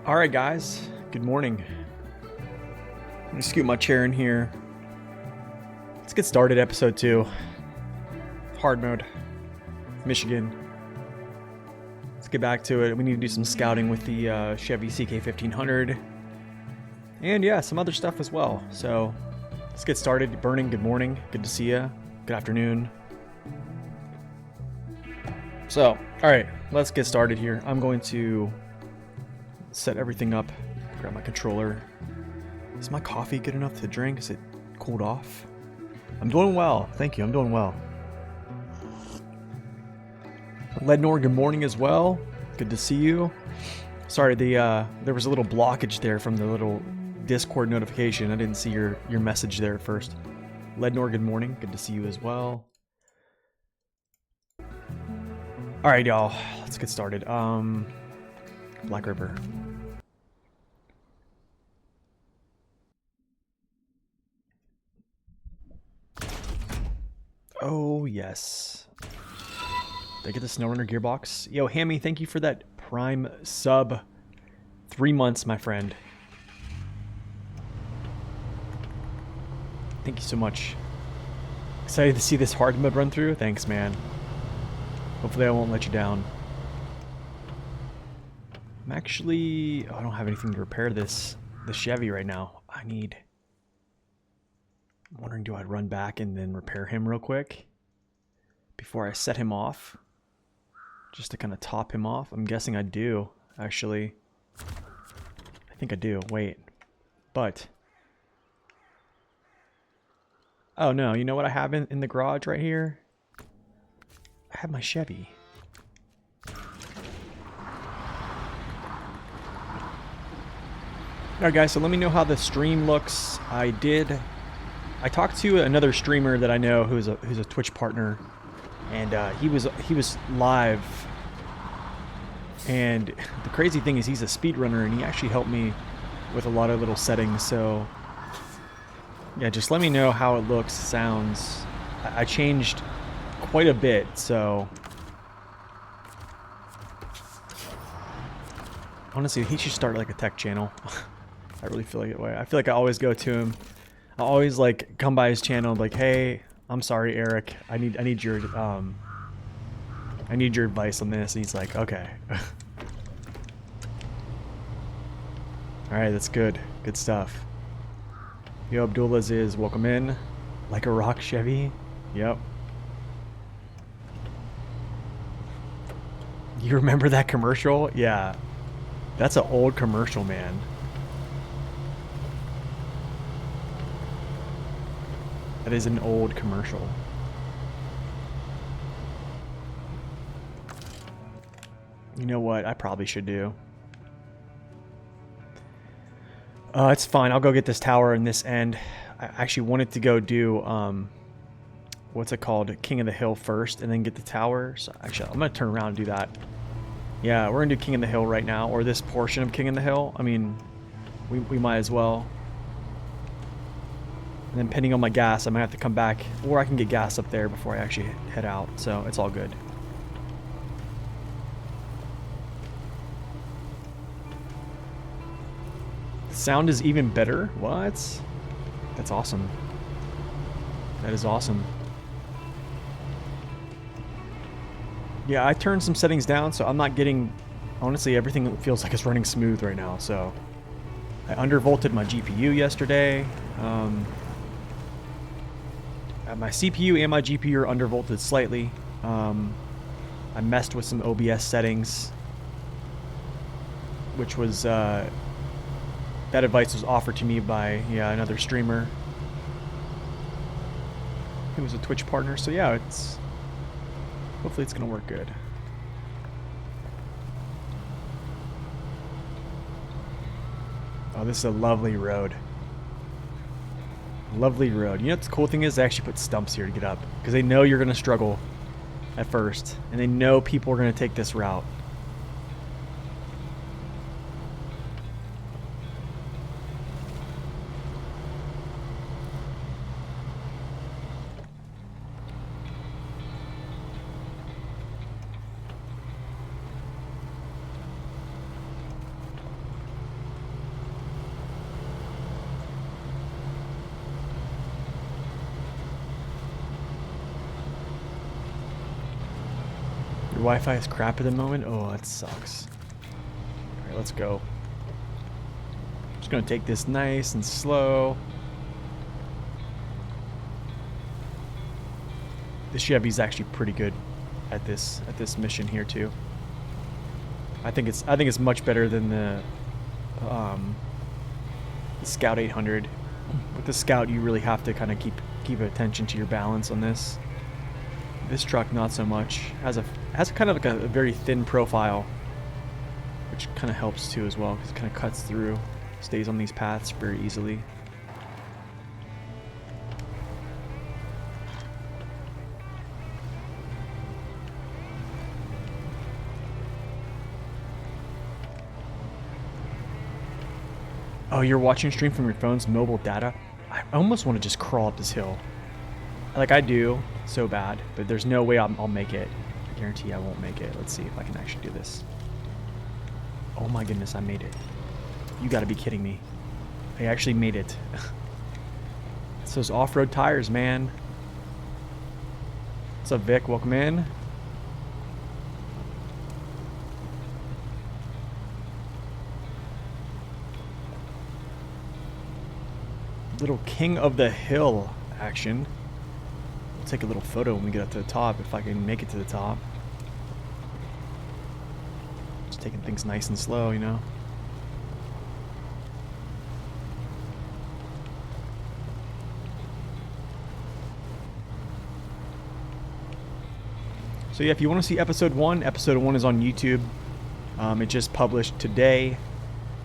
All right, guys. Good morning. Let me scoot my chair in here. Let's get started. Episode 2. Hard mode. Michigan. Let's get back to it. We need to do some scouting with the Chevy CK1500. And yeah, some other stuff as well. So let's get started. Burning, good morning. Good to see you. Good afternoon. So, all right, let's get started here. I'm going to set everything up. Grab my controller. Is my coffee good enough to drink? Is it cooled off? I'm doing well. Thank you. I'm doing well. Lednor, good morning as well. Good to see you. Sorry, there was a little blockage there from the little Discord notification. I didn't see your message there at first. Lednor, good morning. Good to see you as well. All right, y'all. Let's get started. Black River. Oh, yes. Did I get the SnowRunner gearbox? Yo, Hammy, thank you for that Prime sub. 3 months, my friend. Thank you so much. Excited to see this hard mode run through. Thanks, man. Hopefully I won't let you down. I'm actually... Oh, I don't have anything to repair the Chevy right now. I'm wondering, do I run back and then repair him real quick before I set him off? Just to kind of top him off. I'm guessing I do, actually. I think I do. Wait. But... Oh, no. You know what I have in the garage right here? I have my Chevy. Alright guys, so let me know how the stream looks. I talked to another streamer that I know who's a Twitch partner, and he was live. And the crazy thing is he's a speedrunner, and he actually helped me with a lot of little settings. So yeah, just let me know how it looks, sounds. I changed quite a bit, so honestly, he should start like a tech channel. I really feel like it way. I feel like I always go to him. I always like come by his channel like, hey, I'm sorry, Eric. I need your advice on this. And he's like, okay. All right, that's good. Good stuff. Yo, Abdullah's is welcome in. Like a rock Chevy. Yep. You remember that commercial? Yeah. That's an old commercial, man. That is an old commercial. You know what? I probably should do. It's fine. I'll go get this tower in this end. I actually wanted to go do, what's it called? King of the Hill first, and then get the tower. So actually, I'm going to turn around and do that. Yeah, we're going to do King of the Hill right now, or this portion of King of the Hill. I mean, we might as well. And then depending on my gas, I might have to come back, or I can get gas up there before I actually head out. So it's all good. The sound is even better. What? That's awesome. That is awesome. Yeah, I turned some settings down, so I'm not getting... Honestly, everything feels like it's running smooth right now, so... I undervolted my GPU yesterday. My CPU and my GPU are undervolted slightly. I messed with some OBS settings, which was... that advice was offered to me by another streamer who was a Twitch partner. So yeah, hopefully it's gonna work good. Oh, this is a lovely road. Lovely road. You know what the cool thing is? They actually put stumps here to get up because they know you're gonna struggle at first, and they know people are gonna take this route. Your Wi-Fi is crap at the moment? Oh, that sucks. Alright, let's go. Just gonna take this nice and slow. The Chevy's actually pretty good at this mission here too. I think it's much better than the Scout 800. With the Scout, you really have to kind of keep attention to your balance on this. This truck, not so much. Has kind of like a very thin profile, which kind of helps too as well, because it kind of cuts through, stays on these paths very easily. Oh, you're watching stream from your phone's mobile data? I almost want to just crawl up this hill. Like I do, so bad, but there's no way I'll make it. I guarantee I won't make it. Let's see if I can actually do this. Oh my goodness, I made it. You gotta be kidding me. I actually made it. It's those off-road tires, man. What's up, Vic? Welcome in. Little king of the hill action. We'll take a little photo when we get up to the top, if I can make it to the top. Just taking things nice and slow, you know. So yeah, if you want to see episode 1 is on YouTube. It just published today.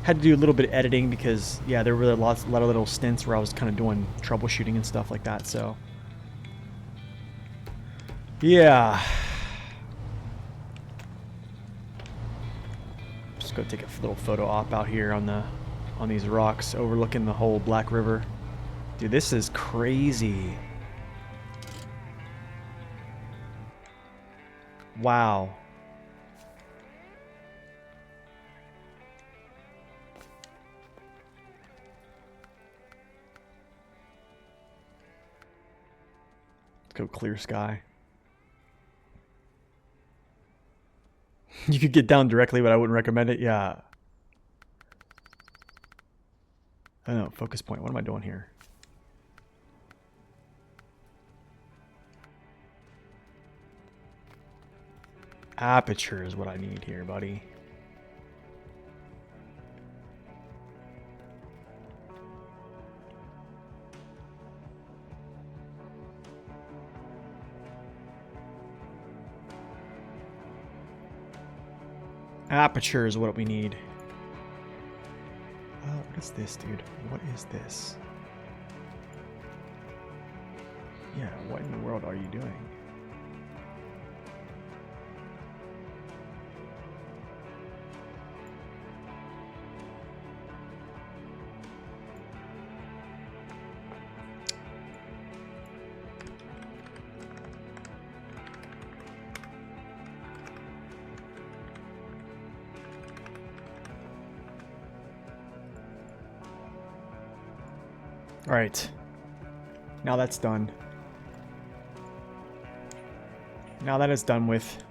Had to do a little bit of editing because, yeah, there were a lot of little stints where I was kind of doing troubleshooting and stuff like that, so. Yeah. Just go take a little photo op out here on these rocks overlooking the whole Black River. Dude, this is crazy. Wow. Go clear sky. You could get down directly, but I wouldn't recommend it. Yeah. I don't know. Focus point. What am I doing here? Aperture is what I need here, buddy. Aperture is what we need. What is this, dude? What is this? Yeah, what in the world are you doing? All right, now that's done. Now that it's done with.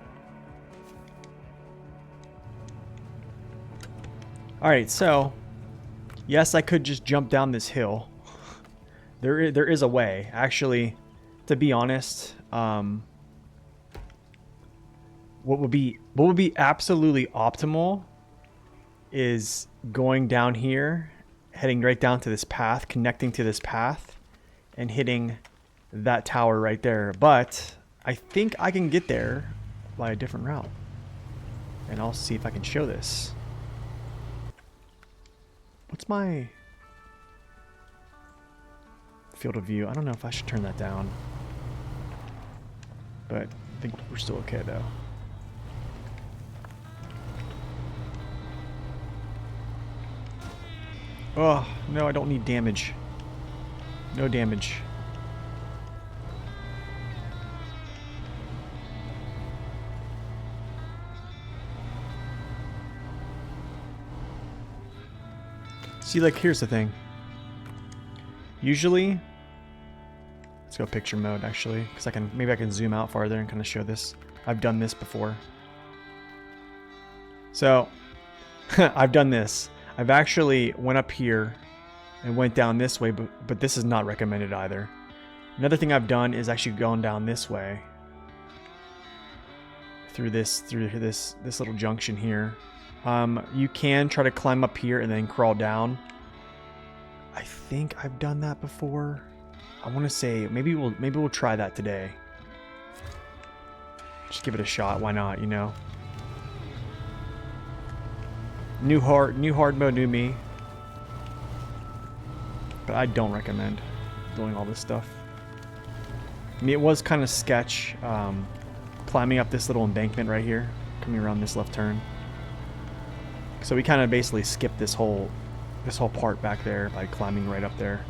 All right, so yes, I could just jump down this hill. There is a way, actually. To be honest, what would be absolutely optimal is going down here, heading right down to this path, connecting to this path, and hitting that tower right there. But I think I can get there by a different route. And I'll see if I can show this. What's my field of view? I don't know if I should turn that down. But I think we're still okay though. Oh, no, I don't need damage. No damage. See, like, here's the thing. Usually, let's go picture mode, actually, because maybe I can zoom out farther and kind of show this. I've done this before. So I've done this. I've actually went up here and went down this way, but this is not recommended either. Another thing I've done is actually gone down this way through this little junction here. You can try to climb up here and then crawl down. I think I've done that before. I want to say maybe we'll try that today. Just give it a shot. Why not? You know. New hard mode, new me. But I don't recommend doing all this stuff. I mean, it was kind of sketch climbing up this little embankment right here, coming around this left turn. So we kind of basically skipped this whole part back there by climbing right up there.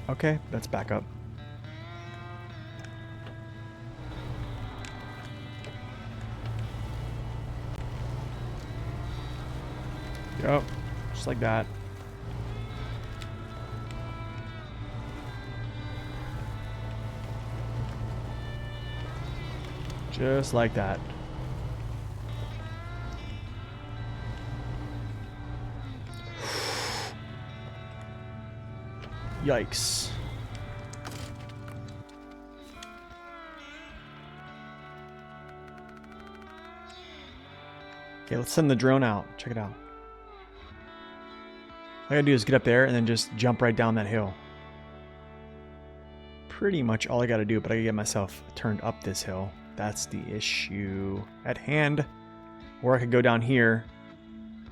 Okay, that's back up. Yep, just like that. Just like that. Yikes. Okay, let's send the drone out. Check it out. All I gotta do is get up there and then just jump right down that hill. Pretty much all I gotta do, but I gotta get myself turned up this hill. That's the issue at hand. Or I could go down here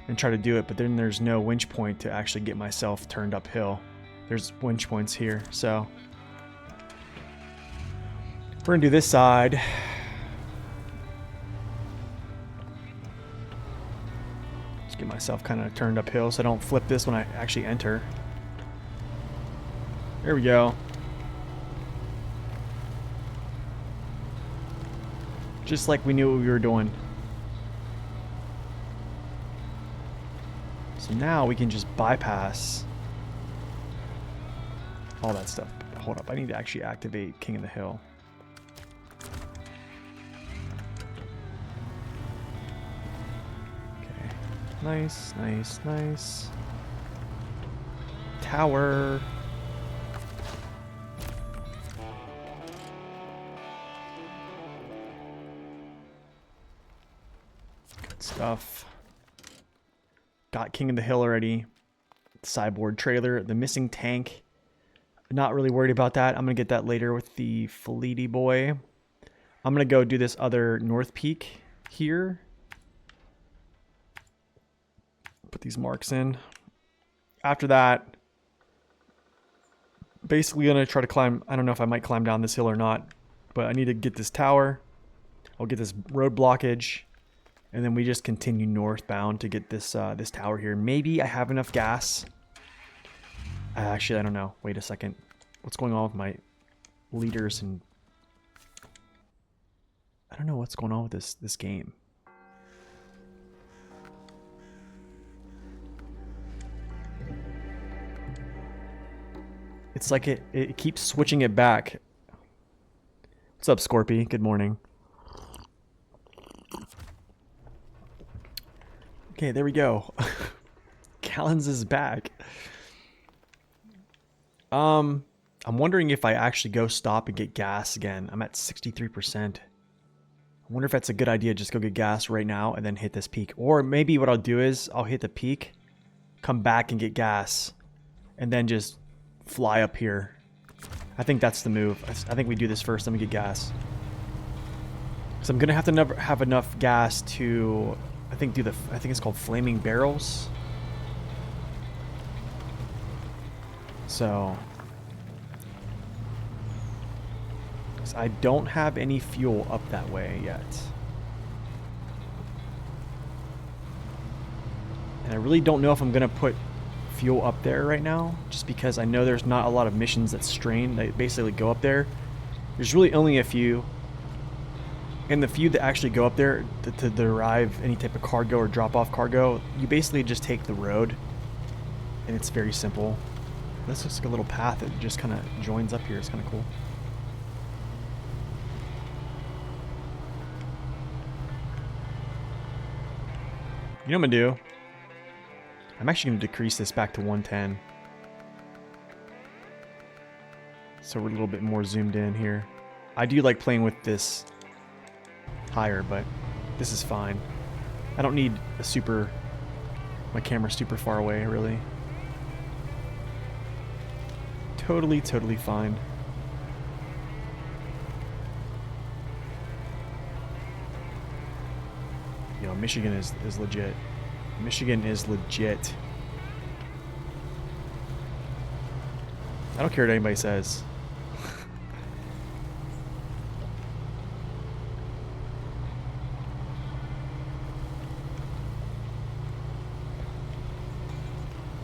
and try to do it, but then there's no winch point to actually get myself turned uphill. There's winch points here, so we're gonna do this side. Just get myself kind of turned uphill so I don't flip this when I actually enter. There we go. Just like we knew what we were doing. So now we can just bypass all that stuff. Hold up, I need to actually activate King of the Hill. Okay, nice, nice, nice. Tower. Good stuff. Got King of the Hill already. Sideboard trailer, the missing tank. Not really worried about that. I'm going to get that later with the Fleety boy. I'm going to go do this other North Peak here. Put these marks in. After that, basically going to try to climb. I don't know if I might climb down this hill or not, but I need to get this tower. I'll get this road blockage. And then we just continue northbound to get this this tower here. Maybe I have enough gas. Actually, I don't know. Wait a second. What's going on with my leaders? And I don't know what's going on with this game. It's like it keeps switching it back. What's up, Scorpy? Good morning. Okay, there we go. Callens is back. I'm wondering if I actually go stop and get gas again. I'm at 63%. I wonder if that's a good idea. Just go get gas right now and then hit this peak. Or maybe what I'll do is I'll hit the peak, come back and get gas, and then just fly up here. I think that's the move. I think we do this first, then we get gas. So I'm gonna have to never have enough gas to, I think it's called flaming barrels. So I don't have any fuel up that way yet. And I really don't know if I'm gonna put fuel up there right now, just because I know there's not a lot of missions that strain, that basically go up there. There's really only a few. And the few that actually go up there to derive any type of cargo or drop off cargo, you basically just take the road, and it's very simple. This looks like a little path that just kind of joins up here. It's kind of cool. You know what I'm gonna do? I'm actually gonna decrease this back to 110. So we're a little bit more zoomed in here. I do like playing with this higher, but this is fine. I don't need my camera super far away, really. Totally fine. Yo, Michigan is legit. Michigan is legit. I don't care what anybody says.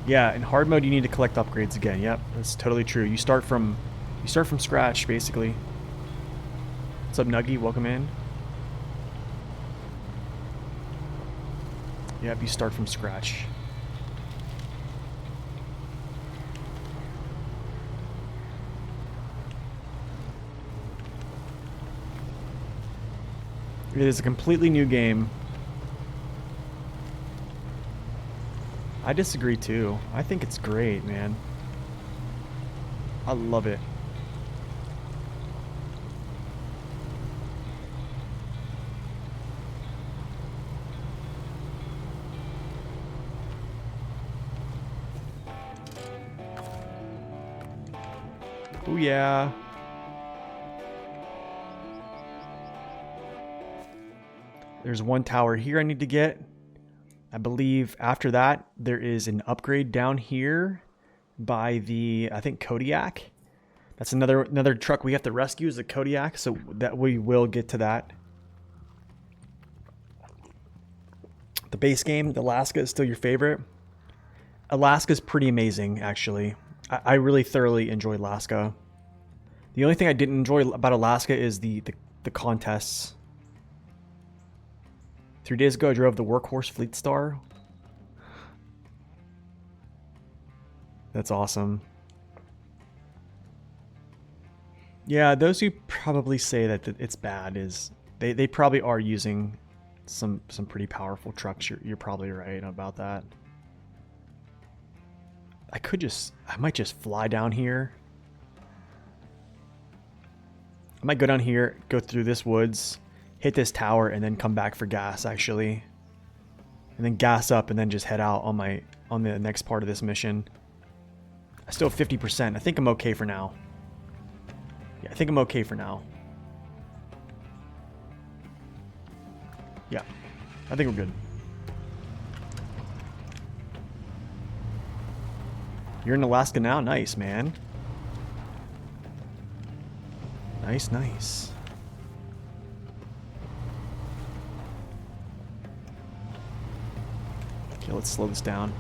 Yeah, in hard mode you need to collect upgrades again. Yep, that's totally true. You start from scratch basically. What's up, Nuggy? Welcome in. Yep, you start from scratch. It is a completely new game. I disagree too. I think it's great, man. I love it. Oh yeah. There's one tower here I need to get. I believe after that there is an upgrade down here by the, I think, Kodiak. That's another truck we have to rescue, is the Kodiak, so that we will get to that. The base game, Alaska, is still your favorite. Alaska's pretty amazing, actually. I really thoroughly enjoy Alaska. The only thing I didn't enjoy about Alaska is the contests. 3 days ago, I drove the Workhorse Fleet Star. That's awesome. Yeah, those who probably say that it's bad is they probably are using some pretty powerful trucks. You're probably right about that. I might just fly down here. I might go down here, go through this woods, hit this tower, and then come back for gas, actually. And then gas up and then just head out on the next part of this mission. I still have 50%. I think I'm okay for now. Yeah, I think I'm okay for now. Yeah, I think we're good. You're in Alaska now? Nice, man. Nice, nice. Okay, let's slow this down.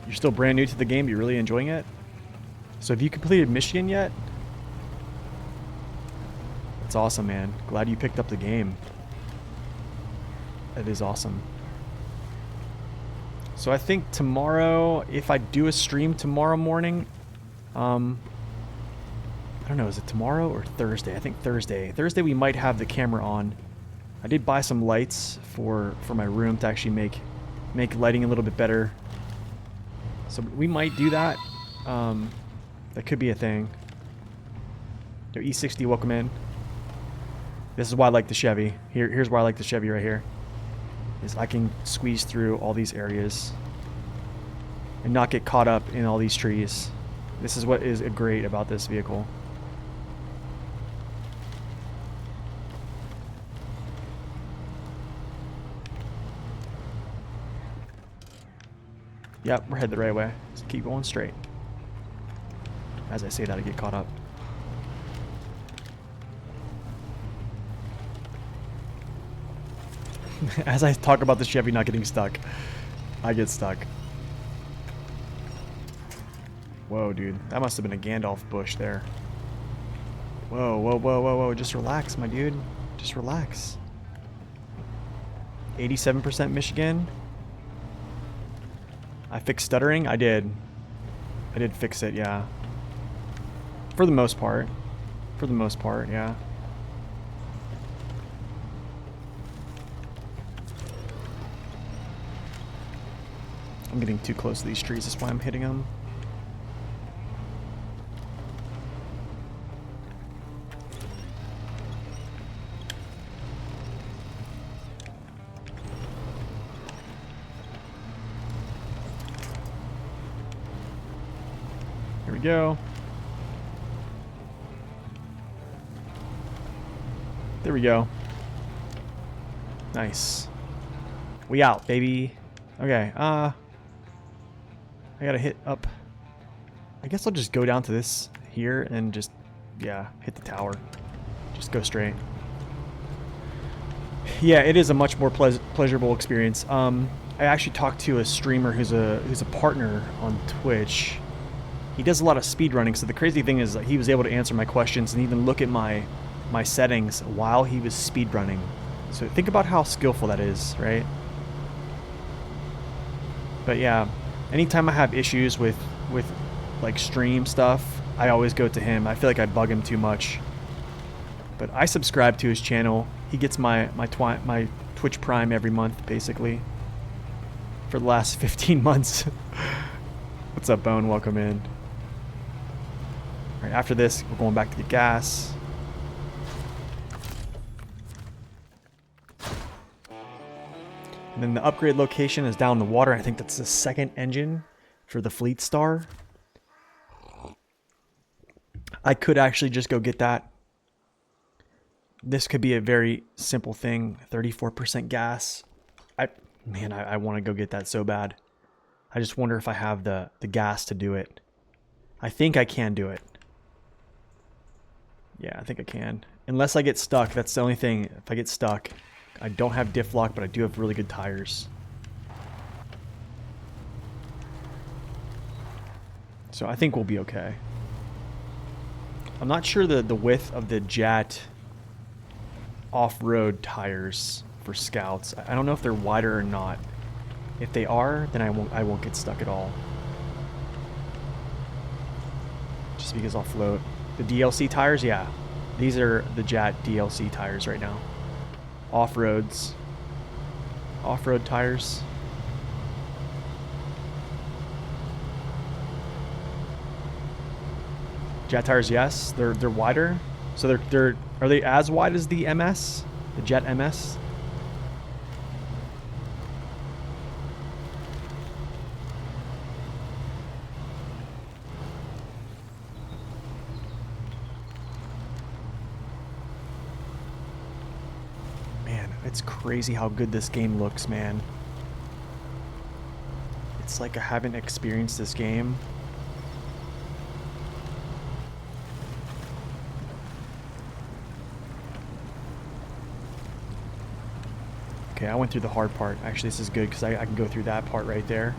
You're still brand new to the game, you're really enjoying it? So have you completed Michigan yet? That's awesome, man. Glad you picked up the game. That is awesome. So I think tomorrow, if I do a stream tomorrow morning, I don't know, is it tomorrow or Thursday? I think Thursday. Thursday we might have the camera on. I did buy some lights for my room to actually make lighting a little bit better. So we might do that. That could be a thing. Yo, E60, welcome in. This is why I like the Chevy. Here's why I like the Chevy right here. Is I can squeeze through all these areas and not get caught up in all these trees. This is what is great about this vehicle. Yep, we're headed the right way. Just keep going straight. As I say that, I get caught up. As I talk about the Chevy not getting stuck, I get stuck. Whoa, dude. That must have been a Gandalf bush there. Whoa, whoa, whoa, whoa, whoa. Just relax, my dude. Just relax. 87% Michigan. I fixed stuttering? I did. I did fix it, yeah. For the most part. For the most part, yeah. I'm getting too close to these trees, that's why I'm hitting them. Here we go. There we go. Nice. We out, baby. Okay, I gotta hit up. I guess I'll just go down to this here and just, yeah, hit the tower. Just go straight. Yeah, it is a much more pleasurable experience. I actually talked to a streamer who's a partner on Twitch. He does a lot of speedrunning, so the crazy thing is that he was able to answer my questions and even look at my settings while he was speedrunning. So think about how skillful that is, right? But yeah, anytime I have issues with like stream stuff, I always go to him. I feel like I bug him too much. But I subscribe to his channel. He gets my Twitch Prime every month, basically, for the last 15 months. What's up, Bone? Welcome in. All right, after this, we're going back to get gas. And then the upgrade location is down in the water. I think that's the second engine for the Fleet Star. I could actually just go get that. This could be a very simple thing. 34% gas. I want to go get that so bad. I just wonder if I have the gas to do it. I think I can do it. Yeah, I think I can. Unless I get stuck. That's the only thing. If I get stuck, I don't have diff lock, but I do have really good tires. So I think we'll be okay. I'm not sure the width of the Jet off-road tires for Scouts. I don't know if they're wider or not. If they are, then I won't get stuck at all. Just because I'll float. The DLC tires, yeah. These are the Jet DLC tires right now. Off-roads. Off-road tires. Jet tires, yes. They're wider. So they're are they as wide as the MS? The Jet MS? Man, it's crazy how good this game looks, man. It's like I haven't experienced this game. Okay, I went through the hard part. Actually, this is good because I can go through that part right there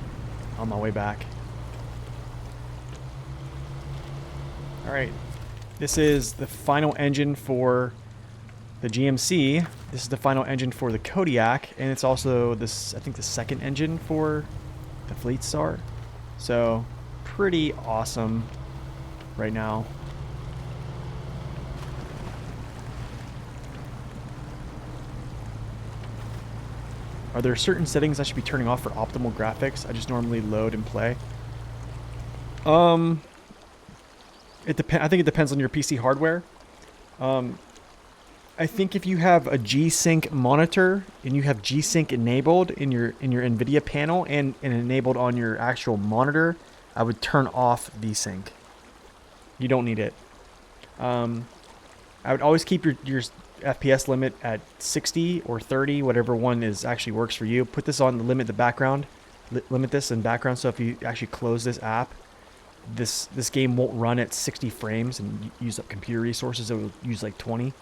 on my way back. Alright, this is the final engine for the GMC. This is the final engine for the Kodiak, and it's also this, I think, the second engine for the Fleet Star. So, pretty awesome right now. Are there certain settings I should be turning off for optimal graphics? I just normally load and play. It depends. I think it depends on your PC hardware. I think if you have a G-Sync monitor and you have G-Sync enabled in your NVIDIA panel and enabled on your actual monitor, I would turn off V-Sync. You don't need it. I would always keep your FPS limit at 60 or 30, whatever one is actually works for you. Put this on the limit the background, limit this in background. So if you actually close this app, this game won't run at 60 frames and use up computer resources. It will use like 20.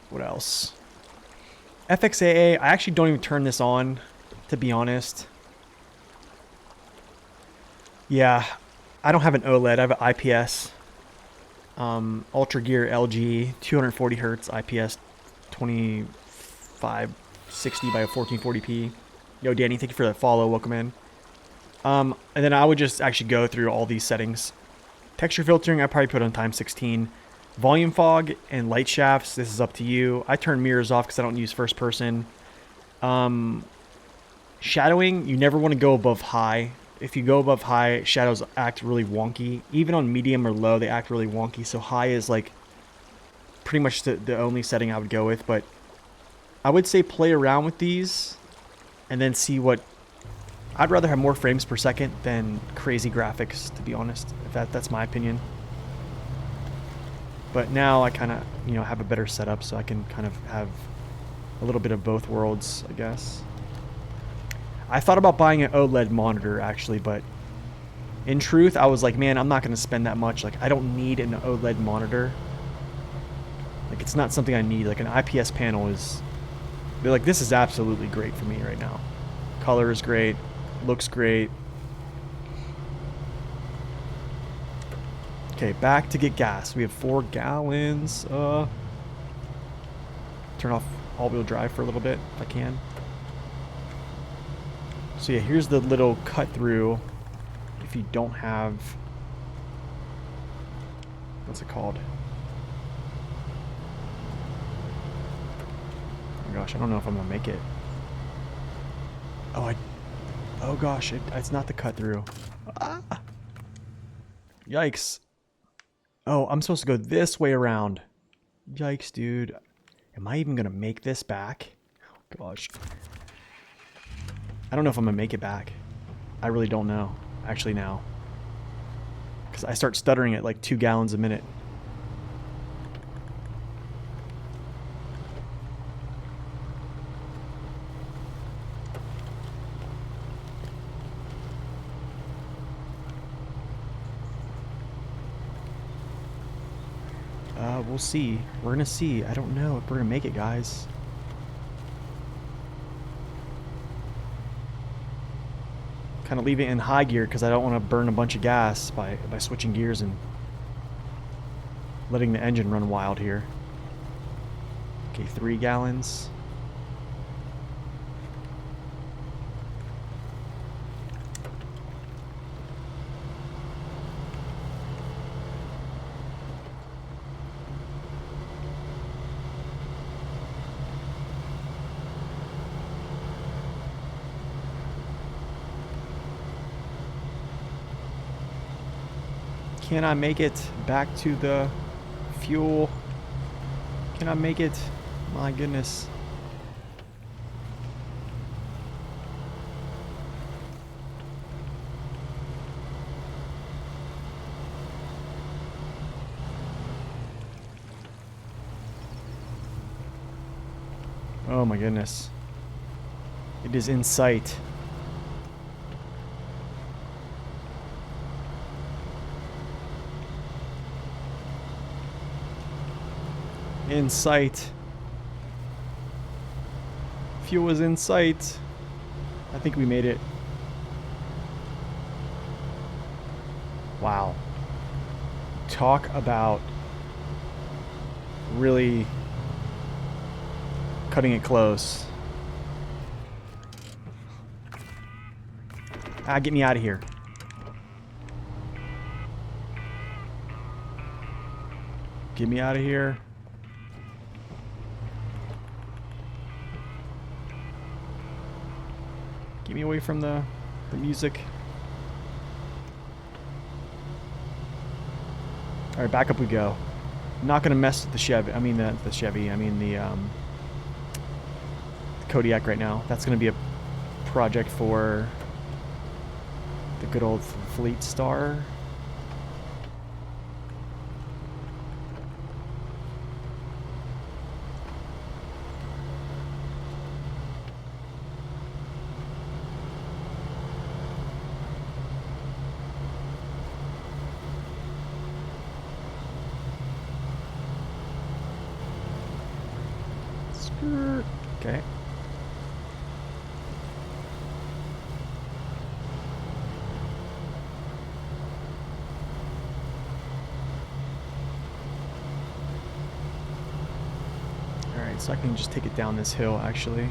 What else? FXAA, I actually don't even turn this on, to be honest. Yeah, I don't have an OLED. I have an IPS. Ultra Gear LG 240 hertz IPS 2560 by 1440p. Yo, Danny, thank you for that follow. Welcome in. And then I would just actually go through all these settings. Texture filtering, I probably put on time 16. Volume fog and light shafts, this is up to you. I turn mirrors off because I don't use first person. Shadowing, you never want to go above high. If you go above high, shadows act really wonky. Even on medium or low, they act really wonky. So high is like pretty much the only setting I would go with. But I would say play around with these and then see what... I'd rather have more frames per second than crazy graphics, to be honest. If that's my opinion. But now I kind of, you know, have a better setup, so I can kind of have a little bit of both worlds, I guess. I thought about buying an OLED monitor, actually, but in truth, I was like, man, I'm not going to spend that much. Like, I don't need an OLED monitor. Like, it's not something I need. Like, an IPS panel is... They're like, this is absolutely great for me right now. Color is great. Looks great. Okay, back to get gas. We have 4 gallons. Turn off all-wheel drive for a little bit, if I can. So yeah, here's the little cut through. If you don't have... What's it called? Oh gosh, I don't know if I'm gonna make it. Oh gosh, it's not the cut through. Ah! Yikes. Oh, I'm supposed to go this way around. Yikes, dude. Am I even gonna make this back? Oh gosh. I don't know if I'm gonna make it back. I really don't know. Actually now. Because I start stuttering at like 2 gallons a minute. We'll see. We're gonna see. I don't know if we're gonna make it, guys. Kind of leave it in high gear because I don't want to burn a bunch of gas by switching gears and letting the engine run wild here. Okay, 3 gallons. Can I make it back to the fuel? Can I make it? My goodness. Oh my goodness. It is in sight. In sight. Fuel is in sight. I think we made it. Wow. Talk about really cutting it close. Ah, get me out of here. Get me out of here. Get me away from the music. Alright, back up we go. I'm not going to mess with the Chevy. I mean the Chevy. I mean the Kodiak right now. That's going to be a project for the good old Fleet Star. Okay. Alright, so I can just take it down this hill, actually.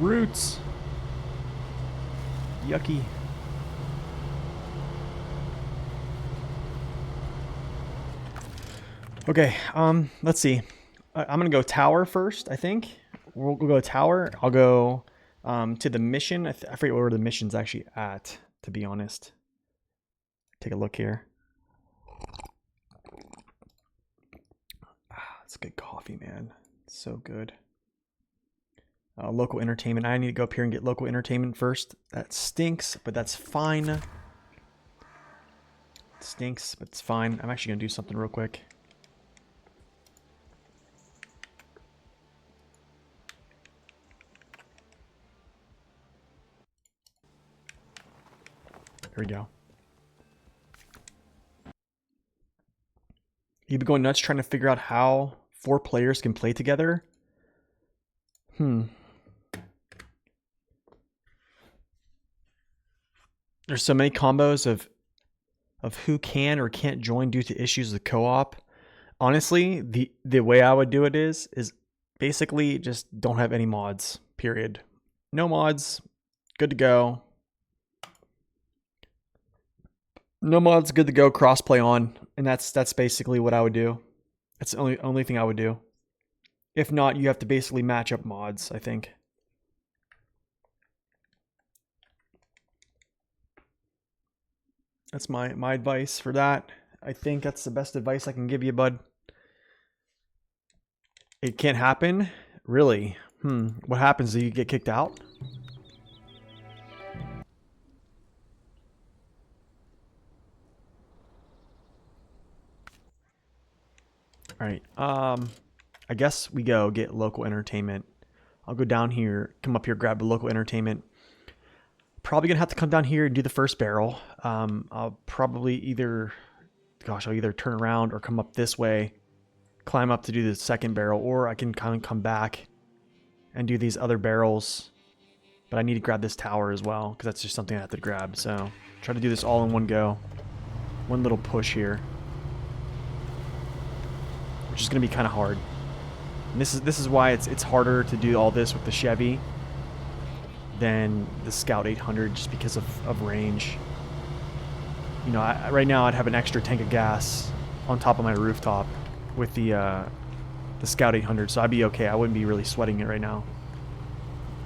Roots. Yucky. Okay, let's see. I'm gonna go tower first, I think. We'll go tower. I'll go to the mission. I forget where the mission's actually at, to be honest. Take a look here. Ah, it's good coffee, man. It's so good. Local entertainment. I need to go up here and get local entertainment first. That stinks, but that's fine. It stinks, but it's fine. I'm actually gonna do something real quick. There we go. You've been going nuts trying to figure out how 4 players can play together? There's so many combos of who can or can't join due to issues with co-op. Honestly, the way I would do it is basically just don't have any mods, period. No mods, good to go. No mods, good to go, crossplay on, and that's basically what I would do. That's the only thing I would do. If not, you have to basically match up mods, I think. That's my advice for that. I think that's the best advice I can give you, bud. It can't happen? Really? What happens? Do you get kicked out? Alright, I guess we go get local entertainment. I'll go down here, come up here, grab the local entertainment. Probably gonna have to come down here and do the first barrel. I'll probably I'll either turn around or come up this way, climb up to do the second barrel, or I can kind of come back and do these other barrels. But I need to grab this tower as well, because that's just something I have to grab. So try to do this all in one go. One little push here. Which is gonna be kind of hard. And this is why it's harder to do all this with the Chevy than the Scout 800, just because of range. You know, right now I'd have an extra tank of gas on top of my rooftop with the Scout 800, so I'd be okay. I wouldn't be really sweating it right now.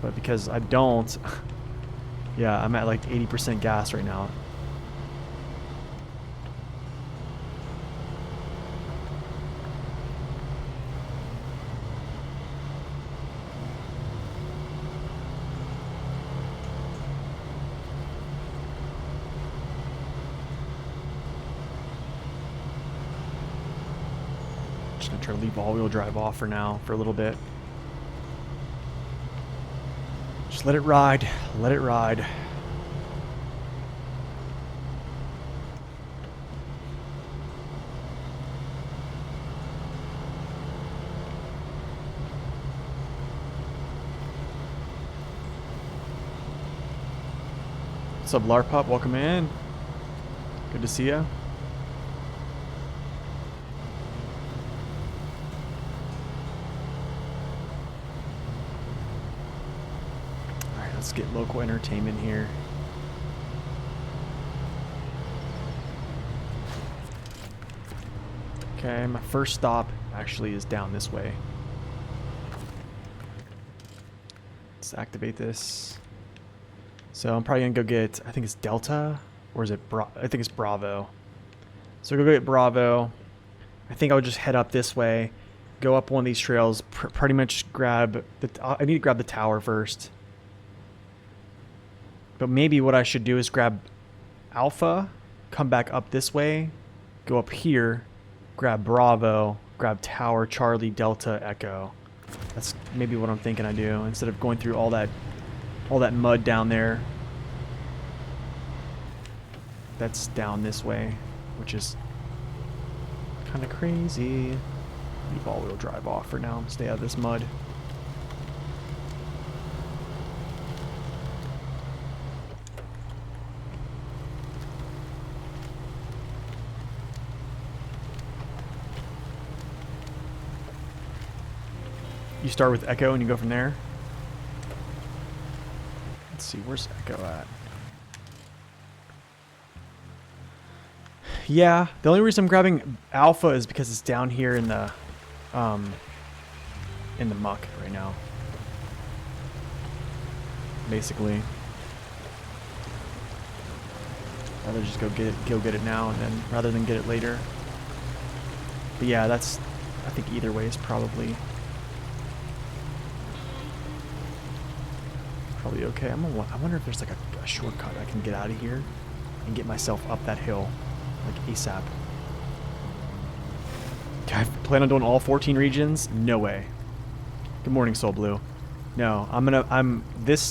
But because I don't, yeah, I'm at like 80% gas right now. Just gonna try to leave all-wheel drive off for now, for a little bit. Just let it ride. Let it ride. What's up, Larpup? Welcome in. Good to see you. Let's get local entertainment here. Okay, my first stop actually is down this way. Let's activate this. So I'm probably gonna go get, I think it's Delta, or is it I think it's Bravo. So go get Bravo. I think I would just head up this way, go up one of these trails, pretty much grab the, I need to grab the tower first. But maybe what I should do is grab Alpha, come back up this way, go up here, grab Bravo, grab Tower, Charlie, Delta, Echo. That's maybe what I'm thinking I do, instead of going through all that mud down there. That's down this way, which is kind of crazy. Leave all-wheel drive off for now, stay out of this mud. You start with Echo and you go from there. Let's see, where's Echo at? Yeah, the only reason I'm grabbing Alpha is because it's down here in the muck right now. Basically. Rather just go get it now and then rather than get it later. But yeah, that's, I think either way is probably okay. I wonder if there's like a shortcut I can get out of here and get myself up that hill like ASAP. Do I plan on doing all 14 regions? No way. Good morning, Soul Blue. No, this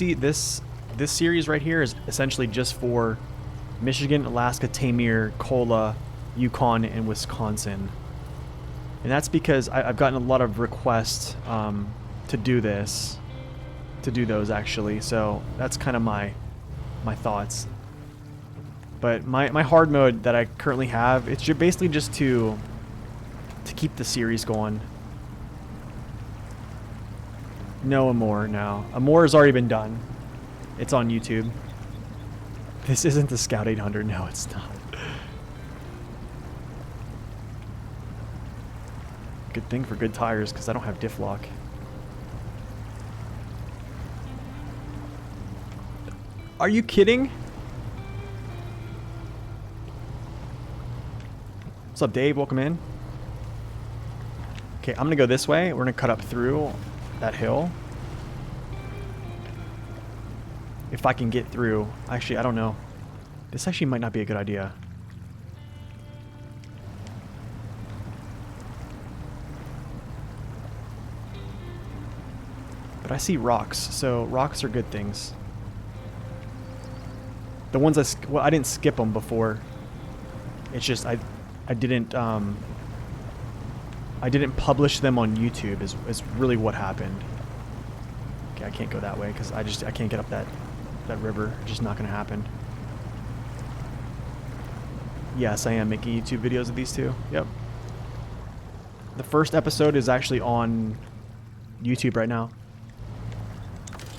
series right here is essentially just for Michigan, Alaska, Tamir, Kola, Yukon, and Wisconsin. And that's because I've gotten a lot of requests to do this, to do those actually. So that's kind of my thoughts. But my hard mode that I currently have, it's basically just to keep the series going. No Amore now. Amore has already been done. It's on YouTube. This isn't the Scout 800. No, it's not. Good thing for good tires, because I don't have diff lock. Are you kidding? What's up, Dave? Welcome in. Okay, I'm going to go this way. We're going to cut up through that hill. If I can get through. Actually, I don't know. This actually might not be a good idea. But I see rocks, so rocks are good things. The ones I didn't skip them before. It's just I didn't publish them on YouTube is really what happened. Okay, I can't go that way because I can't get up that river. It's just not gonna happen. Yes, I am making YouTube videos of these two. Yep. The first episode is actually on YouTube right now.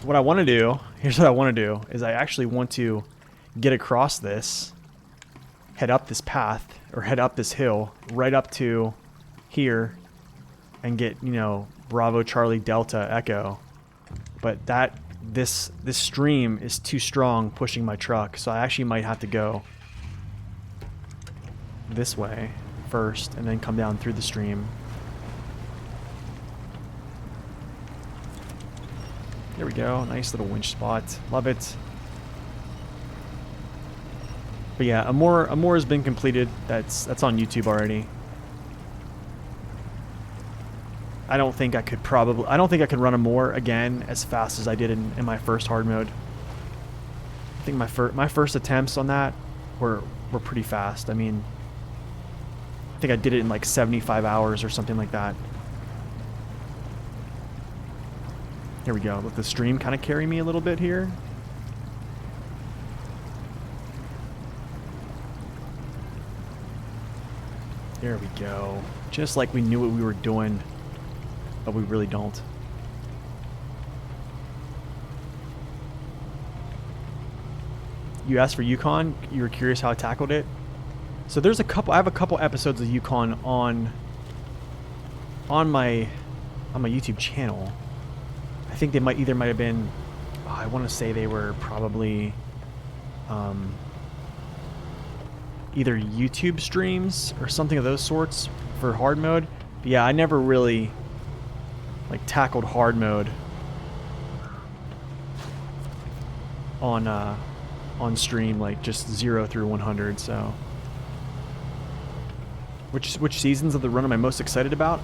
What I want to do, here's what I want to do, is I actually want to get across this, head up this path, or head up this hill, right up to here, and get, you know, Bravo, Charlie, Delta, Echo. But this stream is too strong pushing my truck, so I actually might have to go this way first, and then come down through the stream. There we go. Nice little winch spot. Love it. But yeah, Amore has been completed. That's on YouTube already. I don't think I could run Amore again as fast as I did in my first hard mode. I think my first attempts on that were pretty fast. I mean, I think I did it in like 75 hours or something like that. Here we go. Let the stream kind of carry me a little bit here. There we go. Just like we knew what we were doing, but we really don't. You asked for Yukon. You were curious how I tackled it. So there's I have a couple episodes of Yukon on my YouTube channel. I think they might have been, I want to say they were probably either YouTube streams or something of those sorts for hard mode. But yeah, I never really like tackled hard mode on stream, like just 0 through 100. So which seasons of the run am I most excited about?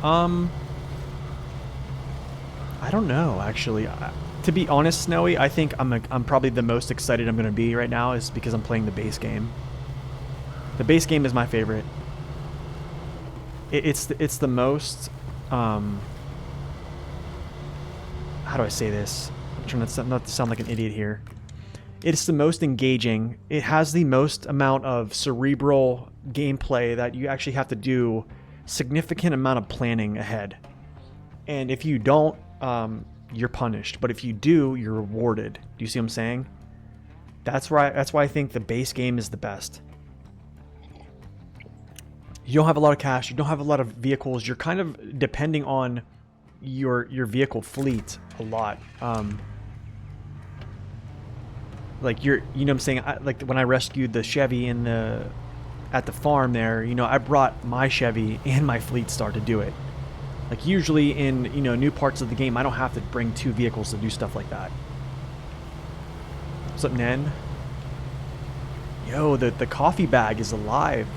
I don't know, actually. To be honest, Snowy, I think I'm probably the most excited I'm going to be right now is because I'm playing the base game. The base game is my favorite. It's the most how do I say this? I'm trying not to sound like an idiot here. It's the most engaging. It has the most amount of cerebral gameplay that you actually have to do significant amount of planning ahead. And if you don't you're punished. But if you do, you're rewarded. Do you see what I'm saying? That's why I think the base game is the best. You don't have a lot of cash. You don't have a lot of vehicles. You're kind of depending on your vehicle fleet a lot. Like you know what I'm saying? Like when I rescued the Chevy at the farm there, you know, I brought my Chevy and my Fleet Star to do it. Like usually in, you know, new parts of the game, I don't have to bring 2 vehicles to do stuff like that. What's up, Nen? Yo, the coffee bag is alive.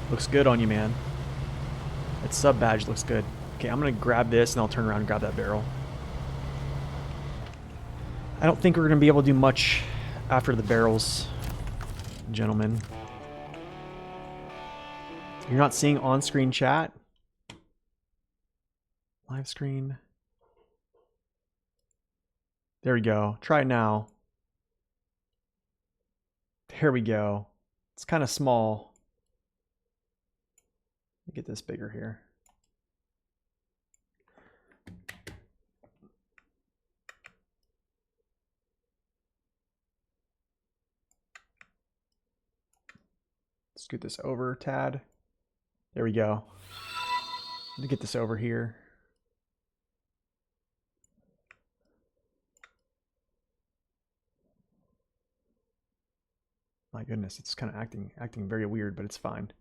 Looks good on you, man. That sub badge looks good. Okay, I'm gonna grab this and I'll turn around and grab that barrel. I don't think we're gonna be able to do much after the barrels, gentlemen. You're not seeing on-screen chat? Live screen. There we go. Try it now. There we go. It's kind of small. Let me get this bigger here. Scoot this over, Tad. There we go. Let me get this over here. My goodness, it's kind of acting very weird, but it's fine.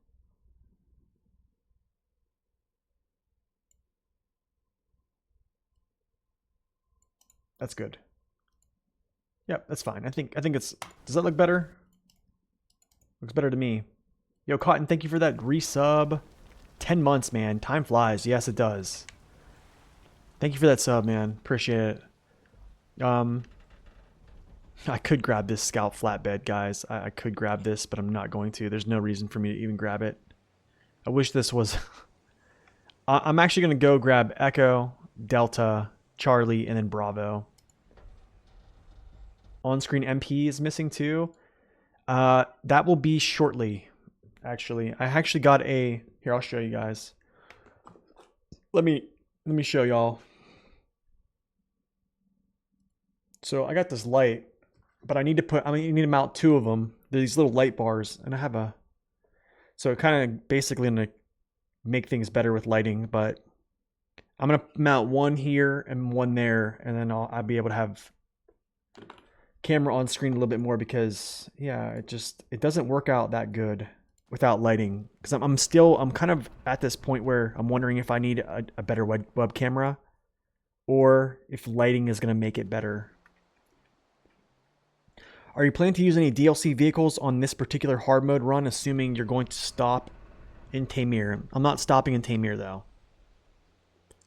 That's good. Yep, that's fine. I think it's, does that look better? Looks better to me. Yo, Cotton, thank you for that resub. 10 months, man. Time flies. Yes, it does. Thank you for that sub, man. Appreciate it. I could grab this Scout flatbed, guys. I could grab this, but I'm not going to. There's no reason for me to even grab it. I wish this was... I'm actually going to go grab Echo, Delta, Charlie, and then Bravo. On-screen MP is missing too. That will be shortly, actually. I actually got a... Here, I'll show you guys. Let me show y'all. So I got this light, but I need to mount 2 of them. These little light bars, and I have a... So it kind of basically going to make things better with lighting, but I'm going to mount 1 here and 1 there, and then I'll be able to have camera on screen a little bit more because, yeah, it doesn't work out that good without lighting. Because I'm kind of at this point where I'm wondering if I need a better web camera or if lighting is going to make it better. Are you planning to use any DLC vehicles on this particular hard mode run, assuming you're going to stop in Tamir? I'm not stopping in Tamir, though.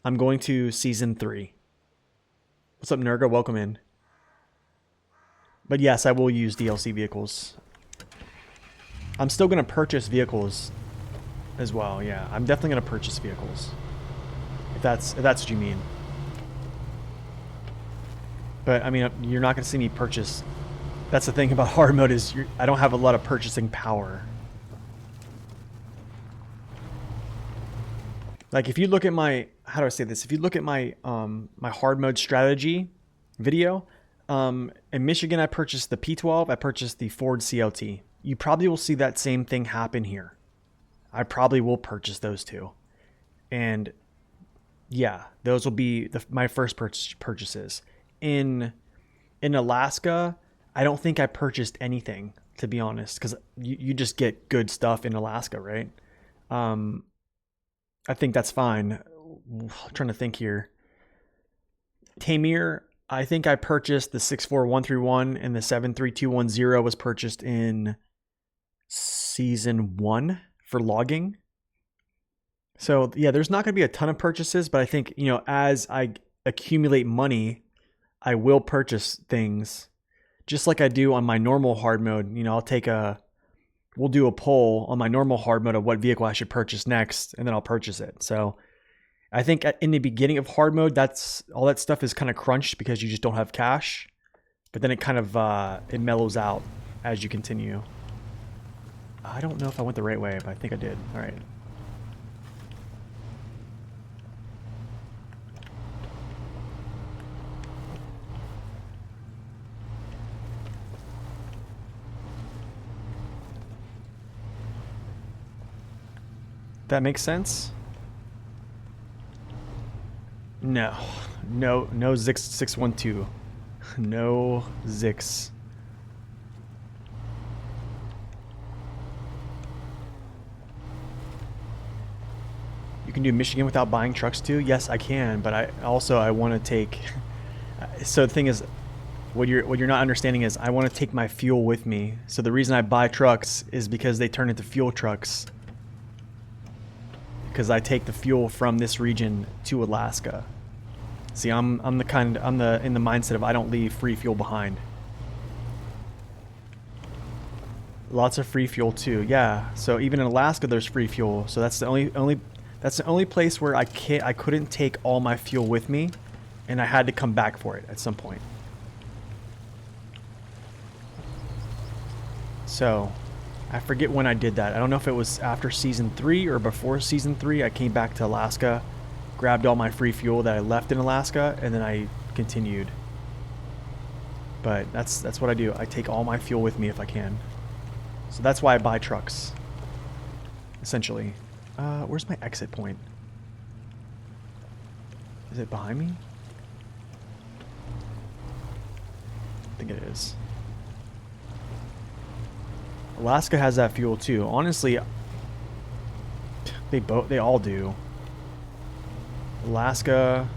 I'm going to Season 3. What's up, Nurga? Welcome in. But yes, I will use DLC vehicles. I'm still going to purchase vehicles as well, yeah. I'm definitely going to purchase vehicles. If that's what you mean. But, I mean, you're not going to see me purchase... That's the thing about hard mode is I don't have a lot of purchasing power. Like if you look at my, how do I say this? If you look at my my hard mode strategy video, in Michigan I purchased the P12, I purchased the Ford CLT. You probably will see that same thing happen here. I probably will purchase those 2. And yeah, those will be my first purchases. In Alaska, I don't think I purchased anything, to be honest, because you just get good stuff in Alaska, right? I think that's fine. I'm trying to think here. Tamir, I think I purchased the 64131 and the 73210 was purchased in Season 1 for logging. So yeah, there's not going to be a ton of purchases, but I think, you know, as I accumulate money, I will purchase things. Just like I do on my normal hard mode, you know, we'll do a poll on my normal hard mode of what vehicle I should purchase next, and then I'll purchase it. So I think in the beginning of hard mode, all that stuff is kind of crunched because you just don't have cash. But then it kind of, it mellows out as you continue. I don't know if I went the right way, but I think I did. All right. That makes sense? No. No Zix 612. No Zix. You can do Michigan without buying trucks too? Yes, I can, but I want to take so the thing is what you're not understanding is I want to take my fuel with me. So the reason I buy trucks is because they turn into fuel trucks. Because I take the fuel from this region to Alaska. See, I'm in the mindset of I don't leave free fuel behind. Lots of free fuel too. Yeah. So even in Alaska there's free fuel. So that's the only place where I couldn't take all my fuel with me, and I had to come back for it at some point. So, I forget when I did that. I don't know if it was after season 3 or before season 3. I came back to Alaska, grabbed all my free fuel that I left in Alaska, and then I continued. But that's what I do. I take all my fuel with me if I can. So that's why I buy trucks. Essentially. Where's my exit point? Is it behind me? I think it is. Alaska has that fuel too. Honestly, they all do. Alaska,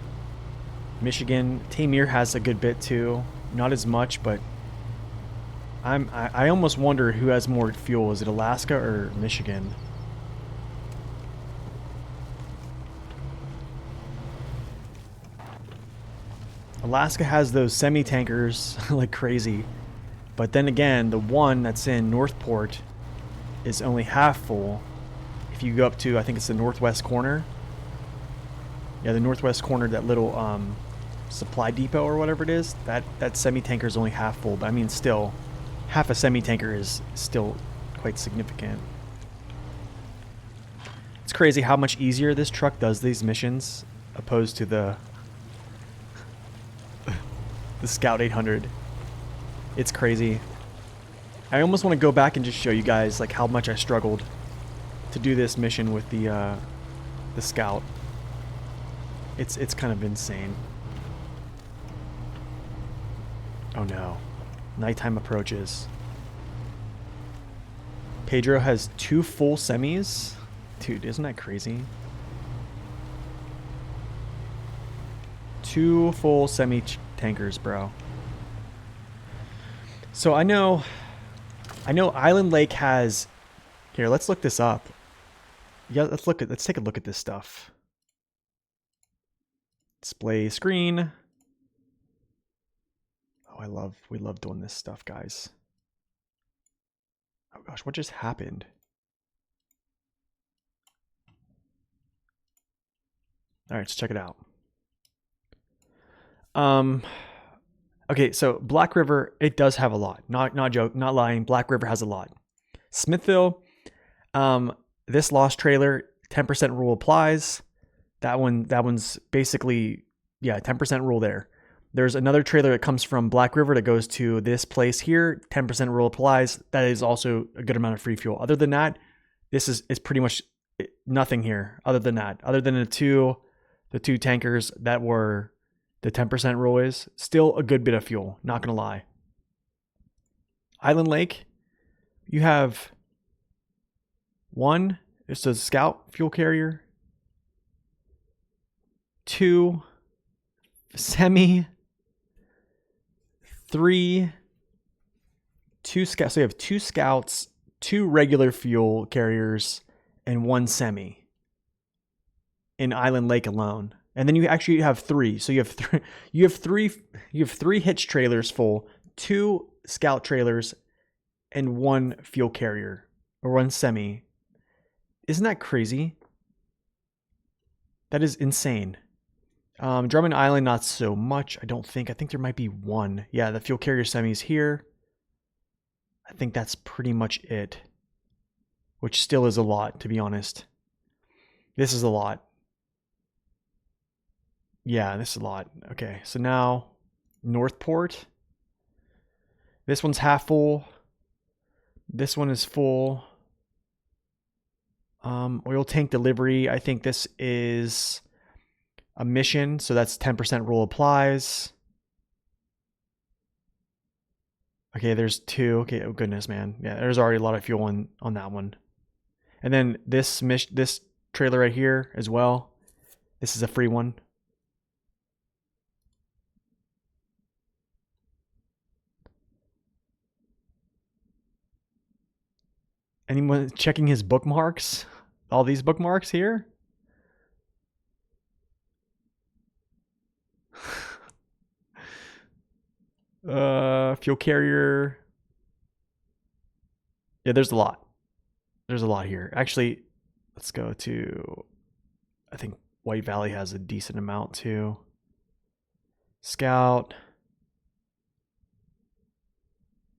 Michigan, Tamir has a good bit too. Not as much, but I almost wonder who has more fuel. Is it Alaska or Michigan? Alaska has those semi-tankers like crazy. But then again, the one that's in Northport is only half full. If you go up to, I think it's the northwest corner. Yeah, the northwest corner, that little supply depot or whatever it is, that semi-tanker is only half full. But I mean, still, half a semi-tanker is still quite significant. It's crazy how much easier this truck does these missions opposed to the Scout 800. It's crazy. I almost want to go back and just show you guys like how much I struggled to do this mission with the Scout. It's kind of insane. Oh no. Nighttime approaches. Pedro has 2 full semis. Dude, isn't that crazy? 2 full semi-tankers, bro. So I know Island Lake has, here, let's look this up. Yeah, let's take a look at this stuff. Display screen. Oh, we love doing this stuff, guys. Oh gosh, what just happened? All right, let's check it out. Okay, so Black River, it does have a lot. Not lying. Black River has a lot. Smithville, this lost trailer, 10% rule applies. That one's basically, yeah, 10% rule there. There's another trailer that comes from Black River that goes to this place here. 10% rule applies. That is also a good amount of free fuel. Other than that, it's pretty much nothing here. Other than that, other than the two tankers that were the 10% rule is still a good bit of fuel. Not gonna lie. Island Lake, you have 1. It's a Scout fuel carrier. 2 semi. 3 2 scouts. So you have 2 scouts, 2 regular fuel carriers, and 1 semi in Island Lake alone. And then you actually have 3. So you have three hitch trailers full, 2 scout trailers, and 1 fuel carrier or 1 semi. Isn't that crazy? That is insane. Drummond Island, not so much. I don't think. I think there might be 1. Yeah, the fuel carrier semi's here. I think that's pretty much it. Which still is a lot, to be honest. This is a lot. Yeah, this is a lot. Okay, so now Northport. This one's half full. This one is full. Oil tank delivery. I think this is a mission, so that's 10% rule applies. Okay, there's 2. Okay, oh goodness, man. Yeah, there's already a lot of fuel on that one. And then this trailer right here as well. This is a free one. Anyone checking his bookmarks? All these bookmarks here? Fuel carrier. Yeah, there's a lot. There's a lot here. Actually, let's go to, I think White Valley has a decent amount too. Scout.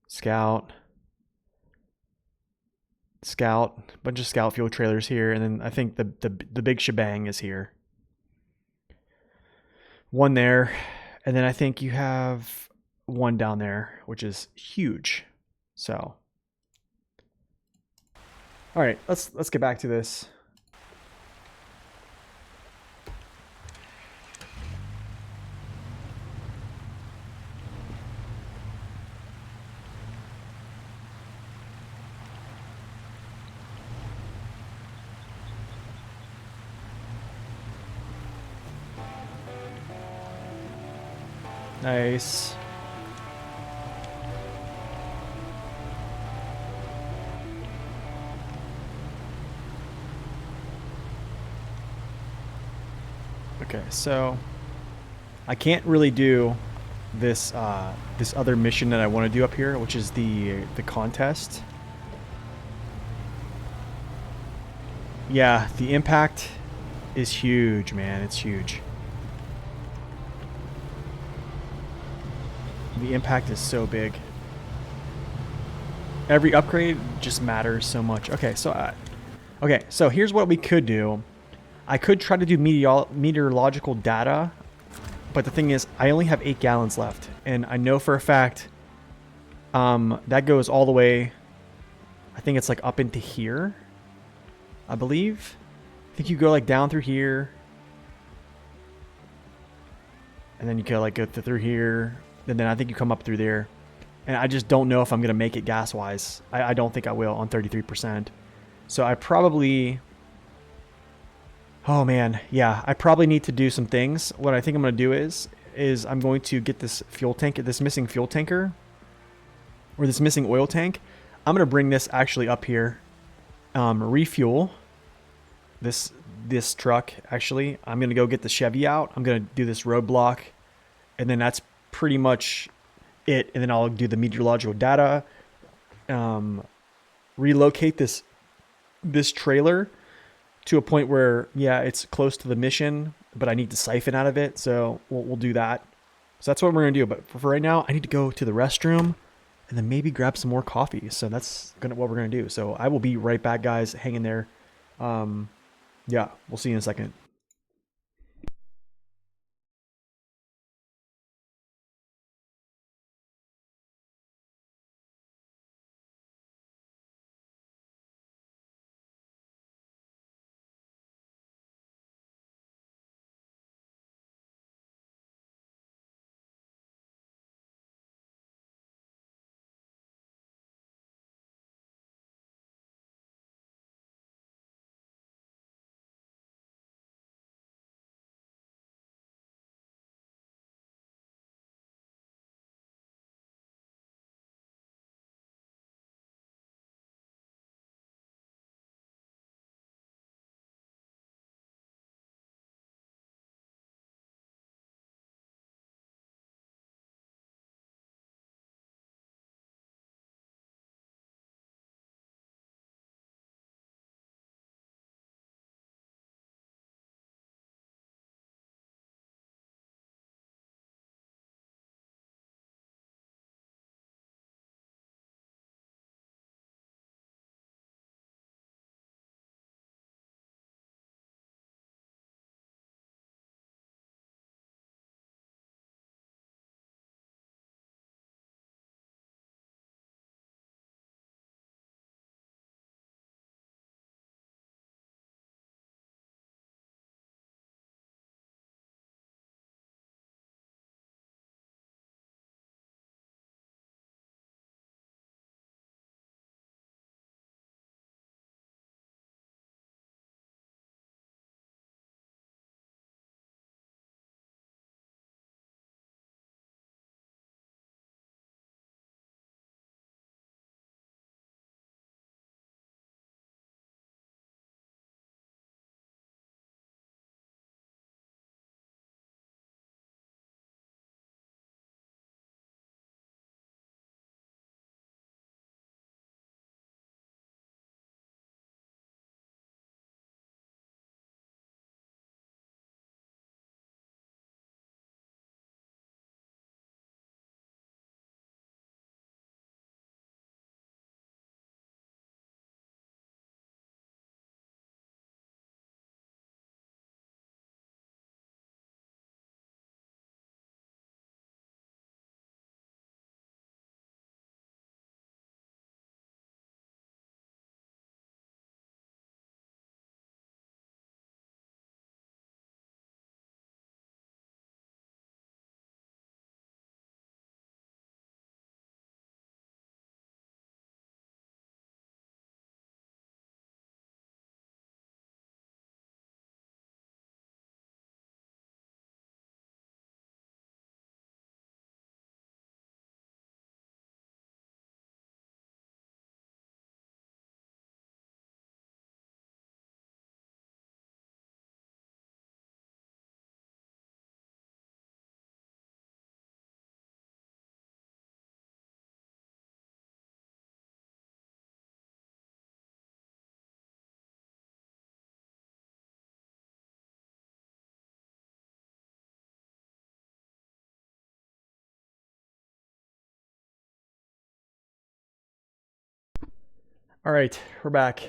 Scout. Scout. Bunch of Scout fuel trailers here. And then I think the big shebang is here. One there. And then I think you have one down there, which is huge. So, all right, let's get back to this. Nice. Okay, so I can't really do this this other mission that I want to do up here, which is the contest. Yeah, the impact is huge, man. It's huge. The impact is so big. Every upgrade just matters so much. Okay, so here's what we could do. I could try to do meteorological data, but the thing is, I only have 8 gallons left, and I know for a fact that goes all the way. I think it's like up into here, I believe. I think you go like down through here, and then you go like go through here, and then I think you come up through there. And I just don't know if I'm gonna make it gas wise. I don't think I will on 33%. So I probably. Oh man, yeah, I probably need to do some things. What I think I'm gonna do is I'm going to get this fuel tank, this missing fuel tanker, or this missing oil tank. I'm gonna bring this actually up here, refuel this truck. Actually, I'm gonna go get the Chevy out. I'm gonna do this roadblock, and then that's pretty much it. And then I'll do the meteorological data, relocate this trailer to a point where, yeah, it's close to the mission, but I need to siphon out of it. So we'll do that. So that's what we're going to do. But for right now, I need to go to the restroom and then maybe grab some more coffee. So that's what we're going to do. So I will be right back, guys. Hang in there. Yeah, we'll see you in a second. All right, we're back.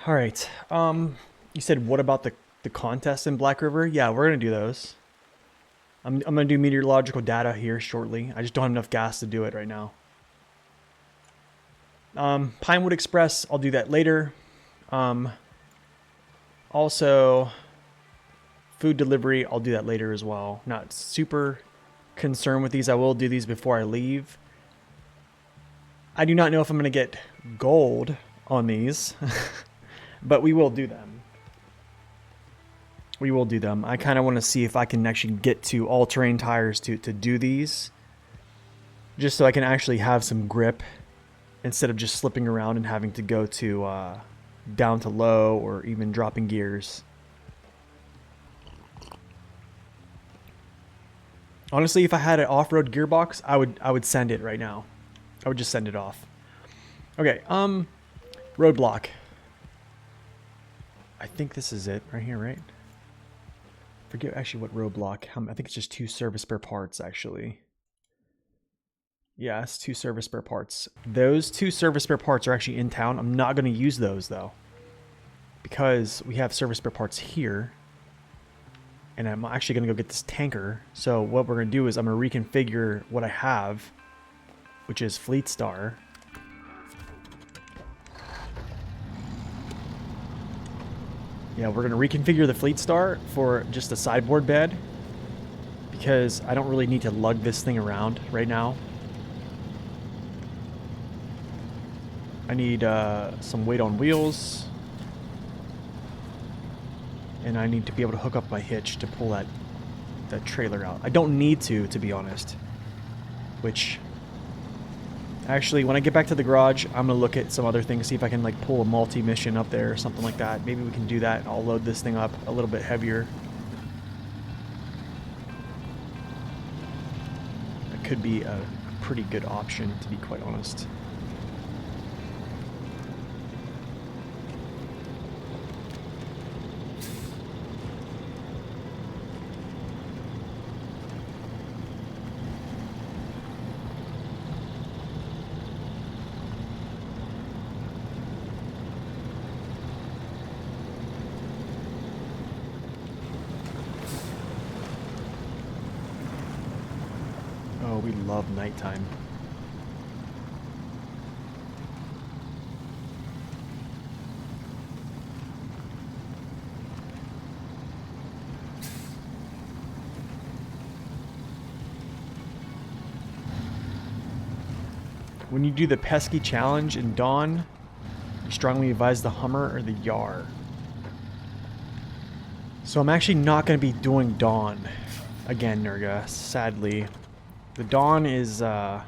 All right. You said what about the contest in Black River? Yeah, we're gonna do those. I'm gonna do meteorological data here shortly. I just don't have enough gas to do it right now. Pinewood Express, I'll do that later. Also, food delivery, I'll do that later as well. Not super concerned with these. I will do these before I leave. I do not know if I'm gonna get gold on these, but we will do them. We will do them. I kind of want to see if I can actually get to all-terrain tires to do these. Just so I can actually have some grip instead of just slipping around and having to go to down to low or even dropping gears. Honestly, if I had an off-road gearbox, I would send it right now. I would just send it off. Okay, Roadblock. I think this is it right here, right? Forget actually what Roadblock. I think it's just 2 service spare parts, actually. Yeah, it's 2 service spare parts. Those 2 service spare parts are actually in town. I'm not going to use those, though, because we have service spare parts here. And I'm actually going to go get this tanker. So what we're going to do is I'm going to reconfigure what I have, which is Fleet Star. Yeah, we're going to reconfigure the Fleet Star for just a sideboard bed, because I don't really need to lug this thing around right now. I need some weight on wheels, and I need to be able to hook up my hitch to pull that trailer out. I don't need to be honest, which actually, when I get back to the garage, I'm gonna look at some other things, see if I can like pull a multi-mission up there or something like that. Maybe we can do that. I'll load this thing up a little bit heavier. That could be a pretty good option, to be quite honest. Oh, we love nighttime. When you do the pesky challenge in Dawn, you strongly advise the Hummer or the Yar. So I'm actually not going to be doing Dawn again, Nurga, sadly. The Dawn is out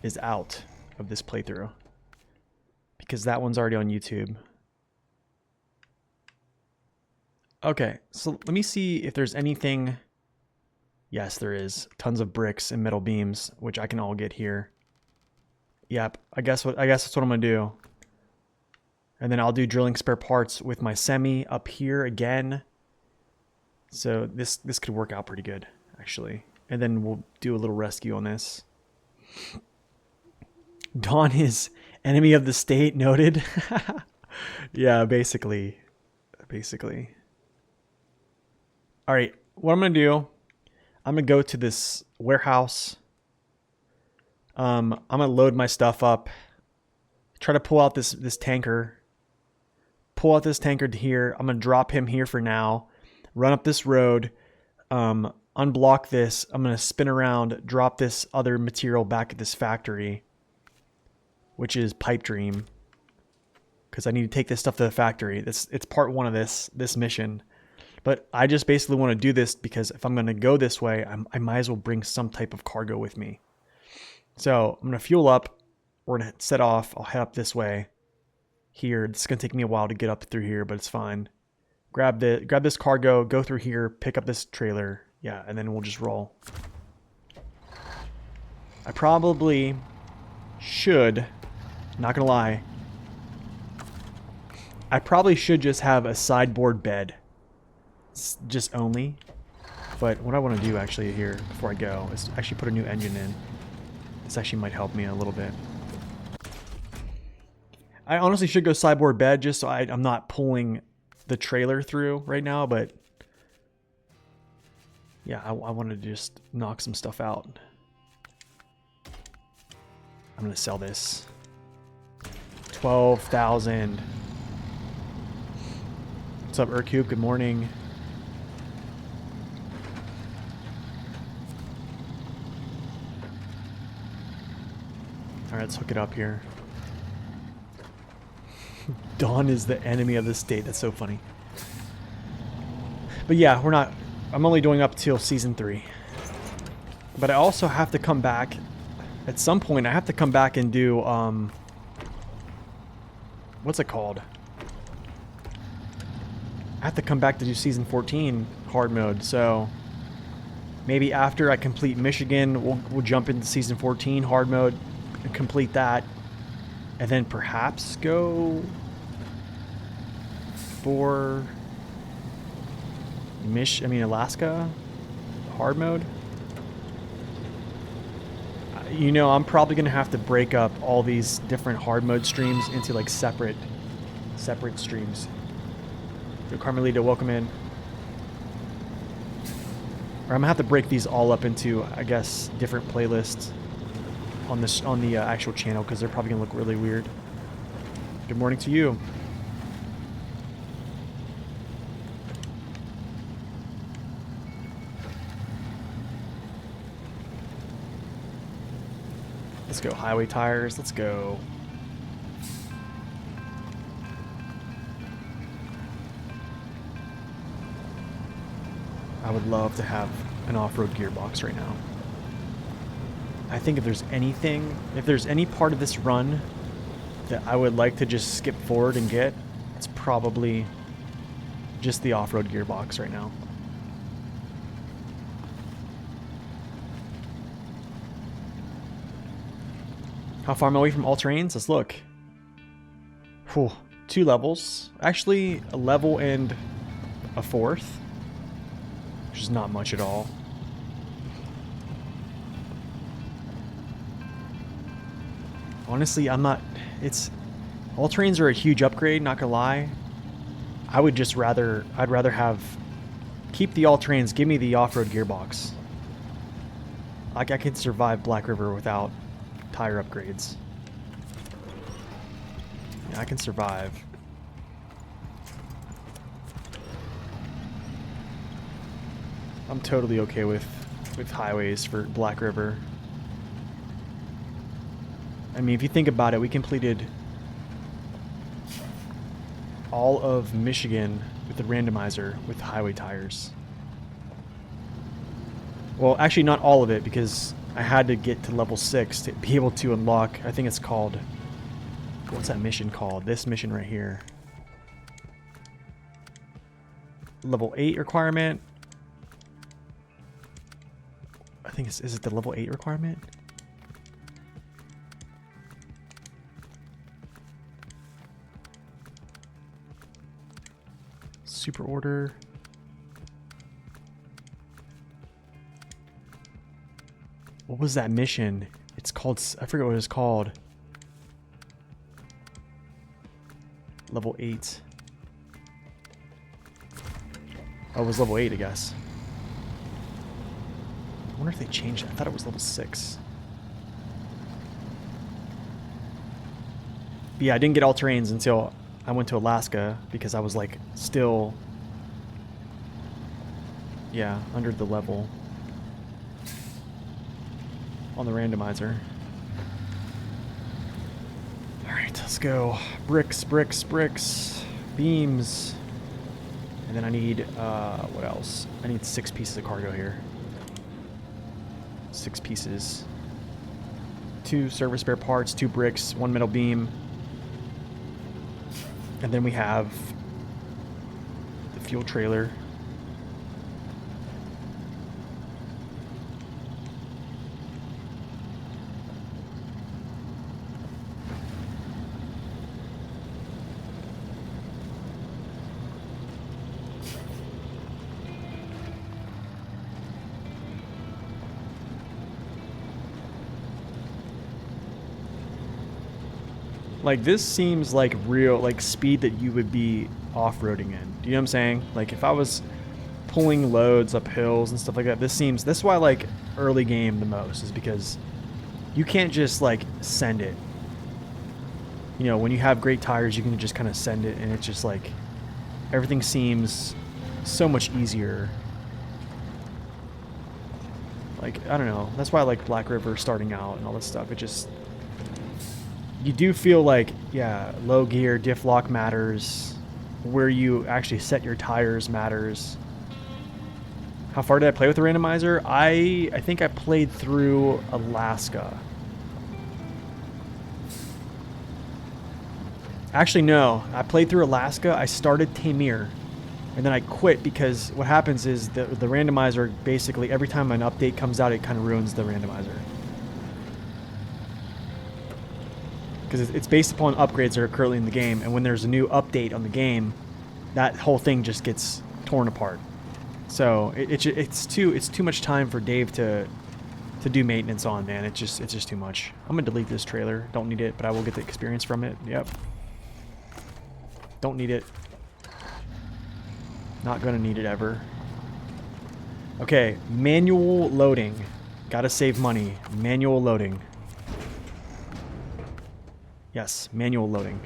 of this playthrough, because that one's already on YouTube. Okay, so let me see if there's anything. Yes, there is. Tons of bricks and metal beams, which I can all get here. Yep, I guess that's what I'm gonna do. And then I'll do drilling spare parts with my semi up here again. So this could work out pretty good, actually. And then we'll do a little rescue on this. Dawn is enemy of the state, noted. Yeah, basically. All right, what I'm going to do, I'm going to go to this warehouse. I'm going to load my stuff up. Try to pull out this tanker. Pull out this tanker to here. I'm going to drop him here for now. Run up this road. Unblock this. I'm going to spin around, drop this other material back at this factory, which is Pipe Dream, because I need to take this stuff to the factory. It's part 1 of this mission. But I just basically want to do this because if I'm going to go this way, I might as well bring some type of cargo with me. So I'm going to fuel up. We're going to set off. I'll head up this way here. It's going to take me a while to get up through here, but it's fine. Grab this cargo, go through here, pick up this trailer. Yeah, and then we'll just roll. I probably should, not gonna lie, I probably should just have a sideboard bed. Just only. But what I want to do actually here, before I go, is actually put a new engine in. This actually might help me a little bit. I honestly should go sideboard bed just so I'm not pulling the trailer through right now, but yeah, I wanted to just knock some stuff out. I'm gonna sell this. 12,000. What's up, Urcube? Good morning. All right, let's hook it up here. Dawn is the enemy of the state. That's so funny. But yeah, I'm only doing up till season 3. But I also have to come back at some point. I have to come back and do what's it called? I have to come back to do season 14 hard mode. So maybe after I complete Michigan, we'll jump into season 14 hard mode and complete that, and then perhaps go for Alaska hard mode. You know, I'm probably gonna have to break up all these different hard mode streams into like separate streams. Yo, Carmelita, welcome in. Or I'm gonna have to break these all up into, I guess, different playlists on the actual channel, because they're probably gonna look really weird. Good morning to you. Let's go highway tires. Let's go. I would love to have an off-road gearbox right now. I think if there's any part of this run that I would like to just skip forward and get, it's probably just the off-road gearbox right now. How far am I away from all terrains? Let's look. Whew, 2 levels. Actually, a level and a 4th, which is not much at all. Honestly, all terrains are a huge upgrade, not gonna lie. I'd rather keep the all terrains, give me the off-road gearbox. Like, I could survive Black River without tire upgrades. Yeah, I can survive. I'm totally okay with highways for Black River. I mean, if you think about it, we completed all of Michigan with the randomizer with highway tires. Well, actually not all of it, because I had to get to level 6 to be able to unlock, I think it's called, what's that mission called? This mission right here. Level 8 requirement. I think is it the level 8 requirement? Super order. What was that mission? It's called, I forget what it's called. Level 8. Oh, it was level 8, I guess. I wonder if they changed it. I thought it was level 6. But yeah, I didn't get all terrains until I went to Alaska, because I was like still, yeah, under the level on the randomizer. Alright, let's go. Bricks, bricks, bricks, beams. And then I need, what else? I need 6 pieces of cargo here. 6 pieces. 2 service spare parts, 2 bricks, 1 metal beam. And then we have the fuel trailer. Like, this seems like real, like, speed that you would be off-roading in. Do you know what I'm saying? Like, if I was pulling loads up hills and stuff like that, that's why I like early game the most, is because you can't just, like, send it. You know, when you have great tires, you can just kind of send it, and it's just, like, everything seems so much easier. Like, I don't know. That's why I like Black River starting out and all this stuff. It just... You do feel like, yeah, low gear, diff lock matters. Where you actually set your tires matters. How far did I play with the randomizer? I think I played through Alaska. Actually, no. I played through Alaska. I started Tamir. And then I quit because what happens is the randomizer, basically, every time an update comes out, it kind of ruins the randomizer. Because it's based upon upgrades that are currently in the game, and when there's a new update on the game, that whole thing just gets torn apart. So it's too much time for Dave to do maintenance on, man. It's just too much. I'm gonna delete this trailer. Don't need it, but I will get the experience from it. Yep. Don't need it. Not gonna need it ever. Okay, manual loading. Gotta save money. Manual loading. Yes, manual loading.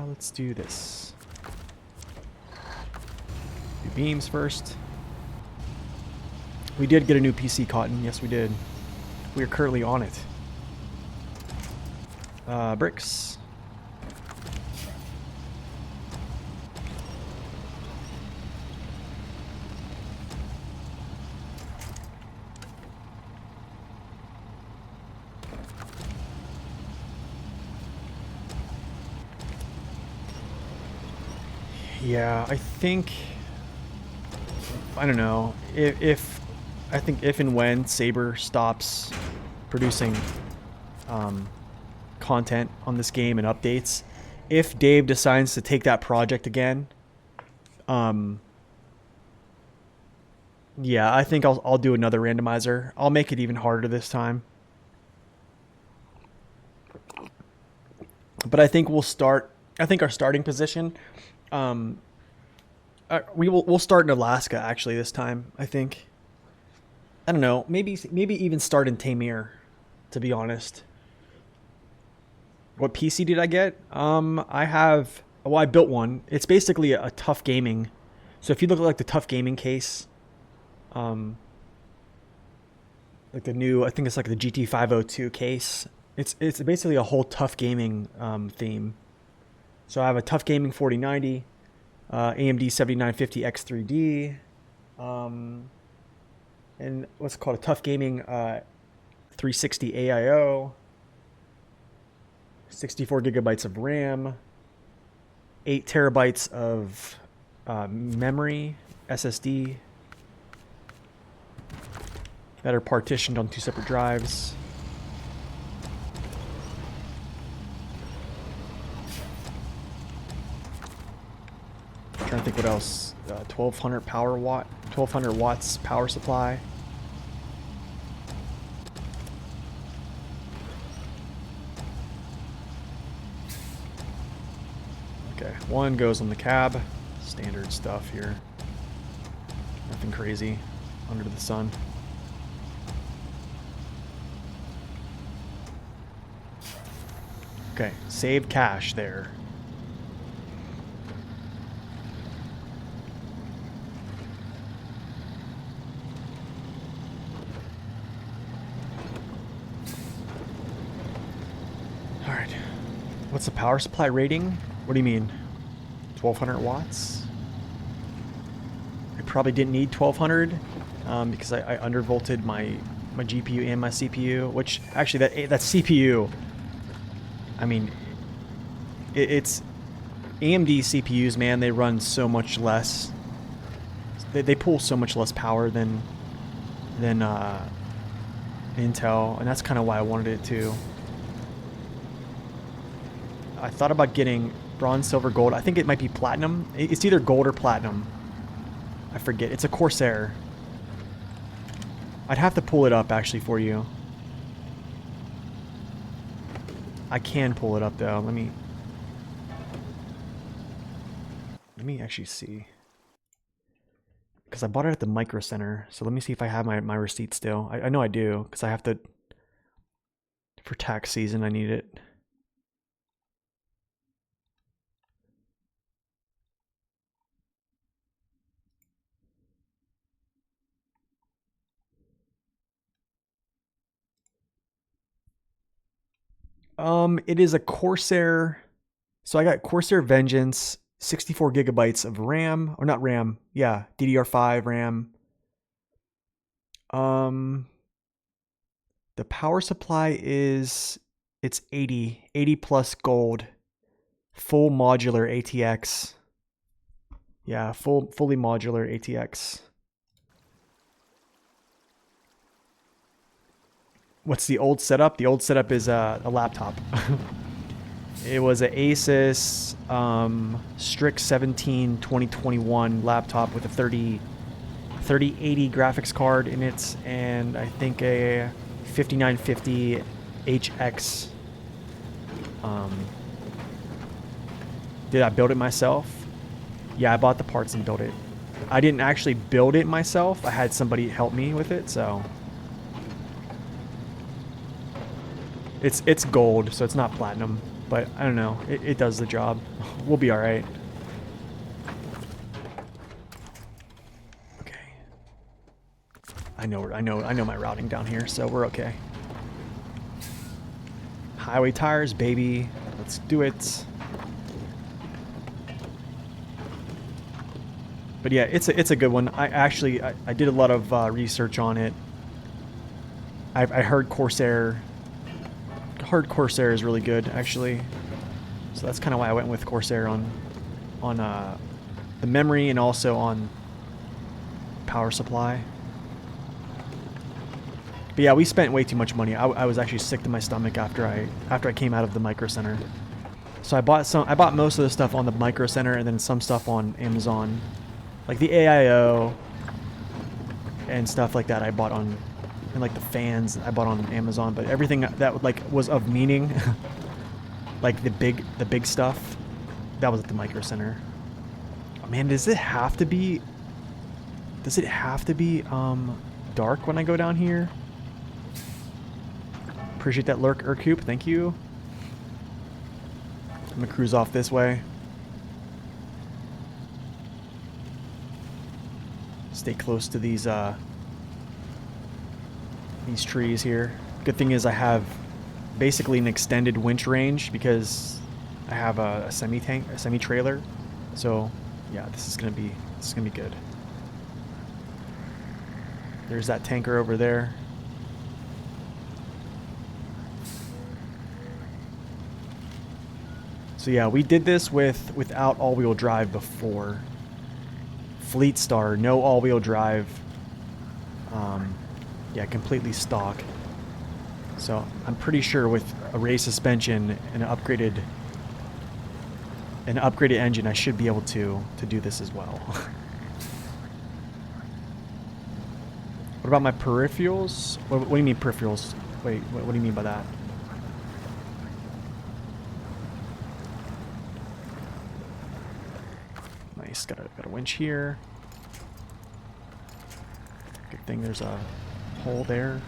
Let's do this. Do beams first. We did get a new PC, Cotton. Yes, we did. We are currently on it. Bricks. Yeah, I think, I don't know, if I think if and when Saber stops producing content on this game and updates, if Dave decides to take that project again, yeah, I think I'll do another randomizer. I'll make it even harder this time. But I think we'll start, I think our starting position, we'll start in Alaska actually this time, I think. I don't know, maybe even start in Tamir, to be honest. What PC did I get? I built one. It's basically a Tough Gaming. So if you look at like the Tough Gaming case, like the new, I think it's like the GT502 case. It's basically a whole Tough Gaming theme. So I have a Tough Gaming 4090, AMD 7950 X3D, and what's it called, a Tough Gaming 360 AIO, 64 gigabytes of RAM, 8 terabytes of memory, SSD, that are partitioned on 2 separate drives. I'm trying to think what else. 1200 watts power supply. Okay, one goes on the cab. Standard stuff here. Nothing crazy under the sun. Okay, save cache there. Alright. What's the power supply rating? What do you mean? 1200 watts? I probably didn't need 1200 because I undervolted my GPU and my CPU, which actually that CPU, I mean, it's AMD CPUs, man, they run so much less. They pull so much less power than Intel, and that's kind of why I wanted it too. I thought about getting bronze, silver, gold. I think it might be platinum. It's either gold or platinum. I forget. It's a Corsair. I'd have to pull it up actually for you. I can pull it up though. Let me actually see. Because I bought it at the Micro Center. So let me see if I have my receipt still. I know I do, because I have to, for tax season, I need it. It is a Corsair. So I got Corsair Vengeance, 64 gigabytes of RAM, or not RAM, yeah, DDR5 RAM. The power supply is, it's 80 plus gold, full modular ATX. Yeah, fully modular ATX. What's the old setup? The old setup is a laptop. It was an Asus Strix 17 2021 laptop with a 3080 graphics card in it, and I think a 5950 HX. Did I build it myself? Yeah, I bought the parts and built it. I didn't actually build it myself. I had somebody help me with it, so it's gold, so it's not platinum. But I don't know. It does the job. We'll be all right. Okay. I know my routing down here, so we're okay. Highway tires, baby. Let's do it. But yeah, it's a good one. I did a lot of research on it. I heard Corsair. Heard Corsair is really good, actually. So that's kind of why I went with Corsair on the memory and also on power supply. But yeah, we spent way too much money. I was actually sick to my stomach after I came out of the Micro Center. So I bought most of the stuff on the Micro Center and then some stuff on Amazon, like the AIO and stuff like that. I bought on, and like the fans I bought on Amazon. But everything that like was of meaning, like the big stuff, that was at the Micro Center. Oh, man, does it have to be dark when I go down here? Appreciate that lurk, Urcoop. Thank you. I'm gonna cruise off this way. Stay close to these trees here. Good thing is I have basically an extended winch range because I have a semi-trailer. So yeah, this is gonna be good. There's that tanker over there. So yeah, we did this without all-wheel drive before. Fleet Star, no all-wheel drive. Yeah, completely stock. So I'm pretty sure with a race suspension and an upgraded engine, I should be able to do this as well. What about my peripherals? What do you mean peripherals? Wait, what do you mean by that? Nice, got a winch here. Good thing there's a hole there.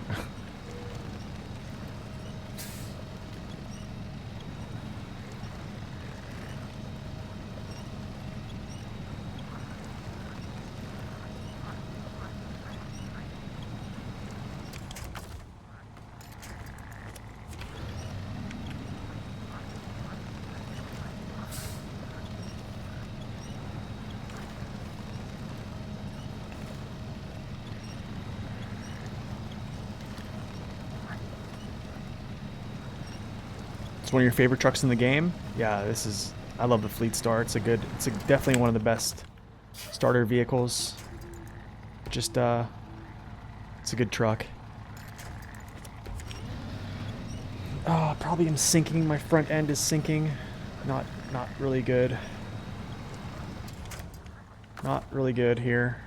It's one of your favorite trucks in the game. Yeah, I love the Fleet Star. It's definitely one of the best starter vehicles. Just it's a good truck. Oh, probably am sinking. My front end is sinking. Not really good. Not really good here.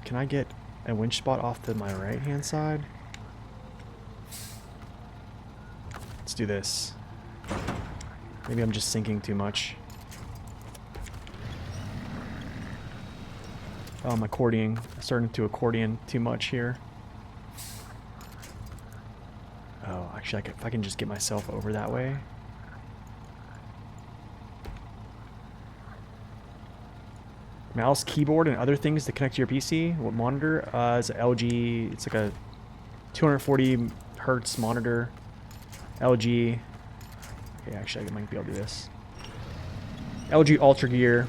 Can I get a winch spot off to my right hand side. Let's do this. Maybe I'm just sinking too much. Oh, I'm accordioning. I'm starting to accordion too much here. Oh, actually, if I can just get myself over that way. Mouse, keyboard, and other things to connect to your PC. What monitor? It's an LG. It's like a 240 hertz monitor. LG. Okay, actually, I might be able to do this. LG Ultra Gear.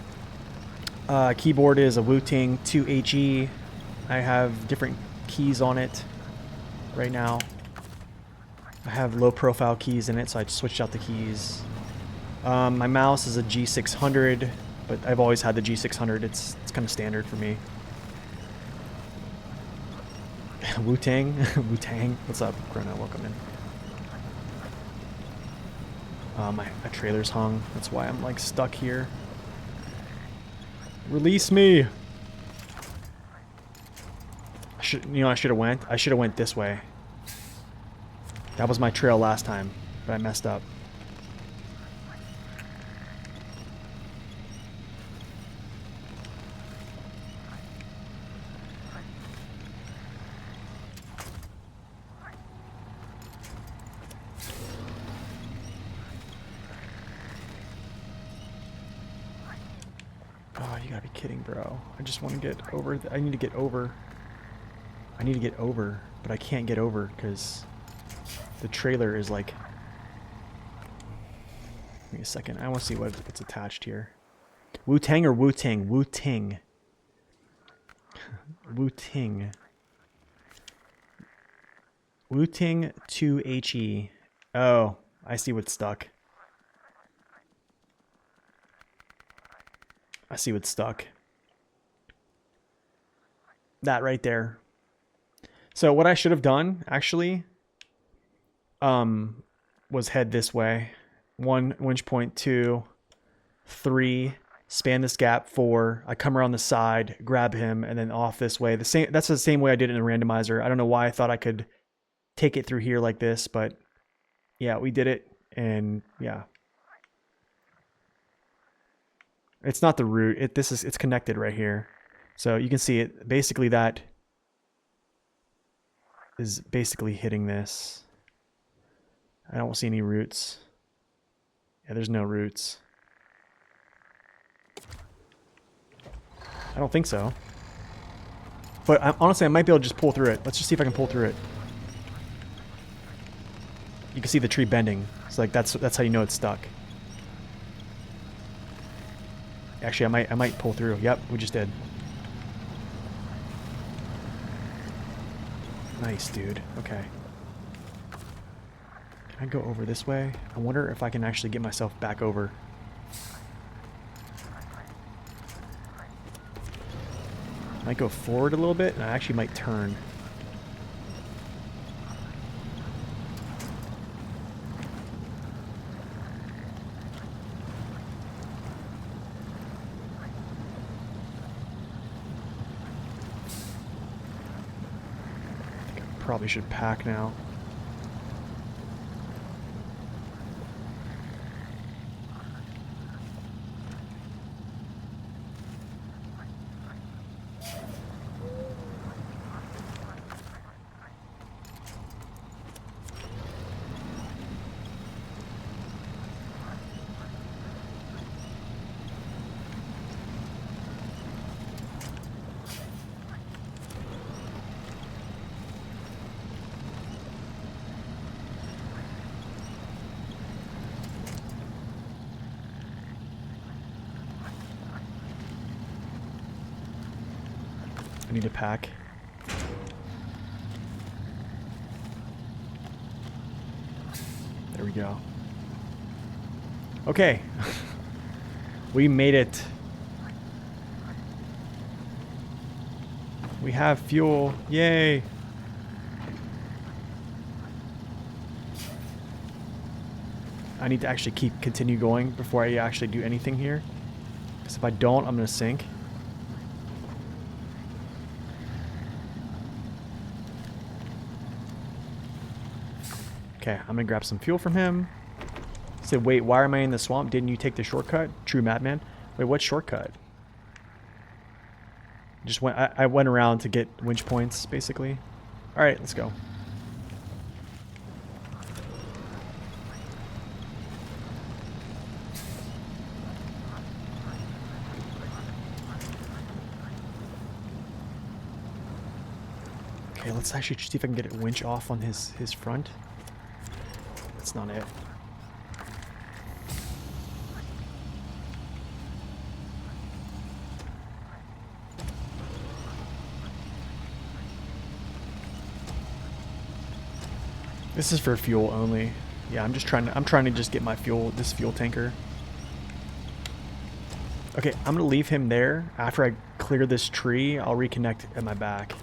Keyboard is a Wu-Tang 2HE. I have different keys on it right now. I have low profile keys in it, so I switched out the keys. My mouse is a G600, but I've always had the G600. It's kind of standard for me. Wu-Tang? Wu-Tang? What's up, Chrono? Welcome in. My trailer's hung. That's why I'm like stuck here. Release me! I should have went. I should have went this way. That was my trail last time, but I messed up. Oh, you gotta be kidding, bro. I just want to get over. I need to get over. I need to get over, but I can't get over because the trailer is like... Give me a second. I want to see what's attached here. Wu-Tang or Wu-Tang? Wu-Tang. Wu-Tang. Wu-Tang 2HE. Oh, I see what's stuck. I see what's stuck. That right there. So what I should have done, actually, was head this way. 1 winch point, 2, 3, span this gap, 4. I come around the side, grab him, and then off this way. That's the same way I did it in the randomizer. I don't know why I thought I could take it through here like this, but yeah, we did it, and yeah. It's not the root. It's connected right here. So you can see it. Basically that is basically hitting this. I don't see any roots. Yeah, there's no roots. I don't think so. But honestly, I might be able to just pull through it. Let's just see if I can pull through it. You can see the tree bending. It's like that's how you know it's stuck. Actually, I might pull through. Yep, we just did. Nice, dude. Okay. Can I go over this way? I wonder if I can actually get myself back over. I might go forward a little bit, and I actually might turn. Probably should pack now. I need to pack. There we go. Okay. We made it. We have fuel. Yay. I need to actually continue going before I actually do anything here. Because if I don't, I'm going to sink. Okay, I'm gonna grab some fuel from him. He said, wait, why am I in the swamp? Didn't you take the shortcut? True madman. Wait, what shortcut? Just went. I went around to get winch points, basically. All right, let's go. Okay, let's actually see if I can get a winch off on his front. That's not it. This is for fuel only. Yeah, I'm trying to just get my this fuel tanker. Okay, I'm gonna leave him there. After I clear this tree, I'll reconnect at my back.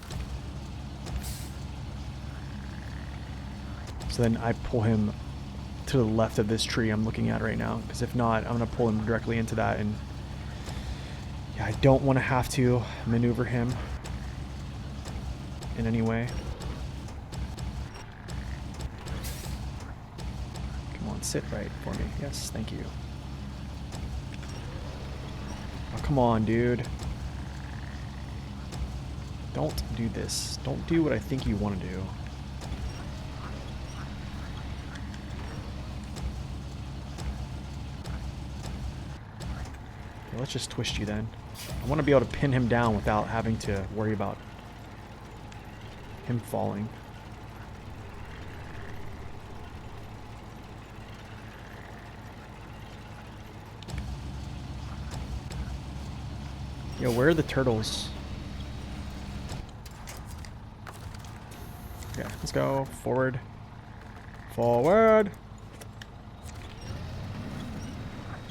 So then I pull him to the left of this tree I'm looking at right now, because if not, I'm gonna pull him directly into that, and yeah, I don't want to have to maneuver him in any way. Sit right for me. Yes, thank you. Oh, come on, dude. Don't do this. Don't do what I think you want to do. Okay, let's just twist you then. I want to be able to pin him down without having to worry about him falling. Yo, where are the turtles? Yeah, let's go. Forward. Forward!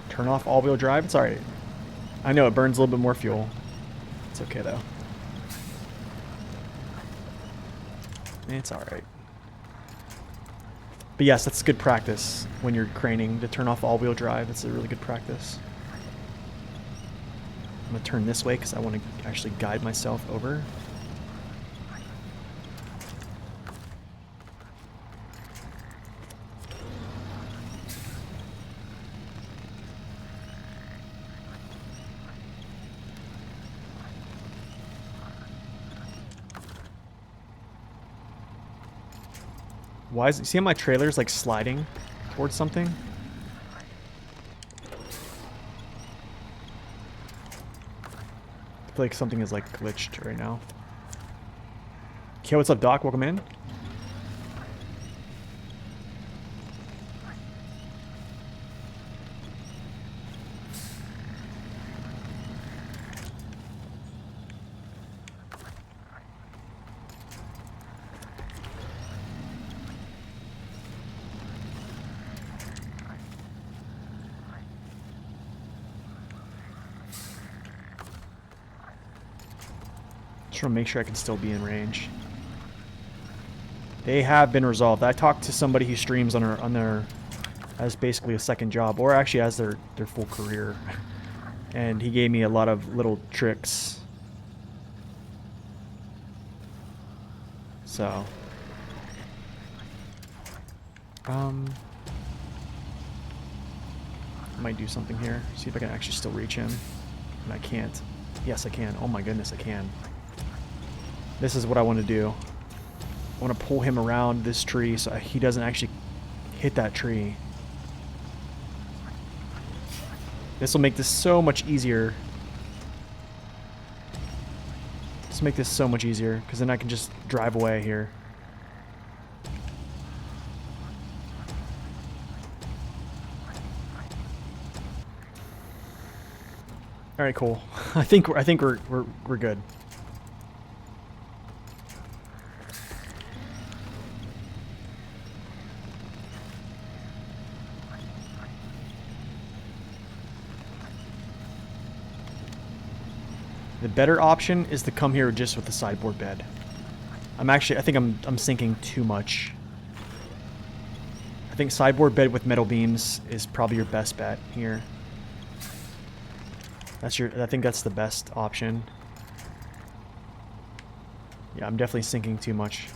Turn off all-wheel drive. It's alright. I know it burns a little bit more fuel. It's okay, though. It's alright. But yes, that's good practice when you're craning to turn off all-wheel drive. It's a really good practice. I'm going to turn this way because I want to actually guide myself over. Why is it? See how my trailer's like sliding towards something? I feel like something is like glitched right now. Okay, what's up, Doc? Welcome in. Just want to make sure I can still be in range. They have been resolved. I talked to somebody who streams on their as basically a second job, or actually as their full career, and he gave me a lot of little tricks. So, I might do something here. See if I can actually still reach him. And I can't. Yes, I can. Oh my goodness, I can. This is what I want to do. I want to pull him around this tree so he doesn't actually hit that tree. This will make this so much easier. Let's make this so much easier, because then I can just drive away here. All right, cool. I think we're good. The better option is to come here just with the sideboard bed. I think I'm sinking too much. I think sideboard bed with metal beams is probably your best bet here. I think that's the best option. Yeah, I'm definitely sinking too much.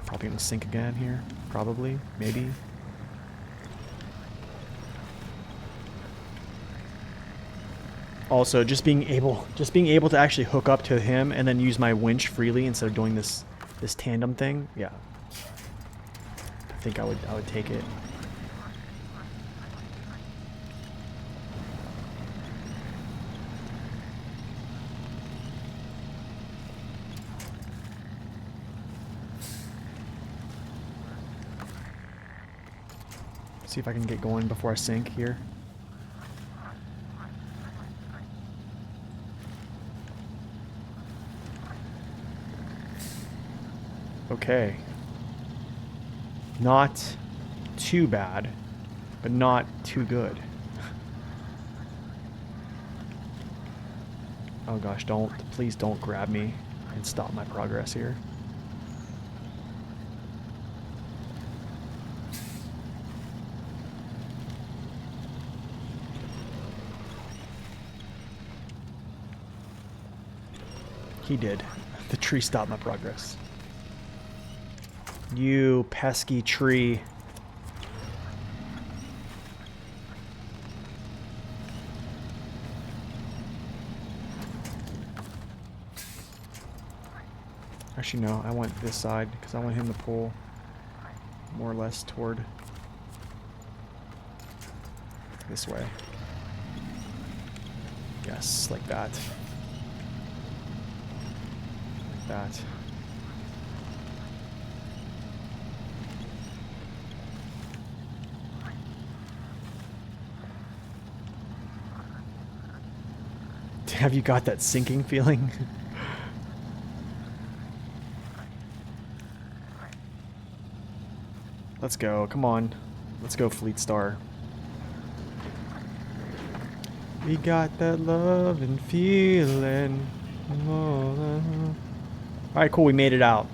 Probably gonna sink again here. Probably. Maybe. Also, just being able to actually hook up to him and then use my winch freely instead of doing this tandem thing. Yeah. I think I would take it. See if I can get going before I sink here. Okay. Not too bad, but not too good. Oh gosh, please don't grab me and stop my progress here. He did. The tree stopped my progress. You pesky tree. Actually, no. I want this side because I want him to pull more or less toward this way. Yes, like that. Like that. Have you got that sinking feeling? Let's go. Come on. Let's go, Fleet Star. We got that love and feeling. Alright, cool. We made it out.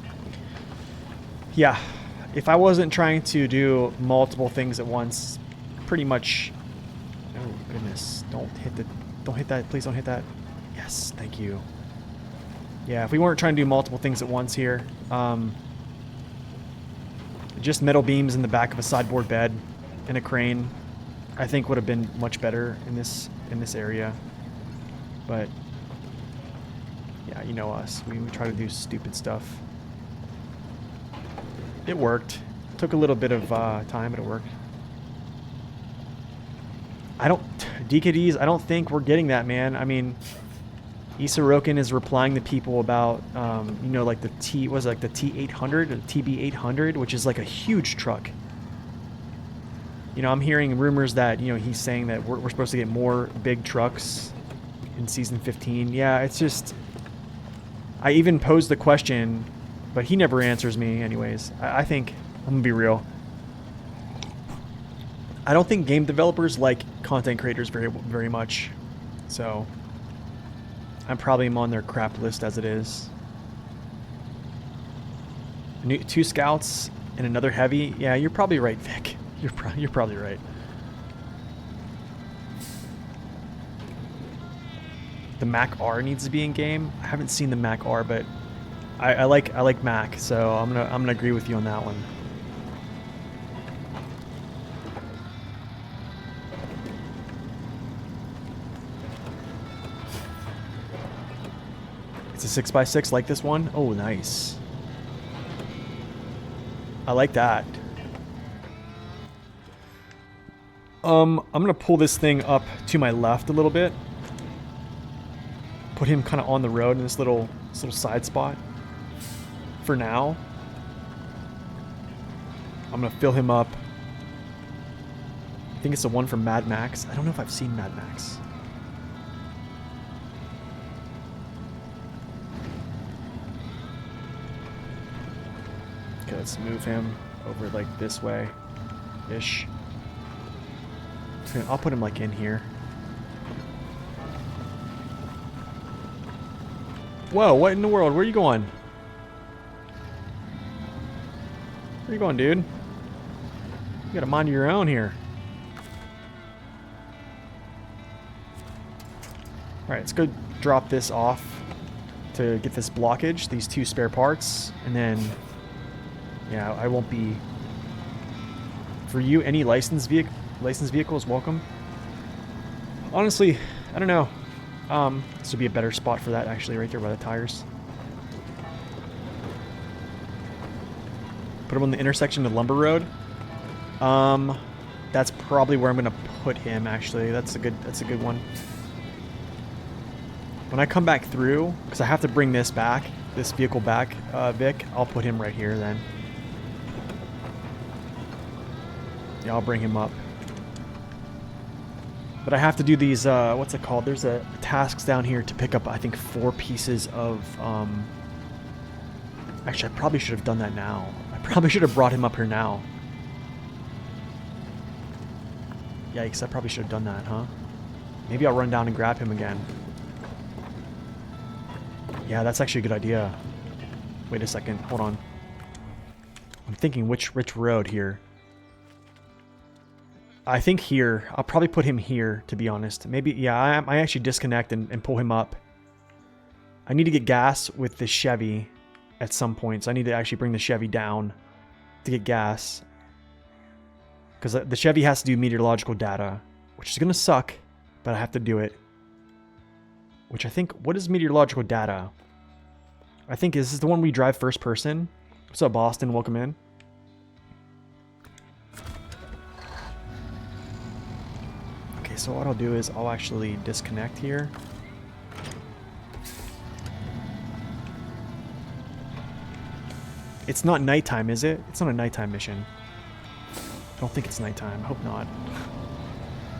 Yeah. If I wasn't trying to do multiple things at once, pretty much... Oh, goodness. Don't hit that. Please don't hit that. Yes, thank you. Yeah, if we weren't trying to do multiple things at once here, just metal beams in the back of a sideboard bed and a crane, I think would have been much better in this area. But yeah, you know us. We try to do stupid stuff. It worked. Took a little bit of time, but it worked. DKDs, I don't think we're getting that, man. I mean, Isarokin is replying to people about, you know, like the T800 or the TB800, which is like a huge truck. You know, I'm hearing rumors that, you know, he's saying that we're supposed to get more big trucks in Season 15. Yeah, it's just... I even posed the question, but he never answers me anyways. I think... I'm gonna be real. I don't think game developers like content creators very much. So... I'm probably on their crap list as it is. 2 scouts and another heavy. Yeah, you're probably right, Vic. You're probably right. The Mac R needs to be in game. I haven't seen the Mac R, but I like Mac, so I'm gonna agree with you on that one. It's a 6x6 like this one. Oh, nice. I like that. I'm gonna pull this thing up to my left a little bit. Put him kind of on the road in this little side spot. For now. I'm gonna fill him up. I think it's the one from Mad Max. I don't know if I've seen Mad Max. Okay, let's move him over like this way-ish. I'll put him like in here. Whoa, what in the world? Where are you going? Where are you going, dude? You gotta mind your own here. Alright, let's go drop this off to get this blockage, these 2 spare parts, and then Yeah, I won't be... For you, any licensed vehicle is welcome. Honestly, I don't know. This would be a better spot for that, actually, right there by the tires. Put him on the intersection of Lumber Road. That's probably where I'm gonna put him, actually. That's a good one. When I come back through, because I have to bring this vehicle back, Vic, I'll put him right here then. Yeah, I'll bring him up. But I have to do these, what's it called? There's tasks down here to pick up, I think, 4 pieces of, actually, I probably should have done that now. I probably should have brought him up here now. Yikes, I probably should have done that, huh? Maybe I'll run down and grab him again. Yeah, that's actually a good idea. Wait a second, hold on. I'm thinking which road here. I think here. I'll probably put him here, to be honest. Maybe, yeah, I actually disconnect and pull him up. I need to get gas with the Chevy at some point, so I need to actually bring the Chevy down to get gas. Because the Chevy has to do meteorological data, which is going to suck, but I have to do it. Which I think, what is meteorological data? I think, is this the one we drive first person? What's up, Boston? Welcome in. Okay, so what I'll do is I'll actually disconnect here. It's not nighttime, is it? It's not a nighttime mission. I don't think it's nighttime. I hope not.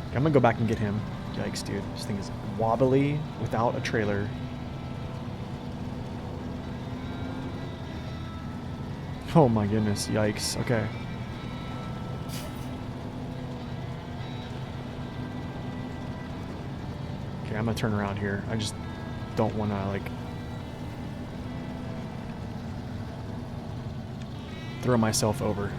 Okay, I'm gonna go back and get him. Yikes, dude. This thing is wobbly without a trailer. Oh my goodness. Yikes. Okay. Okay, I'm gonna turn around here. I just don't want to, like, throw myself over.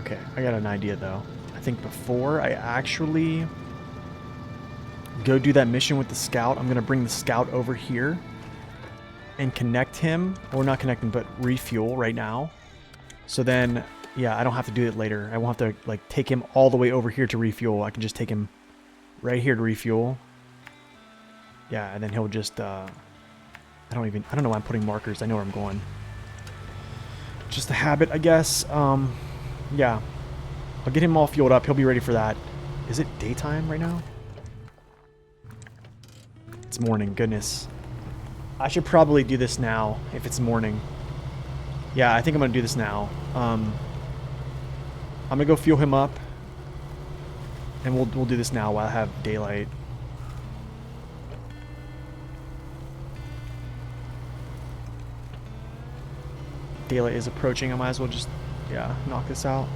Okay, I got an idea though. I think before I actually go do that mission with the scout, I'm going to bring the scout over here and connect him, or not connect him, but refuel right now. So then, yeah, I don't have to do it later. I won't have to, like, take him all the way over here to refuel. I can just take him right here to refuel. Yeah, and then he'll just, I don't know why I'm putting markers. I know where I'm going. Just a habit, I guess. Yeah. I'll get him all fueled up. He'll be ready for that. Is it daytime right now? It's morning. Goodness. I should probably do this now if it's morning. Yeah, I think I'm going to do this now. I'm going to go fuel him up. And we'll do this now while I have daylight. Daylight is approaching. I might as well just, yeah, knock this out.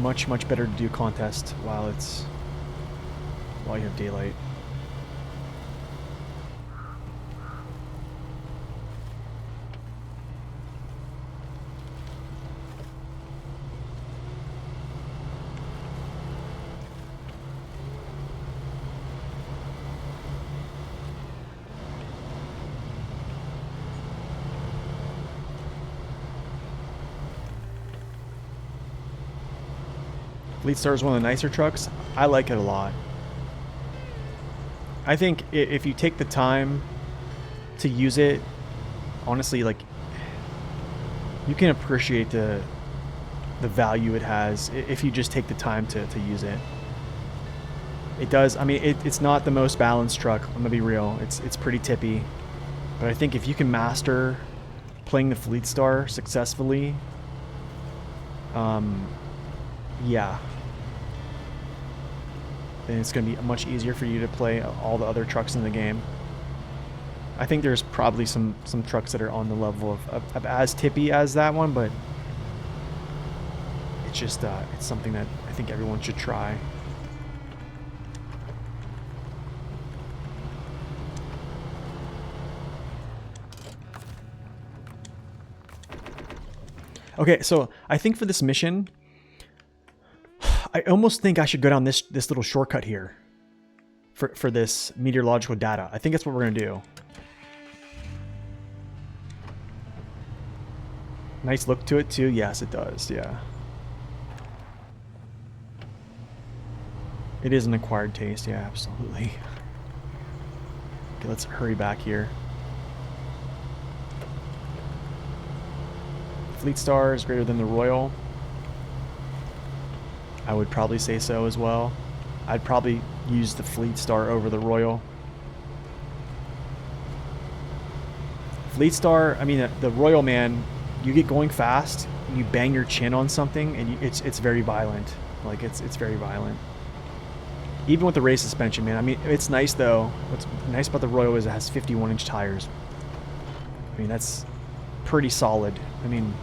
Much better to do contest while you have daylight. Fleet Star is one of the nicer trucks. I like it a lot. I think if you take the time to use it, honestly, like, you can appreciate the value it has if you just take the time to use it. It does. I mean, it's not the most balanced truck. I'm gonna be real. It's pretty tippy, but I think if you can master playing the Fleet Star successfully, yeah, then it's going to be much easier for you to play all the other trucks in the game. I think there's probably some trucks that are on the level of as tippy as that one, but it's just it's something that I think everyone should try. Okay, so I think for this mission, I almost think I should go down this little shortcut here for this meteorological data. I think that's what we're gonna do. Nice look to it too. Yes, it does. Yeah. It is an acquired taste. Yeah, absolutely. Okay, let's hurry back here. Fleet Star is greater than the Royal. I would probably say so as well. I'd probably use the Fleet Star over the Royal. Fleet Star, I mean, the Royal, man, you get going fast, and you bang your chin on something, and it's very violent. Like, it's very violent. Even with the race suspension, man. I mean, it's nice, though. What's nice about the Royal is it has 51-inch tires. I mean, that's pretty solid. I mean...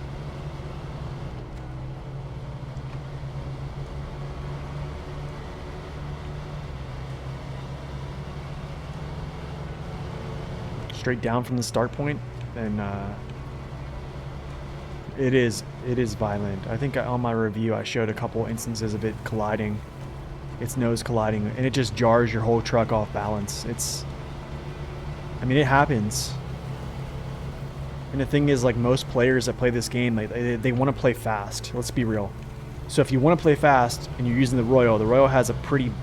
straight down from the start point, then it is violent. I think on my review I showed a couple instances of it colliding, its nose colliding, and it just jars your whole truck off balance. I mean, it happens. And the thing is, like, most players that play this game, they want to play fast. Let's be real. So if you want to play fast and you're using the Royal has a pretty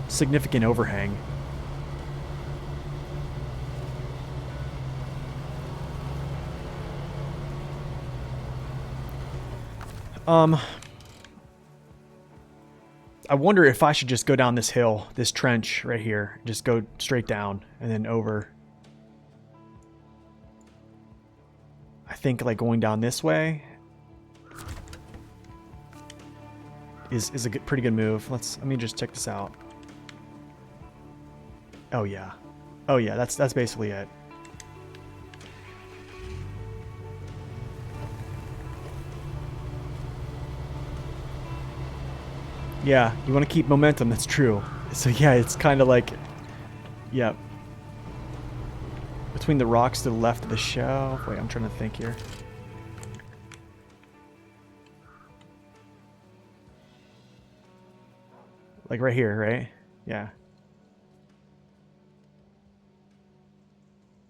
significant overhang. I wonder if I should just go down this hill, this trench right here, just go straight down and then over. I think like going down this way is a pretty good move. Let me just check this out. Oh yeah, that's basically it. Yeah, you want to keep momentum, that's true. So yeah, it's kind of like, yeah. Between the rocks to the left of the shelf. Wait, I'm trying to think here. Like right here, right? Yeah.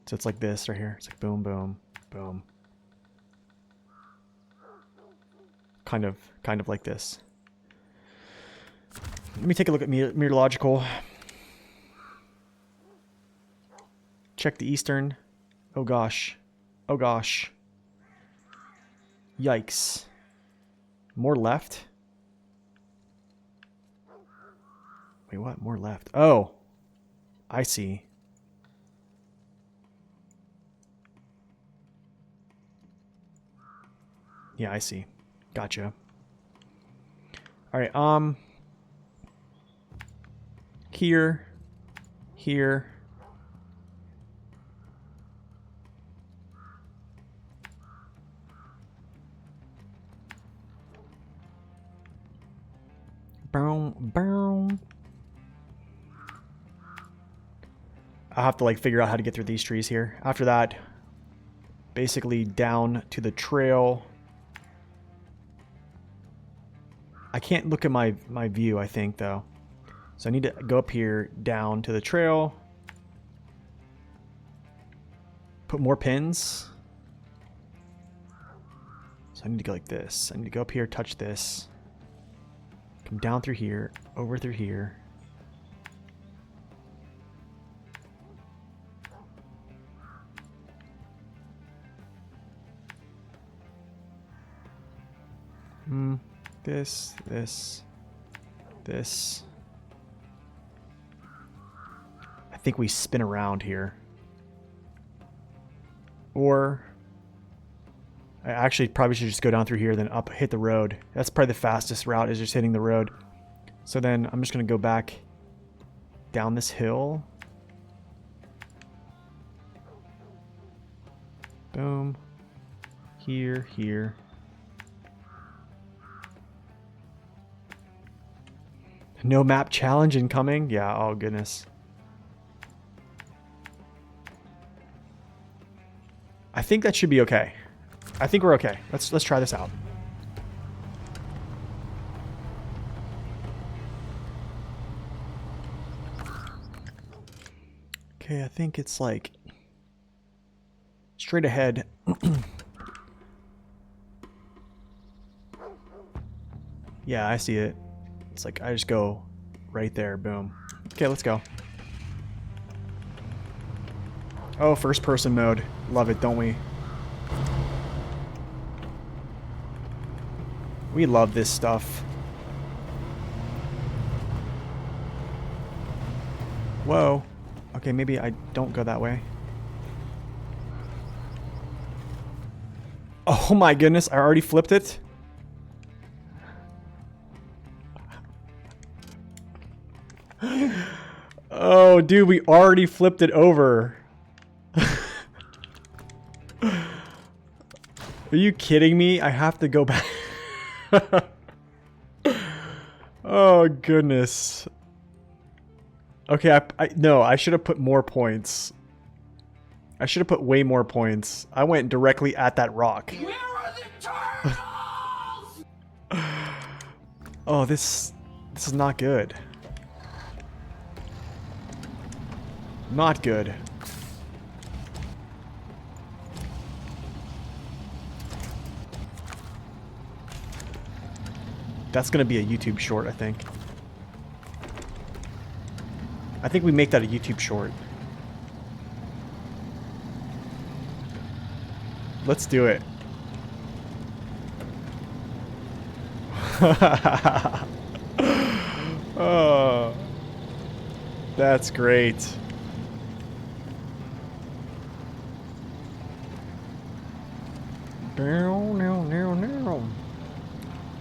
So it's like this right here. It's like boom, boom, boom. Kind of like this. Let me take a look at meteorological. Check the eastern. Oh gosh. Oh gosh. Yikes. More left? Wait, what? More left. Oh. I see. Yeah, I see. Gotcha. Alright, here. Here. Boom, boom. I'll have to like figure out how to get through these trees here. After that, basically down to the trail. I can't look at my view, I think, though. So I need to go up here, down to the trail. Put more pins. So I need to go like this. I need to go up here, touch this. Come down through here, over through here. This. I think we spin around here. Or I actually probably should just go down through here, then up, hit the road. That's probably the fastest route, is just hitting the road. So then I'm just going to go back down this hill. Boom. Here, here. No map challenge incoming? Yeah, oh goodness. I think that should be okay. I think we're okay. Let's try this out. Okay, I think it's like straight ahead. Yeah, I see it. It's like I just go right there, boom. Okay, let's go. Oh, first person mode. Love it, don't we? We love this stuff. Whoa. Okay, maybe I don't go that way. Oh my goodness, I already flipped it. Oh, dude, we already flipped it over. Are you kidding me? I have to go back. Oh, goodness. Okay, no, I should have put more points. I should have put way more points. I went directly at that rock. Where are the turtles? Oh, this is not good. Not good. That's gonna be a YouTube short, I think. I think we make that a YouTube short. Let's do it. Oh, that's great.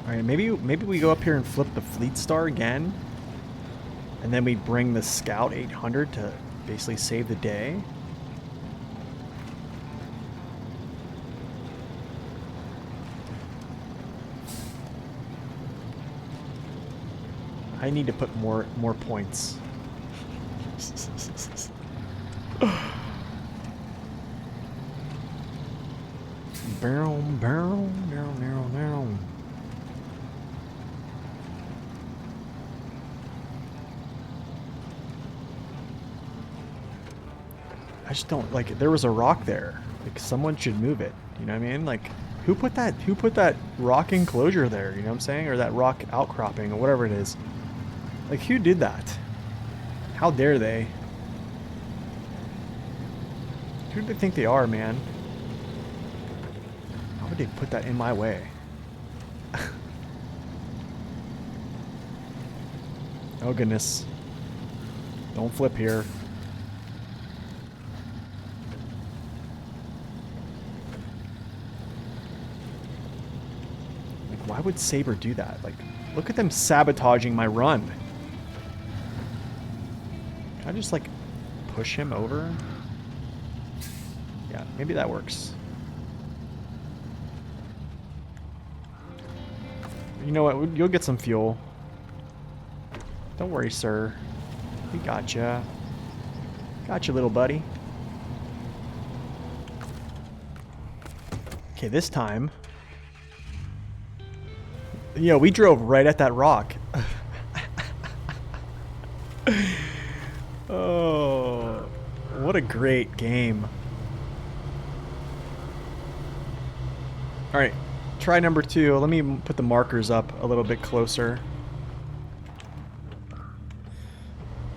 Alright, maybe we go up here and flip the Fleet Star again. And then we bring the Scout 800 to basically save the day. I need to put more points. Barrel. I just don't like it. There was a rock there. Like someone should move it. You know what I mean? Like who put that rock enclosure there? You know what I'm saying? Or that rock outcropping or whatever it is. Like who did that? How dare they? Who do they think they are, man? How would they put that in my way? Oh goodness. Don't flip here. Like, why would Saber do that? Like, look at them sabotaging my run. Can I just, like, push him over? Yeah, maybe that works. You know what? You'll get some fuel. Don't worry, sir. We gotcha. Gotcha, little buddy. Okay, this time... Yo, we drove right at that rock. Oh, what a great game. Alright, try number 2. Let me put the markers up a little bit closer.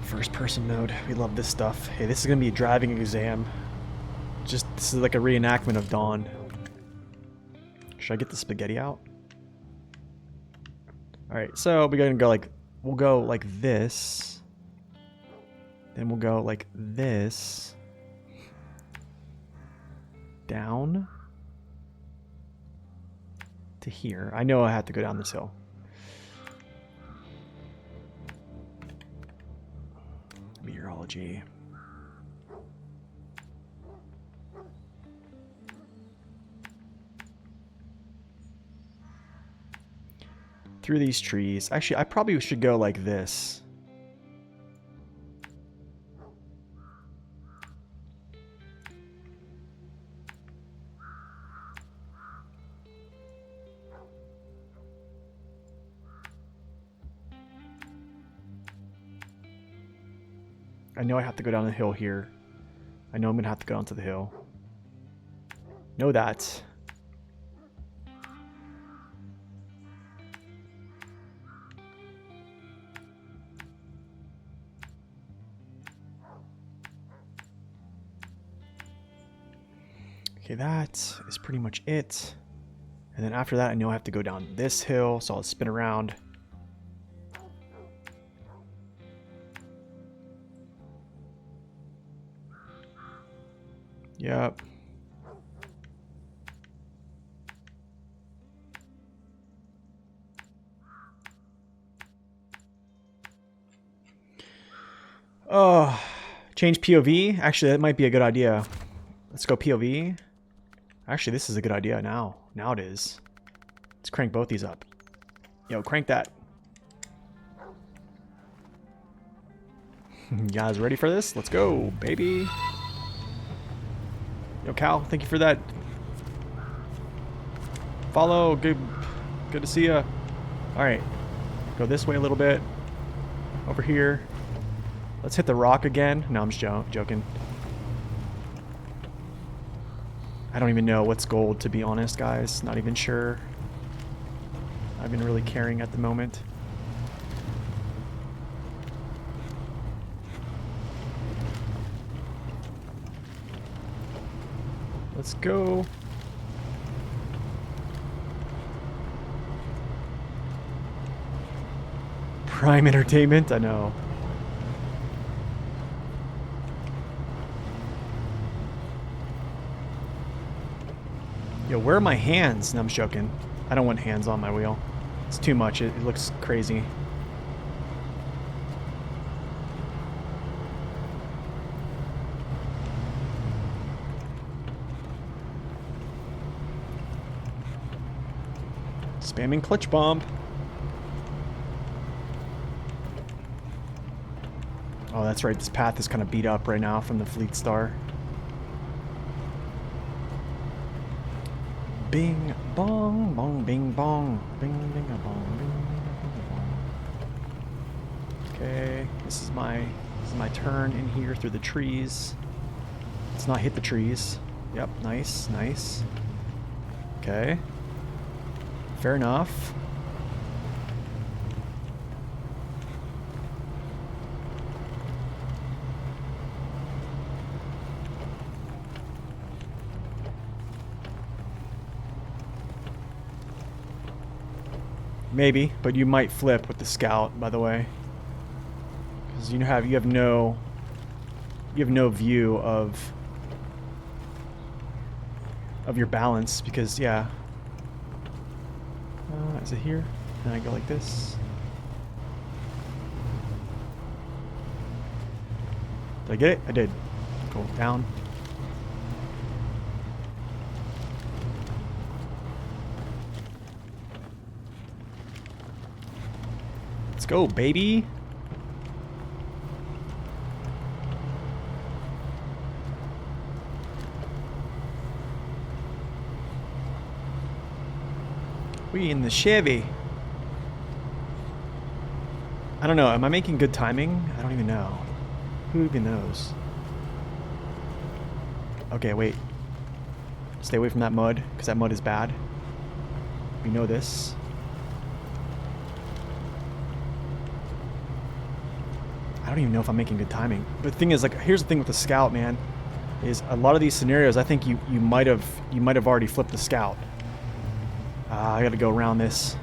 First person mode. We love this stuff. Hey, this is going to be a driving exam. This is like a reenactment of Dawn. Should I get the spaghetti out? Alright, so we're going to go like... We'll go like this. Then we'll go like this. Down. To here. I know I have to go down this hill. Meteorology. through these trees. Actually, I probably should go like this. I know I have to go down the hill here. I know I'm gonna have to go onto the hill. Know that. Okay, that is pretty much it. And then after that, I know I have to go down this hill, so I'll spin around. Yep. Oh, change POV? Actually, that might be a good idea. Let's go POV. Actually, this is a good idea now. Now it is. Let's crank both these up. Yo, crank that. You guys ready for this? Let's go, baby. Yo, Cal, thank you for that. Follow. Good to see ya. All right. Go this way a little bit. Over here. Let's hit the rock again. No, I'm just joking. I don't even know what's gold, to be honest, guys. Not even sure. I've been really caring at the moment. Let's go. Prime Entertainment, I know. Yo, where are my hands? No, I'm joking. I don't want hands on my wheel. It's too much. It looks crazy. Spamming clutch bomb. Oh, that's right. This path is kind of beat up right now from the Fleet Star. Bing bong bong bing bong bing bing a bong bing bing a bong. Okay, this is my turn in here through the trees. Let's not hit the trees. Yep, nice, nice. Okay. Fair enough. Maybe, but you might flip with the scout, by the way, because you have no view of your balance. Because yeah, is it here? Then I go like this. Did I get it? I did. Cool. Down. Let's go, baby. We in the Chevy. I don't know. Am I making good timing? I don't even know. Who even knows? Okay, wait. Stay away from that mud, because that mud is bad. We know this. I don't even know if I'm making good timing. But the thing is, like, here's the thing with the scout, man, is a lot of these scenarios, I think you might have already flipped the scout. I gotta go around this.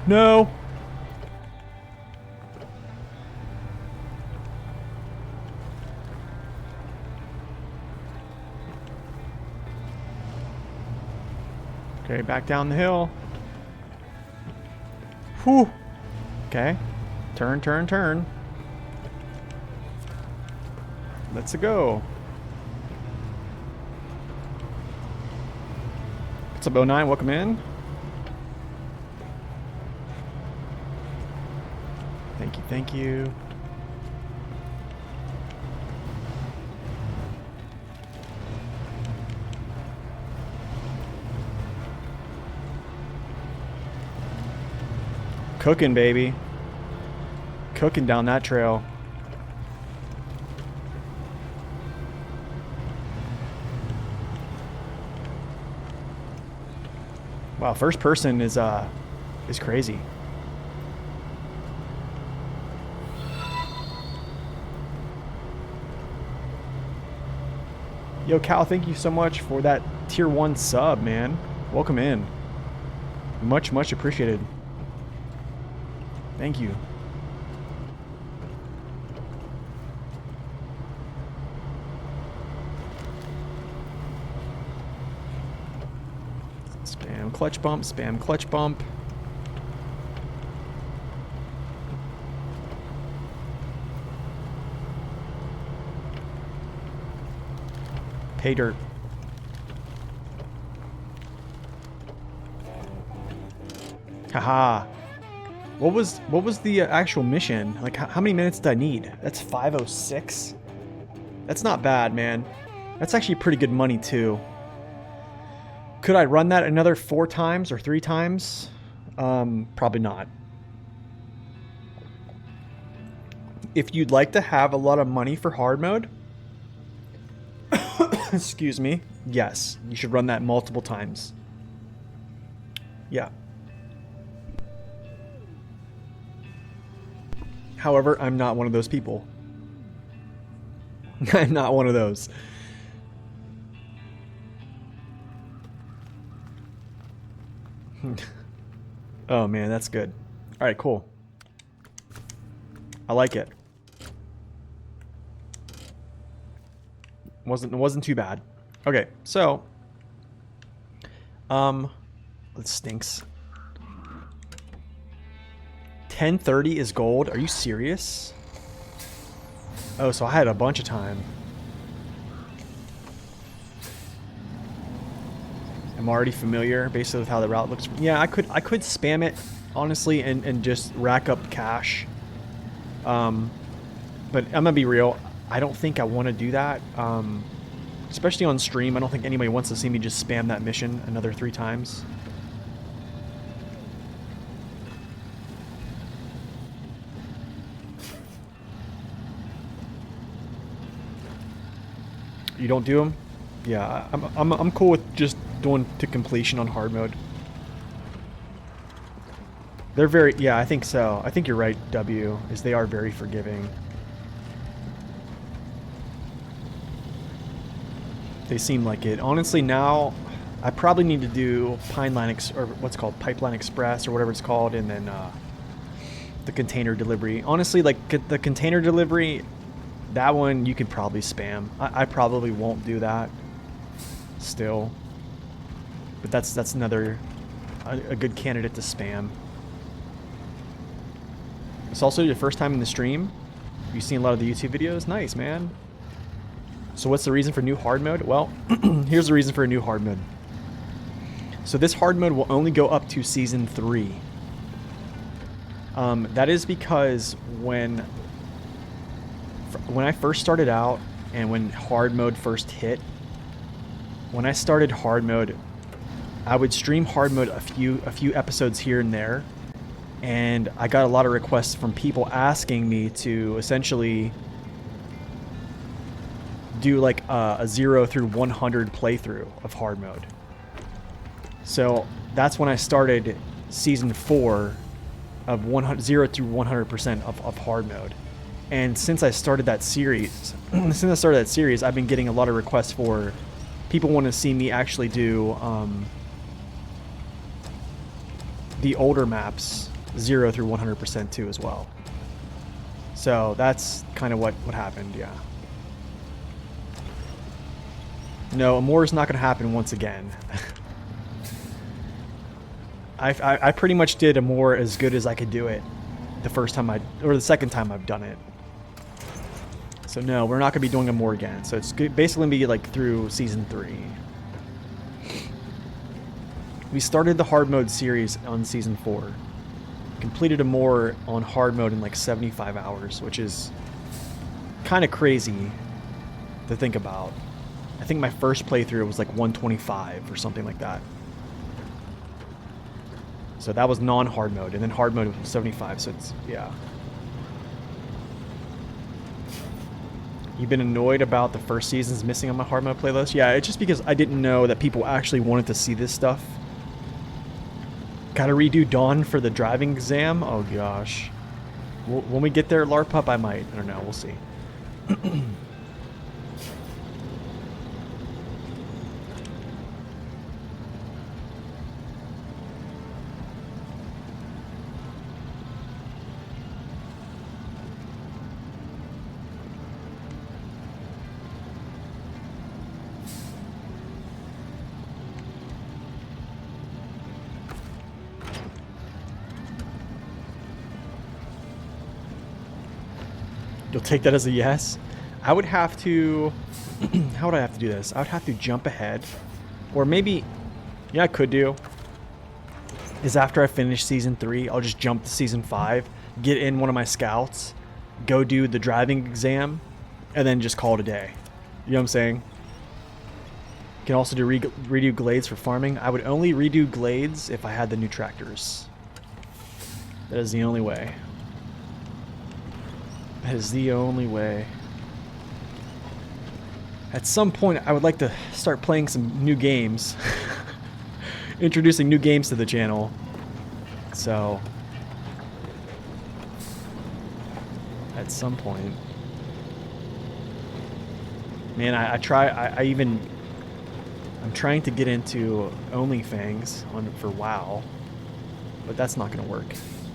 No. Okay, back down the hill. Whew. Okay. Turn, turn, turn. Let's go. What's up, 09? Welcome in. Thank you, thank you. Cooking, baby. Cooking down that trail. Wow, first person is crazy. Yo, Cal, thank you so much for that tier 1 sub, man. Welcome in. Much, much appreciated. Thank you. Spam clutch bump, spam clutch bump. Pay dirt. Haha. What was the actual mission? Like, how many minutes did I need? That's 506. That's not bad, man. That's actually pretty good money too. Could I run that another 4 times or 3 times? Probably not. If you'd like to have a lot of money for hard mode, excuse me, yes, you should run that multiple times. Yeah. However, I'm not one of those people. I'm not one of those. Oh man, that's good. All right, cool. I like it. Wasn't too bad. Okay, so it stinks. 10:30 is gold. Are you serious? Oh, so I had a bunch of time. I'm already familiar basically with how the route looks. Yeah, I could spam it honestly and just rack up cash. But I'm gonna be real. I don't think I want to do that. Especially on stream. I don't think anybody wants to see me just spam that mission another 3 times. You don't do them? Yeah, I'm cool with just doing to completion on hard mode. They're very, yeah, I think so. I think you're right, W, is they are very forgiving. They seem like it. Honestly, now I probably need to do or what's called Pipeline Express or whatever it's called, and then the container delivery. Honestly, like the container delivery, that one you could probably spam. I probably won't do that still, but that's another a good candidate to spam. It's also your first time in the stream. You've seen a lot of the YouTube videos. Nice, man. So what's the reason for new hard mode? Well, here's the reason for a new hard mode. So this hard mode will only go up to Season 3. That is because when I first started out and when hard mode first hit, when I started hard mode, I would stream hard mode a few episodes here and there, and I got a lot of requests from people asking me to essentially do like a 0 through 100 playthrough of hard mode. So that's when I started Season 4 of 0 to 100% of hard mode. And since I started that series, I've been getting a lot of requests for people want to see me actually do the older maps 0 through 100% too as well. So that's kind of what happened, yeah. No, more is not going to happen once again. I pretty much did a more as good as I could do it the first time or the second time I've done it. So no, we're not gonna be doing a more again. So it's basically gonna be like through season 3. We started the hard mode series on season 4. Completed a more on hard mode in like 75 hours, which is kind of crazy to think about. I think my first playthrough was like 125 or something like that. So that was non-hard mode, and then hard mode was 75, so it's, yeah. You've been annoyed about the first seasons missing on my hard mode playlist? Yeah, it's just because I didn't know that people actually wanted to see this stuff. Gotta redo Dawn for the driving exam? Oh gosh. When we get there, LARPup, I might. I don't know, we'll see. You'll take that as a yes? I would have to... How would I have to do this? I would have to jump ahead. Or maybe... Yeah, I could do. Is after I finish Season 3, I'll just jump to Season 5, get in one of my scouts, go do the driving exam, and then just call it a day. You know what I'm saying? You can also do redo glades for farming. I would only redo glades if I had the new tractors. That is the only way. That is the only way. At some point, I would like to start playing some new games. Introducing new games to the channel. So, at some point. Man, I'm trying to get into OnlyFans for WoW. But that's not going to work.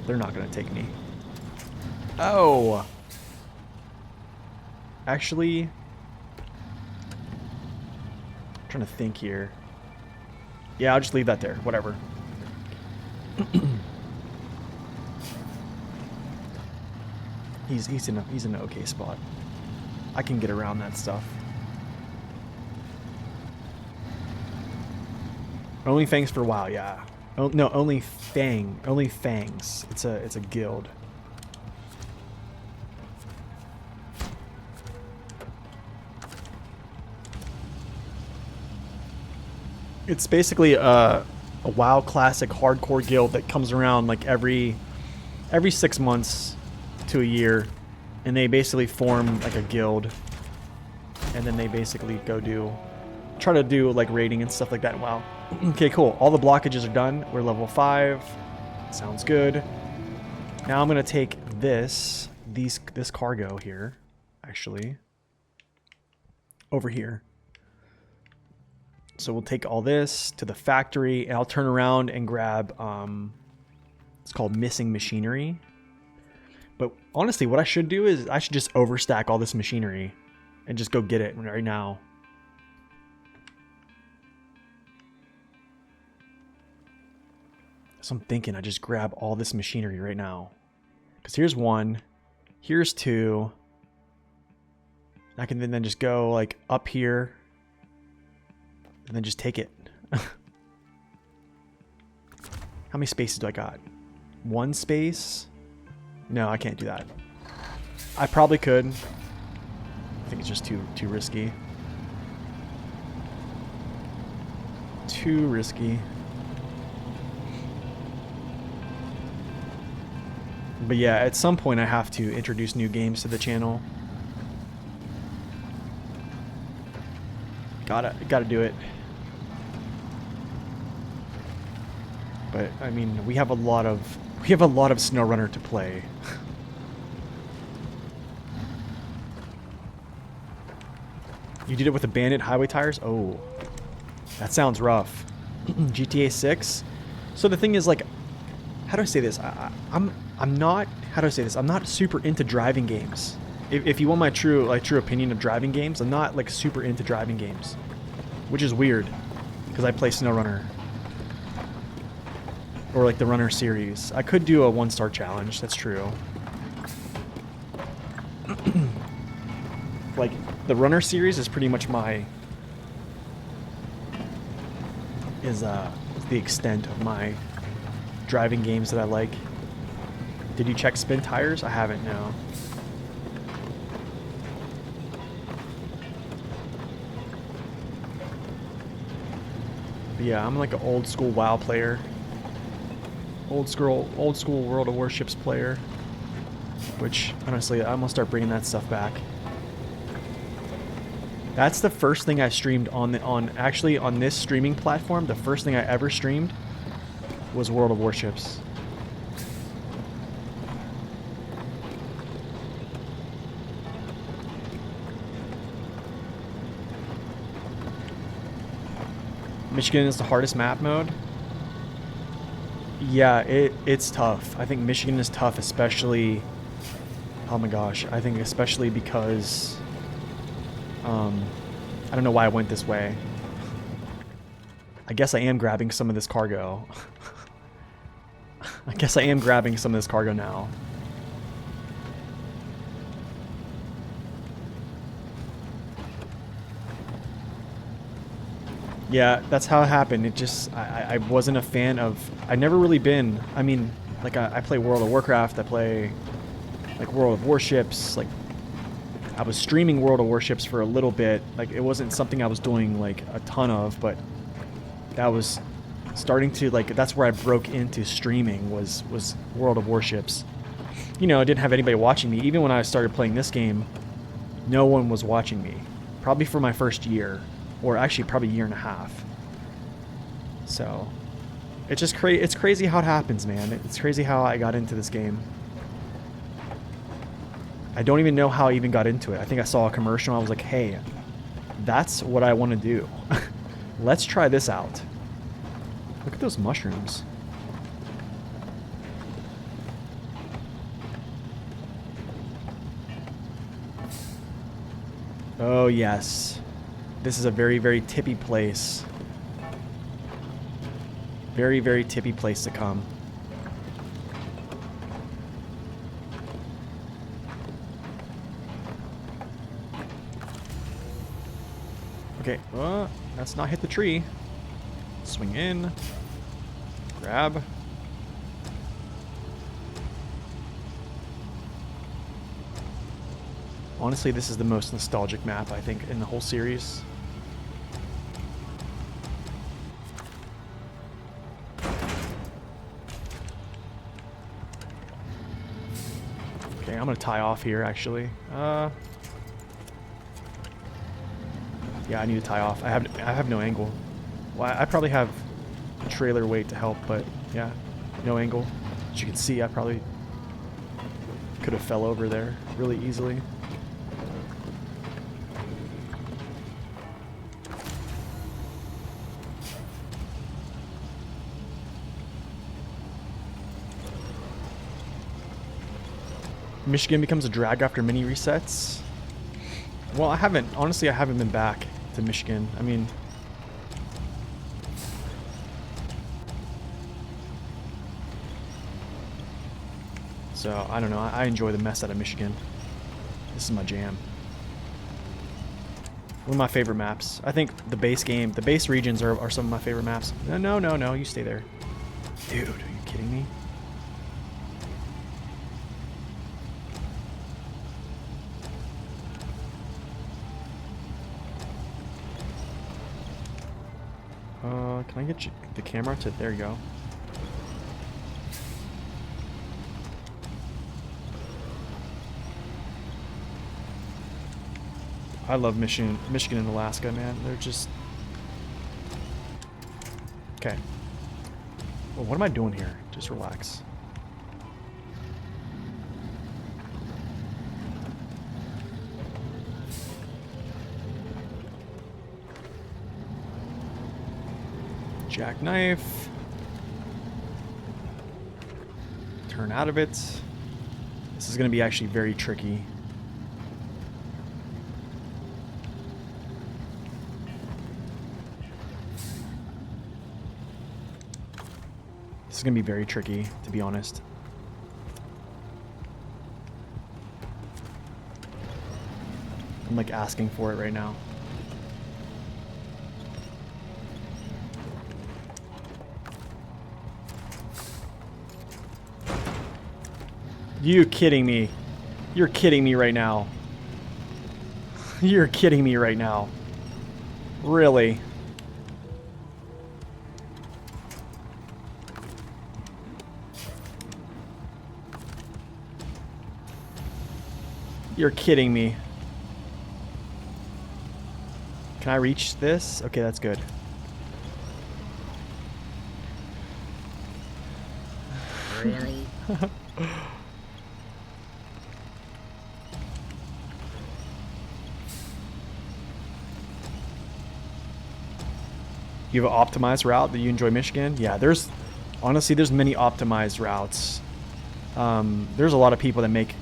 They're not going to take me. Oh! Actually, I'm trying to think here. Yeah, I'll just leave that there. Whatever. he's in an okay spot. I can get around that stuff. OnlyFans for WoW, yeah. Oh, no, OnlyFans. It's a guild. It's basically a WoW Classic hardcore guild that comes around like every 6 months to a year, and they basically form like a guild, and then they basically try to do like raiding and stuff like that in WoW. Okay, cool. All the blockages are done. We're level 5. Sounds good. Now I'm gonna take this cargo here, actually, over here. So we'll take all this to the factory, and I'll turn around and grab, it's called missing machinery. But honestly, what I should do is I should just overstack all this machinery and just go get it right now. So I'm thinking I just grab all this machinery right now. Because here's 1, here's 2. I can then just go like up here. And then just take it. How many spaces do I got? 1 space? No, I can't do that. I probably could. I think it's just too risky. Too risky. But yeah, at some point I have to introduce new games to the channel. Gotta do it. But I mean, we have a lot of SnowRunner to play. You did it with the bandit highway tires? Oh, that sounds rough. GTA 6. So the thing is, like, how do I say this? I'm not. How do I say this? I'm not super into driving games. If you want my true opinion of driving games, I'm not like super into driving games, which is weird because I play SnowRunner. Or like the runner series. I could do a 1-star challenge, that's true. Like, the runner series is pretty much my... is the extent of my driving games that I like. Did you check spin tires? I haven't, no. But yeah, I'm like an old school WoW player. Old school World of Warships player. Which, honestly, I'm gonna start bringing that stuff back. That's the first thing I streamed on this streaming platform. The first thing I ever streamed was World of Warships. Michigan is the hardest map mode. Yeah, it's tough. I think Michigan is tough, especially... Oh my gosh, I think especially because... I don't know why I went this way. I guess I am grabbing some of this cargo. I guess I am grabbing some of this cargo now. Yeah, that's how it happened. It just, I wasn't a fan of, I never really been, I mean, like I play World of Warcraft, I play like World of Warships, like I was streaming World of Warships for a little bit. Like it wasn't something I was doing like a ton of, but that was starting to like, that's where I broke into streaming was World of Warships. You know, I didn't have anybody watching me. Even when I started playing this game, no one was watching me. Probably for my first year. Or actually probably a year and a half. So, it's just it's crazy how it happens, man. It's crazy how I got into this game. I don't even know how I even got into it. I think I saw a commercial and I was like, hey, that's what I want to do. Let's try this out. Look at those mushrooms. Oh, yes. This is a very, very tippy place. Very, very tippy place to come. Okay, let's not hit the tree. Swing in. Grab. Honestly, this is the most nostalgic map, I think, in the whole series. Okay, I'm gonna tie off here, actually. Yeah, I need to tie off. I have no angle. Well, I probably have trailer weight to help, but yeah, no angle. As you can see, I probably could have fell over there really easily. Michigan becomes a drag after mini resets. Well, honestly, I haven't been back to Michigan. I mean, so I don't know. I enjoy the mess out of Michigan. This is my jam. One of my favorite maps. I think the base regions are some of my favorite maps. No, you stay there. Dude, are you kidding me? Can I get you the camera to... There you go. I love Michigan and Alaska, man. They're just... Okay. Well, what am I doing here? Just relax. Jackknife. Turn out of it. This is going to be actually very tricky. This is gonna be very tricky, to be honest. I'm like asking for it right now. You kidding me? You're kidding me right now. You're kidding me right now. Really? You're kidding me. Can I reach this? Okay, that's good. Really? You have an optimized route that you enjoy Michigan? Yeah, honestly, there's many optimized routes. There's a lot of people that make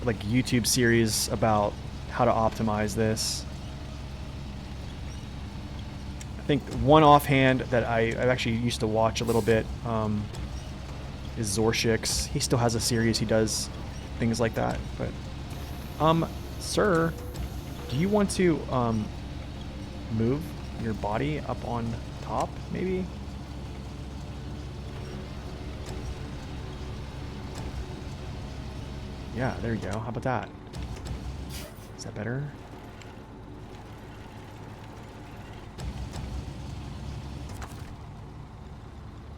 like YouTube series about how to optimize this. I think one offhand that I actually used to watch a little bit is Zorshix. He still has a series. He does things like that. But, sir, do you want to move your body up on top, maybe? Yeah, there you go. How about that? Is that better?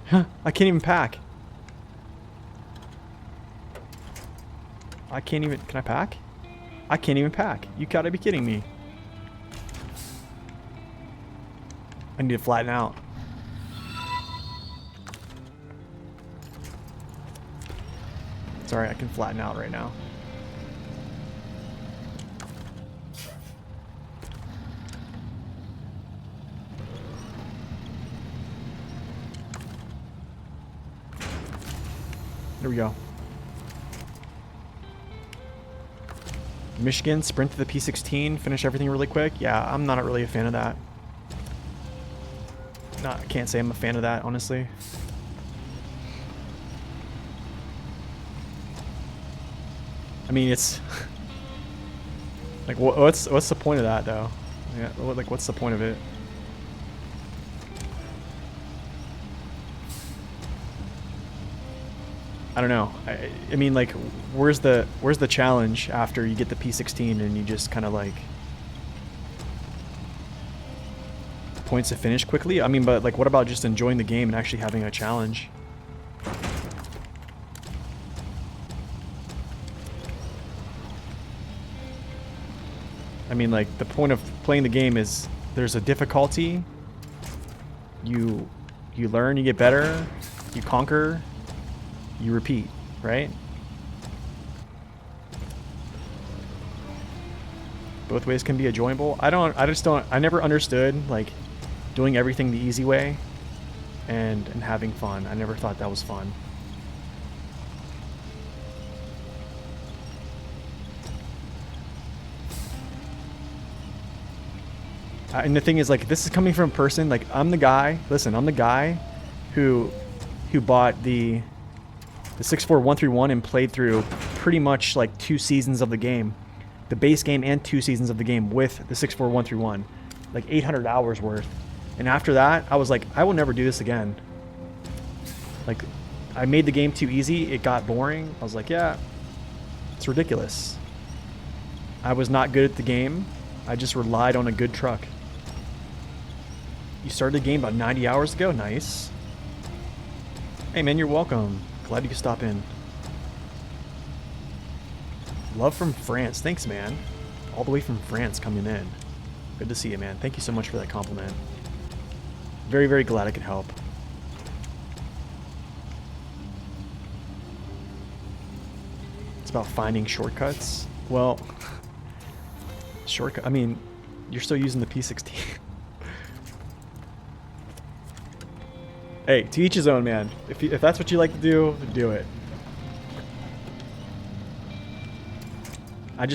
Huh, I can't even pack. I can't even... Can I pack? I can't even pack. You gotta be kidding me. I need to flatten out. Sorry, I can flatten out right now. There we go. Michigan, sprint to the P16, finish everything really quick. Yeah, I'm not really a fan of that. I can't say I'm a fan of that, honestly. I mean, it's like, what's the point of that, though? Yeah, like, what's the point of it? I don't know. I mean, like, where's the challenge after you get the P16 and you just kind of like points to finish quickly? I mean, but like, what about just enjoying the game and actually having a challenge? I mean, like, the point of playing the game is there's a difficulty. You learn, you get better, you conquer, you repeat, right? Both ways can be enjoyable. I never understood like doing everything the easy way and having fun. I never thought that was fun. And the thing is, like, this is coming from a person, like, I'm the guy who bought the 64131 and played through pretty much like 2 seasons of the game, the base game and 2 seasons of the game with the 64131, like 800 hours worth. And after that, I was like, I will never do this again. Like, I made the game too easy. It got boring. I was like, yeah, it's ridiculous. I was not good at the game. I just relied on a good truck. You started the game about 90 hours ago? Nice. Hey man, you're welcome. Glad you could stop in. Love from France. Thanks, man. All the way from France coming in. Good to see you, man. Thank you so much for that compliment. Very, very glad I could help. It's about finding shortcuts. Well, shortcut. I mean, you're still using the P16. Hey, to each his own, man. If that's what you like to do it. I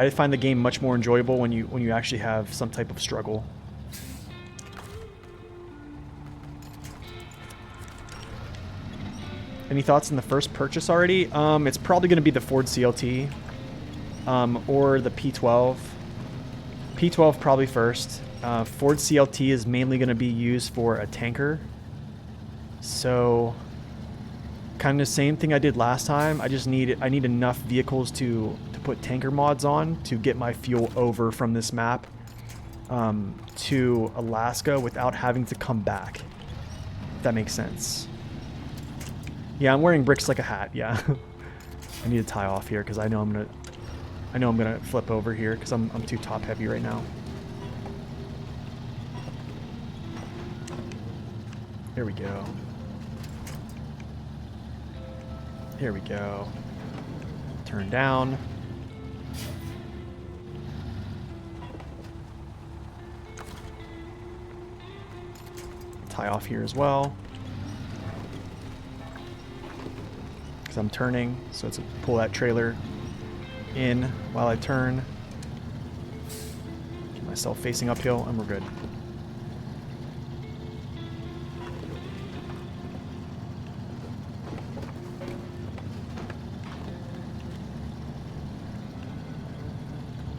find the game much more enjoyable when you actually have some type of struggle. Any thoughts on the first purchase already? It's probably going to be the Ford CLT or the P12. P12 probably first. Ford CLT is mainly going to be used for a tanker. So kind of the same thing I did last time. I need enough vehicles to put tanker mods on to get my fuel over from this map to Alaska without having to come back. If that makes sense. Yeah, I'm wearing bricks like a hat. Yeah. I need to tie off here because I know I'm gonna flip over here because I'm too top heavy right now. Here we go. Here we go. Turn down. Tie off here as well. Because I'm turning, so it's pull that trailer in while I turn. Keep myself facing uphill, and we're good.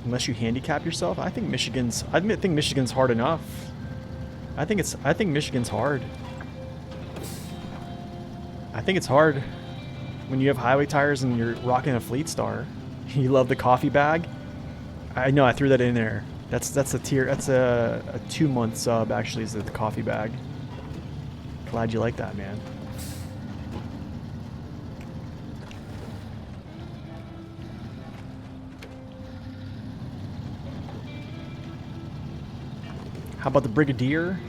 Unless you handicap yourself, I think Michigan's hard enough. I think Michigan's hard. I think it's hard when you have highway tires and you're rocking a Fleet Star. You love the coffee bag. I know I threw that in there. That's a tier. That's a 2-month sub actually. Is the coffee bag. Glad you like that, man. How about the Brigadier?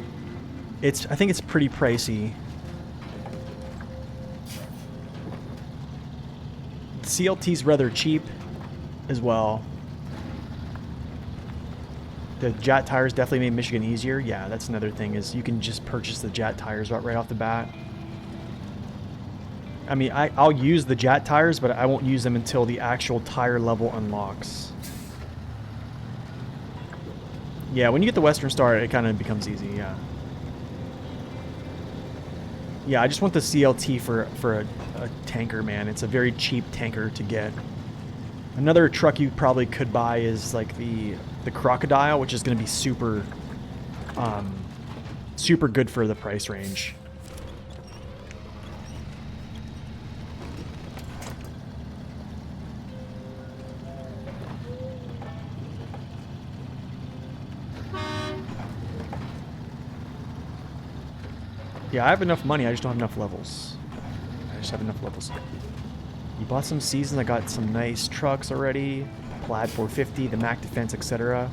I think it's pretty pricey. The CLT's rather cheap as well. The Jat tires definitely made Michigan easier. Yeah, that's another thing is you can just purchase the Jat tires right off the bat. I mean, I'll use the Jat tires, but I won't use them until the actual tire level unlocks. Yeah, when you get the Western Star, it kind of becomes easy, yeah. Yeah, I just want the CLT for a tanker, man. It's a very cheap tanker to get. Another truck you probably could buy is like the Crocodile, which is going to be super good for the price range. Yeah, I have enough money. I just don't have enough levels. I just have enough levels. You bought some seasons. I got some nice trucks already. Plaid 450, the Mac Defense, etc.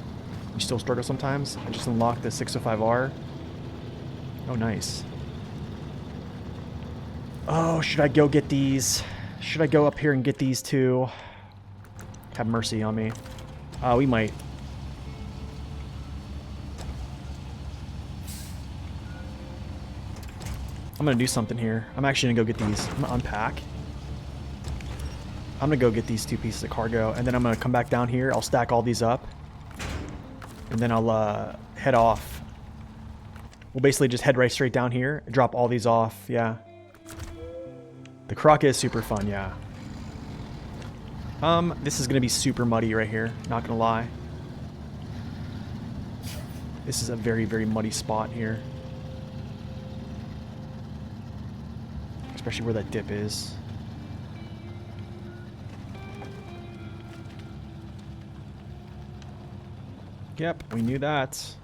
You still struggle sometimes. I just unlocked the 605R. Oh, nice. Oh, should I go get these? Should I go up here and get these too? Have mercy on me. We might. I'm gonna do something here. I'm actually gonna go get these. I'm gonna unpack. I'm gonna go get these 2 pieces of cargo, and then I'm gonna come back down here. I'll stack all these up, and then I'll head off. We'll basically just head right straight down here, drop all these off. Yeah. The Croc is super fun. Yeah. This is gonna be super muddy right here. Not gonna lie. This is a very, very muddy spot here. Especially where that dip is. Yep, we knew that.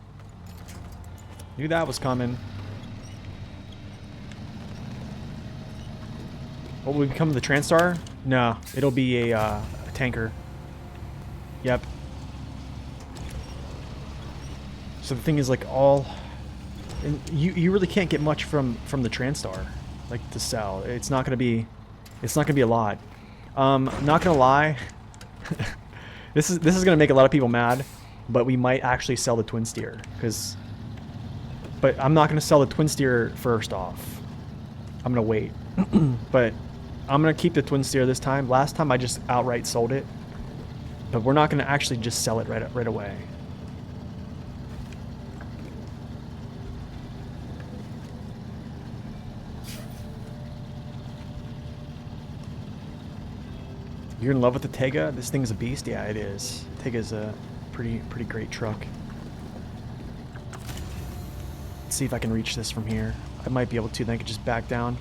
Knew that was coming. What will we become, the Transtar? No, it'll be a tanker. Yep. So the thing is, like, and you really can't get much from the Transtar, like, to sell. It's not gonna be a lot. Not gonna lie. this is gonna make a lot of people mad, but we might actually sell the Twin Steer, but I'm not gonna sell the Twin Steer first off. I'm gonna wait. But I'm gonna keep the Twin Steer this time. Last time I just outright sold it, but we're not gonna actually just sell it right away. You're in love with the Tega? This thing's a beast? Yeah, it is. Tega's a pretty great truck. Let's see if I can reach this from here. I might be able to, then I could just back down.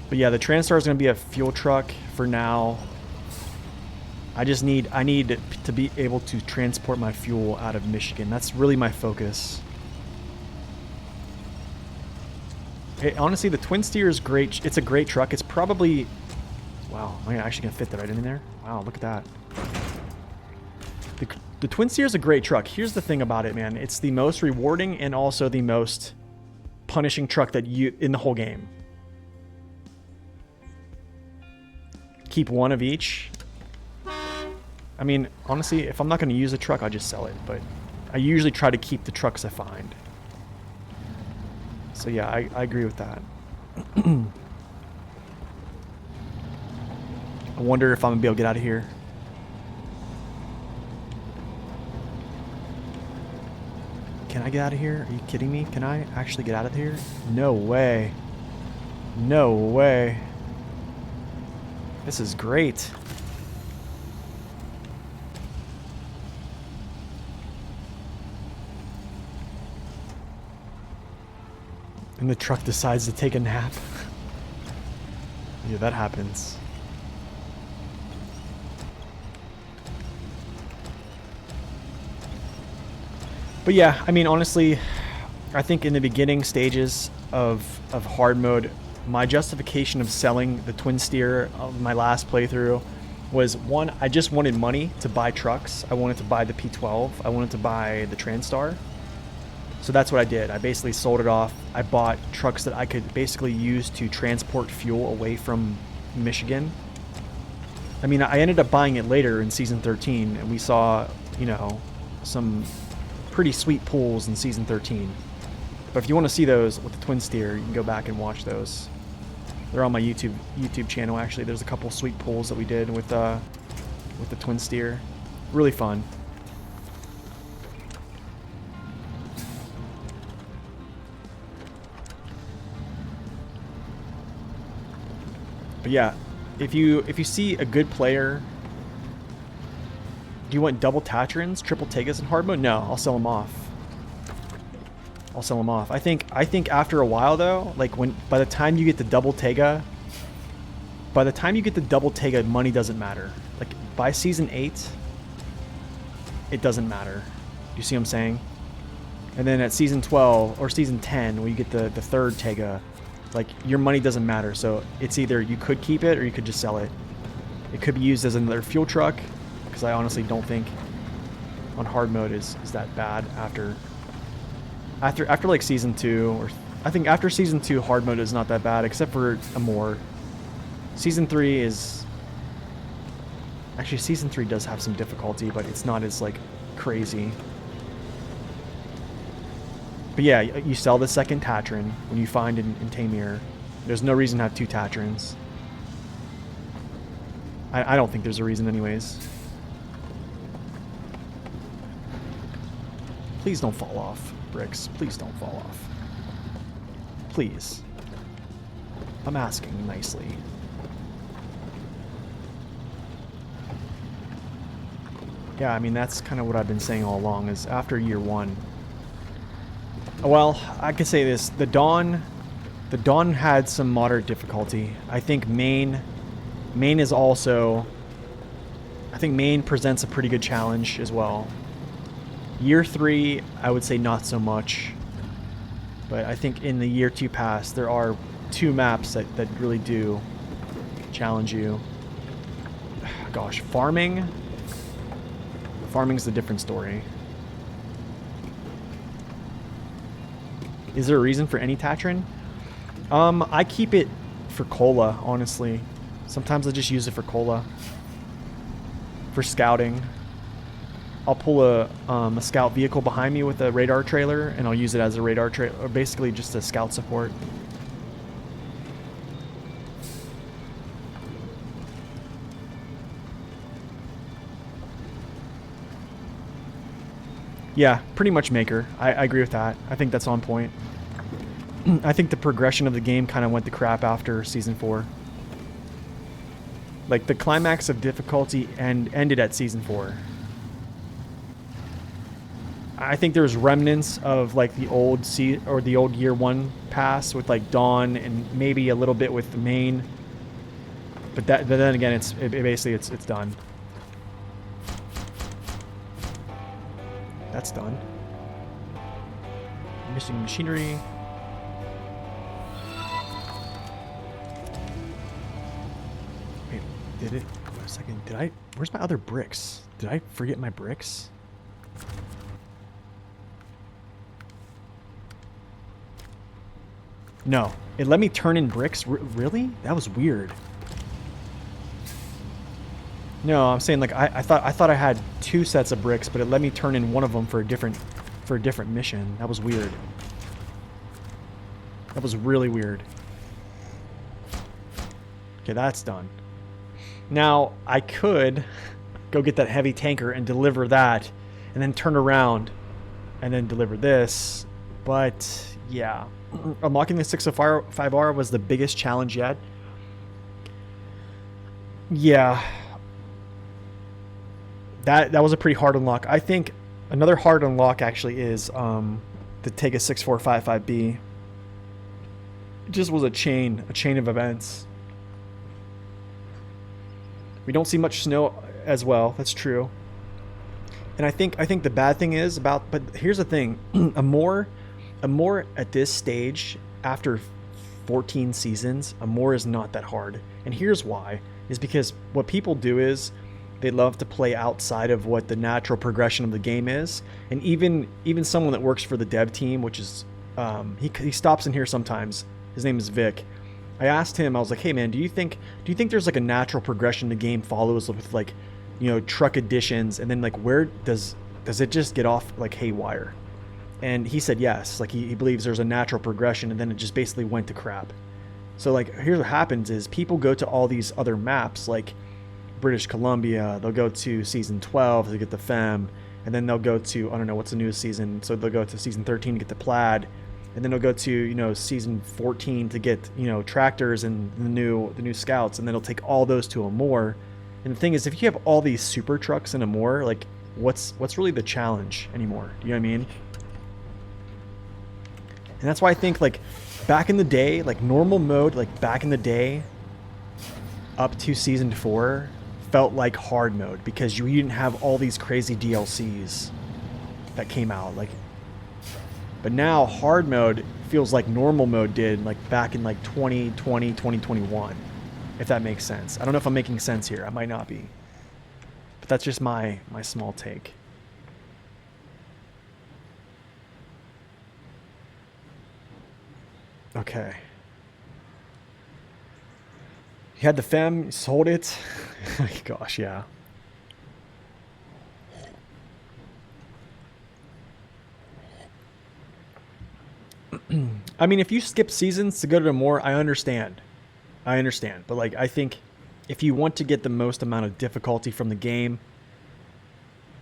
But yeah, the Transtar is going to be a fuel truck for now. I need to be able to transport my fuel out of Michigan. That's really my focus. Honestly, the Twin Steer is great. It's a great truck. It's probably... Wow, am I actually going to fit that right in there? Wow, look at that. The Twin Steer is a great truck. Here's the thing about it, man. It's the most rewarding and also the most punishing truck that in the whole game. Keep one of each. I mean, honestly, if I'm not going to use a truck, I'll just sell it. But I usually try to keep the trucks I find. So yeah, I agree with that. I wonder if I'm going to be able to get out of here. Can I get out of here? Are you kidding me? Can I actually get out of here? No way. No way. This is great. And the truck decides to take a nap. Yeah, that happens. But yeah, I mean, honestly, I think in the beginning stages of hard mode, my justification of selling the Twin Steer of my last playthrough was, one, I just wanted money to buy trucks. I wanted to buy the P12. I wanted to buy the Transtar. So that's what I did. I basically sold it off. I bought trucks that I could basically use to transport fuel away from Michigan. I mean, I ended up buying it later in Season 13, and we saw, you know, some pretty sweet pulls in Season 13. But if you want to see those with the Twin Steer, you can go back and watch those. They're on my YouTube channel, actually. There's a couple sweet pulls that we did with the Twin Steer. Really fun. But yeah, if you see a good player, do you want double Tatrans, triple Tegas in hard mode? No, I'll sell them off. I'll sell them off. I think after a while though, like by the time you get the double Tega, money doesn't matter. Like by Season 8, it doesn't matter. You see what I'm saying? And then at Season 12 or Season 10, when you get the third Tega, like your money doesn't matter. So it's either you could keep it or you could just sell it. It could be used as another fuel truck, because I honestly don't think on hard mode is that bad after like Season 2, or I think after Season 2 hard mode is not that bad, except for Amore. Season 3 is... Actually, Season 3 does have some difficulty, but it's not as, like, crazy. But yeah, you sell the second Tatran when you find in Tamir. There's no reason to have two Tatrans. I don't think there's a reason anyways. Please don't fall off, Bricks. Please don't fall off. Please. I'm asking nicely. Yeah, I mean, that's kind of what I've been saying all along, is after year one... Well, I could say this. The Dawn had some moderate difficulty. I think Maine is also... I think Maine presents a pretty good challenge as well. Year 3, I would say not so much. But I think in the year 2 pass, there are 2 maps that really do challenge you. Gosh, Farming's a different story. Is there a reason for any Tatran? I keep it for cola, honestly. Sometimes I just use it for cola. For scouting. I'll pull a scout vehicle behind me with a radar trailer, and I'll use it as a radar trailer, or basically just a scout support. Yeah, pretty much Maker. I agree with that. I think that's on point. I think the progression of the game kind of went to crap after Season 4. Like, the climax of difficulty ended at Season 4. I think there's remnants of, like, the old the old Year 1 pass with, like, Dawn and maybe a little bit with the main. But then again, basically it's done. That's done. Missing machinery. Wait, did it? Wait a second. Where's my other bricks? Did I forget my bricks? No. It let me turn in bricks? Really? That was weird. No, I'm saying, like, I thought I had 2 sets of bricks, but it let me turn in one of them for a different mission. That was weird. That was really weird. Okay, that's done. Now, I could go get that heavy tanker and deliver that, and then turn around and then deliver this. But, yeah. Unlocking the 605R was the biggest challenge yet. Yeah. That was a pretty hard unlock. I think another hard unlock actually is to take a 6455B. It just was a chain of events. We don't see much snow as well. That's true. And I think the bad thing is but here's the thing. a more at this stage after 14 seasons, a more is not that hard. And here's why. Is because what people do is they love to play outside of what the natural progression of the game is. And even someone that works for the dev team, which is he stops in here sometimes. His name is Vic. I asked him, I was like, hey man, do you think there's like a natural progression the game follows with, like, you know, truck additions, and then like where does it just get off like haywire? And he said yes, like he believes there's a natural progression, and then it just basically went to crap. So like here's what happens is people go to all these other maps like British Columbia, they'll go to season 12 to get the Femme, and then they'll go to, I don't know what's the newest season, so they'll go to season 13 to get the Plaid, and then they'll go to, you know, season 14 to get, you know, tractors and the new scouts, and then they'll take all those to Amore. And the thing is, if you have all these super trucks in Amore, like what's really the challenge anymore? Do you know what I mean? And that's why I think, like, back in the day, like normal mode, like back in the day up to season 4 felt like hard mode, because you didn't have all these crazy DLCs that came out. Like, but now hard mode feels like normal mode did, like back in like 2020, 2021, if that makes sense. I don't know if I'm making sense here. I might not be, but that's just my small take. Okay. You had the Femme, you sold it. Gosh, yeah. I mean, if you skip seasons to go to more, I understand. But like, I think if you want to get the most amount of difficulty from the game,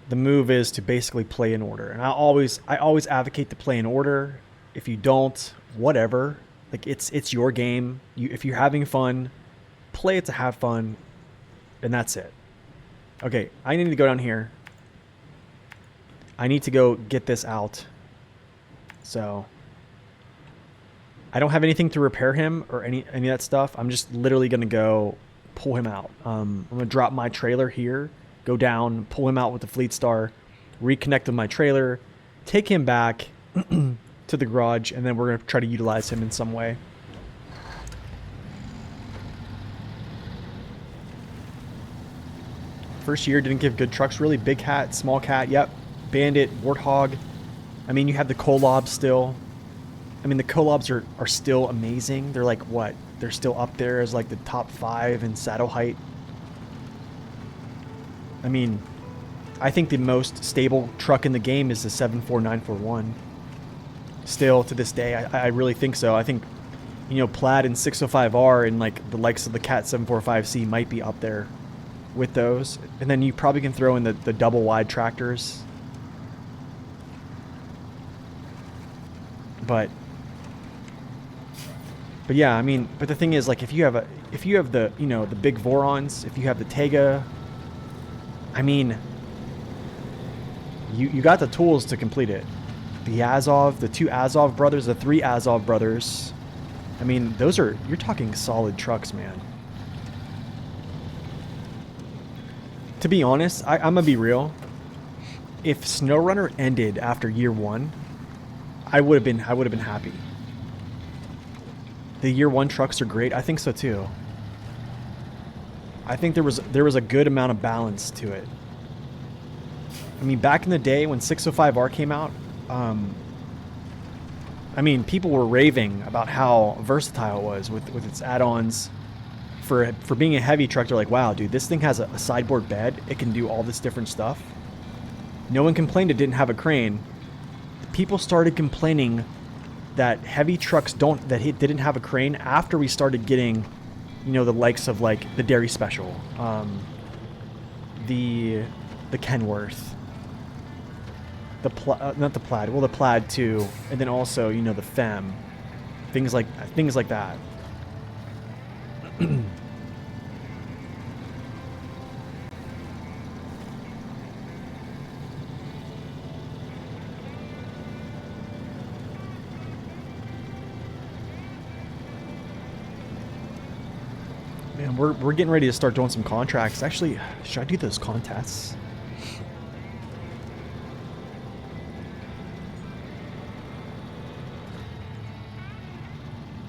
the move is to basically play in order. And I always advocate to play in order. If you don't, whatever. Like, it's your game. If you're having fun, play it to have fun, and that's it. Okay, I need to go down here. I need to go get this out. So I don't have anything to repair him or any of that stuff. I'm just literally gonna go pull him out. I'm gonna drop my trailer here, go down, pull him out with the Fleet Star, reconnect with my trailer, take him back to the garage, and then we're gonna try to utilize him in some way. First year didn't give good trucks, really. Big Cat, Small Cat, yep. Bandit, Warthog. I mean, you have the Kolobs still. I mean, the Kolobs are still amazing. They're like, what? They're still up there as like the top 5 in saddle height. I mean, I think the most stable truck in the game is the 74941. Still, to this day, I really think so. I think, you know, Plaid and 605R and like the likes of the Cat 745C might be up there with those. And then you probably can throw in the double wide tractors. But But yeah, I mean, but the thing is, like, if you have the, you know, the big Vorons, if you have the Tega, I mean, you got the tools to complete it. The Azov, the 2 Azov brothers, the 3 Azov brothers. I mean, those are, you're talking solid trucks, man. To be honest, I'm gonna be real. If SnowRunner ended after year 1, I would have been happy. The year 1 trucks are great. I think so too. I think there was a good amount of balance to it. I mean, back in the day when 605R came out, I mean, people were raving about how versatile it was with its add-ons. For being a heavy truck, they're like, wow, dude, this thing has a sideboard bed. It can do all this different stuff. No one complained it didn't have a crane. People started complaining that heavy trucks didn't have a crane after we started getting, you know, the likes of like the Dairy Special, the Kenworth, not the Plaid, well, the Plaid too, and then also, you know, the Femme, things like that. Man, we're getting ready to start doing some contracts. Actually, should I do those contests?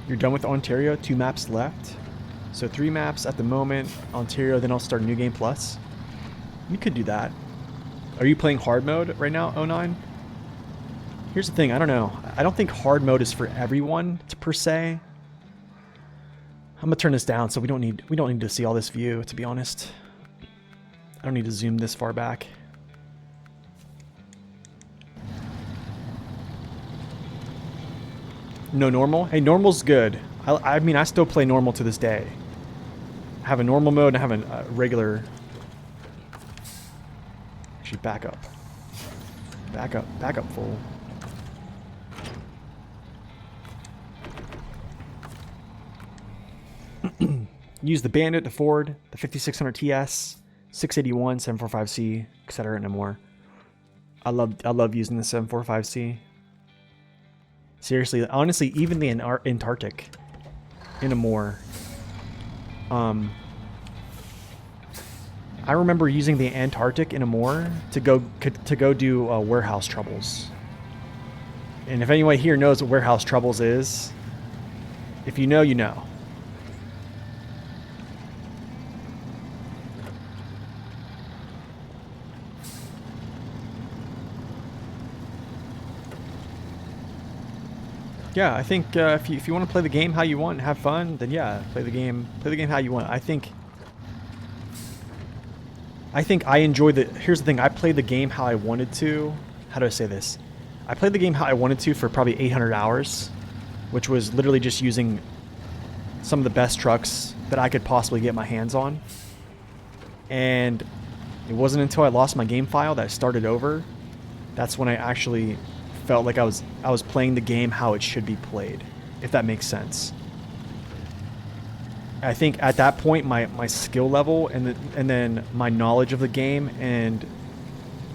You're done with Ontario? 2 maps left. So 3 maps at the moment. Ontario, then I'll start New Game Plus. You could do that. Are you playing hard mode right now, 09? Here's the thing, I don't know. I don't think hard mode is for everyone per se. I'm gonna turn this down so we don't need to see all this view, to be honest. I don't need to zoom this far back. No normal? Hey, normal's good. I mean, I still play normal to this day. I have a normal mode and I have a regular... Actually, back up. Back up full. Use the Bandit, the Ford, the 5600 TS, 681, 745C, etc. and more. I love using the 745C. Seriously, honestly, even the Antarctic in a more. I remember using the Antarctic in a more to go do warehouse troubles. And if anyone here knows what warehouse troubles is, if you know, you know. Yeah, I think if you want to play the game how you want and have fun, then yeah, play the game how you want. I think I enjoy the... Here's the thing, I played the game how I wanted to. How do I say this? I played the game how I wanted to for probably 800 hours, which was literally just using some of the best trucks that I could possibly get my hands on. And it wasn't until I lost my game file that I started over. That's when I actually felt like I was playing the game how it should be played, if that makes sense. I think at that point my skill level and then my knowledge of the game, and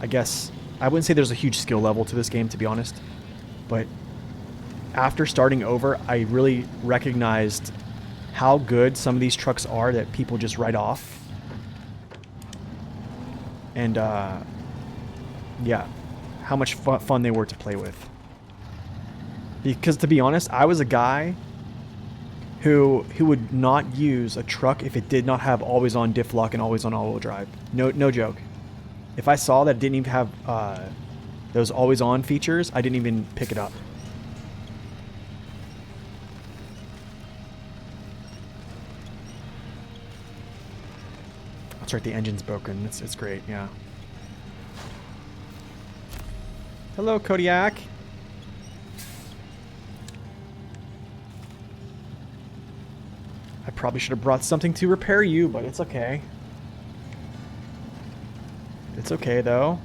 I guess I wouldn't say there's a huge skill level to this game, to be honest, but after starting over I really recognized how good some of these trucks are that people just write off. And yeah, how much fun they were to play with. Because to be honest, I was a guy who would not use a truck if it did not have always on diff lock and always on all-wheel drive. No joke. If I saw that it didn't even have those always on features, I didn't even pick it up. That's right, the engine's broken. It's great, yeah. Hello, Kodiak. I probably should have brought something to repair you, but it's okay. It's okay, though.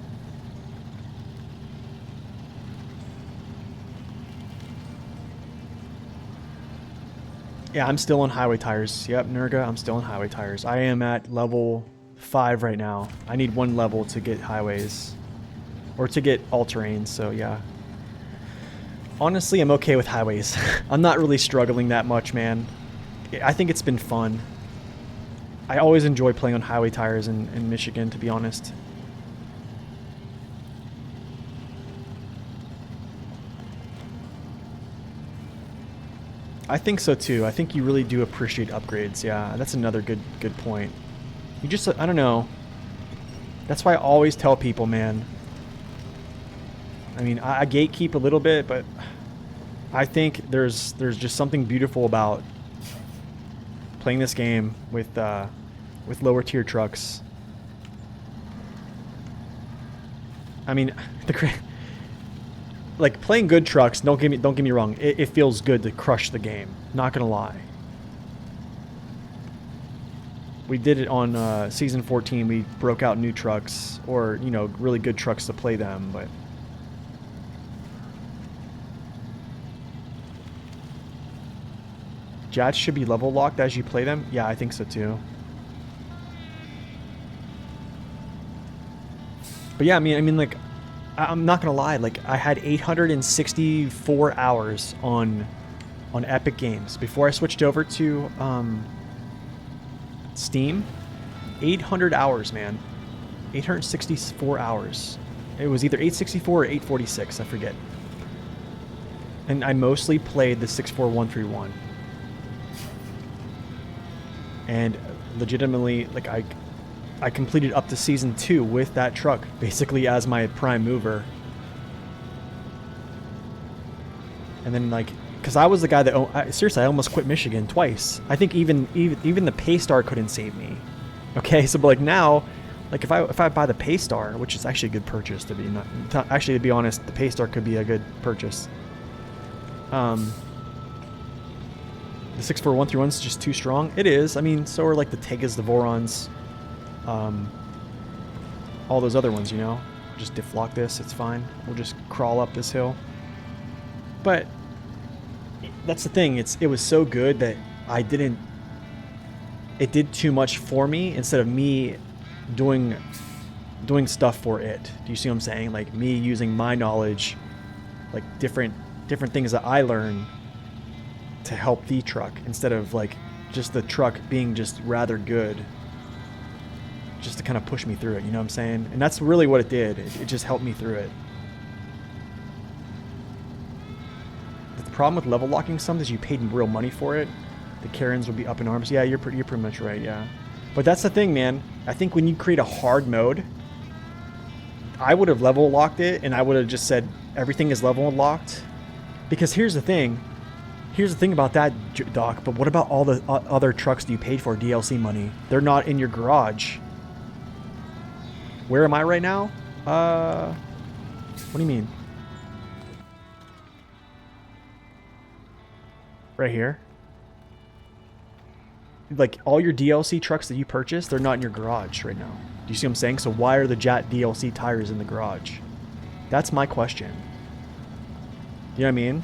Yeah, I'm still on highway tires. Yep, Nurga, I'm still on highway tires. I am at level 5 right now. I need 1 level to get highways. Or to get all-terrain, so yeah. Honestly, I'm okay with highways. I'm not really struggling that much, man. I think it's been fun. I always enjoy playing on highway tires in Michigan, to be honest. I think so too. I think you really do appreciate upgrades. Yeah, that's another good point. You just, I don't know. That's why I always tell people, man. I mean, I gatekeep a little bit, but I think there's just something beautiful about playing this game with lower tier trucks. I mean, like playing good trucks. Don't get me wrong. It feels good to crush the game. Not gonna lie. We did it on season 14. We broke out new trucks, or you know, really good trucks to play them. But Jats should be level locked as you play them. Yeah, I think so too. But yeah, I mean, like, I'm not gonna lie. Like, I had 864 hours on Epic Games before I switched over to Steam. 800 hours, man. 864 hours. It was either 864 or 846. I forget. And I mostly played the 64131. And legitimately, like, I completed up to season 2 with that truck, basically as my prime mover. And then, like, because I was the guy that seriously, I almost quit Michigan twice. I think even the Paystar couldn't save me. Okay, so but like now, like if I buy the Paystar, which is actually a good purchase to be honest, the Paystar could be a good purchase. The 64131 is just too strong. It is. I mean, so are like the Tegas, the Vorons, all those other ones, you know. Just deflock this, it's fine. We'll just crawl up this hill. But that's the thing. It was so good that it did too much for me instead of me doing stuff for it. Do you see what I'm saying? Like me using my knowledge, like different things that I learn to help the truck instead of like just the truck being just rather good just to kind of push me through it, you know what I'm saying? And that's really what it did. It just helped me through it. The problem with level locking some is you paid real money for it. The Karens would be up in arms. Yeah, you're pretty much right, yeah. But that's the thing, man. I think when you create a hard mode, I would have level locked it and I would have just said everything is level locked. Because here's the thing about that, Doc, but what about all the other trucks that you paid for DLC money? They're not in your garage. Where am I right now? What do you mean? Right here? Like, all your DLC trucks that you purchased, they're not in your garage right now. Do you see what I'm saying? So why are the Jat DLC tires in the garage? That's my question. You know what I mean?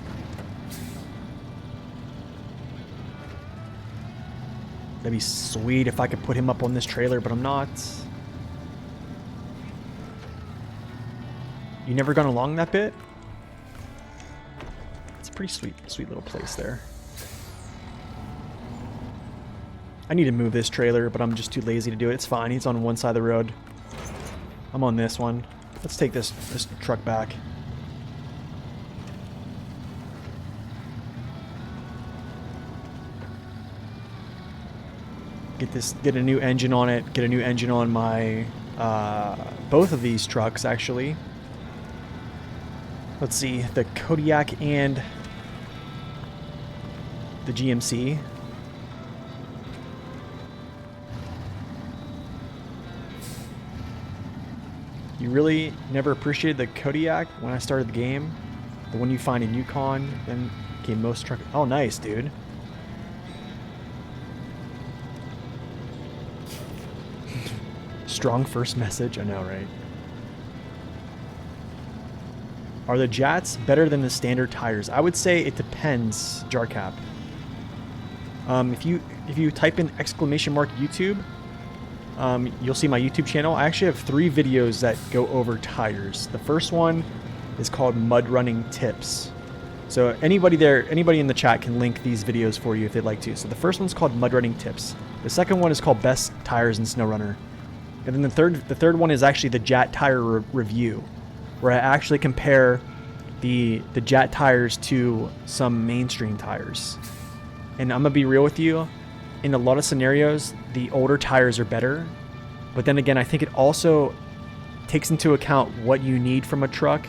That'd be sweet if I could put him up on this trailer, but I'm not. You never gone along that bit? It's a pretty sweet little place there. I need to move this trailer, but I'm just too lazy to do it. It's fine. He's on one side of the road. I'm on this one. Let's take this truck back. Get a new engine on it. Get a new engine on my both of these trucks actually. Let's see, the Kodiak and the GMC. You really never appreciated the Kodiak when I started the game? The one you find in Yukon, then came most truck. Oh, nice, dude. Strong first message, I know, right? Are the Jats better than the standard tires? I would say it depends, Jarcap. If you type in !YouTube, you'll see my YouTube channel. I actually have 3 videos that go over tires. The first one is called Mud Running Tips. So anybody in the chat can link these videos for you if they'd like to. So the first one's called Mud Running Tips. The second one is called Best Tires in Snow Runner. And then the third one is actually the JAT tire review, where I actually compare the JAT tires to some mainstream tires. And I'm gonna be real with you, in a lot of scenarios, the older tires are better. But then again, I think it also takes into account what you need from a truck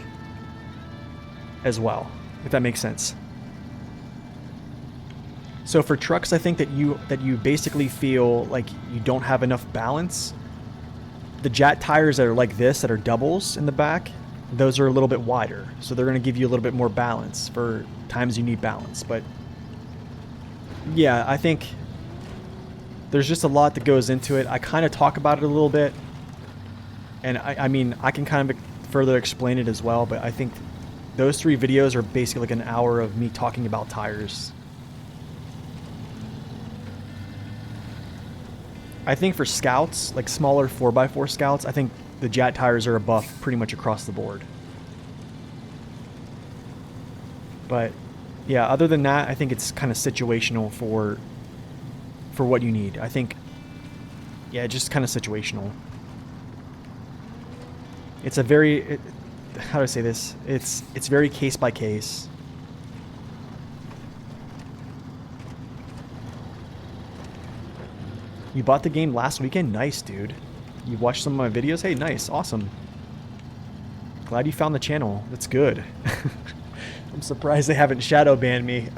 as well, if that makes sense. So for trucks, I think that you basically feel like you don't have enough balance. The JAT tires that are like this, that are doubles in the back, those are a little bit wider. So they're going to give you a little bit more balance for times you need balance. But yeah, I think there's just a lot that goes into it. I kind of talk about it a little bit. And I mean, I can kind of further explain it as well, but I think those 3 videos are basically like an hour of me talking about tires. I think for scouts, like smaller 4x4 scouts, I think the JAT tires are a buff pretty much across the board. But yeah, other than that, I think it's kind of situational for what you need. I think, yeah, just kind of situational. It's a very, how do I say this? It's very case by case. You bought the game last weekend? Nice, dude. You watched some of my videos? Hey, nice. Awesome. Glad you found the channel. That's good. I'm surprised they haven't shadow banned me.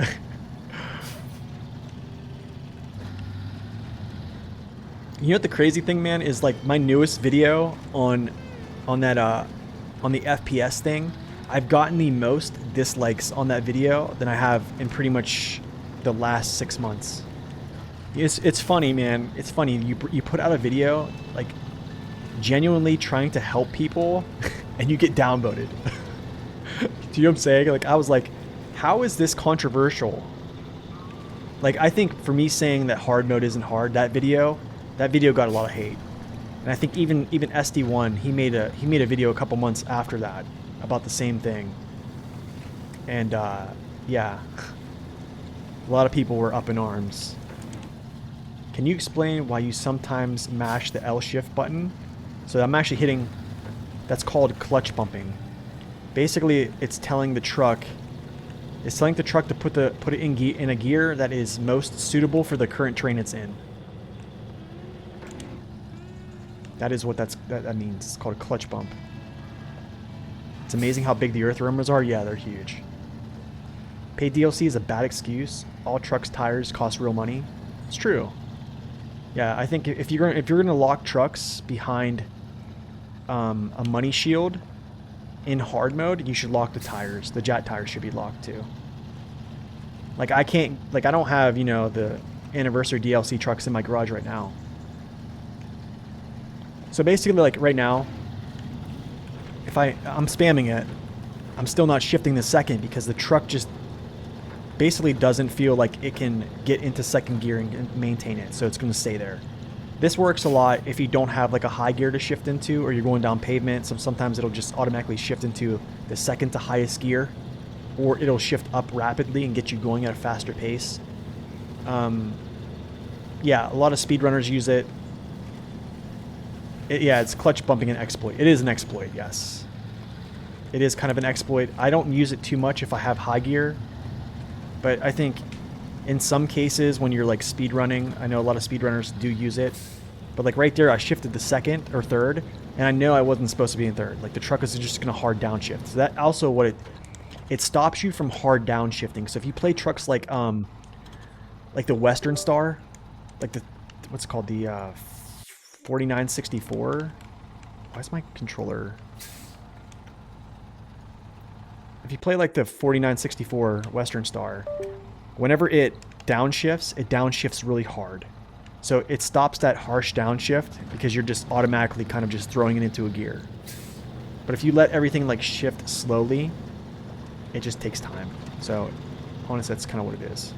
You know what the crazy thing, man, is like my newest video on the FPS thing. I've gotten the most dislikes on that video than I have in pretty much the last 6 months. It's funny, man. It's funny. You put out a video like genuinely trying to help people, and you get downvoted. Do you know what I'm saying? Like, I was like, how is this controversial? Like, I think for me saying that hard mode isn't hard, that video got a lot of hate. And I think even SD1, he made a video a couple months after that about the same thing. And yeah, a lot of people were up in arms. Can you explain why you sometimes mash the L shift button? So I'm actually hitting, that's called clutch bumping. Basically, it's telling the truck to put it in a gear that is most suitable for the current terrain it's in. That is what that means. It's called a clutch bump. It's amazing how big the earth rumors are. Yeah, they're huge. Paid DLC is a bad excuse. All trucks' tires cost real money. It's true. Yeah, I think if you're gonna lock trucks behind a money shield in hard mode, you should lock the tires. The JAT tires should be locked too. Like I don't have, you know, the anniversary DLC trucks in my garage right now. So basically, like right now, if I'm spamming it, I'm still not shifting the second because the truck just basically doesn't feel like it can get into second gearing and maintain it, so it's going to stay there. This works a lot if you don't have like a high gear to shift into, or you're going down pavement. So sometimes it'll just automatically shift into the second to highest gear, or it'll shift up rapidly and get you going at a faster pace. Yeah, a lot of speedrunners use it. Yeah, it's clutch bumping an exploit. It is an exploit, yes. It is kind of an exploit. I don't use it too much if I have high gear, but I think in some cases when you're like speedrunning, I know a lot of speedrunners do use it, but like right there I shifted the second or third, and I know I wasn't supposed to be in third. Like the truck is just going to hard downshift. So that also what it stops you from hard downshifting. So if you play trucks like the Western Star, like the, what's it called, the 4964. Why is my controller? If you play like the 4964 Western Star, whenever it downshifts really hard. So it stops that harsh downshift because you're just automatically kind of just throwing it into a gear. But if you let everything like shift slowly, it just takes time. So honestly, that's kind of what it is.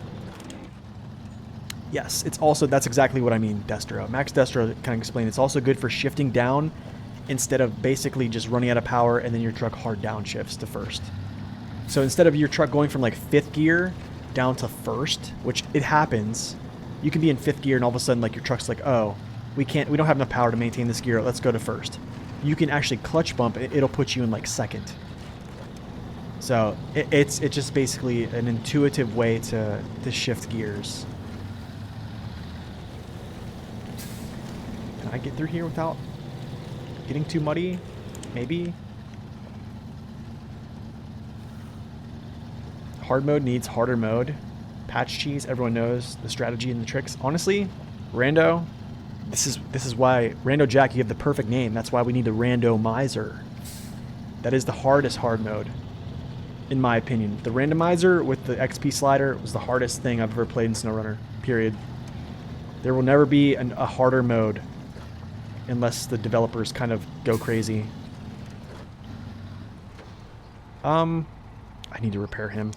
Yes, it's also, that's exactly what I mean, Destro. Max Destro kind of explained it's also good for shifting down instead of basically just running out of power and then your truck hard downshifts to first. So instead of your truck going from like 5th gear down to 1st, which it happens, you can be in 5th gear and all of a sudden like your truck's like, oh, we don't have enough power to maintain this gear, let's go to 1st. You can actually clutch bump, it'll put you in like 2nd. So it's just basically an intuitive way to shift gears. Can I get through here without getting too muddy? Maybe. Hard mode needs harder mode. Patch cheese, everyone knows the strategy and the tricks. Honestly, Rando, this is why Rando Jack, you have the perfect name. That's why we need the randomizer. That is the hardest hard mode, in my opinion. The randomizer with the XP slider was the hardest thing I've ever played in SnowRunner. Period. There will never be a harder mode unless the developers kind of go crazy. I need to repair him.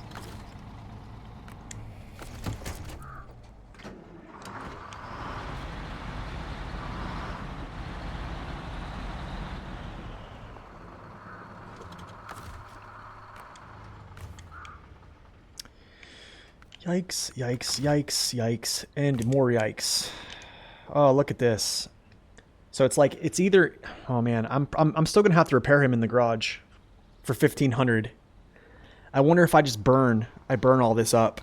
Yikes, yikes, yikes, yikes, and more yikes. Oh, look at this. So it's like, it's either, oh man, I'm still gonna have to repair him in the garage for 1,500. I wonder if I just burn all this up.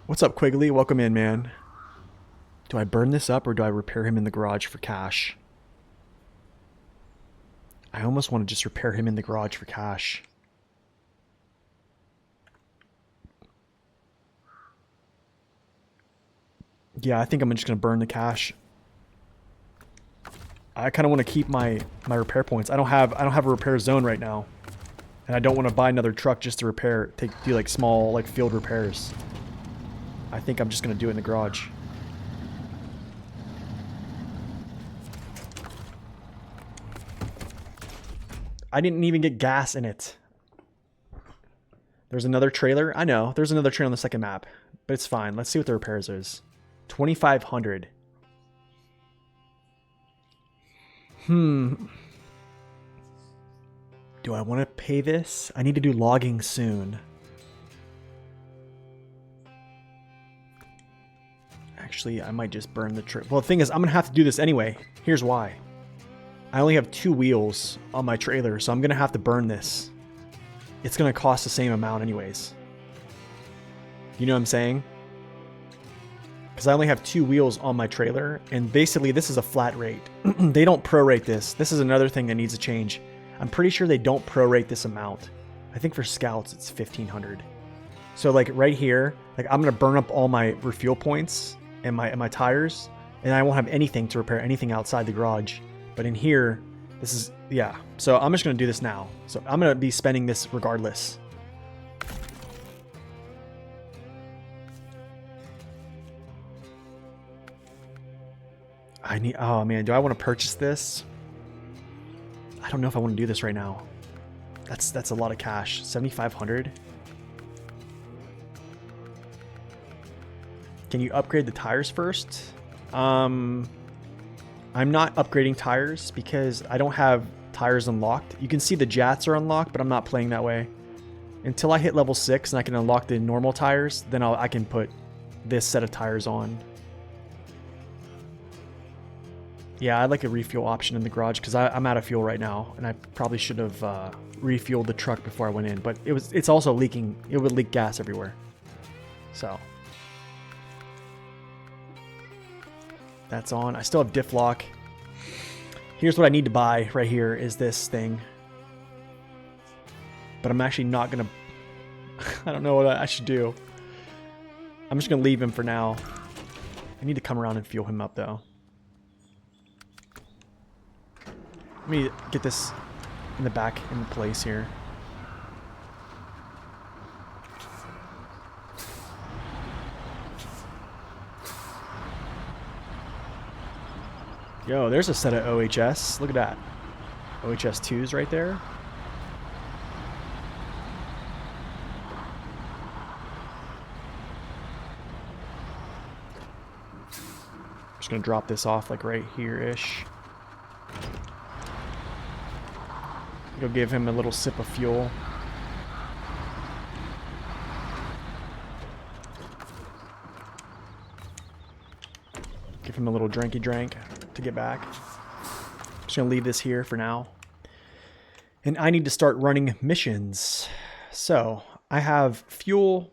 What's up, Quigley? Welcome in, man. Do I burn this up or do I repair him in the garage for cash? I almost want to just repair him in the garage for cash. Yeah, I think I'm just going to burn the cash. I kind of want to keep my repair points. I don't have a repair zone right now. And I don't want to buy another truck just to repair, do like small like field repairs. I think I'm just going to do it in the garage. I didn't even get gas in it. There's another trailer. I know. There's another trailer on the second map. But it's fine. Let's see what the repairs is. 2,500. Do I want to pay this? I need to do logging soon. Actually, I might just burn the trip. Well, the thing is, I'm going to have to do this anyway. Here's why. I only have 2 wheels on my trailer, so I'm going to have to burn this. It's going to cost the same amount anyways. You know what I'm saying? Because I only have 2 wheels on my trailer, and basically this is a flat rate. They don't prorate this. This is another thing that needs to change. I'm pretty sure they don't prorate this amount. I think for scouts it's 1,500. So like right here, like I'm going to burn up all my refuel points and my tires, and I won't have anything to repair anything outside the garage. But in here, this is, yeah. So I'm just going to do this now. So I'm going to be spending this regardless. Oh man, do I want to purchase this? I don't know if I want to do this right now. That's a lot of cash. 7,500. Can you upgrade the tires first? I'm not upgrading tires because I don't have tires unlocked. You can see the jats are unlocked, but I'm not playing that way. Until I hit level 6 and I can unlock the normal tires, then I can put this set of tires on. Yeah, I'd like a refuel option in the garage because I'm out of fuel right now, and I probably should have refueled the truck before I went in. But it's also leaking. It would leak gas everywhere. So that's on. I still have diff lock. Here's what I need to buy right here is this thing. But I'm actually not gonna. I don't know what I should do. I'm just gonna leave him for now. I need to come around and fuel him up though. Let me get this in the back in place here. Yo, there's a set of OHS. Look at that. OHS 2s right there. just gonna drop this off like right here-ish. Go give him a little sip of fuel. Give him a little drinky drink to get back. Just gonna leave this here for now. And I need to start running missions. So I have fuel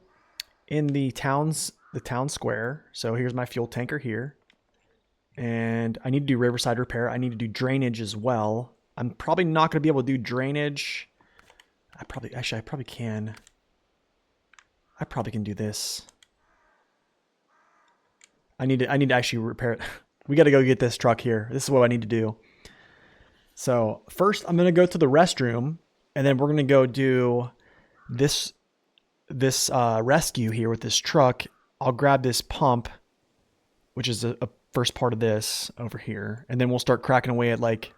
in the town square. So here's my fuel tanker here. And I need to do Riverside repair. I need to do drainage as well. I'm probably not going to be able to do drainage. I probably can. I probably can do this. I need to actually repair it. We got to go get this truck here. This is what I need to do. So first I'm going to go to the restroom, and then we're going to go do this rescue here with this truck. I'll grab this pump, which is a first part of this over here. And then we'll start cracking away at like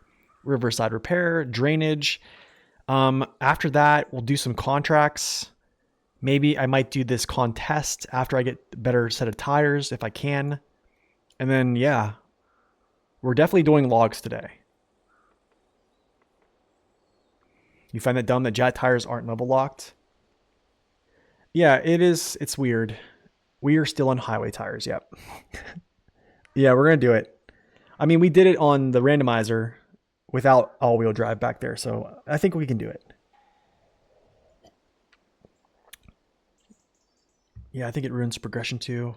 Riverside repair, drainage. After that, we'll do some contracts. Maybe I might do this contest after I get a better set of tires if I can. And then, yeah, we're definitely doing logs today. You find that dumb that jet tires aren't level locked? Yeah, it is. It's weird. We are still on highway tires. Yep. Yeah, we're going to do it. I mean, we did it on the randomizer without all-wheel drive back there, so I think we can do it. Yeah, I think it ruins progression too.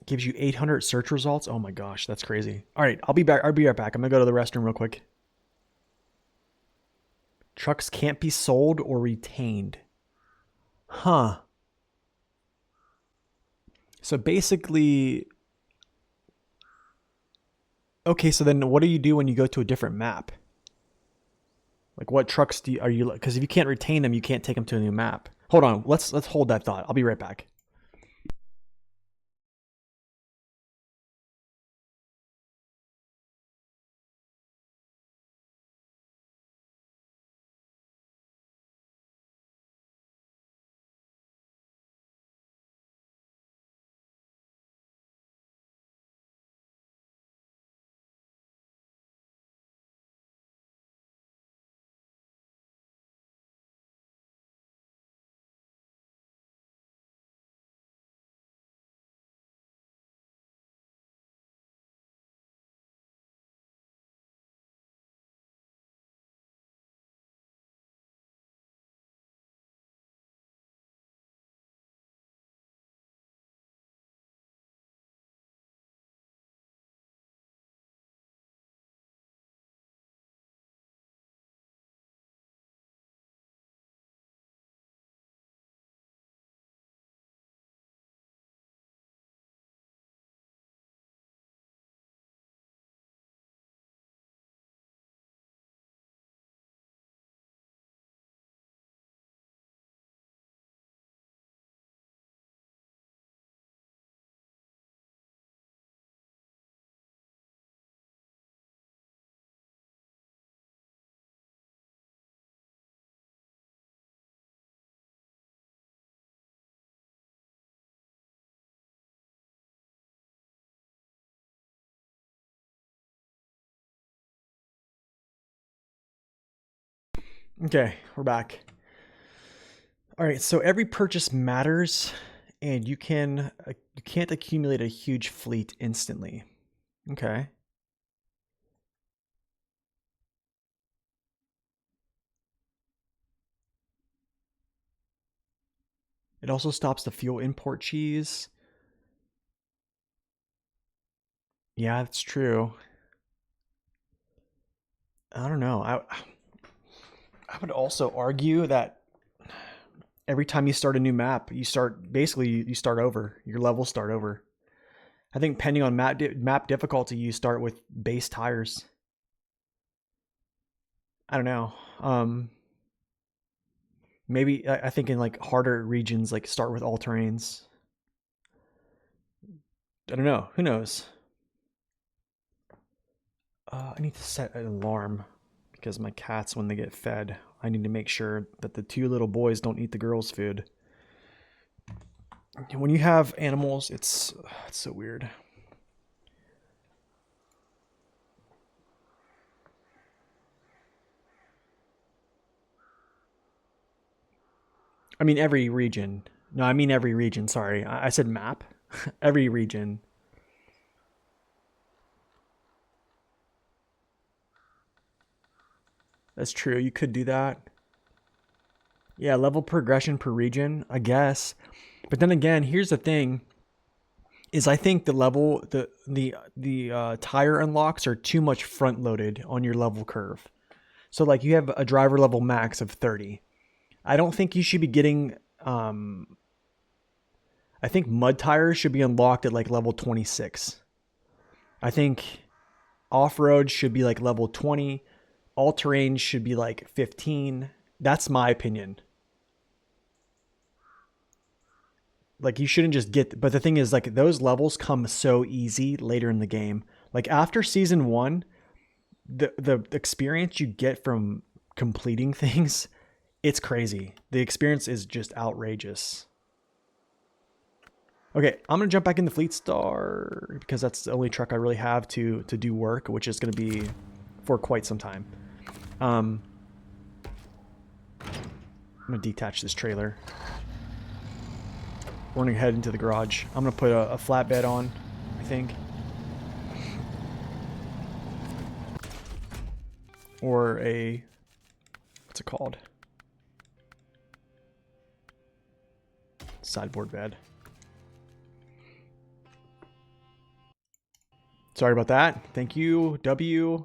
Gives you 800 search results. Oh my gosh, that's crazy. All right, I'll be back. I'll be right back. I'm going to go to the restroom real quick. Trucks can't be sold or retained. Huh. So basically, okay, so then what do you do when you go to a different map? Like what trucks are you, because if you can't retain them, you can't take them to a new map. Hold on, let's hold that thought. I'll be right back. Okay, we're back. All right, so every purchase matters, and you can't accumulate a huge fleet instantly. Okay. It also stops the fuel import cheese. Yeah, that's true. I don't know. I would also argue that every time you start a new map, you start over. Your levels start over. I think depending on map difficulty, you start with base tires. I don't know. Maybe I think in like harder regions, like start with all terrains. I don't know. Who knows? I need to set an alarm because my cats, when they get fed, I need to make sure that the two little boys don't eat the girls' food. When you have animals, it's so weird. I mean, every region. No, I mean every region. Sorry. I said map. Every region. That's true. You could do that. Yeah, level progression per region, I guess. But then again, here's the thing. Is I think the level, the tire unlocks are too much front loaded on your level curve. So like you have a driver level max of 30. I don't think you should be getting, I think mud tires should be unlocked at like level 26. I think off-road should be like level 20. All-terrain should be like 15. That's my opinion. Like you shouldn't just get, but the thing is like those levels come so easy later in the game. Like after season 1, the experience you get from completing things, it's crazy. The experience is just outrageous. Okay, I'm gonna jump back in the Fleet Star because that's the only truck I really have to do work, which is gonna be for quite some time. I'm gonna detach this trailer. We're gonna head into the garage. I'm gonna put a flatbed on, I think. Or a, what's it called? Sideboard bed. Sorry about that. Thank you, W.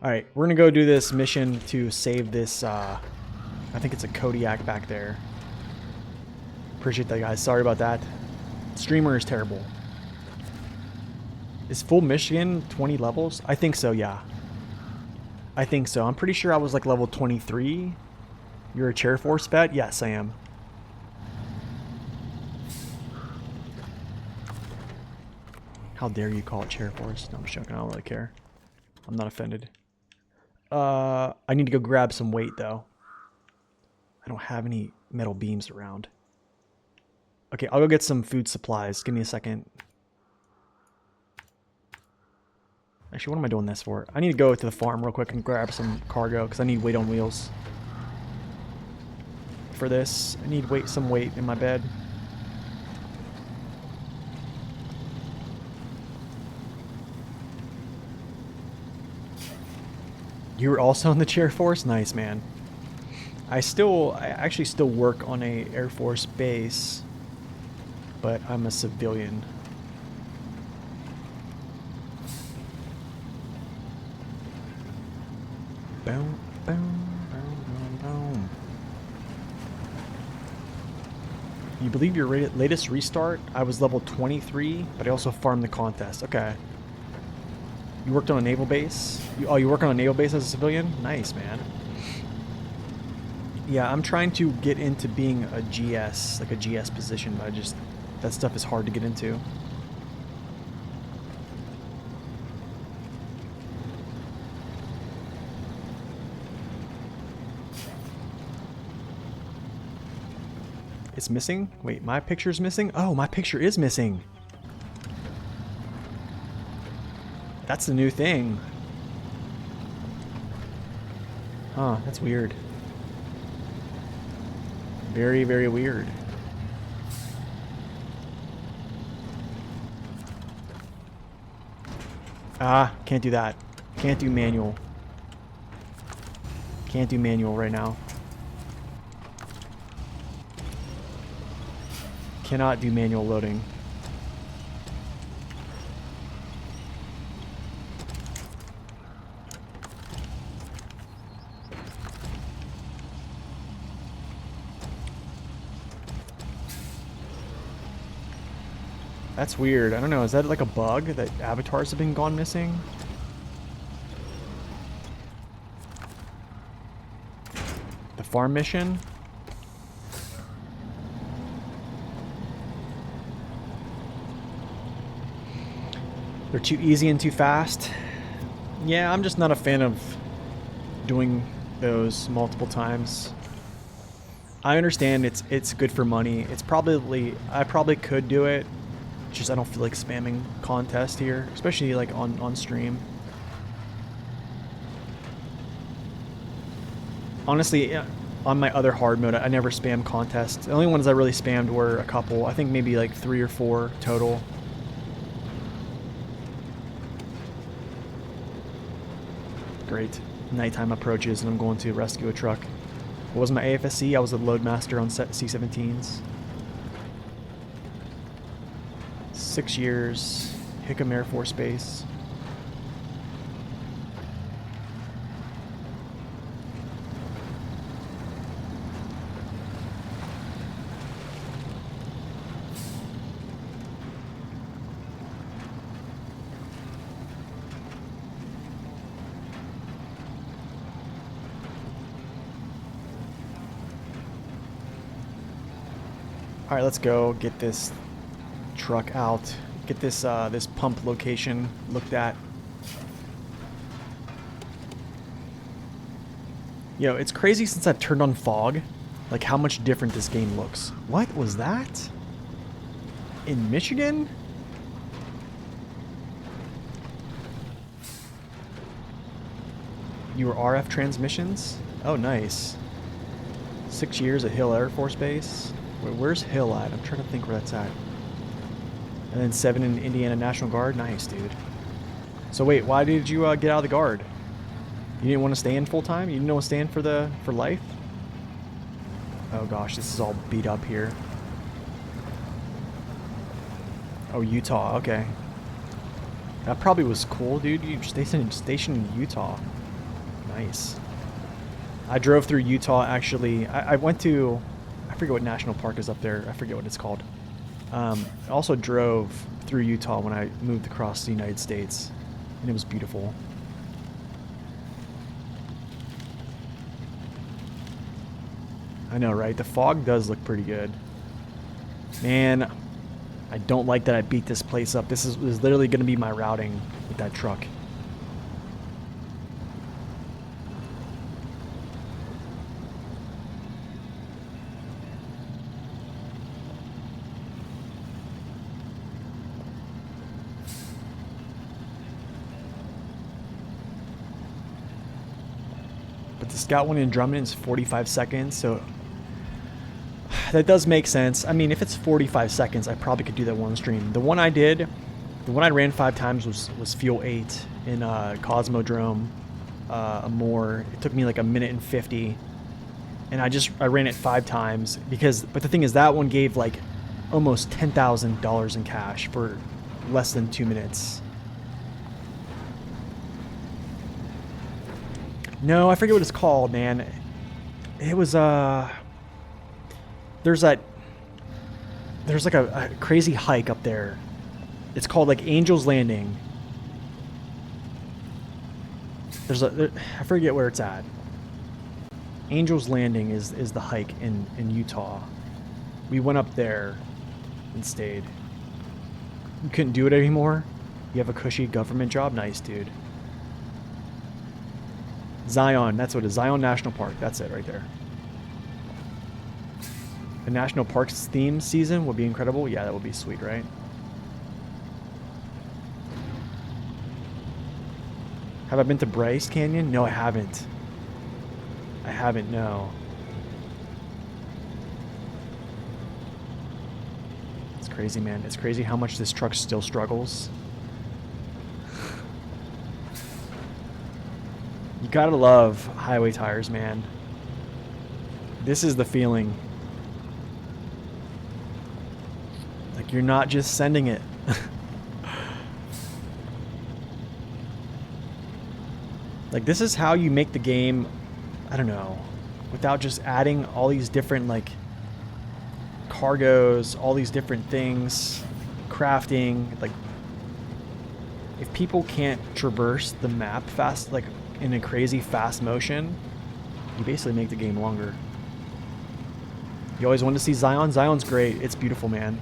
Alright, we're gonna go do this mission to save this, I think it's a Kodiak back there. Appreciate that, guys. Sorry about that. Streamer is terrible. Is full Michigan 20 levels? I think so, yeah. I think so. I'm pretty sure I was like level 23. You're a chair force vet? Yes, I am. How dare you call it chair force? No, I'm just joking. I don't really care. I'm not offended. I need to go grab some weight, though. I don't have any metal beams around. Okay, I'll go get some food supplies. Give me a second. Actually, what am I doing this for? I need to go to the farm real quick and grab some cargo because I need weight on wheels. For this, I need some weight in my bed. You were also in the chair force? Nice, man. I actually still work on a Air Force base, but I'm a civilian. Boom, boom, boom, boom, boom. You believe your latest restart? I was level 23, but I also farmed the contest. Okay. You worked on a naval base? You work on a naval base as a civilian? Nice, man. Yeah, I'm trying to get into being a GS, like a GS position, but that stuff is hard to get into. It's missing? Wait, my picture's missing? Oh, my picture is missing. That's the new thing. Huh, that's weird. Very, very weird. Ah, can't do that. Can't do manual. Can't do manual right now. Cannot do manual loading. That's weird. I don't know. Is that like a bug that avatars have been gone missing? The farm mission? They're too easy and too fast. Yeah, I'm just not a fan of doing those multiple times. I understand it's good for money. It's probably, I probably could do it. It's just I don't feel like spamming contest here, especially like on stream. Honestly, on my other hard mode, I never spam contests. The only ones I really spammed were a couple. I think maybe like 3 or 4 total. Great. Nighttime approaches and I'm going to rescue a truck. What was my AFSC? I was a loadmaster on C-17s. 6 years. Hickam Air Force Base. All right, let's go get this truck out. Get this this pump location looked at. Yo, it's crazy since I've turned on fog, like how much different this game looks. What was that? In Michigan? You were RF transmissions? Oh, nice. 6 years at Hill Air Force Base. Wait, where's Hill at? I'm trying to think where that's at. And then 7 in Indiana National Guard. Nice, dude. So wait, why did you get out of the Guard? You didn't want to stay in full time? You didn't want to stay in for life? Oh gosh, this is all beat up here. Oh, Utah. Okay. That probably was cool, dude. You stationed in Utah. Nice. I drove through Utah, actually. I went to... I forget what national park is up there. I forget what it's called. I also drove through Utah when I moved across the United States. And it was beautiful. I know, right? The fog does look pretty good. Man, I don't like that I beat this place up. This is literally going to be my routing with that truck. But the Scout one in Drummond is 45 seconds, so that does make sense. I mean, if it's 45 seconds, I probably could do that one stream. The one I did, the one I ran 5 times was Fuel 8 in Cosmodrome, Amore. It took me like 1:50, and I ran it 5 times because. But the thing is, that one gave like almost $10,000 in cash for less than 2 minutes. No, I forget what it's called, man. It was there's like a crazy hike up there. It's called like Angel's Landing. I forget where it's at. Angel's Landing is the hike in Utah. We went up there and stayed. You couldn't do it anymore? You have a cushy government job? Nice, dude. Zion, that's what it is. Zion National Park. That's it right there. The National Parks theme season would be incredible. Yeah, that would be sweet, right? Have I been to Bryce Canyon? No, I haven't. I haven't, no. It's crazy, man. It's crazy how much this truck still struggles. You gotta love highway tires, man. This is the feeling. Like you're not just sending it. Like this is how you make the game, I don't know, without just adding all these different like cargos, all these different things, crafting. Like if people can't traverse the map fast, like in a crazy fast motion, you basically make the game longer. You always wanted to see Zion? Zion's great. It's beautiful, man.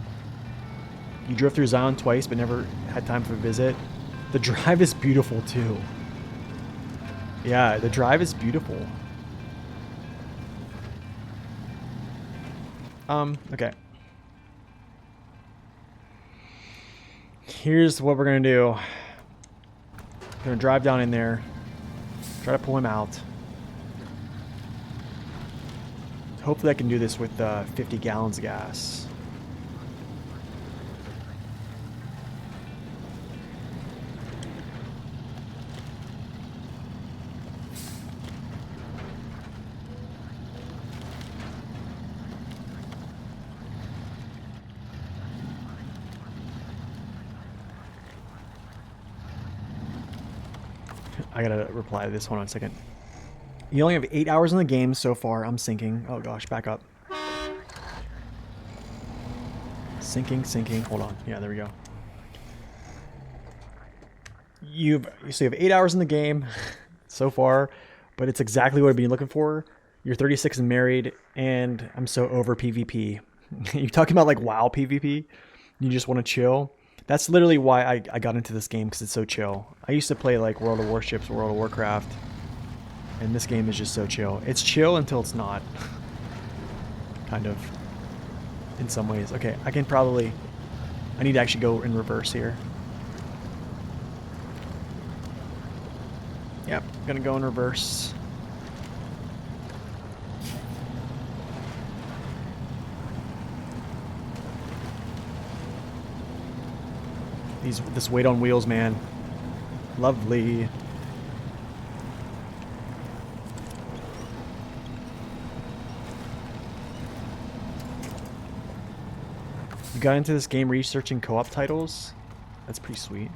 You drove through Zion twice but never had time for a visit. The drive is beautiful too. Yeah, the drive is beautiful. Okay. Here's what we're gonna do. Gonna drive down in there, try to pull him out. Hopefully I can do this with 50 gallons of gas. I gotta reply to this. Hold on a second. You only have 8 hours in the game so far. I'm sinking. Oh gosh, back up. Sinking. Hold on. Yeah, there we go. So you have 8 hours in the game so far, but it's exactly what I've been looking for. You're 36 and married, and I'm so over PvP. You're talking about like WoW PvP. You just want to chill. That's literally why I got into this game, because it's so chill. I used to play like World of Warships, World of Warcraft, and this game is just so chill. It's chill until it's not. Kind of. In some ways. Okay, I need to actually go in reverse here. Yep, gonna go in reverse. This weight on wheels, man. Lovely. You got into this game researching co-op titles? That's pretty sweet.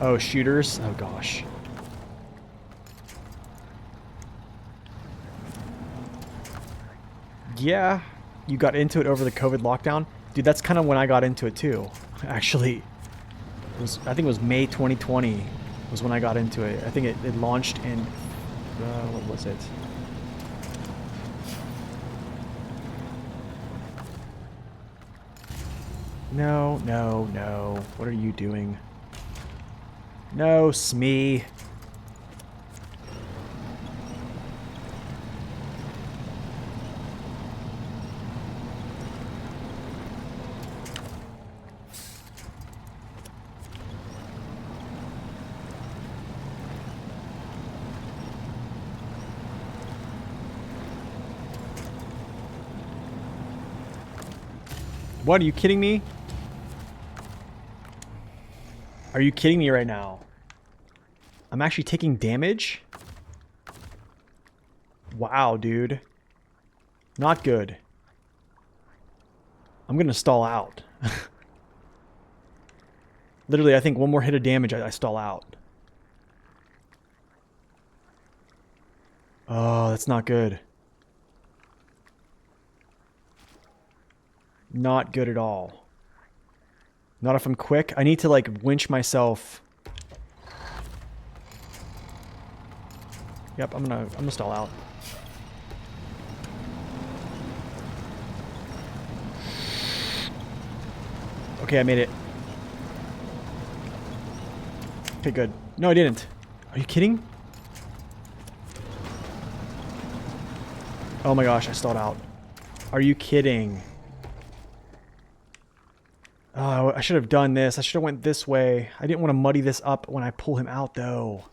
Oh, shooters? Oh gosh. Yeah, you got into it over the COVID lockdown? Dude, that's kind of when I got into it too. Actually, I think it was May 2020 was when I got into it. I think it launched in, what was it? No. What are you doing? No, Smee. What, are you kidding me? Are you kidding me right now? I'm actually taking damage? Wow, dude. Not good. I'm gonna stall out. Literally, I think one more hit of damage, I stall out. Oh, that's not good. Not good at all. Not if I'm quick. I need to like winch myself. Yep, I'm gonna stall out. Okay, I made it. Okay, good. No, I didn't. Are you kidding? Oh my gosh, I stalled out. Are you kidding? Oh, I should have done this. I should have went this way. I didn't want to muddy this up when I pull him out, though.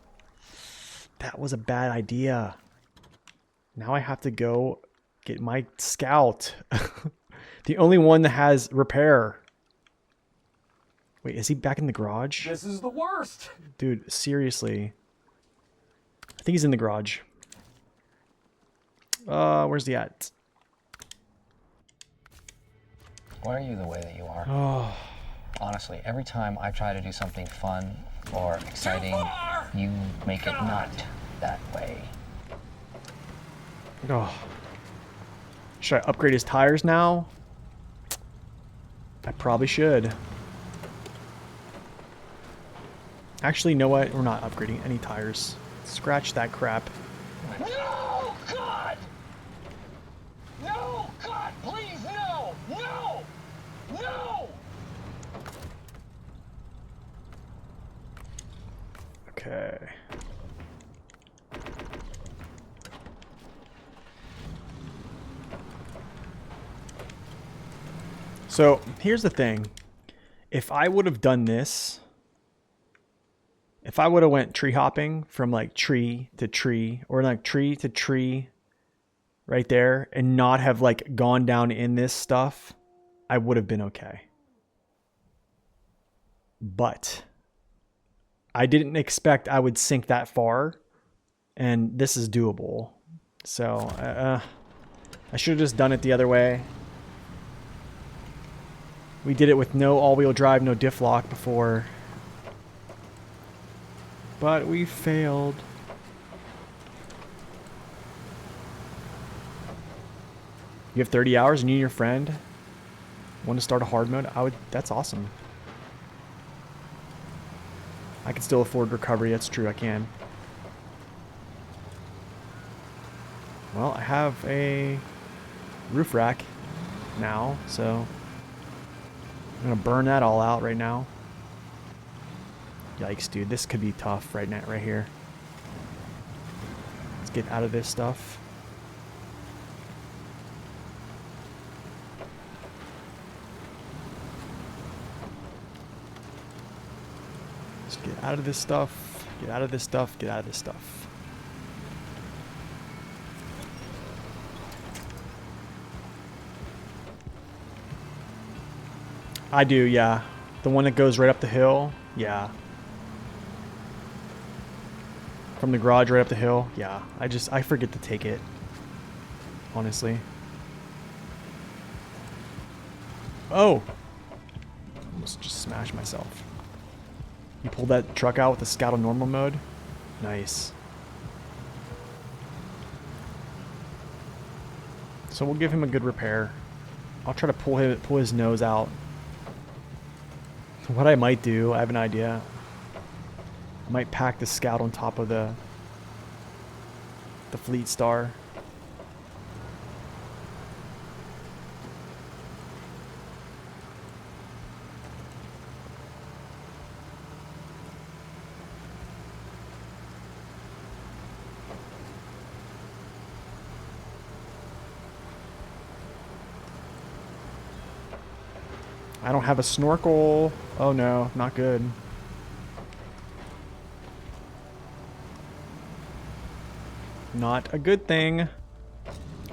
That was a bad idea. Now I have to go get my scout. The only one that has repair. Wait, is he back in the garage? This is the worst. Dude, seriously. I think he's in the garage. Where's he at? Why are you the way that you are? Oh, Honestly, every time I try to do something fun or exciting, you make it not that way. oh. Should I upgrade his tires now? I probably should. Actually, you know what? We're not upgrading any tires. Scratch that crap. No, God! No, God, please, no! No! No! Okay. So here's the thing. If I would have done this, if I would have went tree hopping from like tree to tree or like tree to tree right there and not have like gone down in this stuff, I would have been okay. But I didn't expect I would sink that far, and this is doable. So I should have just done it the other way. We did it with no all-wheel drive, no diff lock before. But we failed. You have 30 hours and you and your friend want to start a hard mode? That's awesome. I can still afford recovery, that's true, I can. Well, I have a roof rack now, so I'm gonna burn that all out right now. Yikes, dude, this could be tough right now, right here. Let's get out of this stuff. Let's get out of this stuff. Get out of this stuff. Get out of this stuff. I do, yeah. The one that goes right up the hill, yeah. From the garage right up the hill, yeah. I forget to take it, honestly. Oh! Almost just smashed myself. You pulled that truck out with the Scout on normal mode? Nice. So we'll give him a good repair. I'll try to pull his nose out. What I might do, I have an idea. I might pack the Scout on top of the Fleet Star. I don't have a snorkel. Oh no, not good. Not a good thing.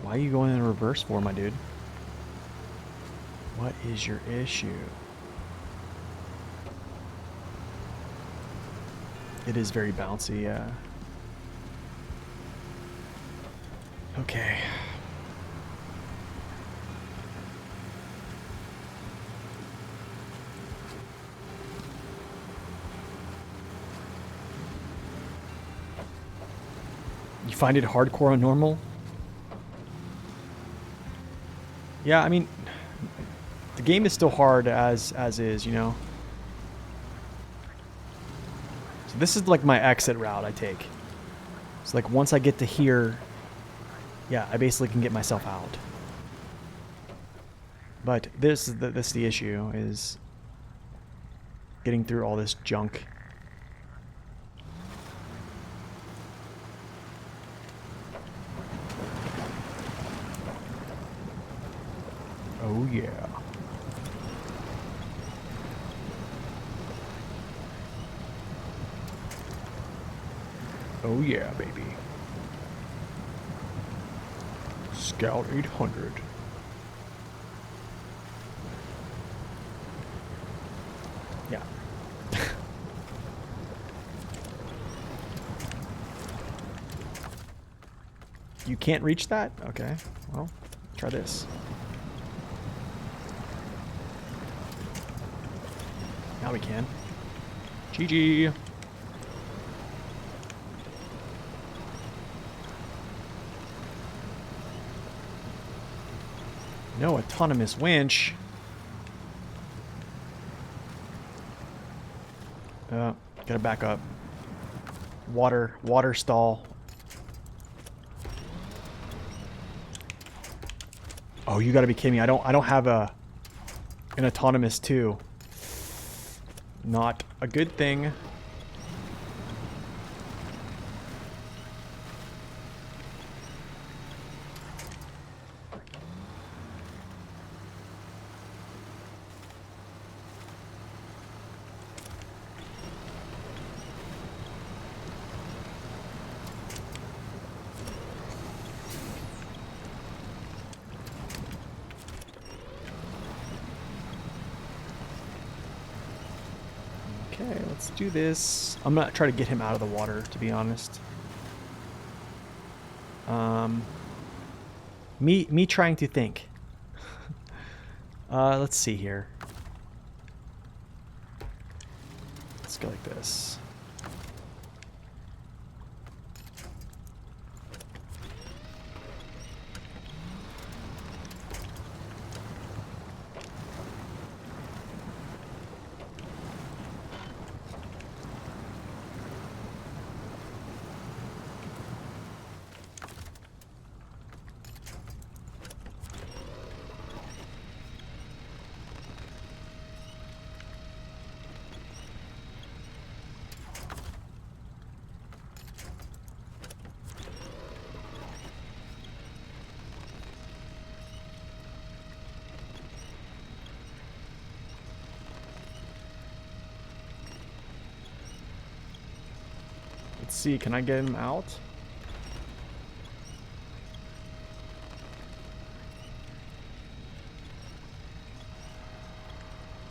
Why are you going in reverse for, my dude? What is your issue? It is very bouncy, yeah. Okay. You find it hardcore on normal? Yeah, I mean, the game is still hard as is, you know? So this is like my exit route I take. It's like once I get to here, yeah, I basically can get myself out. But this is the issue, is getting through all this junk. Oh yeah. Oh yeah, baby. Scout 800. Yeah. You can't reach that? Okay. Well, try this. Now we can. GG. No autonomous winch. Gotta back up. Water stall. Oh, you gotta be kidding me. I don't have an autonomous too. Not a good thing. Okay, let's do this. I'm gonna try to get him out of the water, to be honest. Me trying to think. Let's see here. Let's go like this. Let's see, can I get him out?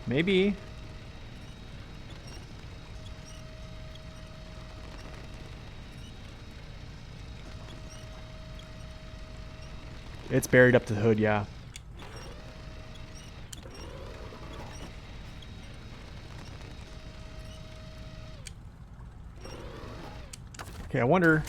Maybe. It's buried up to the hood, yeah. Okay, I wonder.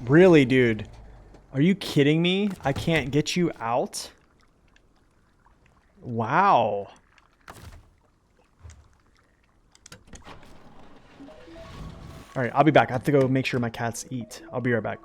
Really, dude? Are you kidding me? I can't get you out? Wow. Alright, I'll be back. I have to go make sure my cats eat. I'll be right back.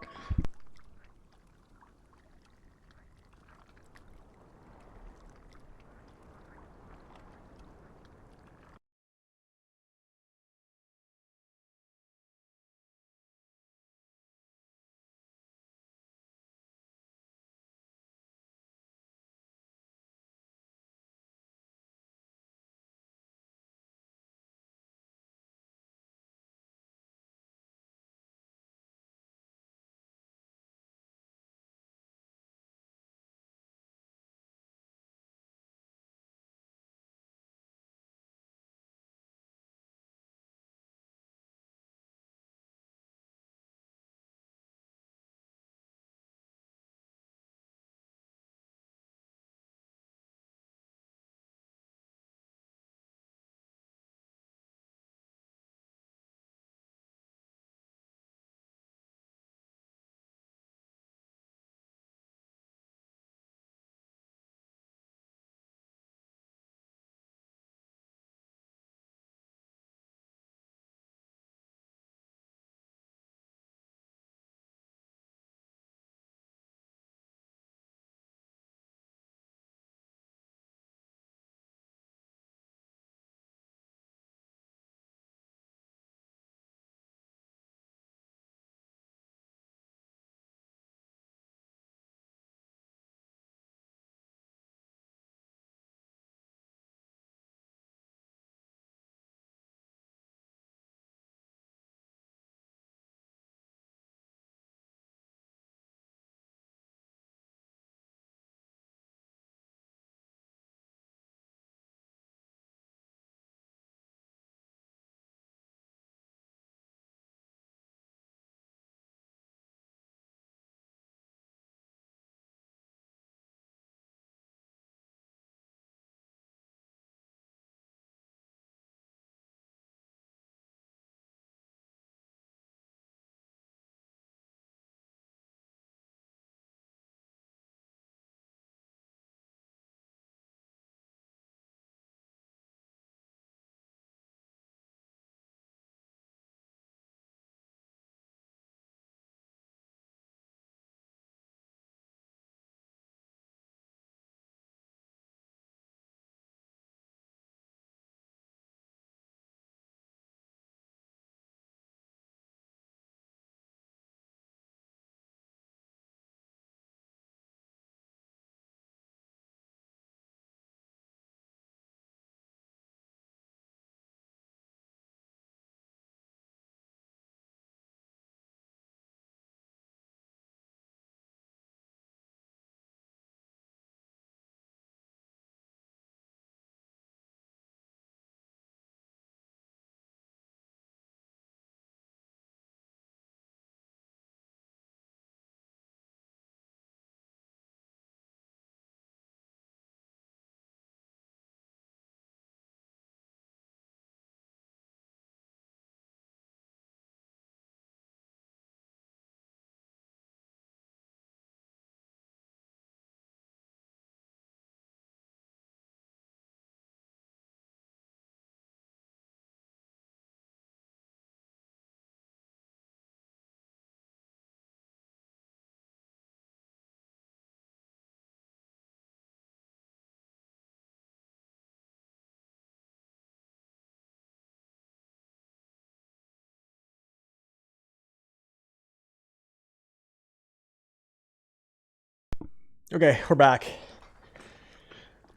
Okay, we're back.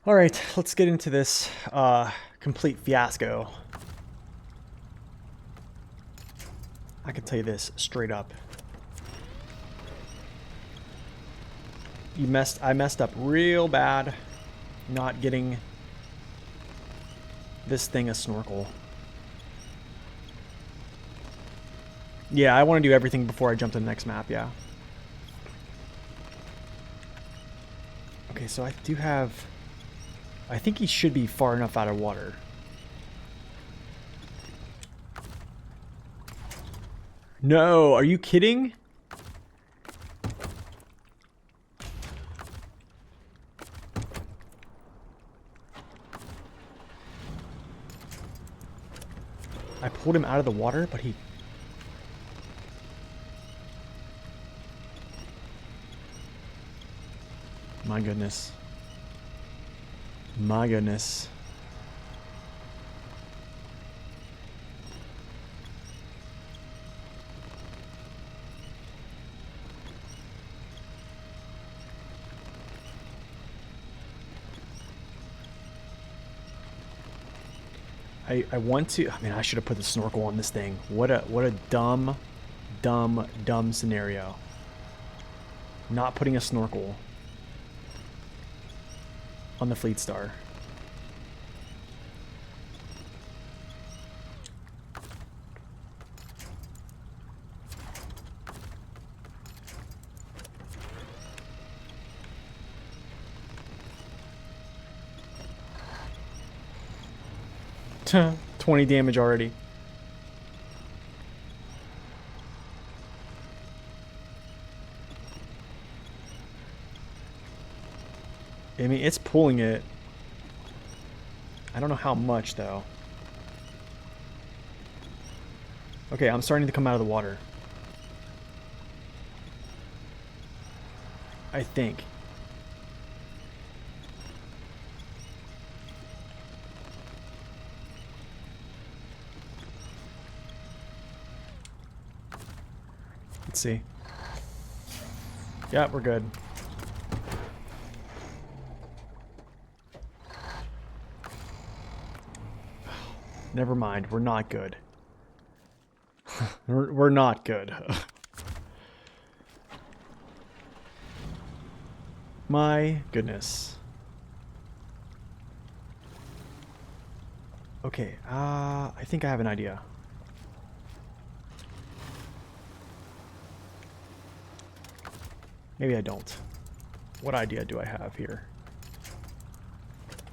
All right, let's get into this complete fiasco. I can tell you this straight up. I messed up real bad not getting this thing a snorkel. Yeah, I want to do everything before I jump to the next map, yeah. Okay, so I do have... I think he should be far enough out of water. No, are you kidding? I pulled him out of the water, but he... My goodness. My goodness. I want to... I mean, I should have put the snorkel on this thing. What a dumb scenario. Not putting a snorkel on the Fleet Star. Tuh, 20 damage already. I mean, it's pulling it. I don't know how much, though. Okay, I'm starting to come out of the water. I think. Let's see. Yeah, we're good. Never mind, we're not good. we're not good. My goodness. Okay, I think I have an idea. Maybe I don't. What idea do I have here?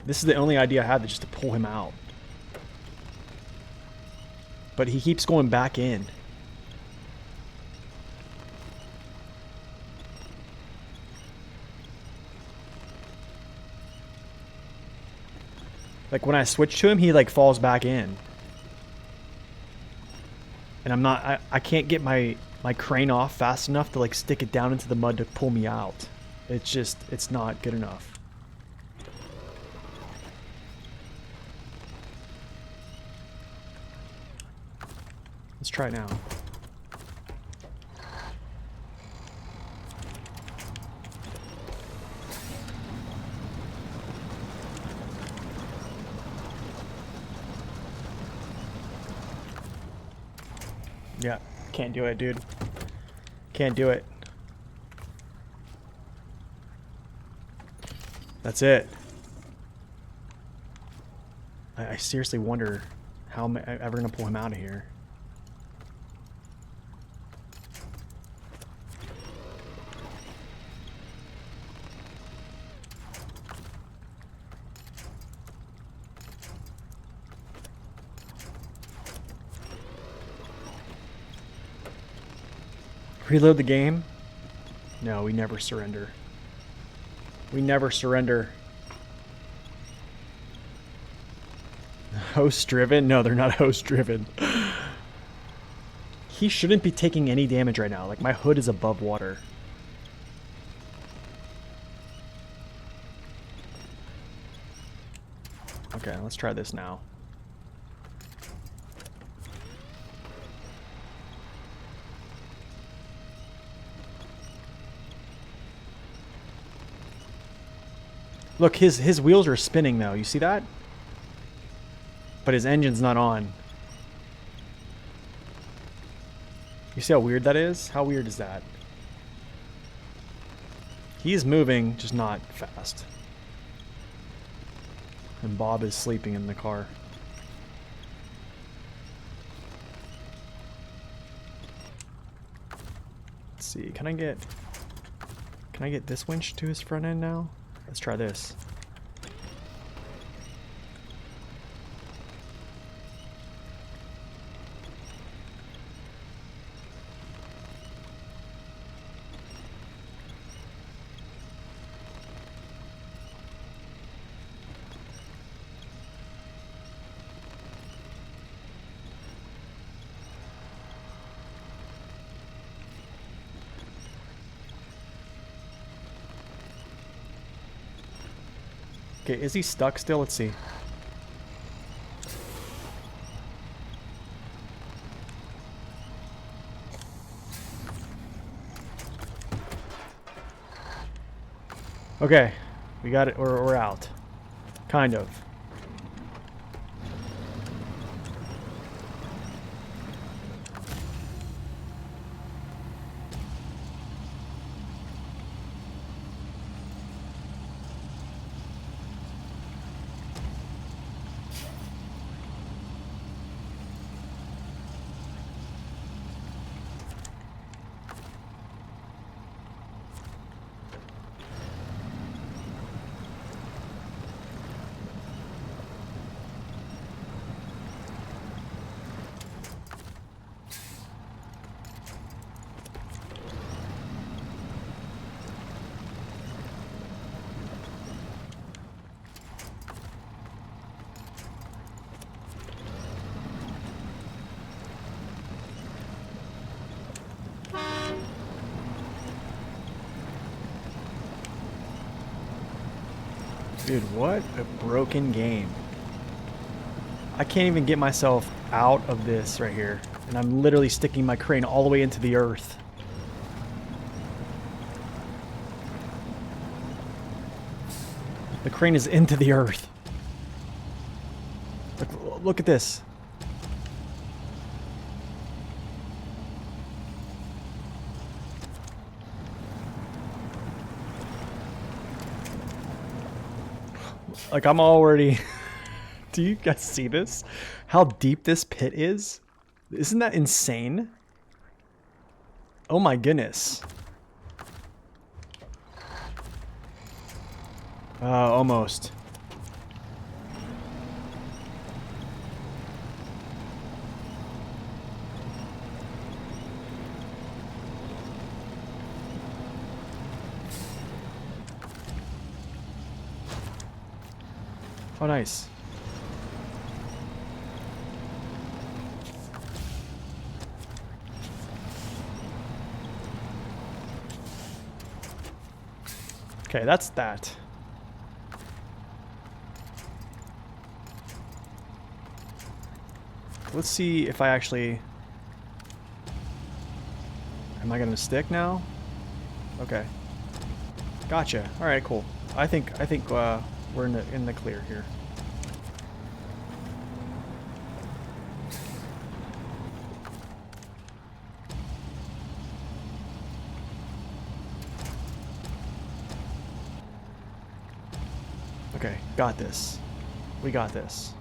This is the only idea I have, just to pull him out. But he keeps going back in. Like when I switch to him, he like falls back in. And I'm not, I can't get my crane off fast enough to like stick it down into the mud to pull me out. It's just, it's not good enough. Let's try it now. Yeah, can't do it, dude. Can't do it. That's it. I seriously wonder how am I ever gonna pull him out of here. Reload the game? No, we never surrender. We never surrender. Host driven? No, they're not host driven. He shouldn't be taking any damage right now. Like, my hood is above water. Okay, let's try this now. Look, his wheels are spinning though. You see that? But his engine's not on. You see how weird that is? How weird is that? He's moving, just not fast. And Bob is sleeping in the car. Let's see, can I get this winch to his front end now? Let's try this. Okay, is he stuck still? Let's see. Okay, we got it. We're out. Kind of. Dude, what a broken game. I can't even get myself out of this right here. And I'm literally sticking my crane all the way into the earth. The crane is into the earth. Look at this. Like, I'm already... Do you guys see this? How deep this pit is? Isn't that insane? Oh my goodness. Almost. Oh, nice. Okay, that's that. Let's see if I actually... Am I gonna stick now? Okay. Gotcha. Alright, cool. I think we're in the clear here. Okay, got this. We got this.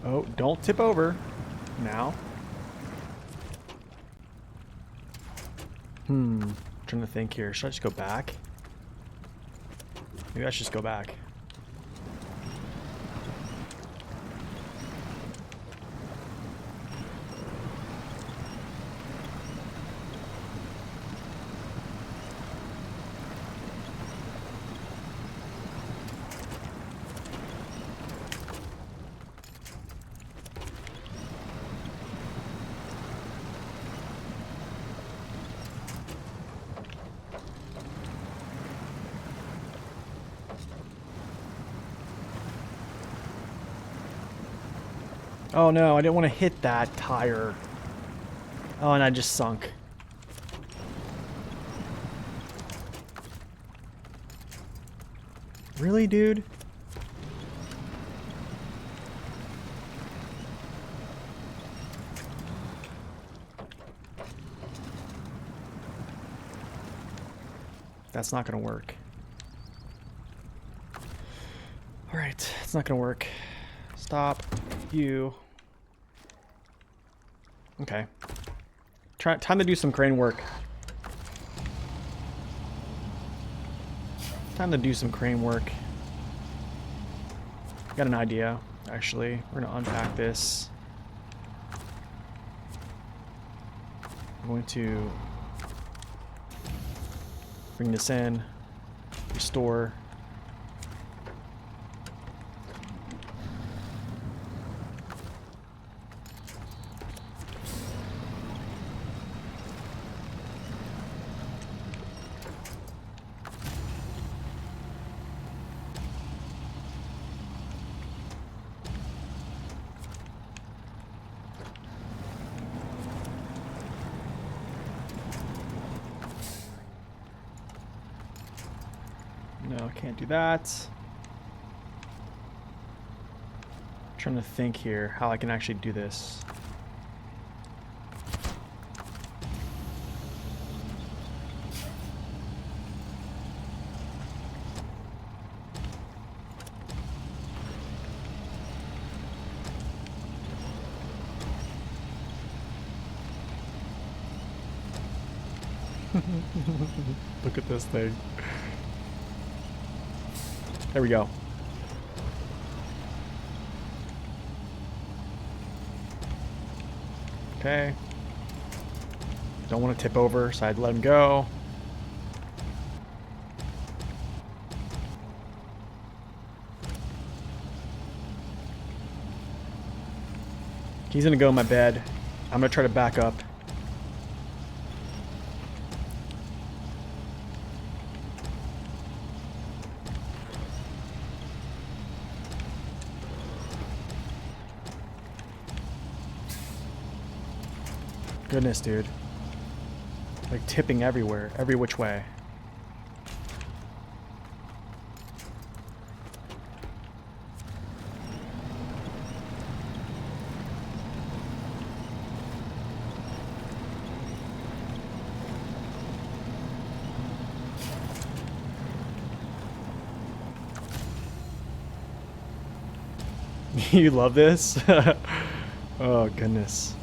Oh, don't tip over. Now. Trying to think here. Should I just go back? Maybe I should just go back. Oh no, I didn't want to hit that tire. Oh, and I just sunk. Really, dude? That's not gonna work. Alright, it's not gonna work. Stop. You. Okay. Time to do some crane work. Time to do some crane work. Got an idea, actually. We're gonna unpack this. I'm going to bring this in, restore. No, can't do that. I'm trying to think here how I can actually do this. Look at this thing. There we go. Okay. Don't want to tip over, so I'd let him go. He's gonna go in my bed. I'm gonna try to back up. Goodness, dude. Like tipping everywhere, every which way. You love this? Oh, goodness.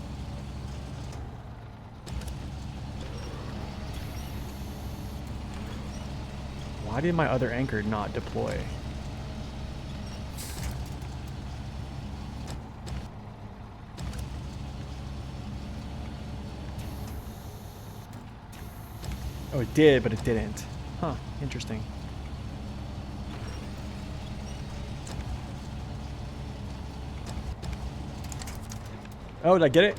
Why did my other anchor not deploy? Oh, it did, but it didn't. Huh, interesting. Oh, did I get it?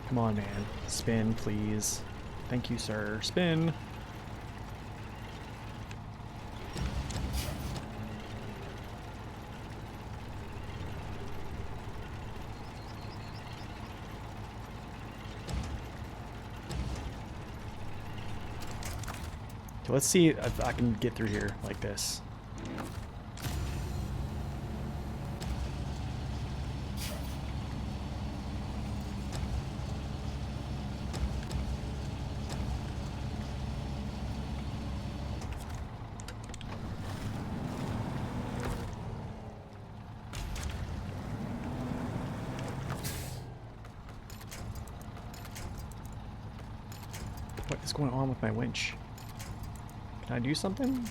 Come on, man. Spin, please. Thank you, sir. Spin. Okay, let's see if I can get through here like this. What's going on with my winch? Can I do something?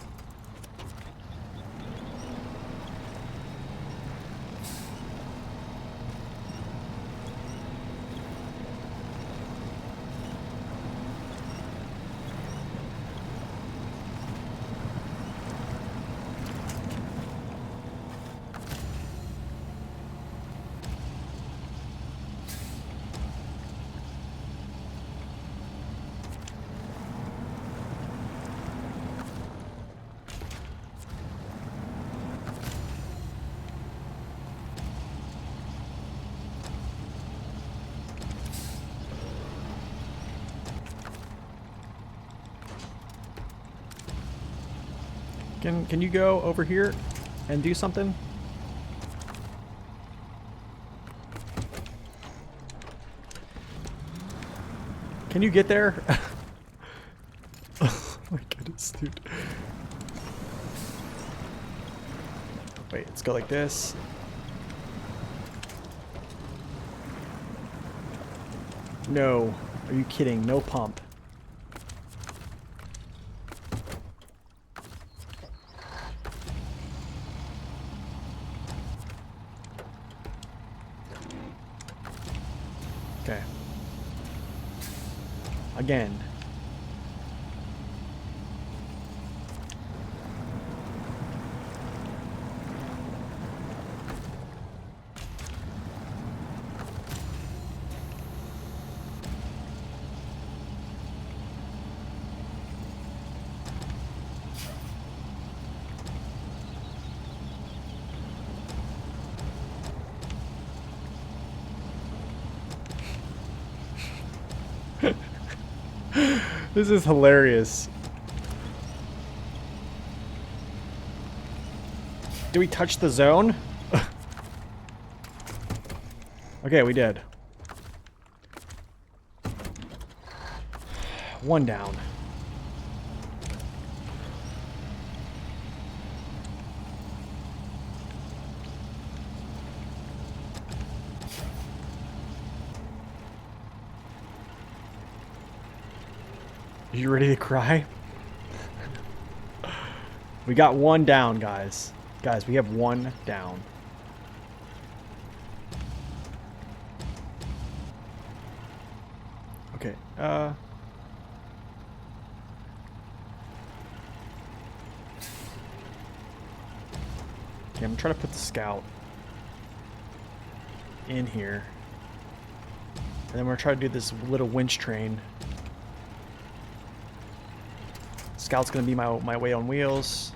Can you go over here and do something? Can you get there? Oh my goodness, dude. Wait, let's go like this. No. Are you kidding? No pump. Okay. Again. This is hilarious. Do we touch the zone? Okay, we did. One down. You ready to cry? We got one down, guys. Guys, we have one down. Okay, okay, I'm gonna try to put the scout in here. And then we're gonna try to do this little winch train. Scout's gonna be my way on wheels.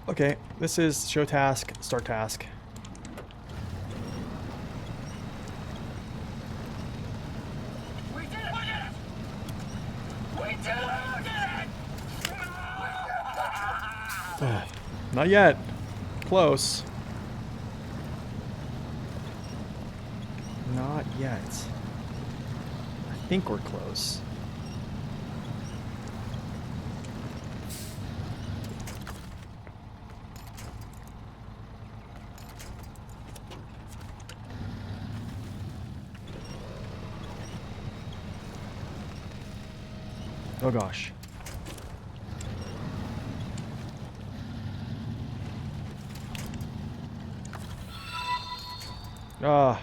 Okay, this is show task, start task. We did it! We did it! We did it! Not yet. Close. Not yet. I think we're close. Oh gosh. Ah.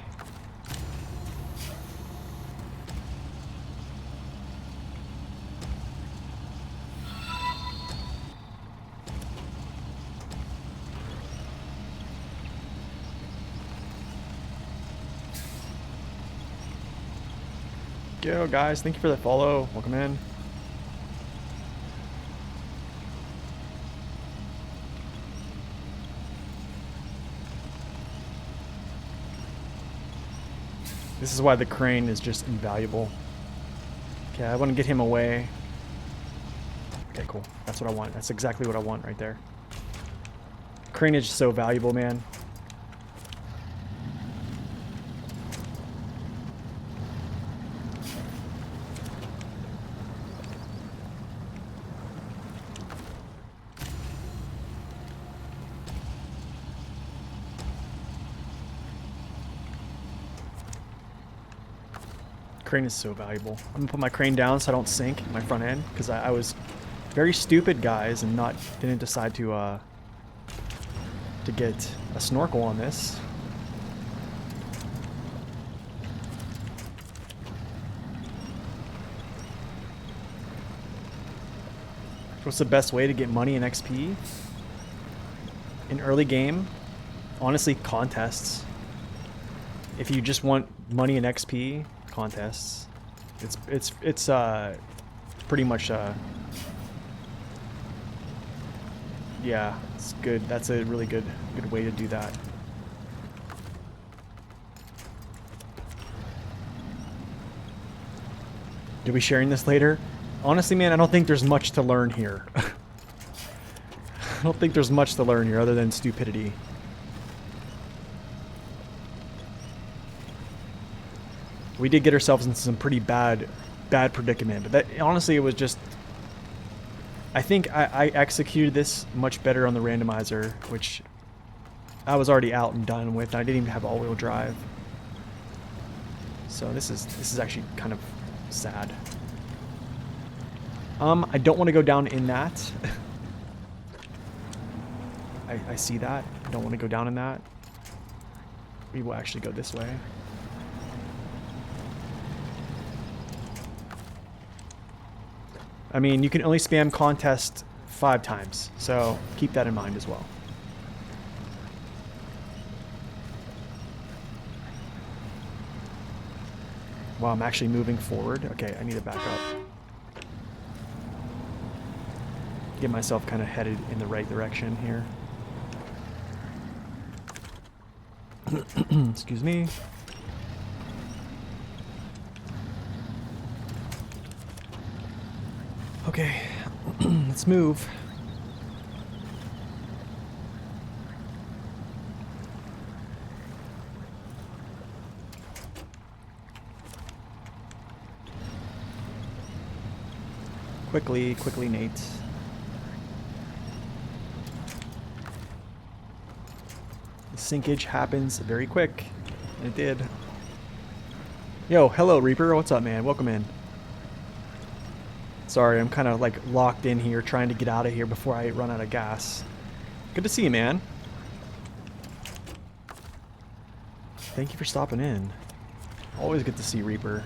Yo guys, thank you for the follow. Welcome in. This is why the crane is just invaluable. Okay, I want to get him away. Okay, cool. That's what I want. That's exactly what I want right there. Crane is just so valuable, man. crane is so valuable. I'm gonna put my crane down so I don't sink my front end, because I was very stupid, guys, and didn't decide to get a snorkel on this. What's the best way to get money and XP? In early game, honestly, contests. If you just want money and XP, contests. It's pretty much yeah, it's good. That's a really good way to do that. Do we sharing this later? Honestly, man, I don't think there's much to learn here. I don't think there's much to learn here other than stupidity. We did get ourselves into some pretty bad predicament, but that honestly, it was just, I think I executed this much better on the randomizer, which I was already out and done with. And I didn't even have all-wheel drive, so this is actually kind of sad. I don't want to go down in that. I see that. I don't want to go down in that. We will actually go this way. I mean, you can only spam contest 5 times, so keep that in mind as well. Wow, I'm actually moving forward. Okay, I need to back up. Get myself kind of headed in the right direction here. Excuse me. Okay, let's move. Quickly, Nate. The sinkage happens very quick, and it did. Yo, hello Reaper, what's up, man? Welcome in. Sorry, I'm kind of like locked in here trying to get out of here before I run out of gas. Good to see you, man. Thank you for stopping in. Always good to see Reaper.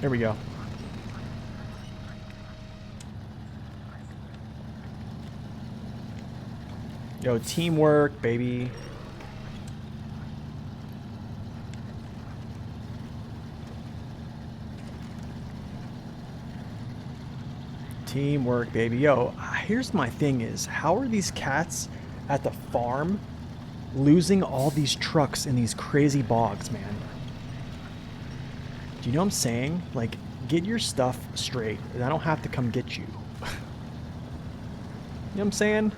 There we go. Yo, teamwork, baby. Teamwork, baby. Yo, here's my thing is, how are these cats at the farm losing all these trucks in these crazy bogs, man? Do you know what I'm saying? Like, get your stuff straight, and I don't have to come get you. You know what I'm saying?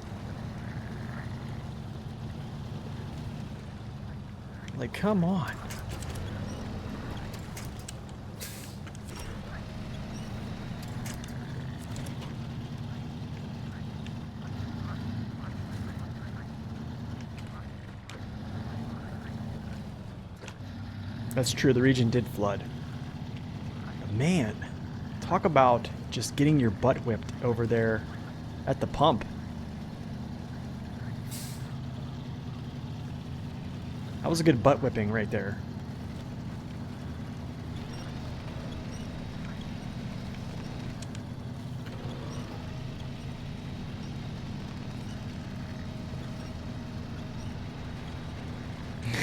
Like, come on. That's true, the region did flood. Man, talk about just getting your butt whipped over there at the pump. That was a good butt whipping right there.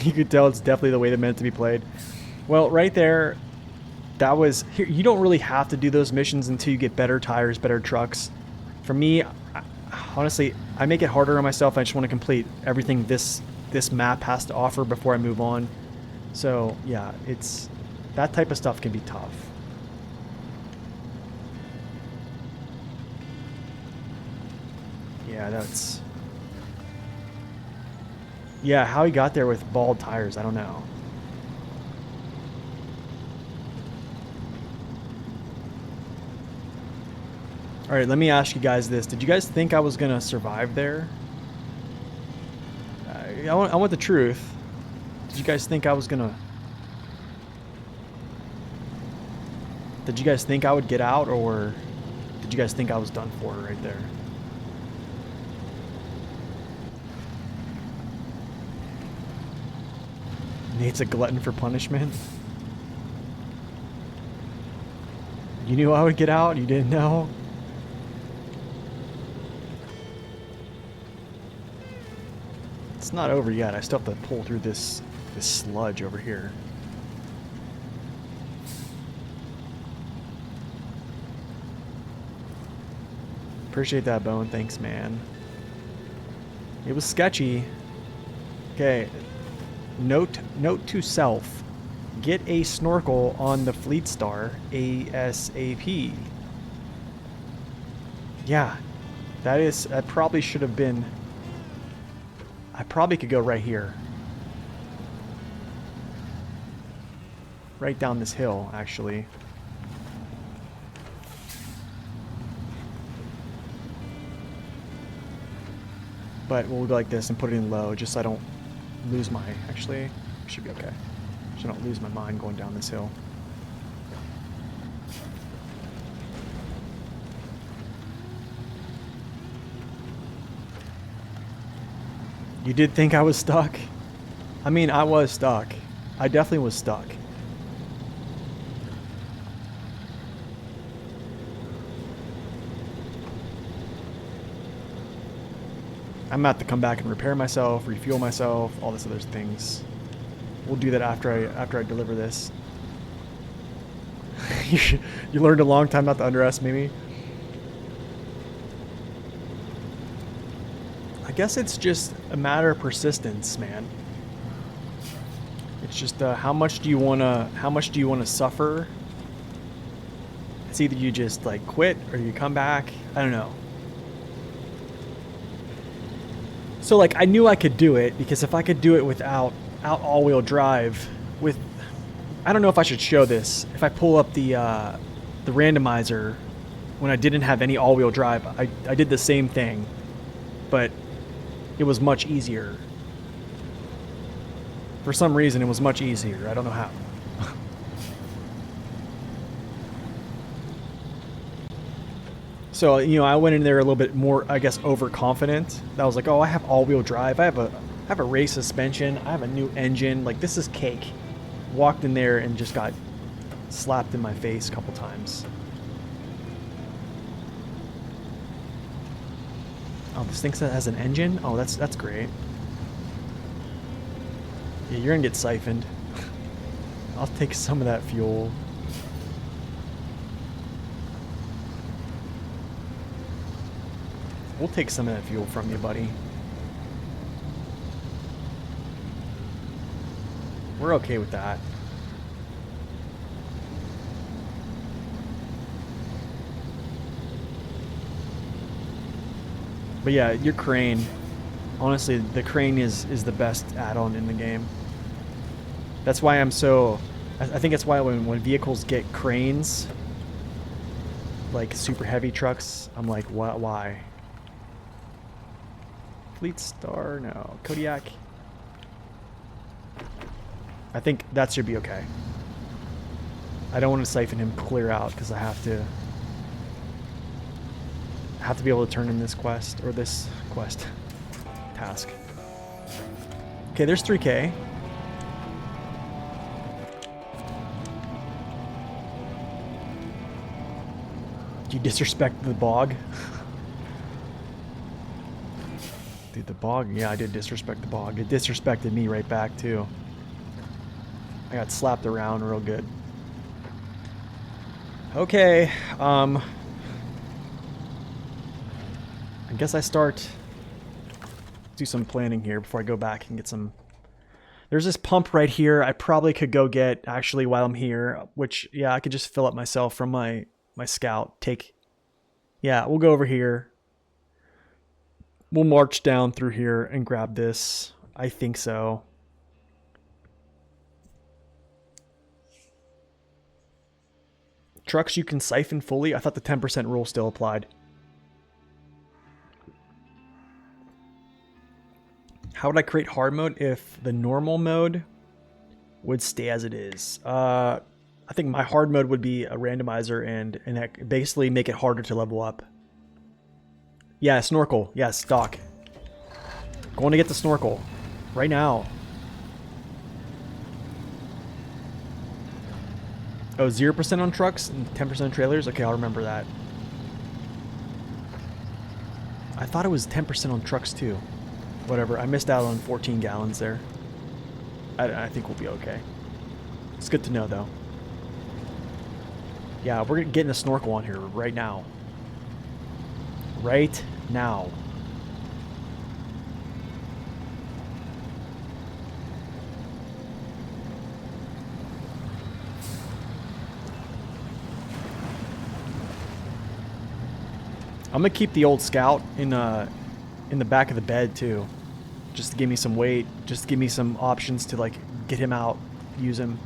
You could tell it's definitely the way they're meant to be played. Well, right there, that was... Here, you don't really have to do those missions until you get better tires, better trucks. For me, honestly, I make it harder on myself. I just want to complete everything this map has to offer before I move on. So yeah, it's that type of stuff can be tough. Yeah, that's... Yeah, how he got there with bald tires, I don't know. All right, let me ask you guys this. Did you guys think I was going to survive there? I want the truth. Did you guys think I was going to... Did you guys think I would get out, or did you guys think I was done for right there? Nate's a glutton for punishment. You knew I would get out? You didn't know? It's not over yet. I still have to pull through this sludge over here. Appreciate that, Bone. Thanks, man. It was sketchy. Okay. Note to self. Get a snorkel on the Fleet Star ASAP. Yeah. That probably should have been... I probably could go right here. Right down this hill, actually. But we'll go like this and put it in low, just so I don't lose my... Actually, should be okay. So I don't lose my mind going down this hill. You did think I was stuck? I mean, I was stuck. I definitely was stuck. I'm gonna have to come back and repair myself, refuel myself, all this other things. We'll do that after I deliver this. You learned a long time not to underestimate me. I guess it's just a matter of persistence, man. It's just how much do you wanna suffer? It's either you just like quit or you come back. I don't know. So like I knew I could do it, because if I could do it without all-wheel drive, with, I don't know if I should show this. If I pull up the randomizer when I didn't have any all-wheel drive, I did the same thing, but it was much easier. For some reason, it was much easier. I don't know how. So, you know, I went in there a little bit more, I guess, overconfident. I was like, oh, I have all-wheel drive. I have a race suspension. I have a new engine. Like, this is cake. Walked in there and just got slapped in my face a couple times. Oh, this thing has an engine? Oh, that's great. Yeah, you're gonna get siphoned. I'll take some of that fuel. We'll take some of that fuel from you, buddy. We're okay with that. But yeah, your crane. Honestly, the crane is the best add-on in the game. That's why I'm so... I think that's why when vehicles get cranes, like super heavy trucks, I'm like, what? Why? Fleet Star? No. Kodiak? I think that should be okay. I don't want to siphon him clear out, because I have to be able to turn in this quest, or this quest task. Okay, there's 3K. You disrespect the bog? Dude, the bog, yeah, I did disrespect the bog. It disrespected me right back, too. I got slapped around real good. Okay, I guess I do some planning here before I go back and get some... There's this pump right here I probably could go get, actually, while I'm here, which, yeah, I could just fill up myself from my scout. Yeah, we'll go over here. We'll march down through here and grab this. I think so. trucks you can siphon fully. I thought the 10% rule still applied. How would I create hard mode if the normal mode would stay as it is? I think my hard mode would be a randomizer and basically make it harder to level up. Yeah, snorkel. Yes, Doc. Going to get the snorkel right now. Oh, 0% on trucks and 10% on trailers? Okay, I'll remember that. I thought it was 10% on trucks too. Whatever, I missed out on 14 gallons there. I think we'll be okay. It's good to know though. Yeah, we're getting a snorkel on here right now. Right now. I'm gonna keep the old Scout in the back of the bed too, just to give me some weight, just to give me some options to like get him out, use him.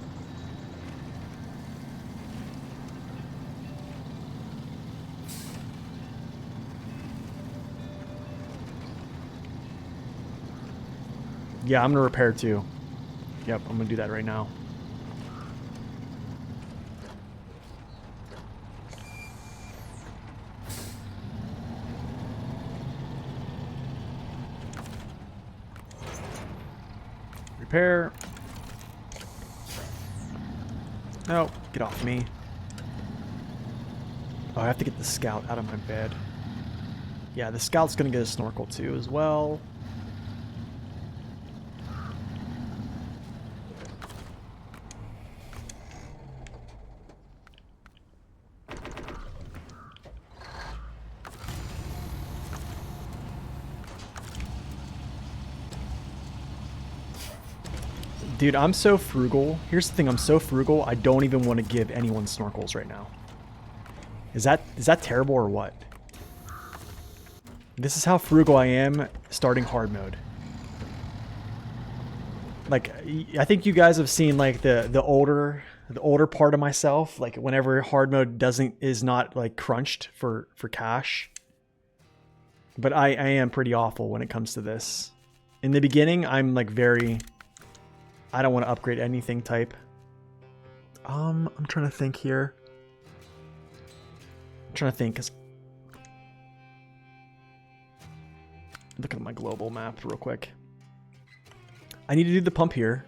Yeah, I'm gonna repair too. Yep, I'm gonna do that right now. Repair. No, get off me. Oh, I have to get the Scout out of my bed. Yeah, the Scout's gonna get a snorkel too as well. Dude, I'm so frugal. Here's the thing, I'm so frugal, I don't even want to give anyone snorkels right now. Is that terrible or what? This is how frugal I am starting hard mode. Like, I think you guys have seen like the older part of myself, like whenever hard mode is not like crunched for cash. But I am pretty awful when it comes to this. In the beginning, I'm like I don't want to upgrade anything type. I'm trying to think here. I'm trying to think, cause look at my global map real quick. I need to do the pump here.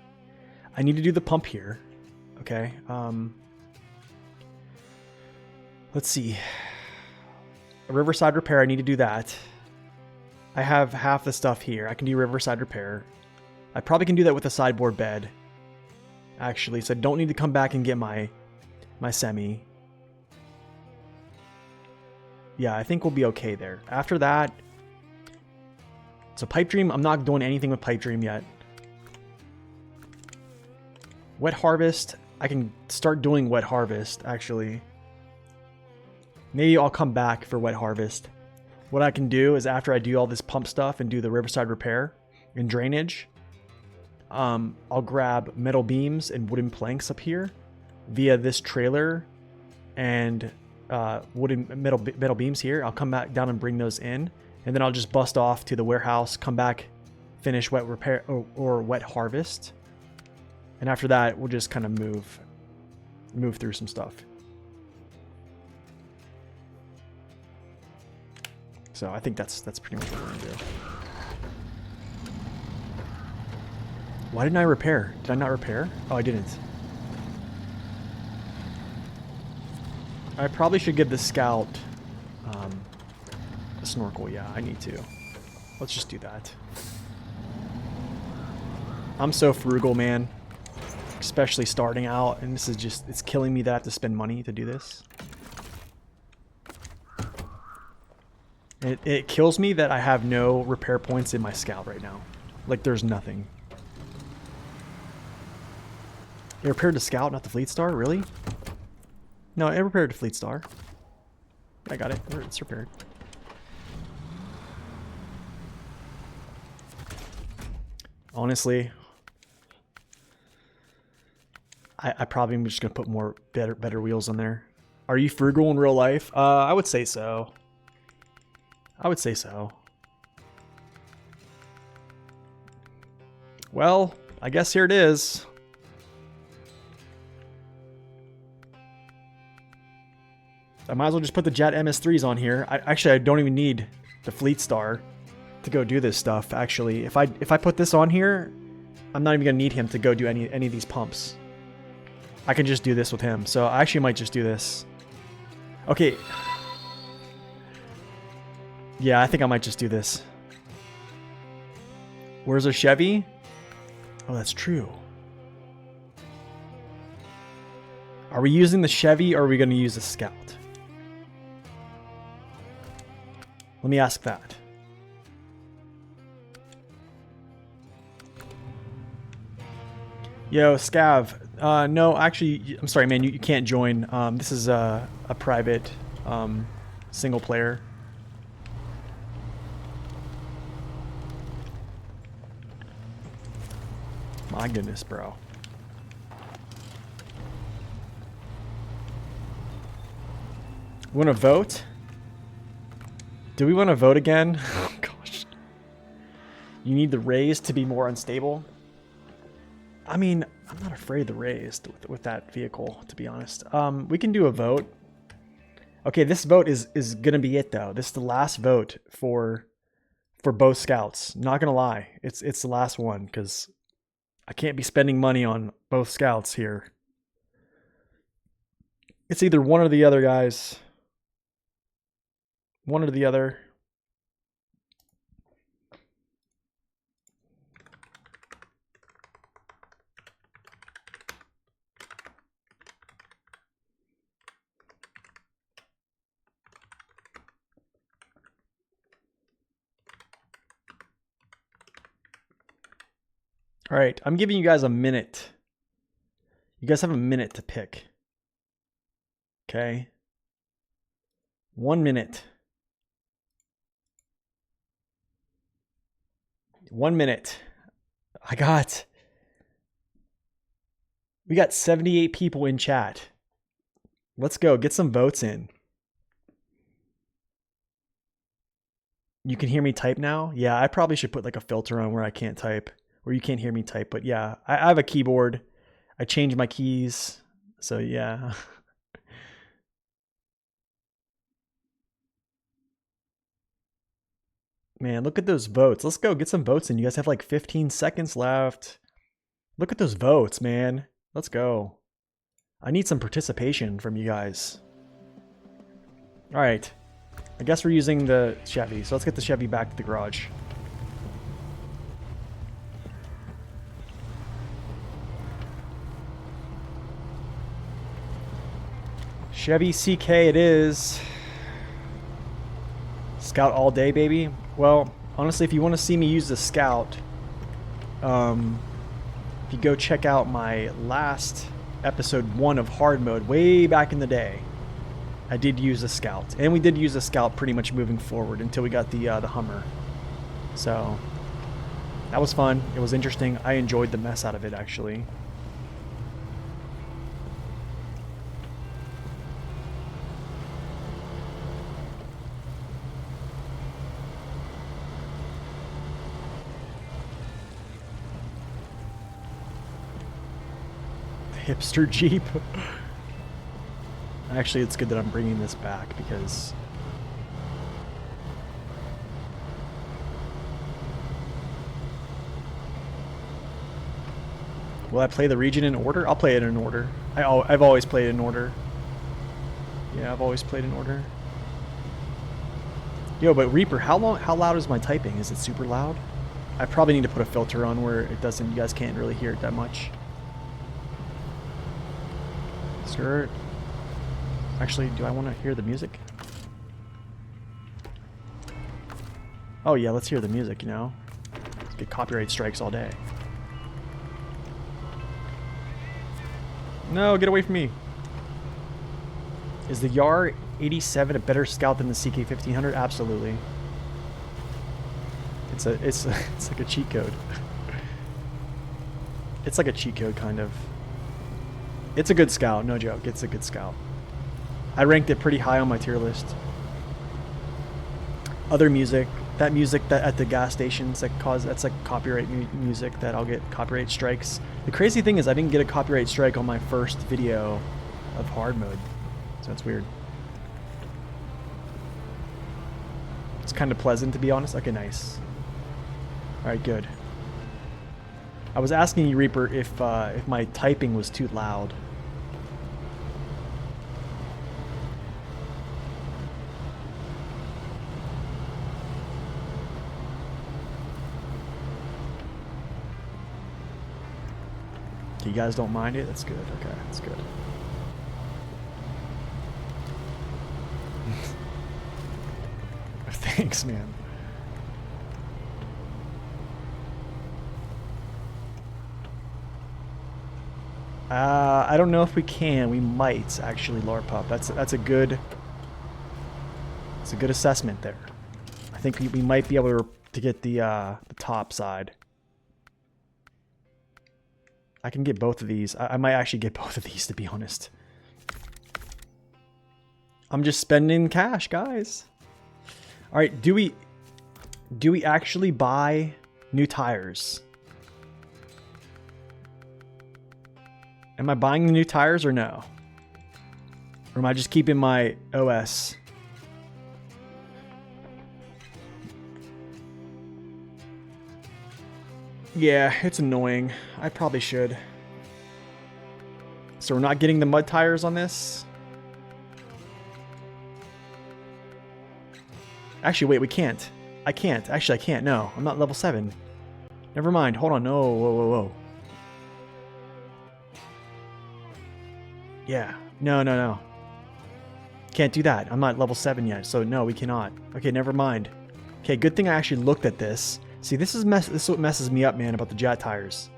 Okay. Let's see. A Riverside repair, I need to do that. I have half the stuff here. I can do Riverside repair. I probably can do that with a sideboard bed, actually, so I don't need to come back and get my semi. Yeah, I think we'll be okay there. After that, so Pipe Dream, I'm not doing anything with Pipe Dream yet. Wet Harvest, I can start doing Wet Harvest, actually. Maybe I'll come back for Wet Harvest. What I can do is after I do all this pump stuff and do the Riverside repair and drainage, I'll grab metal beams and wooden planks up here via this trailer and wooden metal beams here. I'll come back down and bring those in, and then I'll just bust off to the warehouse, come back, finish wet repair or wet harvest, and after that we'll just kind of move through some stuff. So I think that's pretty much what we're gonna do. Why didn't I repair? Did I not repair? Oh, I didn't. I probably should give the Scout a snorkel. Yeah, I need to. Let's just do that. I'm so frugal, man. Especially starting out, and this is just, it's killing me that I have to spend money to do this. It kills me that I have no repair points in my Scout right now. Like, there's nothing. It repaired the Scout, not the Fleet Star? Really? No, it repaired the Fleet Star. I got it. It's repaired. Honestly, I probably am just going to put more better wheels on there. Are you frugal in real life? I would say so. I would say so. Well, I guess here it is. I might as well just put the Jet MS3s on here. I don't even need the Fleet Star to go do this stuff, actually. If I put this on here, I'm not even going to need him to go do any of these pumps. I can just do this with him. So I actually might just do this. Okay. Yeah, I think I might just do this. Where's our Chevy? Oh, that's true. Are we using the Chevy or are we going to use the Scout? Let me ask that. Yo, Scav. No, actually, I'm sorry, man. You can't join. This is a private single player. My goodness, bro. We want to vote? Do we want to vote again? Oh, gosh. You need the raise to be more unstable? I mean, I'm not afraid of the raise with that vehicle, to be honest. We can do a vote. Okay, this vote is going to be it, though. This is the last vote for both scouts. Not going to lie. It's the last one, because I can't be spending money on both scouts here. It's either one or the other, guys. One or the other. All right, I'm giving you guys a minute. You guys have a minute to pick. Okay. 1 minute. 1 minute. We got 78 people in chat. Let's go. Get some votes in. You can hear me type now? Yeah, I probably should put like a filter on where I can't type. Where you can't hear me type. But yeah, I have a keyboard. I changed my keys. So yeah. Man, look at those votes. Let's go get some votes in. You guys have like 15 seconds left. Look at those votes, man. Let's go. I need some participation from you guys. All right. I guess we're using the Chevy. So let's get the Chevy back to the garage. Chevy CK it is. Scout all day, baby. Well, honestly, if you want to see me use the Scout, if you go check out my last episode 1 of hard mode way back in the day, I did use the Scout, and we did use the Scout pretty much moving forward until we got the Hummer. So that was fun. It was interesting. I enjoyed the mess out of it, actually. Hipster Jeep. Actually, it's good that I'm bringing this back because will I play the region in order? I'll play it in order. I've always played in order. Yeah, I've always played in order. Yo, but Reaper, how loud is my typing? Is it super loud? I probably need to put a filter on where it doesn't, you guys can't really hear it that much. Skirt. Actually, do I want to hear the music? Oh yeah, let's hear the music, you know? Let's get copyright strikes all day. No, get away from me. Is the YAR 87 a better Scout than the CK 1500? Absolutely. It's like a cheat code. It's like a cheat code, kind of. It's a good Scout, no joke. It's a good Scout. I ranked it pretty high on my tier list. Other music, that music that at the gas stations that's like copyright music that I'll get copyright strikes. The crazy thing is I didn't get a copyright strike on my first video of hard mode, so that's weird. It's kind of pleasant, to be honest. Okay, nice. All right, good. I was asking you, Reaper, if my typing was too loud. You guys don't mind it? That's good. Okay, that's good. Thanks, man. I don't know if we can. We might actually, Larpup. That's a good assessment there. I think we might be able to get the top side. I can get both of these. I might actually get both of these, to be honest. I'm just spending cash, guys. All right, do we actually buy new tires? Am I buying the new tires or no? Or am I just keeping my OS? Yeah, it's annoying. I probably should. So we're not getting the mud tires on this? Actually, wait, we can't. I can't. Actually, I can't. No, I'm not level 7. Never mind. Hold on. No, whoa. Yeah. No. Can't do that. I'm not level 7 yet, so no, we cannot. Okay, never mind. Okay, good thing I actually looked at this. See, this is what messes me up, man, about the jet tires.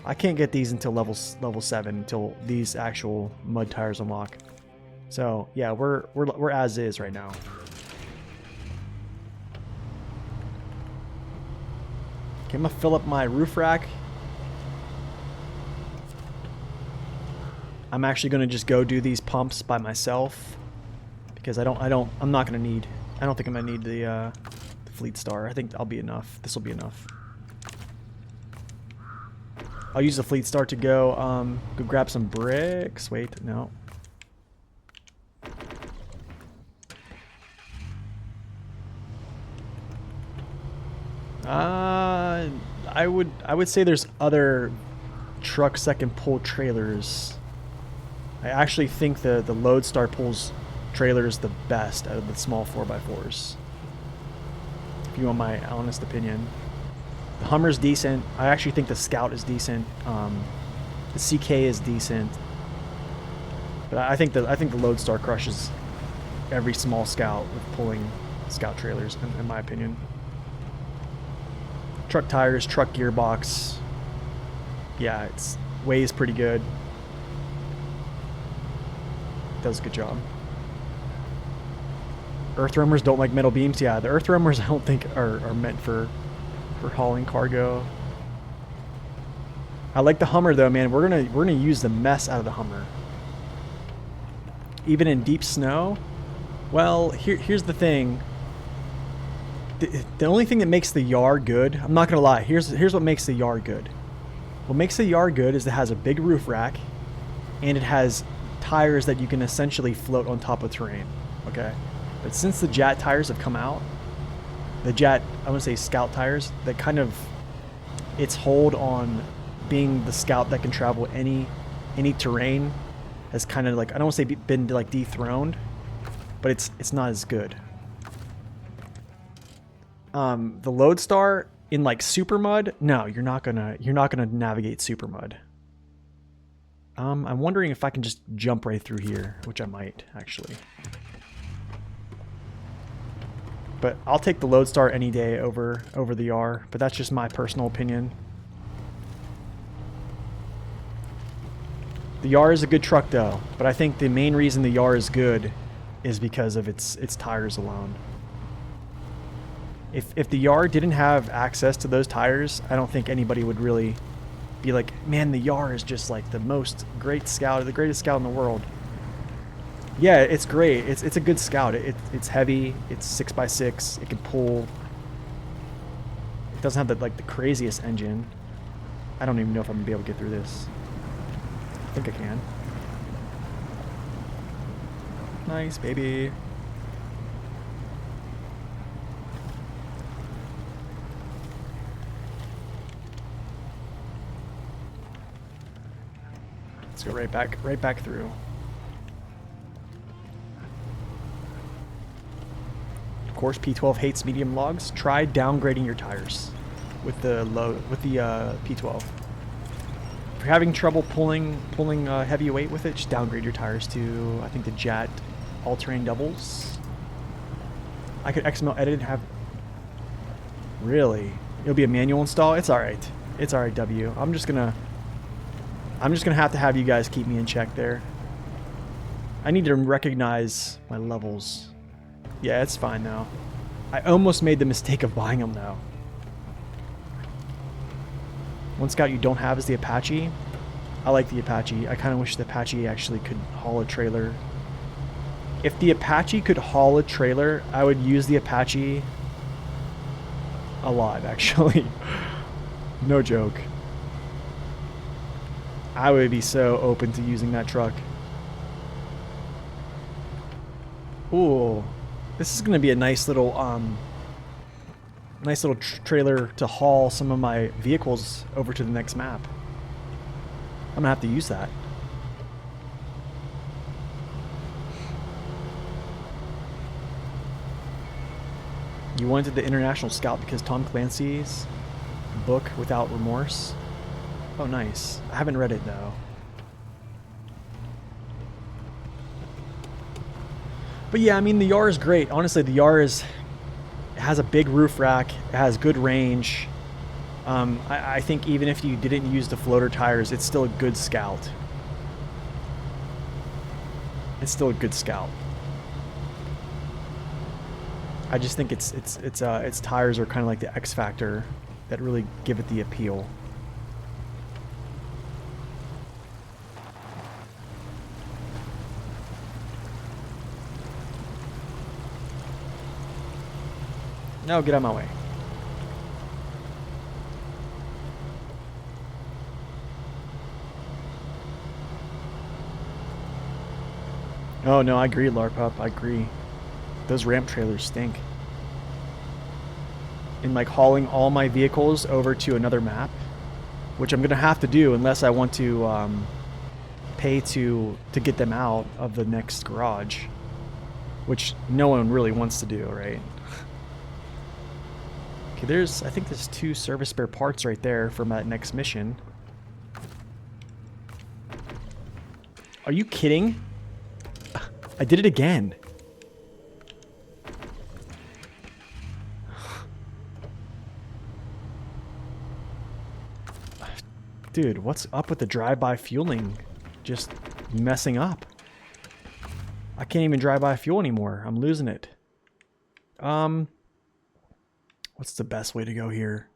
I can't get these until level 7, until these actual mud tires unlock. So yeah, we're as is right now. Okay, I'm gonna fill up my roof rack. I'm actually gonna just go do these pumps by myself because I don't think I'm gonna need the Fleet Star. I think I'll be enough. This will be enough. I'll use the Fleet Star to go grab some bricks. Wait, no. I would say there's other trucks that can pull trailers. I actually think the Lodestar pulls trailers the best out of the small 4x4s. If you want my honest opinion. The Hummer's decent. I actually think the Scout is decent. The CK is decent. But I think the Lodestar crushes every small Scout with pulling Scout trailers, in my opinion. Truck tires, truck gearbox. Yeah, it's weighs pretty good. Does a good job. Earth roamers don't like metal beams. Yeah, the earth roamers I don't think are meant for hauling cargo. I like the Hummer though, man. We're gonna use the mess out of the Hummer. Even in deep snow. Well, here's the thing. The only thing that makes the yard good, I'm not gonna lie. Here's what makes the yard good. What makes the yard good is it has a big roof rack, and it has tires that you can essentially float on top of terrain. Okay. But since the Jet tires have come out, the Jet, I want to say Scout tires, that kind of, its hold on being the Scout that can travel any terrain has kind of like, I don't want to say been like dethroned, but it's not as good. The Lodestar in like super mud, no, you're not gonna navigate super mud. I'm wondering if I can just jump right through here, which I might actually. But I'll take the Lodestar any day over the R, but that's just my personal opinion. The Yar is a good truck though, but I think the main reason the Yar is good is because of its tires alone. If the Yar didn't have access to those tires, I don't think anybody would really be like, man, the Yar is just like the greatest scout in the world. Yeah, it's great. It's a good scout. It's heavy. It's 6x6. It can pull. It doesn't have the craziest engine. I don't even know if I'm gonna be able to get through this. I think I can. Nice, baby. Let's go right back through. Of course, P12 hates medium logs. Try downgrading your tires with the P12. If you're having trouble pulling heavy weight with it, just downgrade your tires to, I think, the Jet all-terrain doubles. I could XML edit and have. Really? It'll be a manual install. It's all right. It's all right, W. I'm just gonna have to have you guys keep me in check there. I need to recognize my levels. Yeah, it's fine now. I almost made the mistake of buying them though. One scout you don't have is the Apache. I like the Apache. I kind of wish the Apache actually could haul a trailer. If the Apache could haul a trailer, I would use the Apache a lot, actually. No joke. I would be so open to using that truck. Ooh, this is going to be a nice little trailer to haul some of my vehicles over to the next map. I'm gonna have to use that. You wanted the International Scout because Tom Clancy's book Without Remorse. Oh, nice. I haven't read it though. But yeah, I mean, the YAR is great. Honestly, the YAR it has a big roof rack. It has good range. I think even if you didn't use the floater tires, it's still a good scout. It's still a good scout. I just think its tires are kind of like the X factor that really give it the appeal. No, get out of my way. Oh no, I agree, Larpup. I agree. Those ramp trailers stink. And like hauling all my vehicles over to another map, which I'm gonna have to do unless I want to pay to get them out of the next garage, which no one really wants to do, right? Okay, I think there's 2 service spare parts right there from that next mission. Are you kidding? I did it again. Dude, what's up with the drive-by fueling? Just messing up. I can't even drive by fuel anymore. I'm losing it. What's the best way to go here?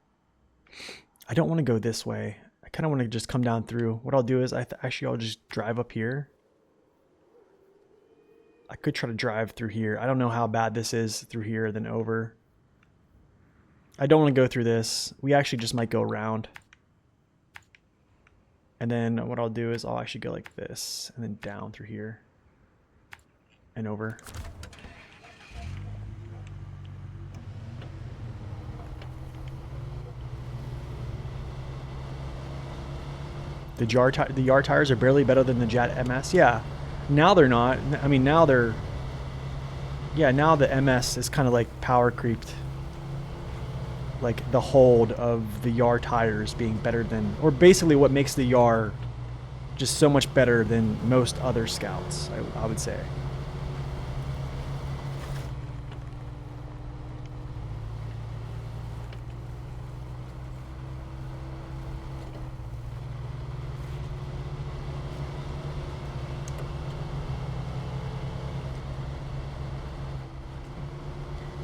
I don't want to go this way. I kind of want to just come down through. What I'll do is actually I'll just drive up here. I could try to drive through here. I don't know how bad this is through here then over. I don't want to go through this. We actually just might go around. And then what I'll do is I'll actually go like this and then down through here and over. The YAR tires are barely better than the Jet MS. Yeah, now they're not. I mean, now they're. Yeah, now the MS is kind of like power creeped. Like the hold of the YAR tires being better than, or basically what makes the YAR just so much better than most other scouts, I would say.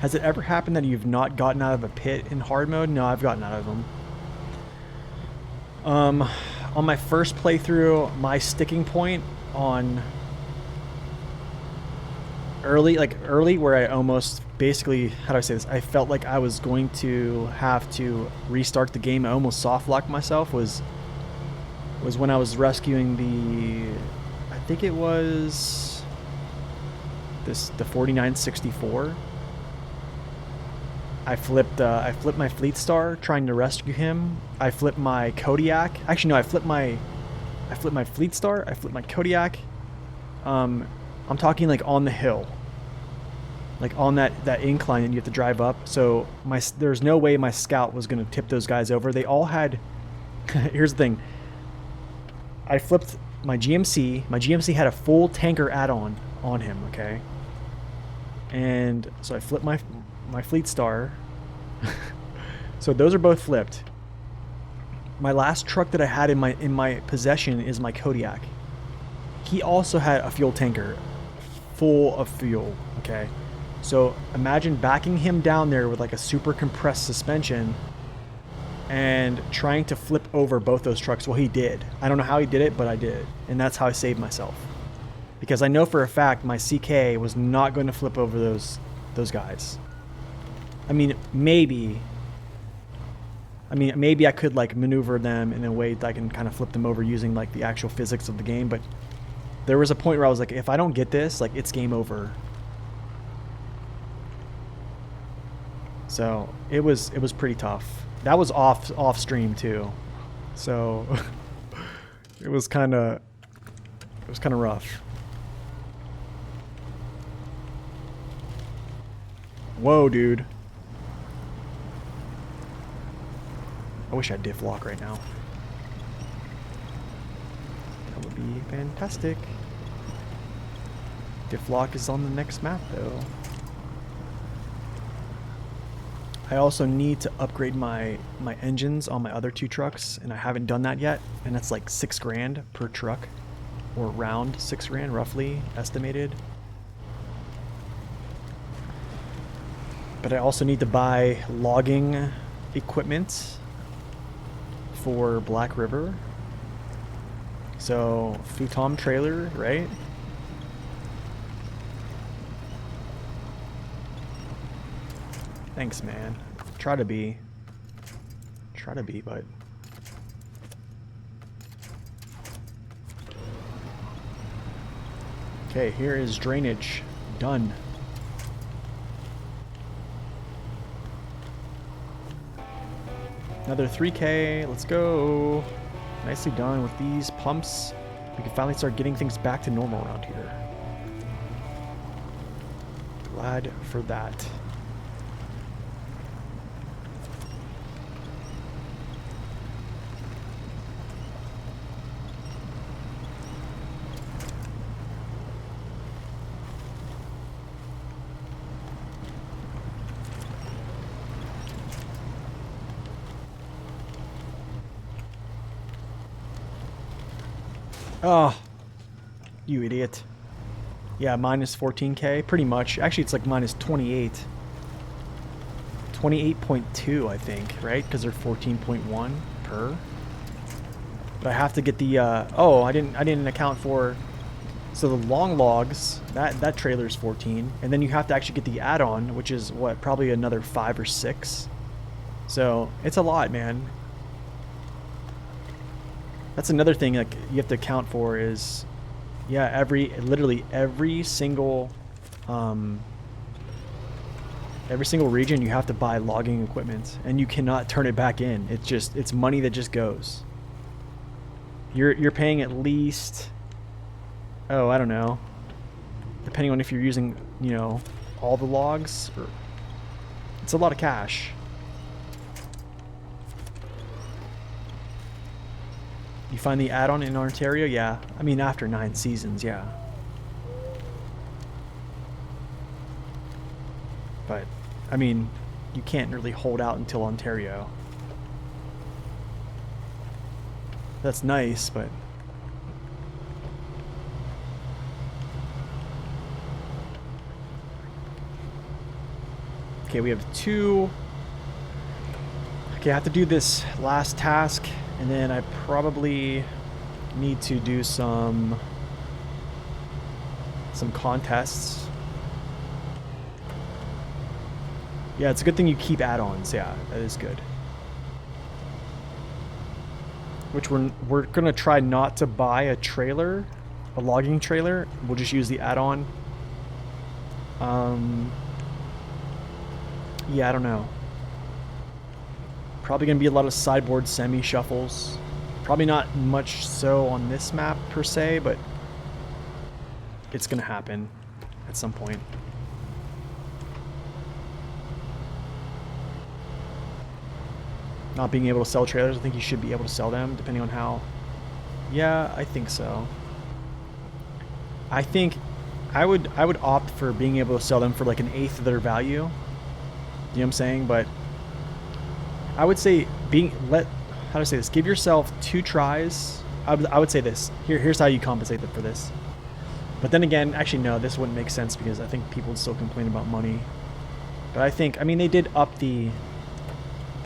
Has it ever happened that you've not gotten out of a pit in hard mode? No, I've gotten out of them. On my first playthrough, my sticking point on early where I almost basically, how do I say this? I felt like I was going to have to restart the game. I almost soft locked myself was when I was rescuing I think it was the 4964. I flipped my Fleet Star trying to rescue him. I flipped my Kodiak. Actually, no, I flipped my Fleet Star. I flipped my Kodiak. I'm talking like on the hill, like on that incline that you have to drive up. So there's no way my scout was going to tip those guys over. They all had. Here's the thing. I flipped my GMC. My GMC had a full tanker add-on on him. Okay. And so I flipped my Fleet Star. So those are both flipped. My last truck that I had in my possession is my Kodiak. He also had a fuel tanker full of fuel, okay? So imagine backing him down there with like a super compressed suspension and trying to flip over both those trucks. Well, he did. I don't know how he did it, but I did. And that's how I saved myself. Because I know for a fact my CK was not going to flip over those guys. I mean, maybe I could like maneuver them in a way that I can kind of flip them over using like the actual physics of the game, but there was a point where I was like, if I don't get this, like it's game over. So it was pretty tough. That was off stream too. So it was kind of rough. Whoa, dude. I wish I had diff lock right now. That would be fantastic. Diff lock is on the next map though. I also need to upgrade my engines on my other two trucks, and I haven't done that yet, and that's like $6 grand per truck, or around $6 grand roughly estimated. But I also need to buy logging equipment for Black River. So futon trailer, right? Thanks, man. Try to be, but okay, here is drainage done. Another 3K, let's go. Nicely done with these pumps. We can finally start getting things back to normal around here. Glad for that. Oh, you idiot. Yeah, minus 14K, pretty much. Actually, it's like minus 28. 28.2, I think, right? Because they're 14.1 per. But I have to get the, oh, I didn't account for, so the long logs, that trailer's 14. And then you have to actually get the add-on, which is, what, probably another 5 or 6. So, it's a lot, man. That's another thing like you have to account for is, yeah, literally every single region you have to buy logging equipment, and you cannot turn it back in. It's money that just goes. You're paying at least, oh, I don't know, depending on if you're using, you know, all the logs, or it's a lot of cash. You find the add-on in Ontario? Yeah. I mean, after 9 seasons, yeah. But, I mean, you can't really hold out until Ontario. That's nice, but... Okay, we have 2... Okay, I have to do this last task. And then I probably need to do some contests. Yeah, it's a good thing you keep add-ons. Yeah, that is good. Which we're gonna try not to buy a trailer, a logging trailer. We'll just use the add-on. Yeah, I don't know. Probably gonna be a lot of sideboard semi-shuffles. Probably not much so on this map per se, but it's gonna happen at some point. Not being able to sell trailers, I think you should be able to sell them depending on how. Yeah, I think so. I think I would opt for being able to sell them for like an eighth of their value. You know what I'm saying? But I would say how do I say this? Give yourself 2 tries. I would say this. Here's how you compensate them for this. But then again, actually no, this wouldn't make sense because I think people would still complain about money. But I mean they did up the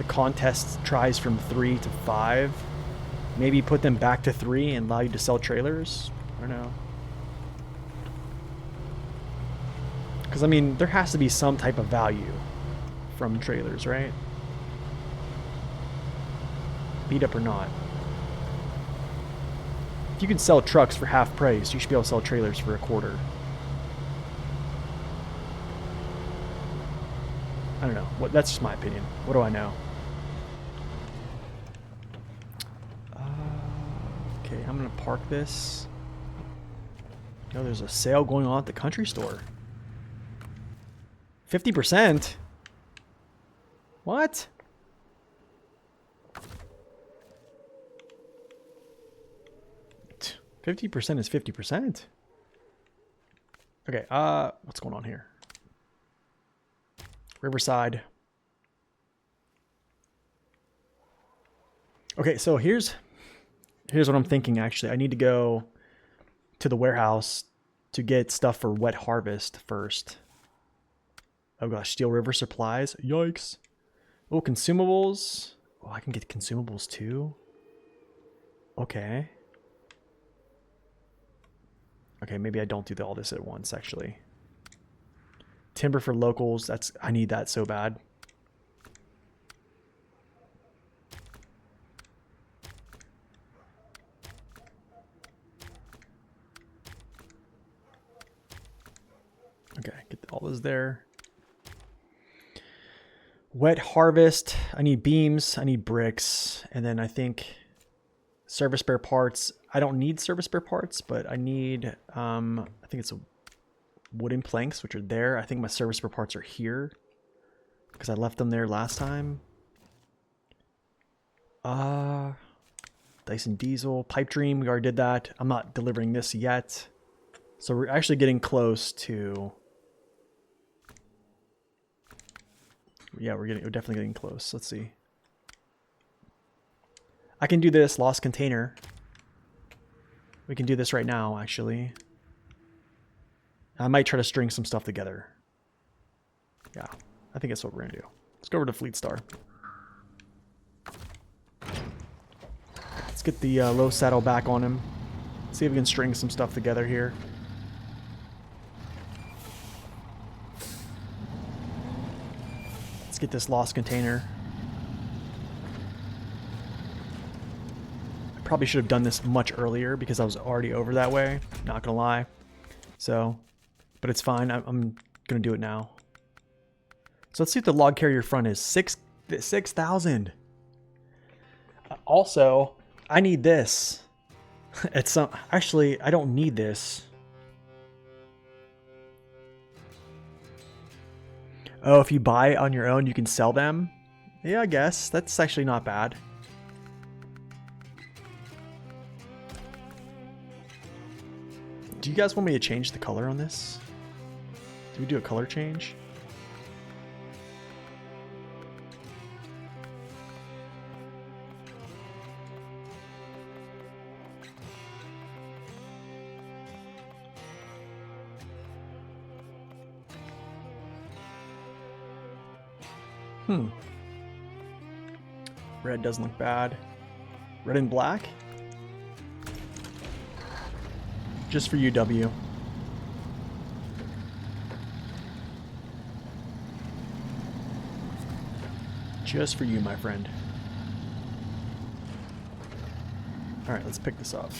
contest tries from 3 to 5. Maybe put them back to 3 and allow you to sell trailers. I don't know. Because I mean, there has to be some type of value from trailers, right? Beat up or not. If you can sell trucks for half price, you should be able to sell trailers for a quarter. I don't know. That's just my opinion. What do I know? Okay, I'm gonna park this. Oh, there's a sale going on at the country store. 50%? What? T 50% is 50%. Okay, what's going on here? Riverside. Okay, so here's what I'm thinking actually. I need to go to the warehouse to get stuff for wet harvest first. Oh gosh, Steel River supplies. Yikes. Oh, consumables. Oh, I can get consumables too. Okay. Okay, maybe I don't do all this at once actually. Timber for locals. I need that so bad. Okay, get all those there. Wet harvest. I need beams. I need bricks. And then I think service spare parts. I don't need service spare parts, but I need, I think it's wooden planks, which are there. I think my service spare parts are here because I left them there last time. Dyson Diesel. Pipe Dream. We already did that. I'm not delivering this yet. So we're actually getting close to... Yeah, we're definitely getting close. Let's see. I can do this lost container. We can do this right now, actually. I might try to string some stuff together. Yeah, I think that's what we're gonna do. Let's go over to Fleet Star. Let's get the low saddle back on him. See if we can string some stuff together here. Let's get this lost container. I probably should have done this much earlier because I was already over that way. Not gonna lie. So, but it's fine. I'm gonna do it now. So let's see what the log carrier front is. 6,000. Also, I need this. Actually, I don't need this. Oh, if you buy it on your own, you can sell them? Yeah, I guess. That's actually not bad. Do you guys want me to change the color on this? Do we do a color change? Red doesn't look bad. Red and black? Just for UW. Just for you, my friend. Alright, let's pick this up.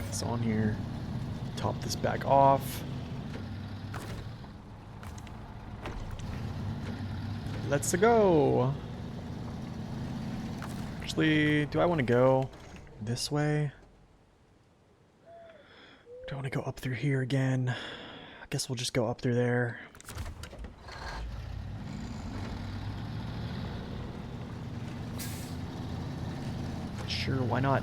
It's on here. Top this back off. Let's go. Actually, do I want to go this way? Do I want to go up through here again? I guess we'll just go up through there. Sure, why not?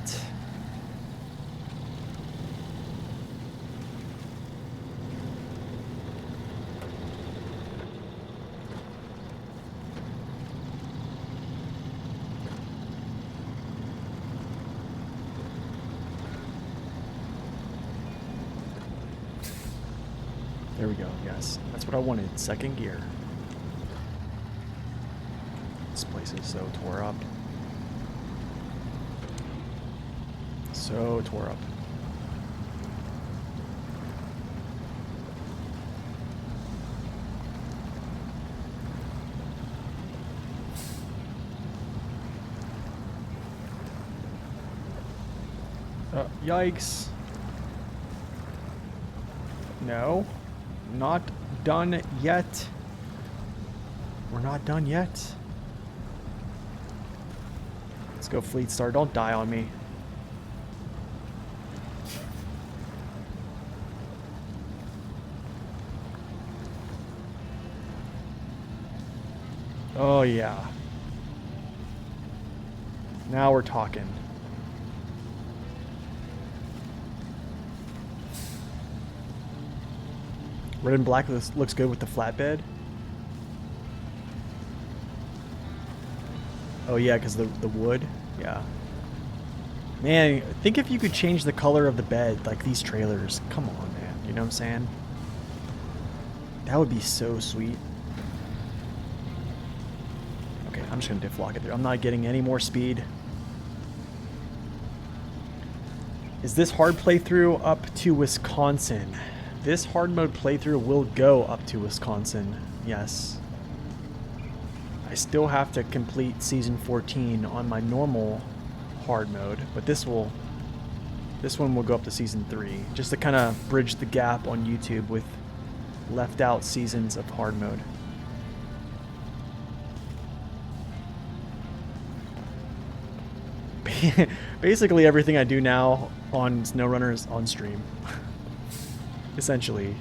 There we go, yes. That's what I wanted. Second gear. This place is so tore up. So tore up. Yikes. No. Not done yet. We're not done yet. Let's go, Fleet Star. Don't die on me. Oh, yeah. Now we're talking. Red and black looks good with the flatbed. Oh yeah, because the wood. Yeah. Man, think if you could change the color of the bed, like these trailers. Come on, man. You know what I'm saying? That would be so sweet. Okay, I'm just going to diff-lock it through. I'm not getting any more speed. Is this hard playthrough up to Wisconsin? This hard mode playthrough will go up to Wisconsin, yes. I still have to complete Season 14 on my normal hard mode, but this one will go up to Season 3, just to kind of bridge the gap on YouTube with left out seasons of hard mode. Basically everything I do now on SnowRunner is on stream. Essentially.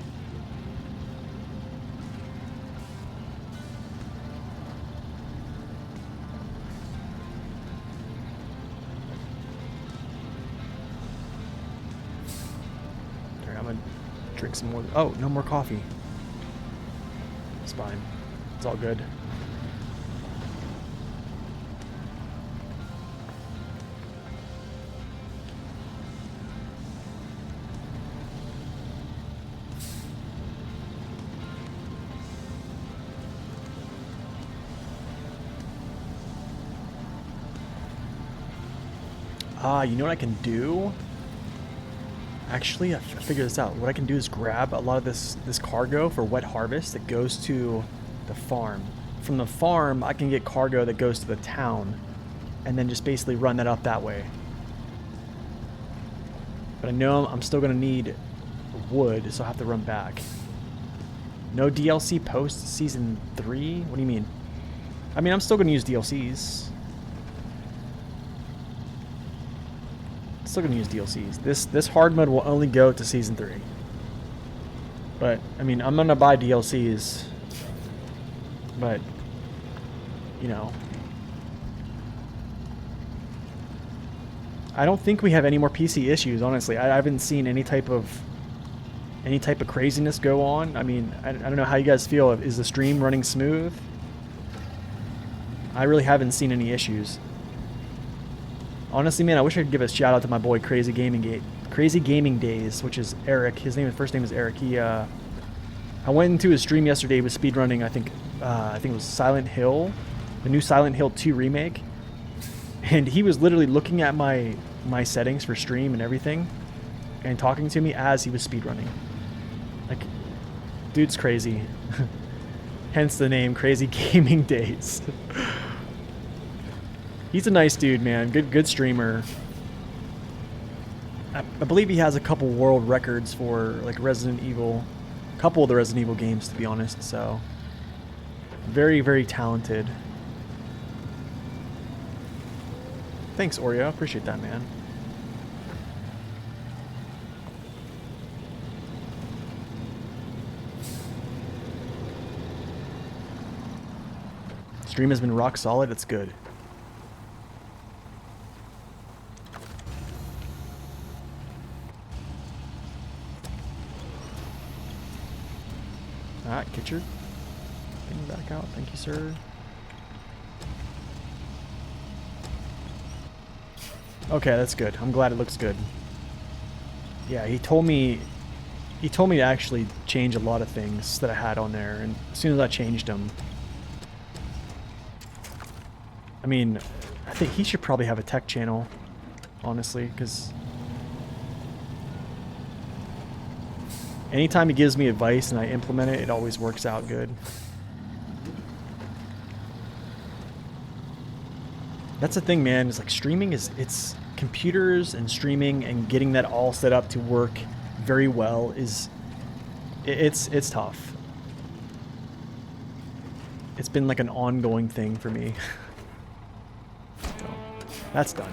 Alright, I'm gonna drink some more. Oh, no more coffee. It's fine. It's all good. You know what I can do? Actually, I figured this out. What I can do is grab a lot of this cargo for wet harvest that goes to the farm. From the farm, I can get cargo that goes to the town, and then just basically run that up that way. But I know I'm still going to need wood, so I have to run back. No DLC post Season 3? What do you mean? I mean, I'm still going to use DLCs. Still gonna use DLCs. This hard mode will only go to Season 3. But I mean, I'm gonna buy DLCs. But you know, I don't think we have any more PC issues. Honestly, I haven't seen any type of craziness go on. I mean, I don't know how you guys feel. Is the stream running smooth? I really haven't seen any issues. Honestly, man, I wish I could give a shout out to my boy Crazy Gaming Days, which is Eric. His first name is Eric. I went into his stream yesterday. He was speedrunning. I think it was Silent Hill, the new Silent Hill 2 remake. And he was literally looking at my settings for stream and everything and talking to me as he was speedrunning. Like, dude's crazy. Hence the name Crazy Gaming Days. He's a nice dude, man. Good streamer. I believe he has a couple world records for like Resident Evil. A couple of the Resident Evil games, to be honest. So, very, very talented. Thanks, Oreo. Appreciate that, man. Stream has been rock solid. It's good. Alright, get your thing back out. Thank you, sir. Okay, that's good. I'm glad it looks good. Yeah, he told me to actually change a lot of things that I had on there, and as soon as I changed them, I mean, I think he should probably have a tech channel, honestly, because anytime he gives me advice and I implement it, it always works out good. That's the thing, man, is like streaming it's computers and streaming and getting that all set up to work very well it's tough. It's been like an ongoing thing for me. So, that's done.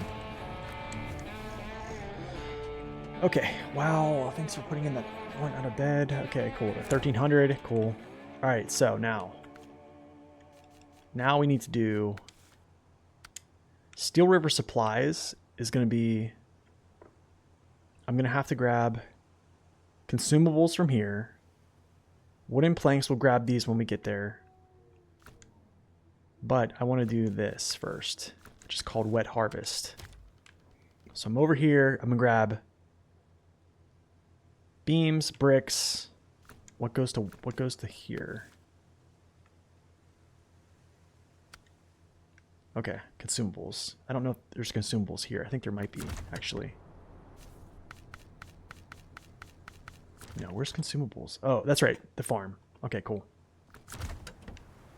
Okay, wow, thanks for putting in that one out of bed. Okay, cool. 1300, cool. Alright, so now we need to do Steel River Supplies is going to be, I'm going to have to grab consumables from here. Wooden planks, we'll grab these when we get there. But I want to do this first, which is called Wet Harvest. So I'm over here, I'm going to grab beams, bricks. What goes to here? Okay, consumables. I don't know if there's consumables here. I think there might be, actually. No, where's consumables? Oh, that's right, the farm. Okay, cool.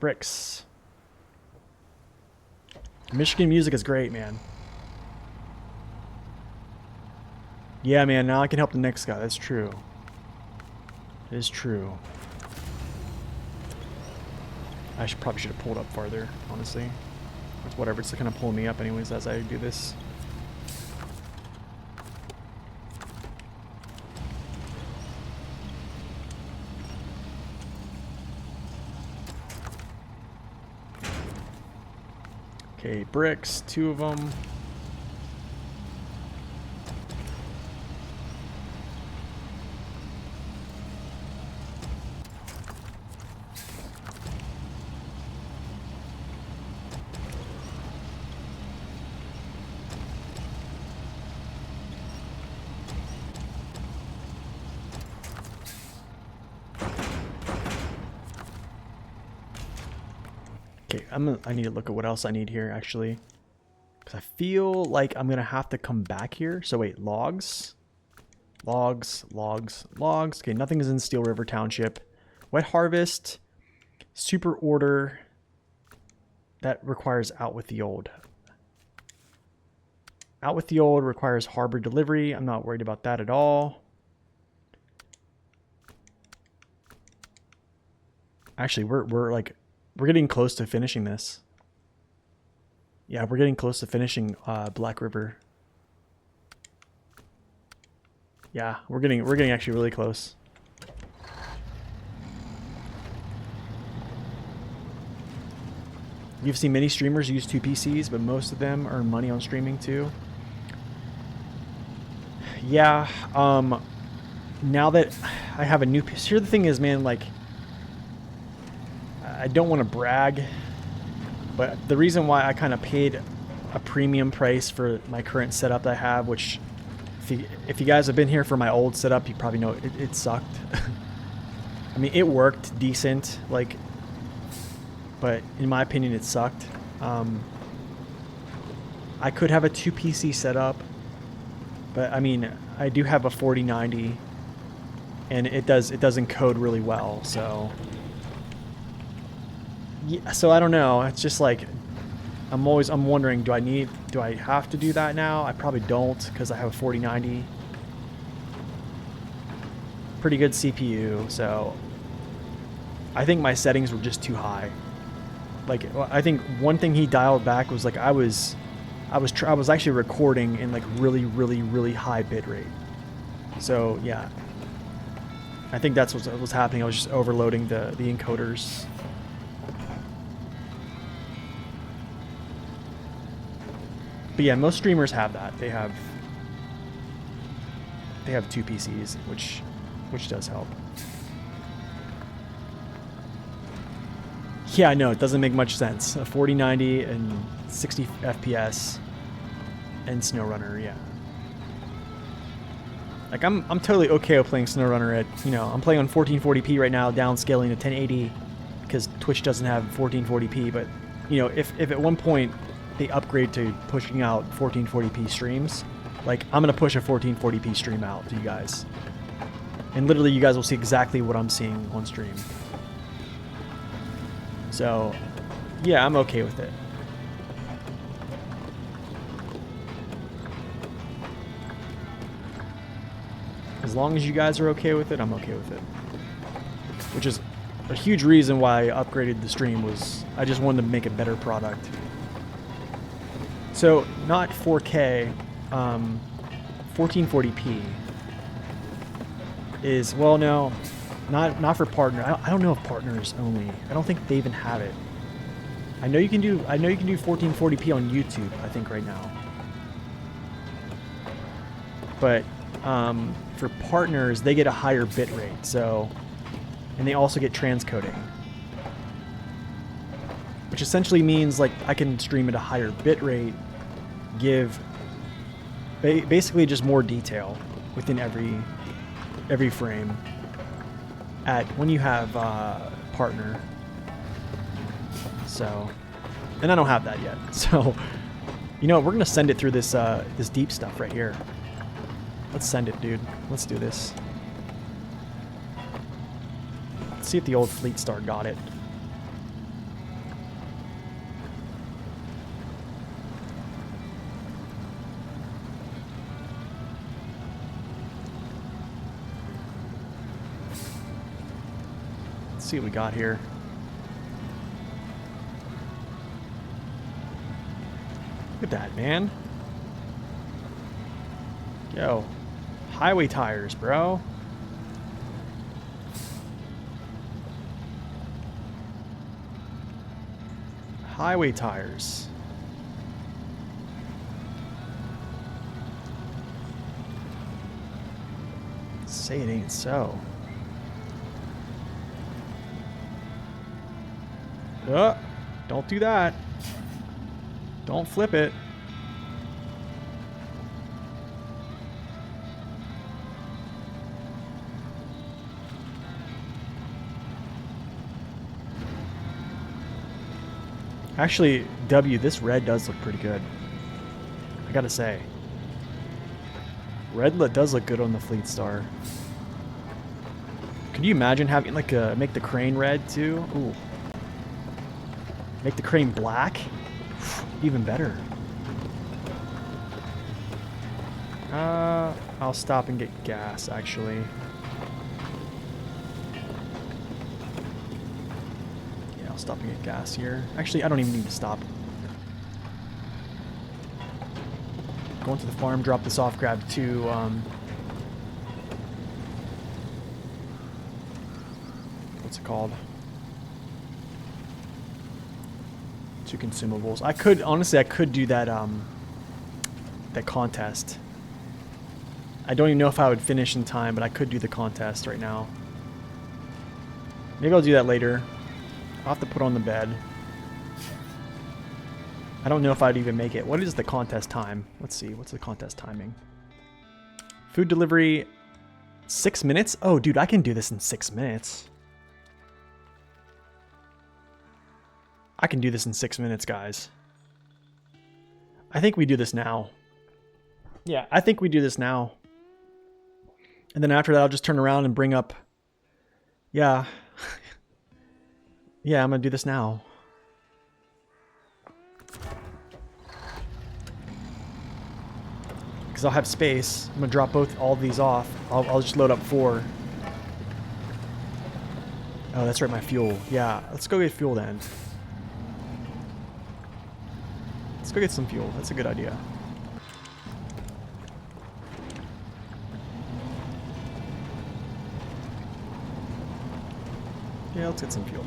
Bricks. Michigan music is great, man. Yeah, man, now I can help the next guy. That's true. It is true. I probably should have pulled up farther, honestly. It's whatever, it's kind of pulling me up anyways as I do this. Okay, bricks, 2 of them. I need to look at what else I need here, actually. Because I feel like I'm going to have to come back here. So wait, logs. Logs. Okay, nothing is in Steel River Township. Wet Harvest. Super Order. That requires Out with the Old. Out with the Old requires Harbor Delivery. I'm not worried about that at all. Actually, we're getting close to finishing this. Yeah, we're getting close to finishing Black River. Yeah, we're getting actually really close. You've seen many streamers use 2 PCs, but most of them earn money on streaming too. Yeah, now that I have a new PC, here the thing is, man, like, I don't want to brag, but the reason why I kind of paid a premium price for my current setup that I have, which if you guys have been here for my old setup, you probably know it sucked. I mean, it worked decent, like, but in my opinion, it sucked. I could have a 2 PC setup, but I mean, I do have a 4090, and it does encode really well. So yeah, so I don't know. It's just like I'm wondering, do I have to do that now? I probably don't, because I have a 4090. Pretty good CPU, so I think my settings were just too high. Like, I think one thing he dialed back was like I was actually recording in like really high bit rate. So yeah, I think that's what was happening. I was just overloading the encoders. But yeah, most streamers have that. They have 2 PCs, which does help. Yeah, I know, it doesn't make much sense. A 4090 and 60 FPS and SnowRunner, yeah. Like I'm totally okay with playing SnowRunner at, you know, I'm playing on 1440p right now, downscaling to 1080 because Twitch doesn't have 1440p, but you know, if at one point they upgrade to pushing out 1440p streams, like I'm gonna push a 1440p stream out to you guys. And literally you guys will see exactly what I'm seeing on stream. So, yeah, I'm okay with it. As long as you guys are okay with it, I'm okay with it. Which is a huge reason why I upgraded the stream, was I just wanted to make a better product. So, not 4K, 1440p is, well, no, not for partner. I don't know if partners only. I don't think they even have it. I know you can do 1440p on YouTube, I think, right now. But for partners, they get a higher bit rate. So, and they also get transcoding, which essentially means like I can stream at a higher bit rate, give basically just more detail within every frame. When you have partner. So, and I don't have that yet. So, you know, we're gonna send it through this this deep stuff right here. Let's send it, dude. Let's do this. Let's see if the old Fleet Star got it. See what we got here. Look at that, man. Yo, highway tires, bro. Highway tires. Say it ain't so. Don't do that. Don't flip it. Actually, W, this red does look pretty good. I gotta say. Red does look good on the Fleet Star. Could you imagine having like make the crane red too? Ooh. Make the crane black? Even better. I'll stop and get gas, actually. Yeah, I'll stop and get gas here. Actually, I don't even need to stop. Going to the farm, drop this off, grab 2, what's it called? 2 consumables. I could, honestly, I could do that, that contest. I don't even know if I would finish in time, but I could do the contest right now. Maybe I'll do that later. I'll have to put on the bed. I don't know if I'd even make it. What is the contest time? Let's see. What's the contest timing? Food delivery, 6 minutes? Oh, dude, I can do this in 6 minutes. I can do this in 6 minutes, guys. I think we do this now. Yeah, I think we do this now. And then after that, I'll just turn around and bring up... Yeah. Yeah, I'm going to do this now. Because I'll have space. I'm going to drop all of these off. I'll just load up 4. Oh, that's right, my fuel. Yeah, let's go get fuel then. Let's go get some fuel. That's a good idea. Yeah, let's get some fuel.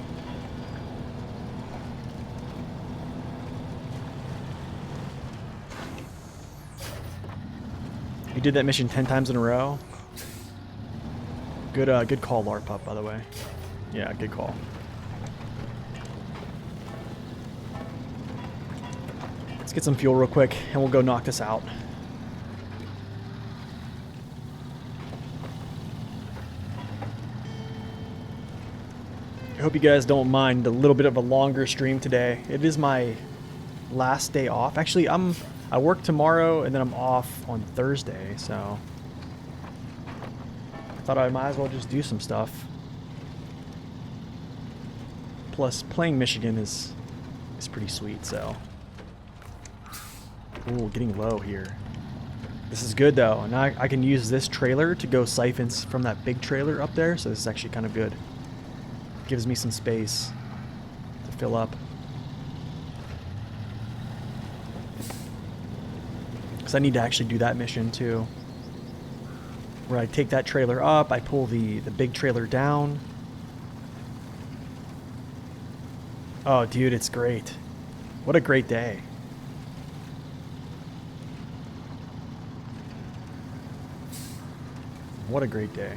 You did that mission 10 times in a row. Good call, Larpup, by the way. Yeah, good call. Let's get some fuel real quick, and we'll go knock this out. I hope you guys don't mind a little bit of a longer stream today. It is my last day off. Actually, I work tomorrow, and then I'm off on Thursday, so I thought I might as well just do some stuff. Plus, playing Michigan is pretty sweet, so... Ooh, getting low here. This is good, though. And I can use this trailer to go siphons from that big trailer up there, so this is actually kind of good. Gives me some space to fill up. Because I need to actually do that mission, too. Where I take that trailer up, I pull the big trailer down. Oh, dude, it's great. What a great day. What a great day.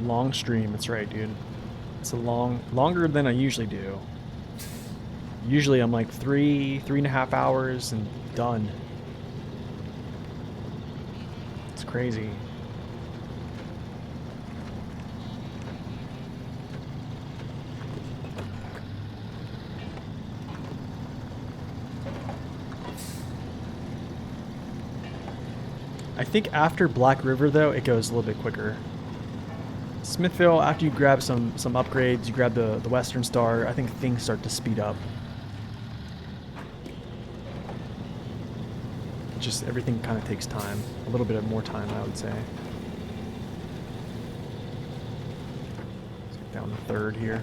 Long stream, that's right, dude. It's a longer than I usually do. Usually I'm like 3.5 hours and done. It's crazy. I think after Black River though, it goes a little bit quicker. Smithville, after you grab some upgrades, you grab the Western Star, I think things start to speed up. Just everything kind of takes time. A little bit of more time, I would say. Let's get down to 3rd here.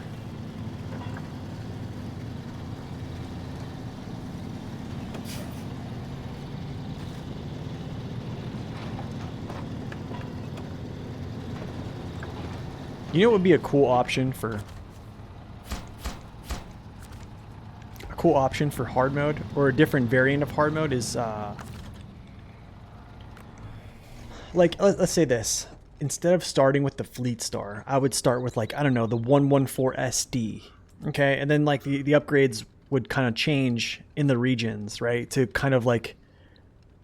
You know what would be a cool option for hard mode, or a different variant of hard mode, is like, let's say this. Instead of starting with the Fleet Star, I would start with, like, I don't know, the 114 SD. Okay, and then like the upgrades would kind of change in the regions, right? To kind of like,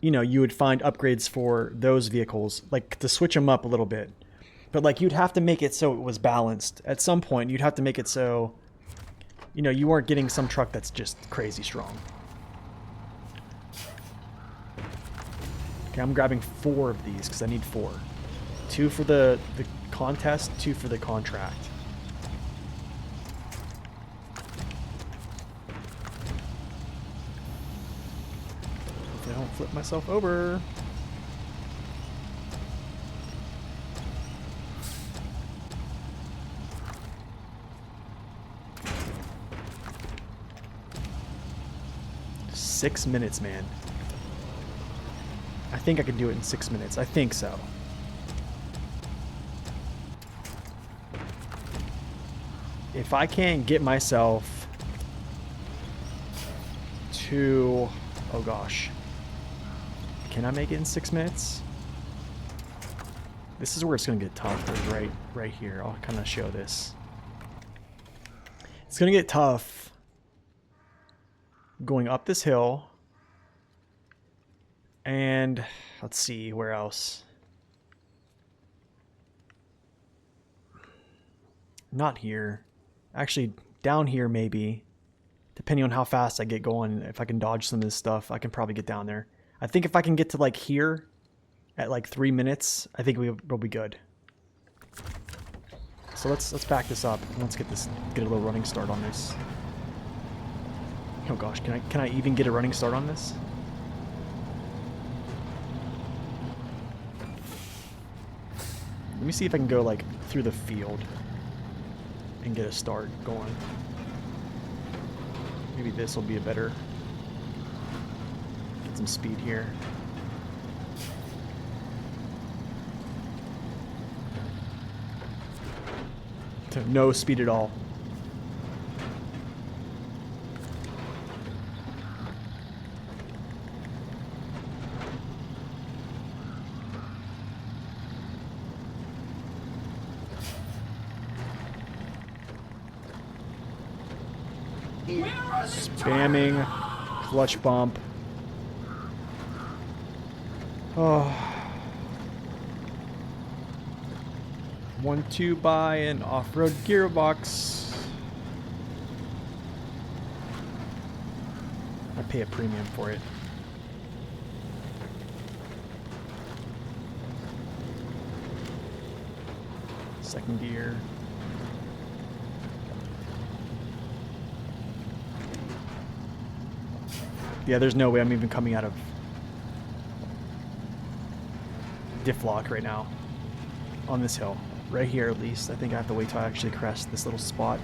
you know, you would find upgrades for those vehicles, like to switch them up a little bit. But like you'd have to make it so it was balanced. At some point, you'd have to make it so, you know, you weren't getting some truck that's just crazy strong. Okay, I'm grabbing 4 of these because I need 4. 2 for the contest, 2 for the contract. Hopefully I don't flip myself over. Six minutes, man. I think I can do it in 6 minutes. I think so. If I can't get myself to... Oh gosh. Can I make it in 6 minutes? This is where it's gonna get tough. Right here. I'll kind of show this. It's gonna get tough going up this hill. And let's see where else. Not here. Actually, down here maybe. Depending on how fast I get going, if I can dodge some of this stuff, I can probably get down there. I think if I can get to like here at like 3 minutes, I think we'll be good. So let's back this up. Let's get a little running start on this. Oh gosh, can I even get a running start on this? Let me see if I can go like through the field and get a start going. Maybe this will be a better. Get some speed here. No speed at all. Spamming clutch bump. Oh. 1-2 buy an off-road gearbox. I pay a premium for it. Second gear. Yeah, there's no way I'm even coming out of diff lock right now on this hill. Right here at least. I think I have to wait till I actually crest this little spot.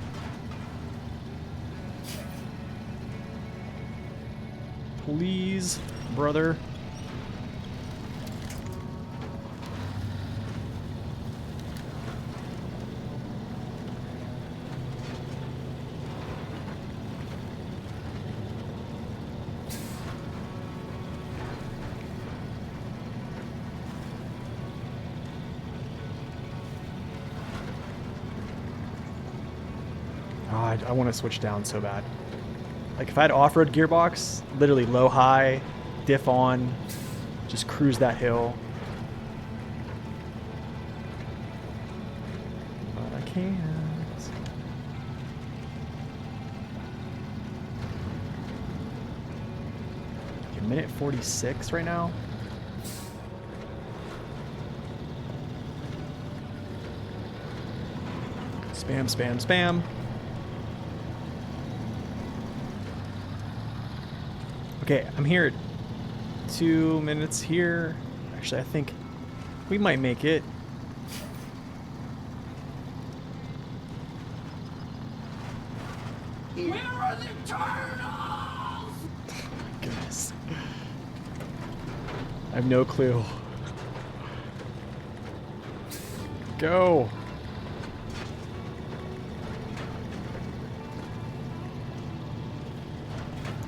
Please, brother. I want to switch down so bad. Like if I had off-road gearbox, literally low high, diff on, just cruise that hill. But I can't. Okay, minute 46 right now. Spam, spam, spam. Okay, I'm here at 2 minutes here. Actually, I think we might make it. Where are the turtles? Goodness. I have no clue. Go.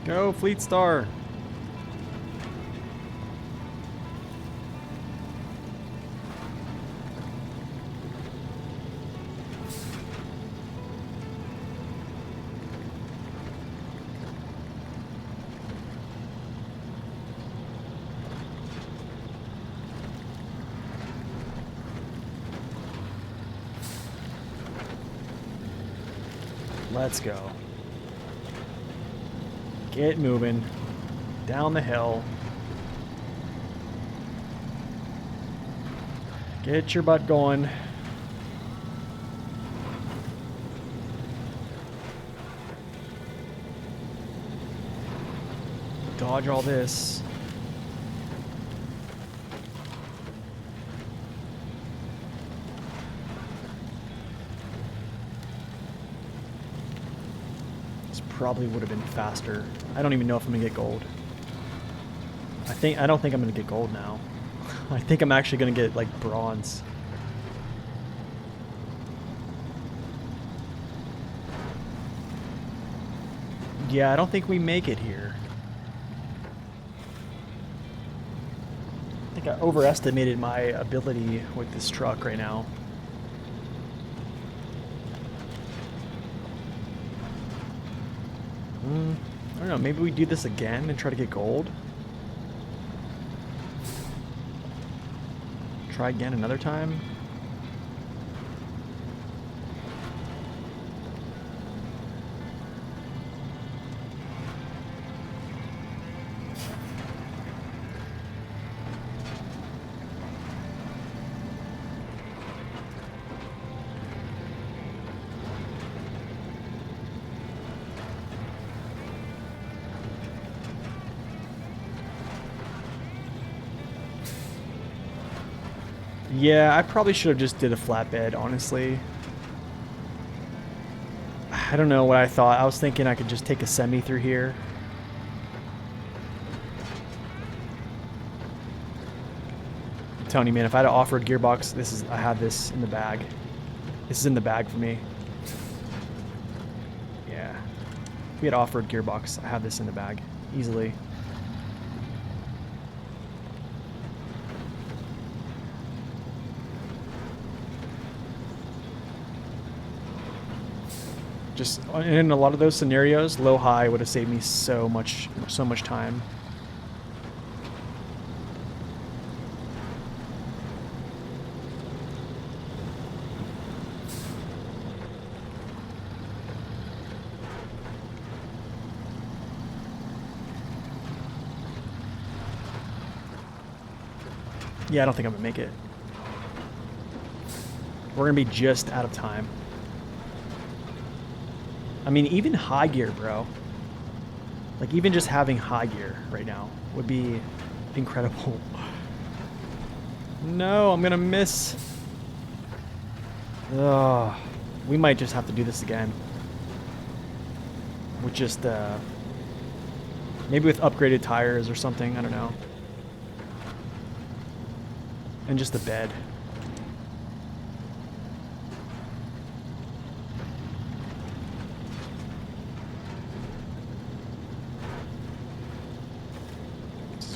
Go, Fleet Star. Let's go. Get moving. Down the hill. Get your butt going. Dodge all this. Probably would have been faster. I don't even know if I'm gonna get gold. I don't think I'm gonna get gold now. I think I'm actually gonna get like bronze. Yeah, I don't think we make it here. I think I overestimated my ability with this truck right now. I don't know, maybe we do this again and try to get gold? Try again another time? Yeah, I probably should have just did a flatbed, honestly. I don't know what I thought. I was thinking I could just take a semi through here. I'm telling you, man, if I had an off-road gearbox, I have this in the bag. This is in the bag for me. Yeah. If we had off-road gearbox, I have this in the bag. Easily. Just in a lot of those scenarios, low high would have saved me so much time. Yeah, I don't think I'm gonna make it. We're gonna be just out of time. I mean, even high gear, bro. Like, even just having high gear right now would be incredible. No, I'm gonna miss. Ugh. We might just have to do this again. With just, maybe with upgraded tires or something, I don't know. And just the bed.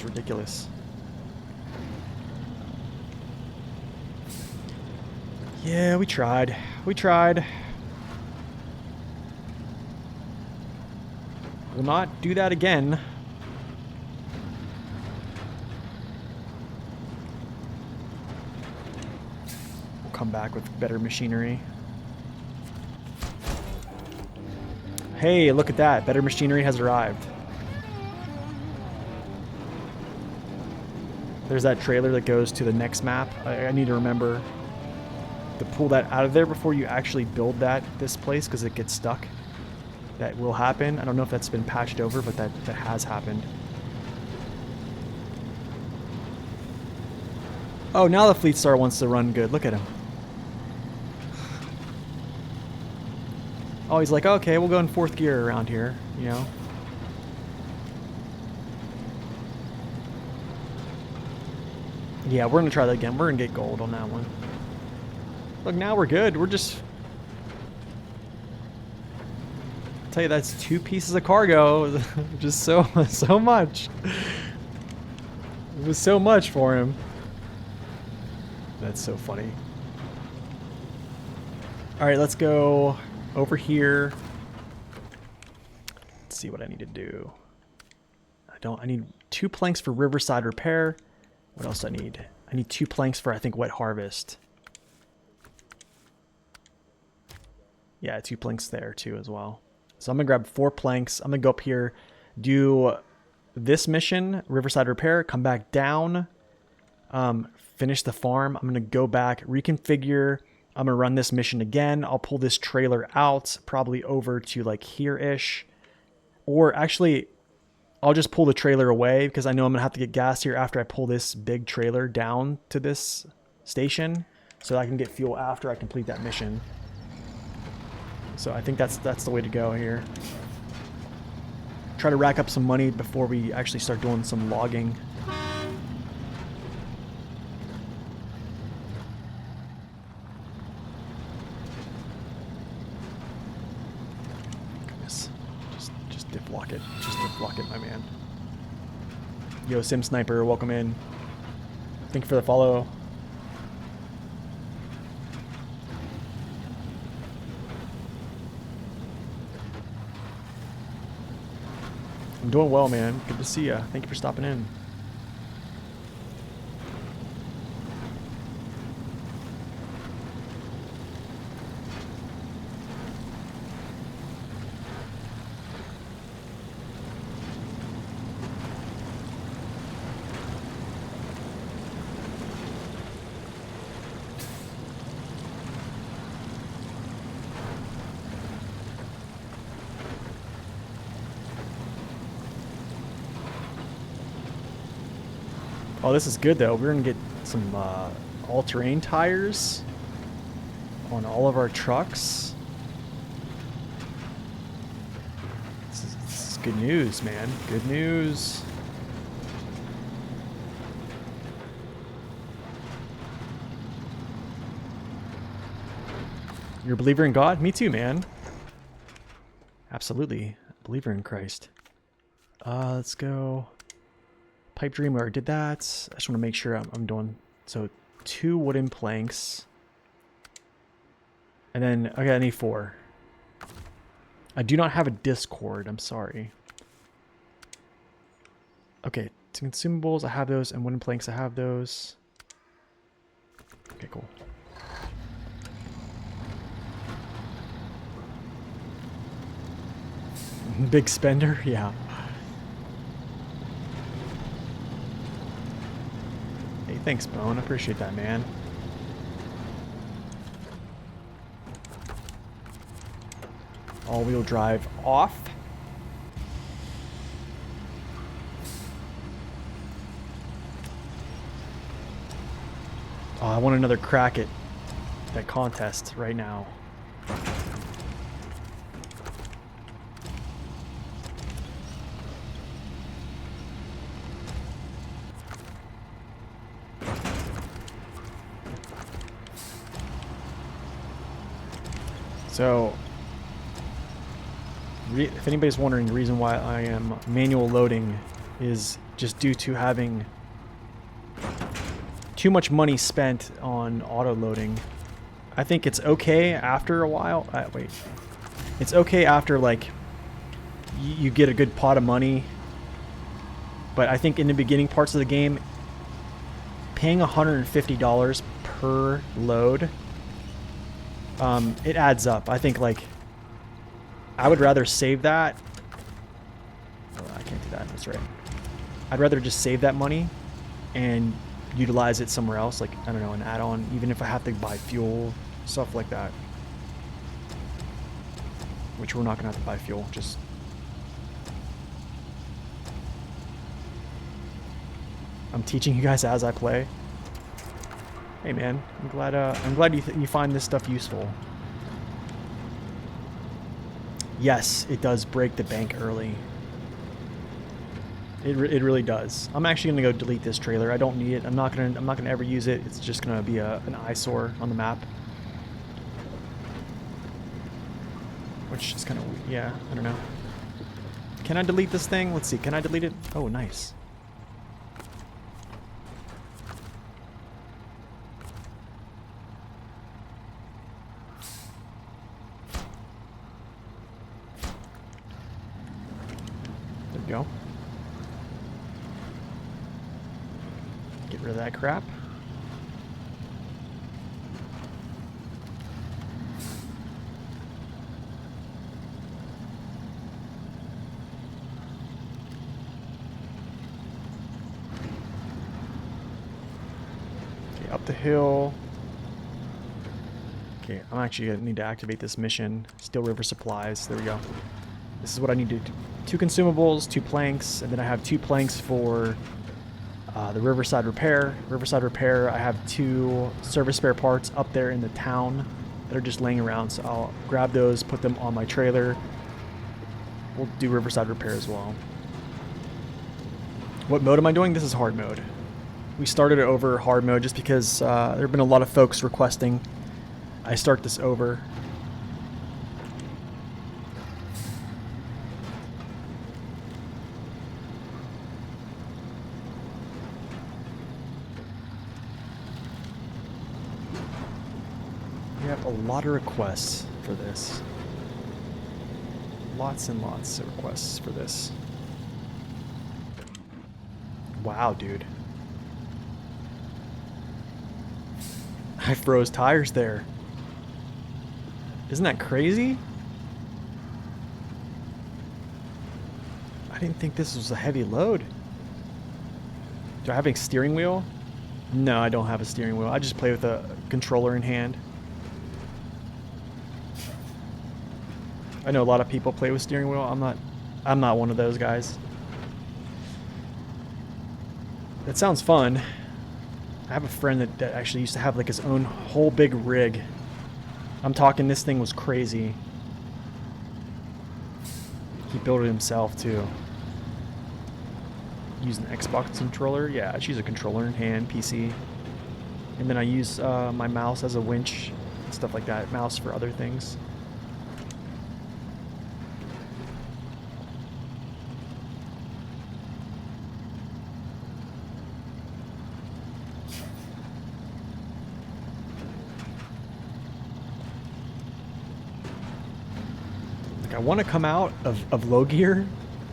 Ridiculous. Yeah, we tried. We tried. We'll not do that again. We'll come back with better machinery. Hey, look at that. Better machinery has arrived. There's that trailer that goes to the next map. I need to remember to pull that out of there before you actually build this place, because it gets stuck. That will happen. I don't know if that's been patched over, but that has happened. Oh, now the Fleet Star wants to run good. Look at him. Oh, he's like, okay, we'll go in 4th gear around here, you know. Yeah, we're going to try that again. We're going to get gold on that one. Look, now we're good. We're just... I'll tell you, that's 2 pieces of cargo. Just so much. It was so much for him. That's so funny. Alright, let's go over here. Let's see what I need to do. I need 2 planks for Riverside repair. What else do I need? I need 2 planks for, I think, wet harvest. Yeah, 2 planks there too as well. So I'm gonna grab 4 planks. I'm gonna go up here, do this mission, Riverside repair, come back down, finish the farm. I'm gonna go back, reconfigure. I'm gonna run this mission again. I'll pull this trailer out, probably over to like here-ish. Or actually, I'll just pull the trailer away because I know I'm going to have to get gas here after I pull this big trailer down to this station so I can get fuel after I complete that mission. So I think that's the way to go here. Try to rack up some money before we actually start doing some logging. Goodness. Just dip lock it. Just dip lock it, my man. Yo, Sim Sniper, welcome in. Thank you for the follow. I'm doing well, man. Good to see ya. Thank you for stopping in. Oh, this is good though. We're gonna get some all-terrain tires on all of our trucks. This is good news, man. Good news. You're a believer in God? Me too, man. Absolutely. Believer in Christ. Let's go. Pipe dream, we already did that. I just want to make sure I'm doing... So, 2 wooden planks. And then, okay, I need 4. I do not have a Discord, I'm sorry. Okay, 2 consumables, I have those, and wooden planks, I have those. Okay, cool. Big spender? Yeah. Hey, thanks, Bone. I appreciate that, man. All-wheel drive off. Oh, I want another crack at that contest right now. So, if anybody's wondering, the reason why I am manual loading is just due to having too much money spent on auto loading. I think it's okay after a while. Wait. It's okay after, like, you get a good pot of money. But I think in the beginning parts of the game, paying $150 per load... it adds up. I think, like, I would rather save that. Oh, I can't do that. That's right. I'd rather just save that money and utilize it somewhere else. Like, I don't know, an add-on, even if I have to buy fuel, stuff like that. Which we're not going to have to buy fuel, just... I'm teaching you guys as I play. Hey man, I'm glad you find this stuff useful. Yes, it does break the bank early. It really does. I'm actually gonna go delete this trailer. I don't need it. I'm not gonna ever use it. It's just gonna be an eyesore on the map. Which is kind of, yeah, I don't know. Can I delete this thing? Let's see. Can I delete it? Oh, nice. Go. Get rid of that crap. Okay, up the hill. Okay, I'm actually gonna need to activate this mission. Steel River supplies. There we go. This is what I need to do. 2 consumables, 2 planks, and then I have 2 planks for the Riverside repair. Riverside repair, I have 2 service spare parts up there in the town that are just laying around, so I'll grab those, put them on my trailer. We'll do Riverside repair as well. What mode am I doing? This is hard mode. We started it over hard mode just because there have been a lot of folks requesting I start this over. We have a lot of requests for this. Lots and lots of requests for this. Wow, dude. I froze tires there. Isn't that crazy? I didn't think this was a heavy load. Do I have a steering wheel? No, I don't have a steering wheel. I just play with a controller in hand. I know a lot of people play with steering wheel. I'm not one of those guys. That sounds fun. I have a friend that actually used to have like his own whole big rig. I'm talking this thing was crazy. He built it himself too. Use an Xbox controller. Yeah, I use a controller in hand, PC. And then I use my mouse as a winch, stuff like that. Mouse for other things. Like I want to come out of low gear,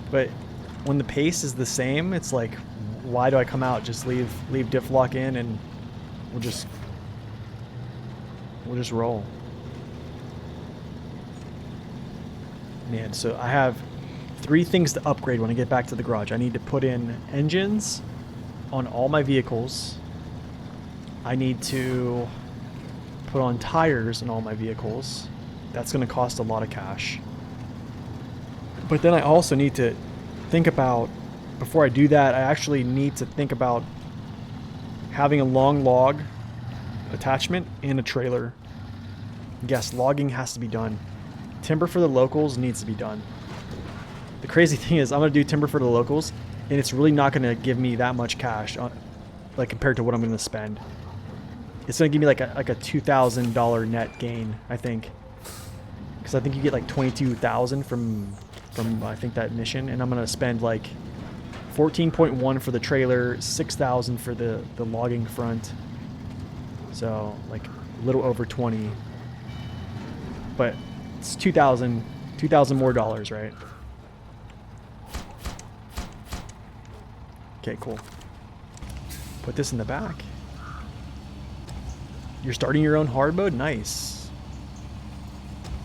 but when the pace is the same, it's like, why do I come out? Just leave diff lock in and we'll just roll. Man, so I have 3 things to upgrade when I get back to the garage. I need to put in engines on all my vehicles. I need to put on tires on all my vehicles. That's going to cost a lot of cash. But then I also need to think about, before I do that, I actually need to think about having a long log attachment and a trailer. Yes, logging has to be done. Timber for the locals needs to be done. The crazy thing is, I'm going to do timber for the locals, and it's really not going to give me that much cash, like compared to what I'm going to spend. It's going to give me like a $2,000 net gain, I think. Because I think you get like 22,000 from I think that mission, and I'm gonna spend like 14.1 for the trailer, 6,000 for the logging front, so like a little over 20. But it's 2,000 more dollars, right? Okay, cool. Put this in the back. You're starting your own hard mode? Nice.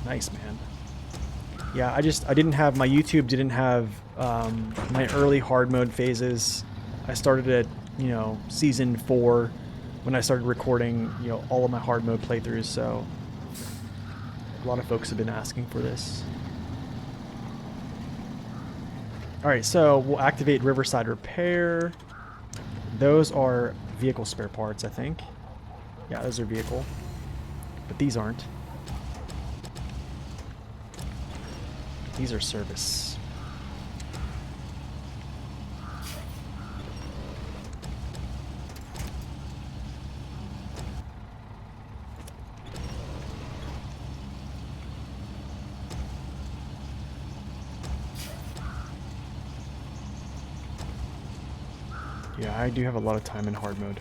Nice, man. Yeah, I didn't have, my YouTube didn't have my early hard mode phases. I started at, you know, season 4 when I started recording, you know, all of my hard mode playthroughs, so a lot of folks have been asking for this. Alright, so we'll activate Riverside Repair. Those are vehicle spare parts, I think. Yeah, those are vehicle. But these aren't. These are service. Yeah, I do have a lot of time in hard mode.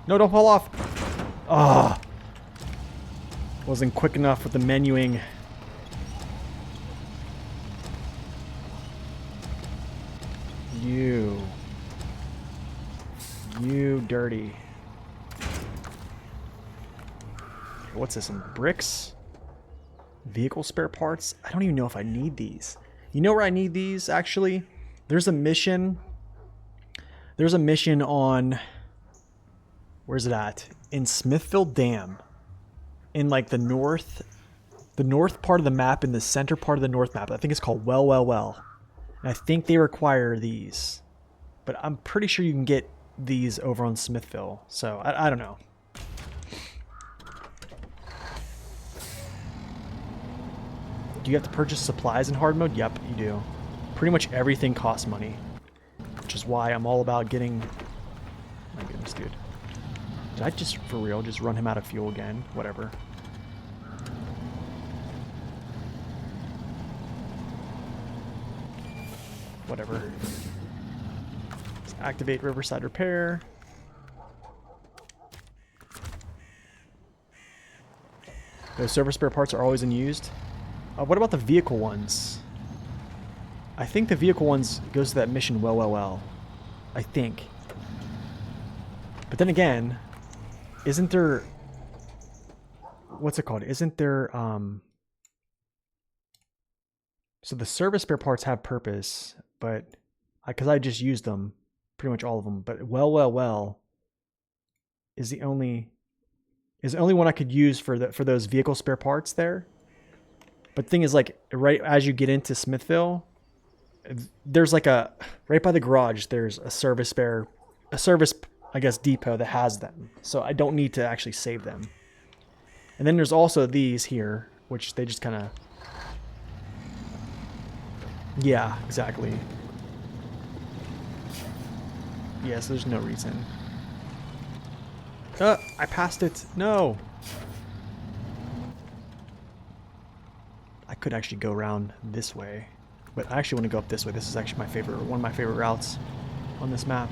No, don't fall off! Ah! Wasn't quick enough with the menuing. You dirty. What's this, some bricks? Vehicle spare parts? I don't even know if I need these. You know where I need these, actually? There's a mission. There's a mission on... Where's it at? In Smithville Dam. In like the north part of the map, in the center part of the north map. I think it's called Well. And I think they require these. But I'm pretty sure you can get these over on Smithville. So, I don't know. Do you have to purchase supplies in hard mode? Yep, you do. Pretty much everything costs money. Which is why I'm all about getting... My goodness, dude. Did I just, for real, just run him out of fuel again? Whatever. Whatever. Let's activate Riverside Repair. Those service spare parts are always unused. What about the vehicle ones? I think the vehicle ones goes to that mission well. I think. But then again, isn't there... What's it called? Isn't there... So the service spare parts have purpose, but... Because I just used them. Pretty much all of them. But well is the only one I could use for those vehicle spare parts there. But the thing is, like, right as you get into Smithville, there's like a... Right by the garage, there's a service, I guess, depot that has them. So I don't need to actually save them. And then there's also these here, which they just kind of... Yeah, exactly. Yes, there's no reason. I passed it. No. I could actually go around this way, but I actually want to go up this way. This is actually one of my favorite routes on this map.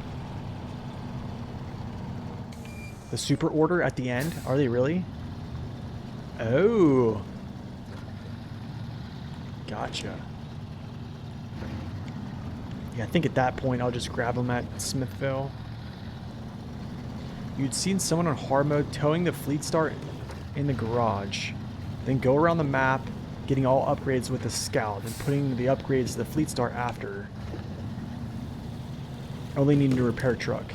The super order at the end. Are they really? Oh. Gotcha. Yeah, I think at that point I'll just grab them at Smithville. You'd seen someone on hard mode towing the Fleet Star in the garage. Then go around the map, getting all upgrades with the Scout, and putting the upgrades to the Fleet Star after. Only needing to repair truck.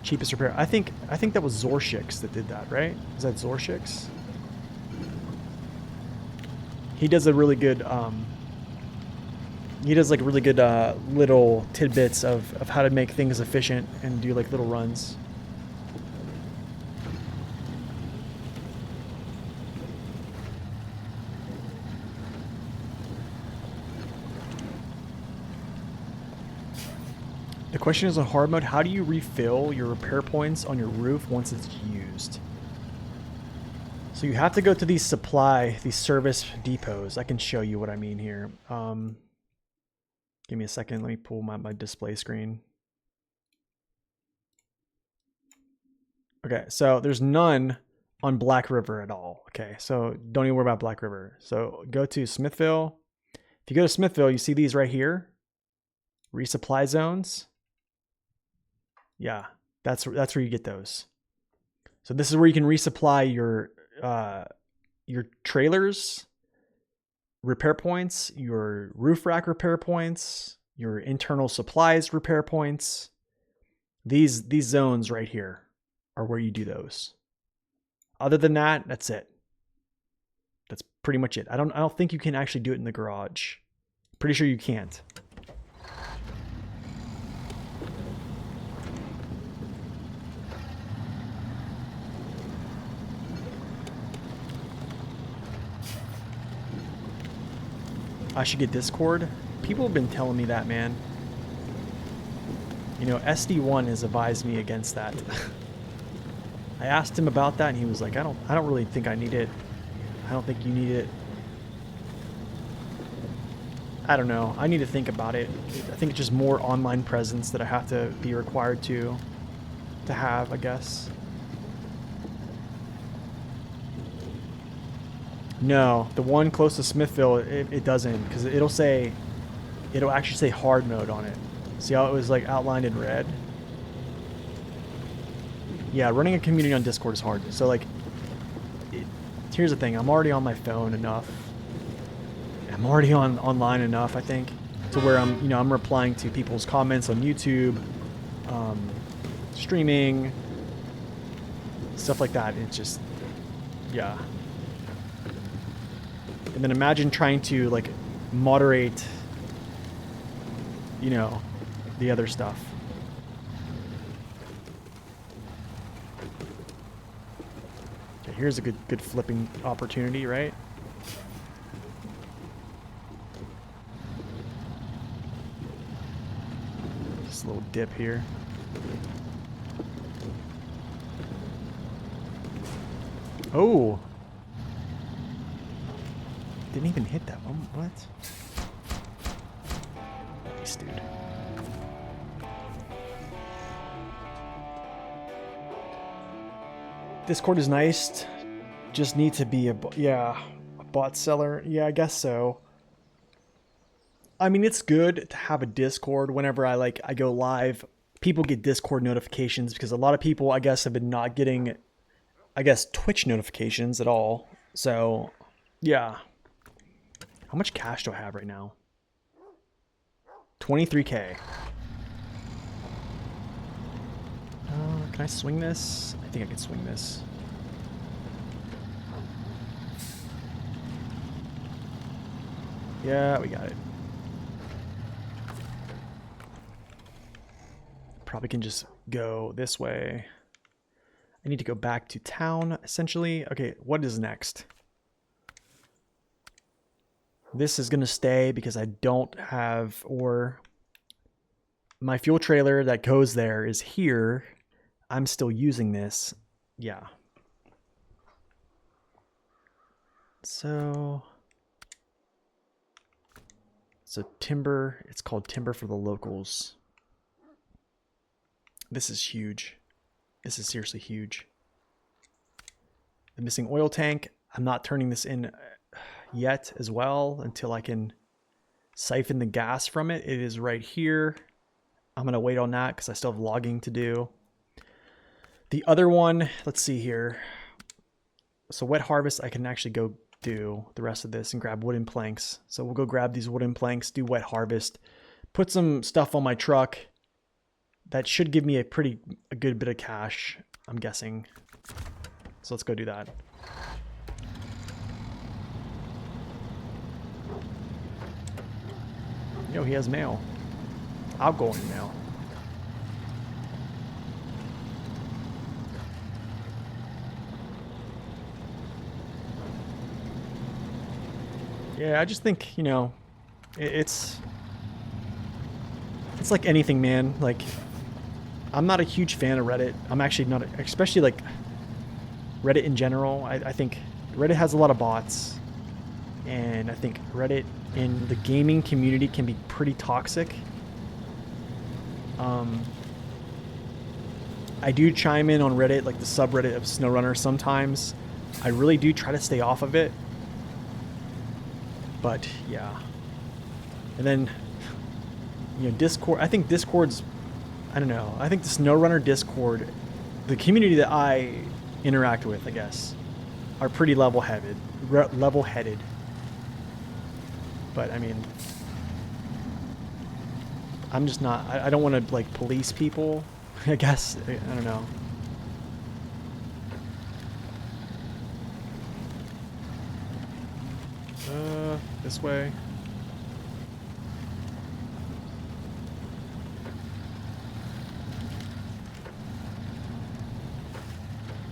Cheapest repair. I think that was Zorshix that did that, right? Is that Zorshix? He does a really good he does like really good little tidbits of how to make things efficient and do like little runs. The question is on hard mode, how do you refill your repair points on your roof once it's used? So you have to go to these service depots. I can show you what I mean here. Give me a second. Let me pull my display screen. Okay, so there's none on Black River at all. Okay, so don't even worry about Black River. So go to Smithville. If you go to Smithville, you see these right here. Resupply zones. Yeah, that's where you get those. So this is where you can resupply your trailers, repair points, your roof rack repair points, your internal supplies repair points. These zones right here are where you do those. Other than that, that's it. That's pretty much it. I don't think you can actually do it in the garage. Pretty sure you can't. I should get Discord. People have been telling me that, man. You know, SD1 has advised me against that. I asked him about that and he was like, I don't really think I need it. I don't think you need it. I don't know. I need to think about it. I think it's just more online presence that I have to be required to have, I guess. No, the one close to Smithville, it doesn't, because it'll actually say hard mode on it. See how it was like outlined in red? Yeah, running a community on Discord is hard. So like, here's the thing, I'm already on my phone enough. I'm already online enough, I think, to where I'm replying to people's comments on YouTube, streaming, stuff like that. It's just, yeah. And then imagine trying to like moderate, the other stuff. Okay, here's a good flipping opportunity, right? Just a little dip here. Oh! Didn't even hit that one. What? Nice, dude. Discord is nice just need to be a bot seller. Yeah, I guess so. I mean, it's good to have a Discord whenever I go live. People get Discord notifications because a lot of people, I guess, have been not getting, I guess, Twitch notifications at all. So, yeah. How much cash do I have right now? 23K. Can I swing this? I think I can swing this. Yeah, we got it. Probably can just go this way. I need to go back to town, essentially. Okay, what is next? This is going to stay because I don't have, or my fuel trailer that goes there is here. I'm still using this. Yeah. So timber, it's called timber for the locals. This is huge. This is seriously huge. The missing oil tank. I'm not turning this in yet as well until I can siphon the gas from it. It is right here. I'm going to wait on that because I still have logging to do. The other one, let's see here. So wet harvest, I can actually go do the rest of this and grab wooden planks. So we'll go grab these wooden planks, do wet harvest, put some stuff on my truck. That should give me a good bit of cash, I'm guessing. So let's go do that. Yo, he has mail. Outgoing mail. Yeah, I just think, you know, it's like anything, man. Like, I'm not a huge fan of Reddit. I'm actually not, especially like Reddit in general. I think Reddit has a lot of bots, and I think Reddit in the gaming community can be pretty toxic. I do chime in on Reddit, like the subreddit of SnowRunner sometimes. I really do try to stay off of it. But yeah. And then, you know, Discord, I think Discord's, I don't know. I think the SnowRunner Discord, the community that I interact with, I guess, are pretty level-headed. But I mean, I'm just not, I don't want to like police people, I guess. I don't know. This way.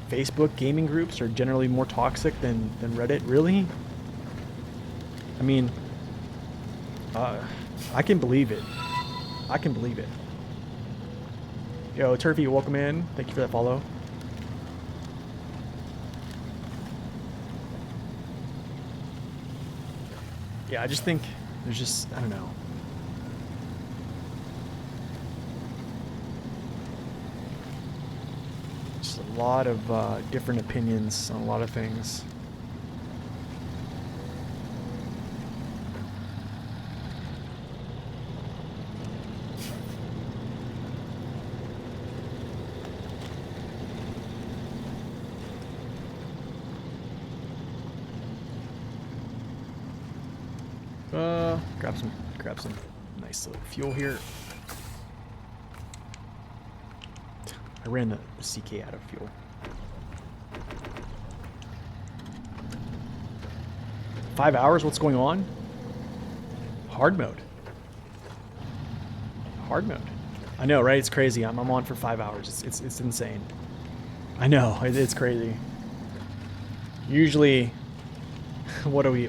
Facebook gaming groups are generally more toxic than Reddit. Really? I mean, I can believe it. I can believe it. Yo, Turfy, welcome in. Thank you for that follow. Yeah, I just think there's just, I don't know. Just a lot of different opinions on a lot of things. Grab some nice little fuel here. I ran the CK out of fuel. Five hours? What's going on? Hard mode. Hard mode. I know, right? It's crazy. I'm on for 5 hours. It's insane. I know, it's crazy. Usually, what are we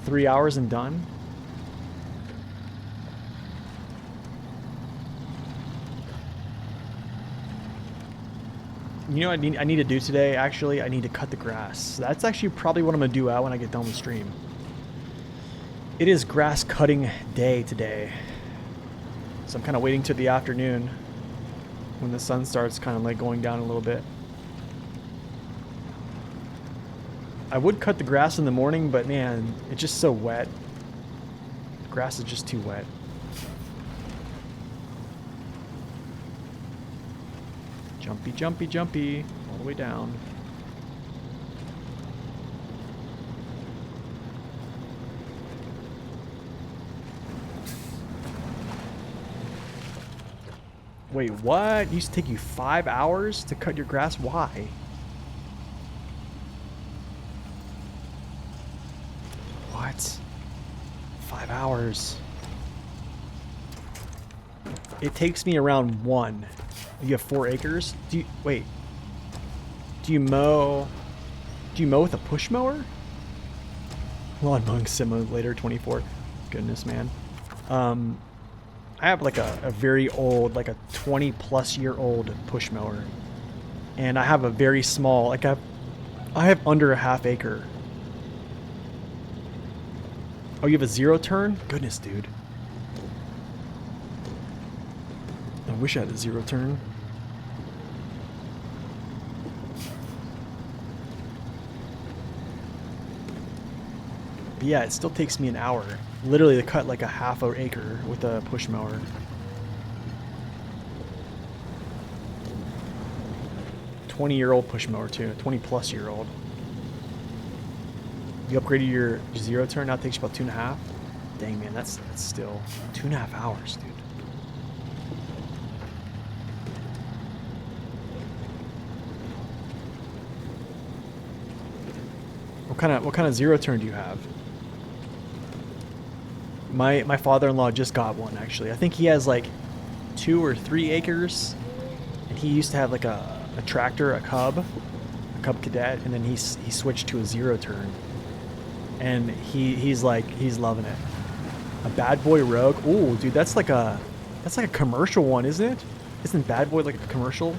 3 hours and done? You know what I need to do today? Actually, I need to cut the grass. That's actually probably what I'm gonna do out when I get done with stream. It is grass cutting day today. So I'm kind of waiting to the afternoon when the sun starts kind of like going down a little bit. I would cut the grass in the morning, but man, it's just so wet. The grass is just too wet. Jumpy, jumpy, jumpy. All the way down. Wait, what? It used to take you 5 hours to cut your grass? Why? What? 5 hours. It takes me around 1. You have 4 acres? Do you wait? Do you mow with a push mower? Lawn mowing simulator 24. Goodness, man. I have like a very old, like a 20+ year old push mower, and I have a very small, like I have under a ½ acre. Oh, you have a 0 turn? Goodness, dude. I wish I had a 0 turn. But yeah, it still takes me an hour. Literally to cut like a ½ acre with a push mower. $20-year-old push mower too, 20+ year old. You upgraded your 0 turn, now it takes you about 2.5. Dang, man, that's still 2.5 hours, dude. What kind of 0 turn do you have? My father-in-law just got one, actually. I think he has like 2 or 3 acres, and he used to have like a tractor, a Cub Cadet, and then he switched to a 0 turn, and he's loving it. A Bad Boy Rogue. Ooh, dude, that's like a commercial one, isn't it? Isn't Bad Boy like a commercial?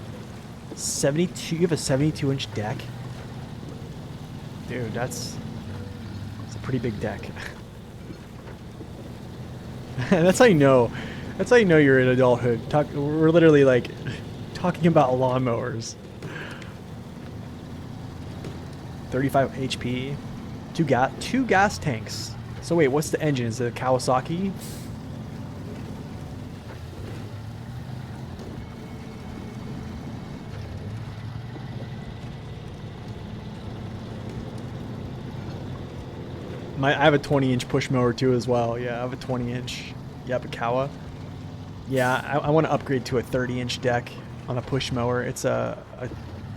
72. You have a 72-inch deck, dude. That's a pretty big deck. That's how you know. That's how you know you're in adulthood. We're literally like talking about lawnmowers. 35 HP. Two gas tanks. So wait, what's the engine? Is it a Kawasaki? I have a 20-inch push mower too as well. Yeah, I have a 20-inch. Yep, a Kawa. Yeah, I want to upgrade to a 30-inch deck on a push mower. It's I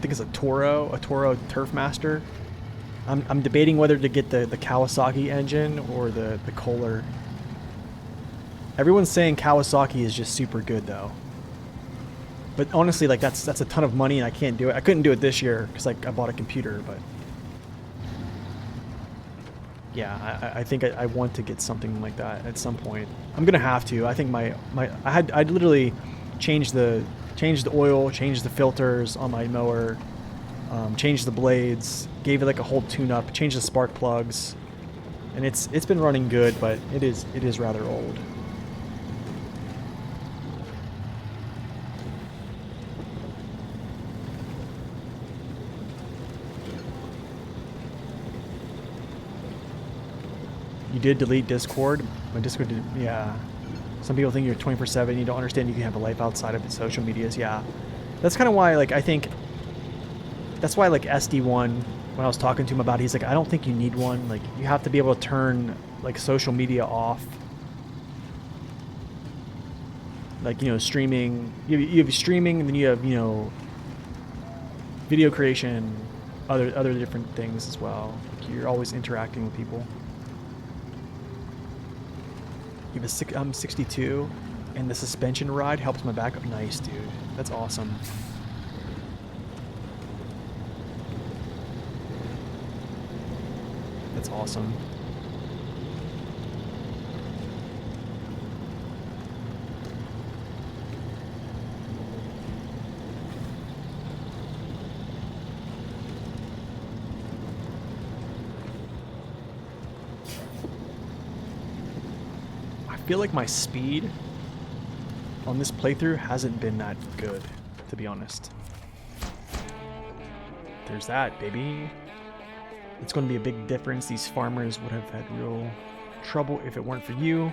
think it's a Toro Turfmaster. I'm debating whether to get the Kawasaki engine or the Kohler. Everyone's saying Kawasaki is just super good though. But honestly, like that's a ton of money, and I can't do it. I couldn't do it this year because like I bought a computer, but. Yeah, I think I want to get something like that at some point. I'm gonna have to. I think I'd literally change the oil, change the filters on my mower, change the blades, gave it like a whole tune-up, changed the spark plugs, and it's been running good, but it is rather old. You did delete Discord? My Discord did, yeah. Some people think you're 24/7. You don't understand you can have a life outside of the social medias. Yeah. That's kind of why, like, I think... That's why, like, SD1, when I was talking to him about it, he's like, I don't think you need one. Like, you have to be able to turn, like, social media off. Like, you know, streaming. You have streaming, and then you have, you know, video creation, other different things as well. Like, you're always interacting with people. I'm 62, and the suspension ride helps my back. Nice, dude. That's awesome. That's awesome. I feel like my speed on this playthrough hasn't been that good, to be honest. There's that, baby. It's going to be a big difference. These farmers would have had real trouble if it weren't for you.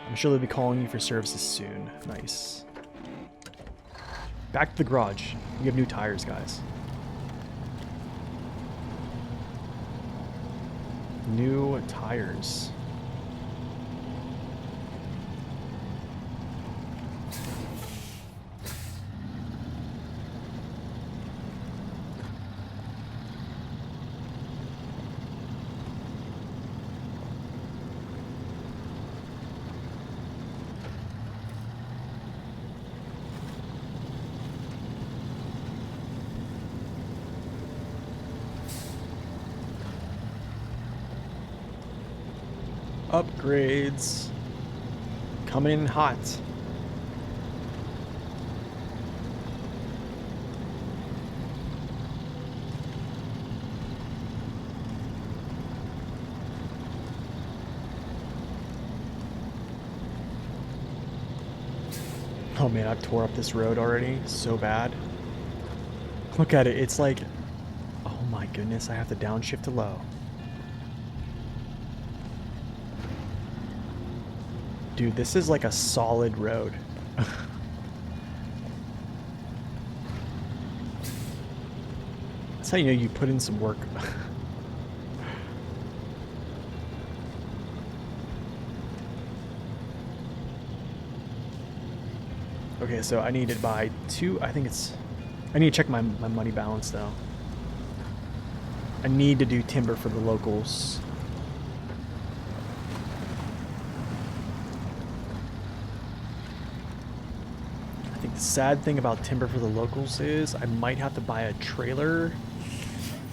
I'm sure they'll be calling you for services soon. Nice. Back to the garage. We have new tires, guys. New tires. Upgrades coming in hot. Oh man, I've tore up this road already so bad. Look at it, it's like, oh my goodness, I have to downshift to low. Dude, this is like a solid road. That's how you know you put in some work. Okay, so I need to buy two, I need to check my money balance though. I need to do timber for the locals. The sad thing about timber for the locals is I might have to buy a trailer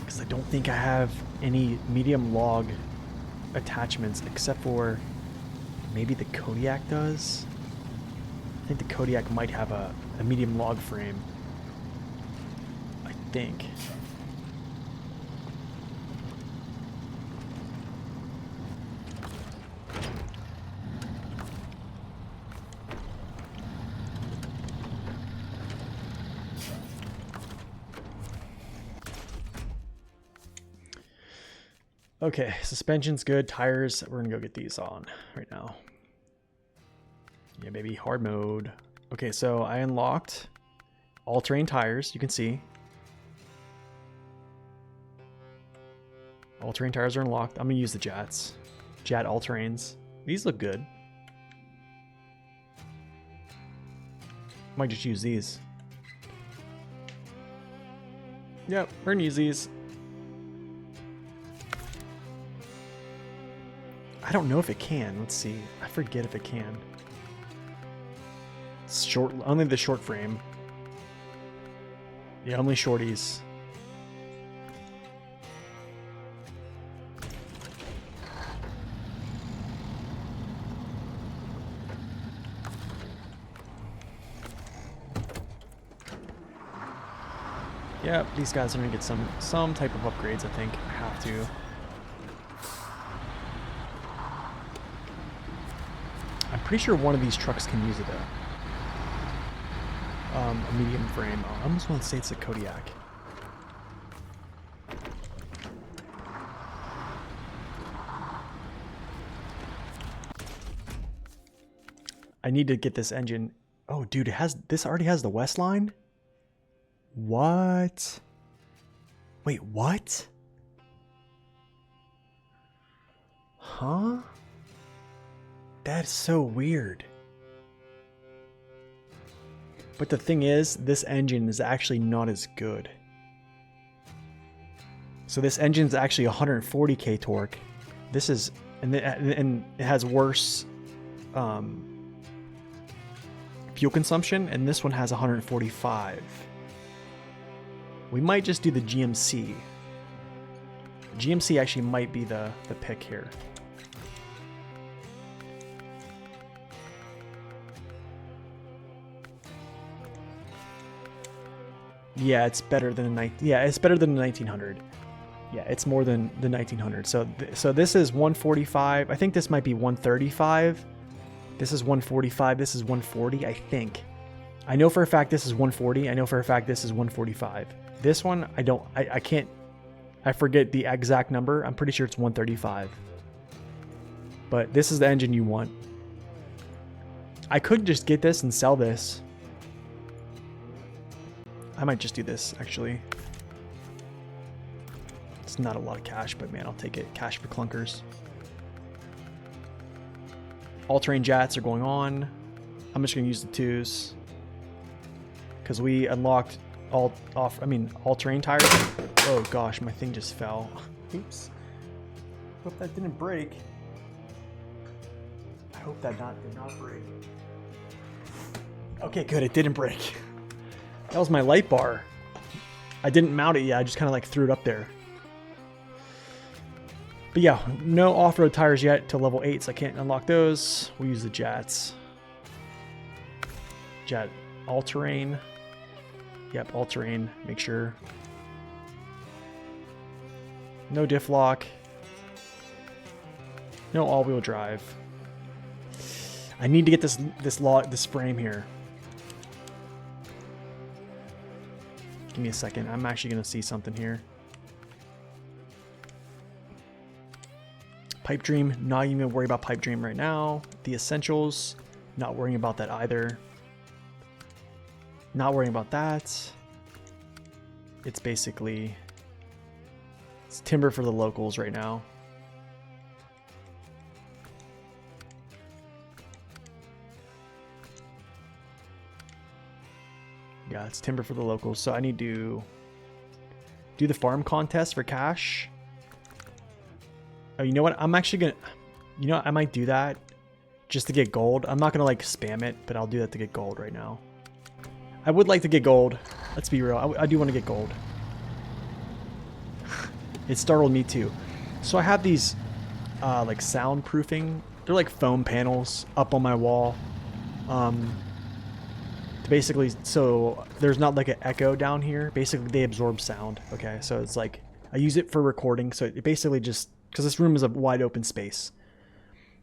because I don't think I have any medium log attachments except for maybe the Kodiak does. I think the Kodiak might have a medium log frame. I think. Okay, suspension's good. Tires, we're gonna go get these on right now. Yeah, baby, hard mode. Okay, so I unlocked all-terrain tires, you can see. All-terrain tires are unlocked. I'm gonna use the Jats. Jat all-terrains. These look good. Might just use these. Yep, we're gonna use these. I don't know if it can. Let's see. I forget if it can. It's short, only the short frame. Yeah, only shorties. Yeah, these guys are gonna get some type of upgrades, I think. I have to. I'm pretty sure one of these trucks can use it though. A medium frame. Oh, I almost want to say it's a Kodiak. I need to get this engine. Oh, dude, this already has the West line? What? Wait, what? Huh? That's so weird. But the thing is, this engine is actually not as good. So this engine is actually 140k torque. This is, and it has worse fuel consumption, and this one has 145. We might just do the GMC. GMC actually might be the pick here. Yeah, it's better than it's better than the 1900. Yeah, it's more than the 1900. So this is 145. I think this might be 135. This is 145. This is 140, I think. I know for a fact this is 140. I know for a fact this is 145. This one, I can't I forget the exact number. I'm pretty sure it's 135. But this is the engine you want. I could just get this and sell this. I might just do this, actually. It's not a lot of cash, but man, I'll take it. Cash for clunkers. All-terrain jets are going on. I'm just going to use the 2s. Because we unlocked all-terrain tires. Oh gosh, my thing just fell. Oops. Hope that didn't break. I hope that did not break. Okay, good, it didn't break. That was my light bar. I didn't mount it yet, I just kind of like threw it up there. But yeah, no off-road tires yet till level 8, so I can't unlock those. We'll use the jets. Jet all-terrain. Yep, all-terrain, make sure. No diff lock. No all-wheel drive. I need to get this frame here. Give me a second. I'm actually going to see something here. Pipe Dream, not even worry about Pipe Dream right now. The Essentials, not worrying about that either. Not worrying about that. It's basically... it's timber for the locals right now. Yeah, it's timber for the locals. So I need to do the farm contest for cash. Oh, you know what? I'm actually gonna... you know what? I might do that just to get gold. I'm not gonna like spam it, but I'll do that to get gold right now. I would like to get gold. Let's be real. I do want to get gold. It startled me too. So I have these like soundproofing. They're like foam panels up on my wall. Basically, so there's not like an echo down here. Basically, they absorb sound. Okay, so it's like I use it for recording. So it basically just, because this room is a wide open space.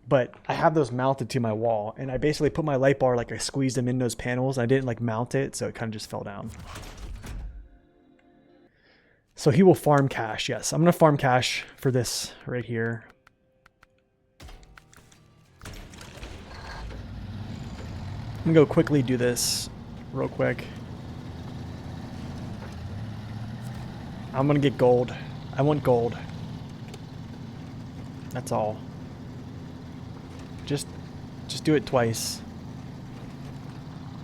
But I have those mounted to my wall, and I basically put my light bar, like I squeezed them in those panels. I didn't like mount it, so it kind of just fell down. So he will farm cash. Yes, I'm gonna farm cash for this right here. I'm gonna go quickly do this real quick. I'm gonna get gold. I want gold. That's all. Just do it twice.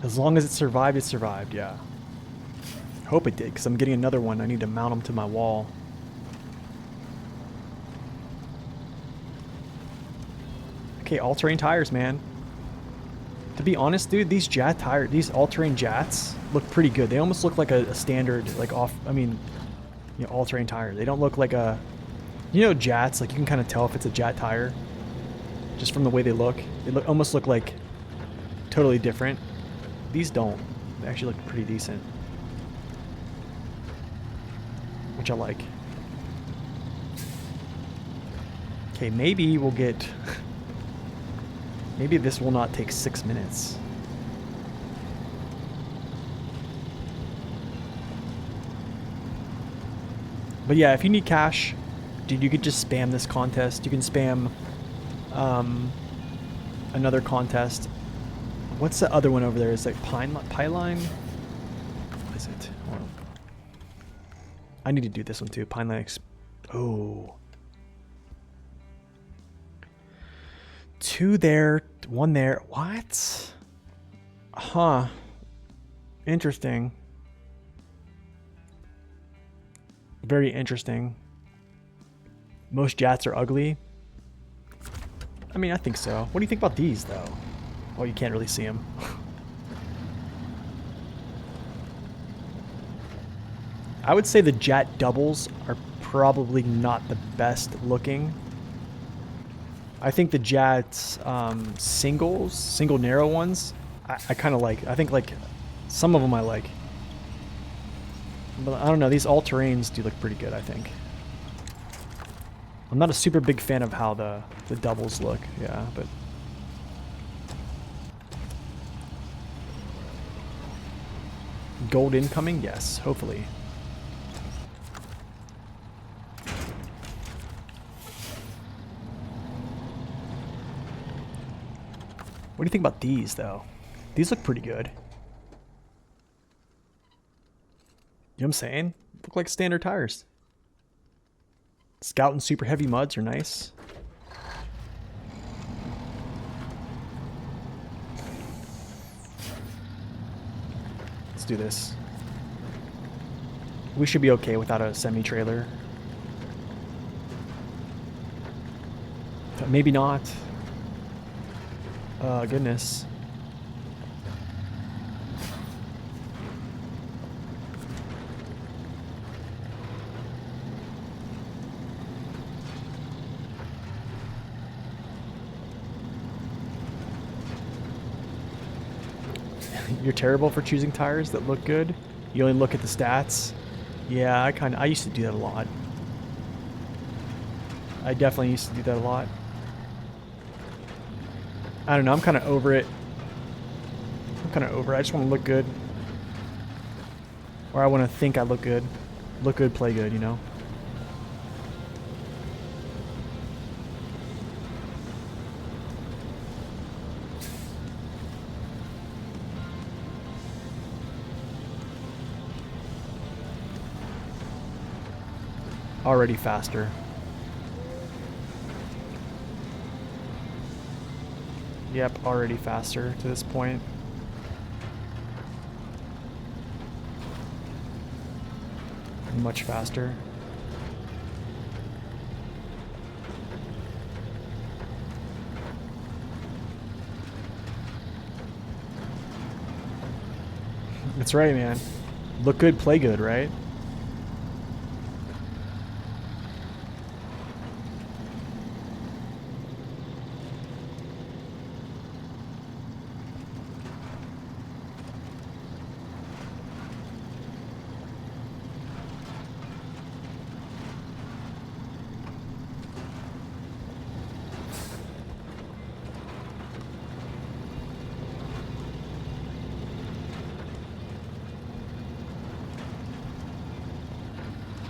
As long as it survived, yeah. Hope it did, because I'm getting another one. I need to mount them to my wall. Okay, all-terrain tires, man. To be honest, dude, these all-terrain jats look pretty good. They almost look like a standard, like all-terrain tire. They don't look like a, jats, like you can kind of tell if it's a jet tire just from the way they look. They almost look like totally different. These don't. They actually look pretty decent, which I like. Okay, maybe we'll get... maybe this will not take 6 minutes. But yeah, if you need cash, dude, you could just spam this contest. You can spam another contest. What's the other one over there? Is it Pineline? What is it? Hold on. I need to do this one too. Pineline. Oh. 2 there, 1 there. What? Huh. Interesting. Very interesting. Most jats are ugly. I mean, I think so. What do you think about these, though? Well, you can't really see them. I would say the jet doubles are probably not the best looking. I think the jets single narrow ones, I kind of like. I think like some of them I like. But I don't know, these all-terrains do look pretty good, I think. I'm not a super big fan of how the doubles look, yeah, but... Gold incoming? Yes, hopefully. What do you think about these, though? These look pretty good. You know what I'm saying? Look like standard tires. Scout and super heavy muds are nice. Let's do this. We should be okay without a semi-trailer. But maybe not. Goodness. You're terrible for choosing tires that look good. You only look at the stats. Yeah, I used to do that a lot. I definitely used to do that a lot. I don't know, I'm kind of over it. I just want to look good. Or I want to think I look good. Look good, play good, you know? Already faster. Yep, already faster to this point. Much faster. That's right, man. Look good, play good, right?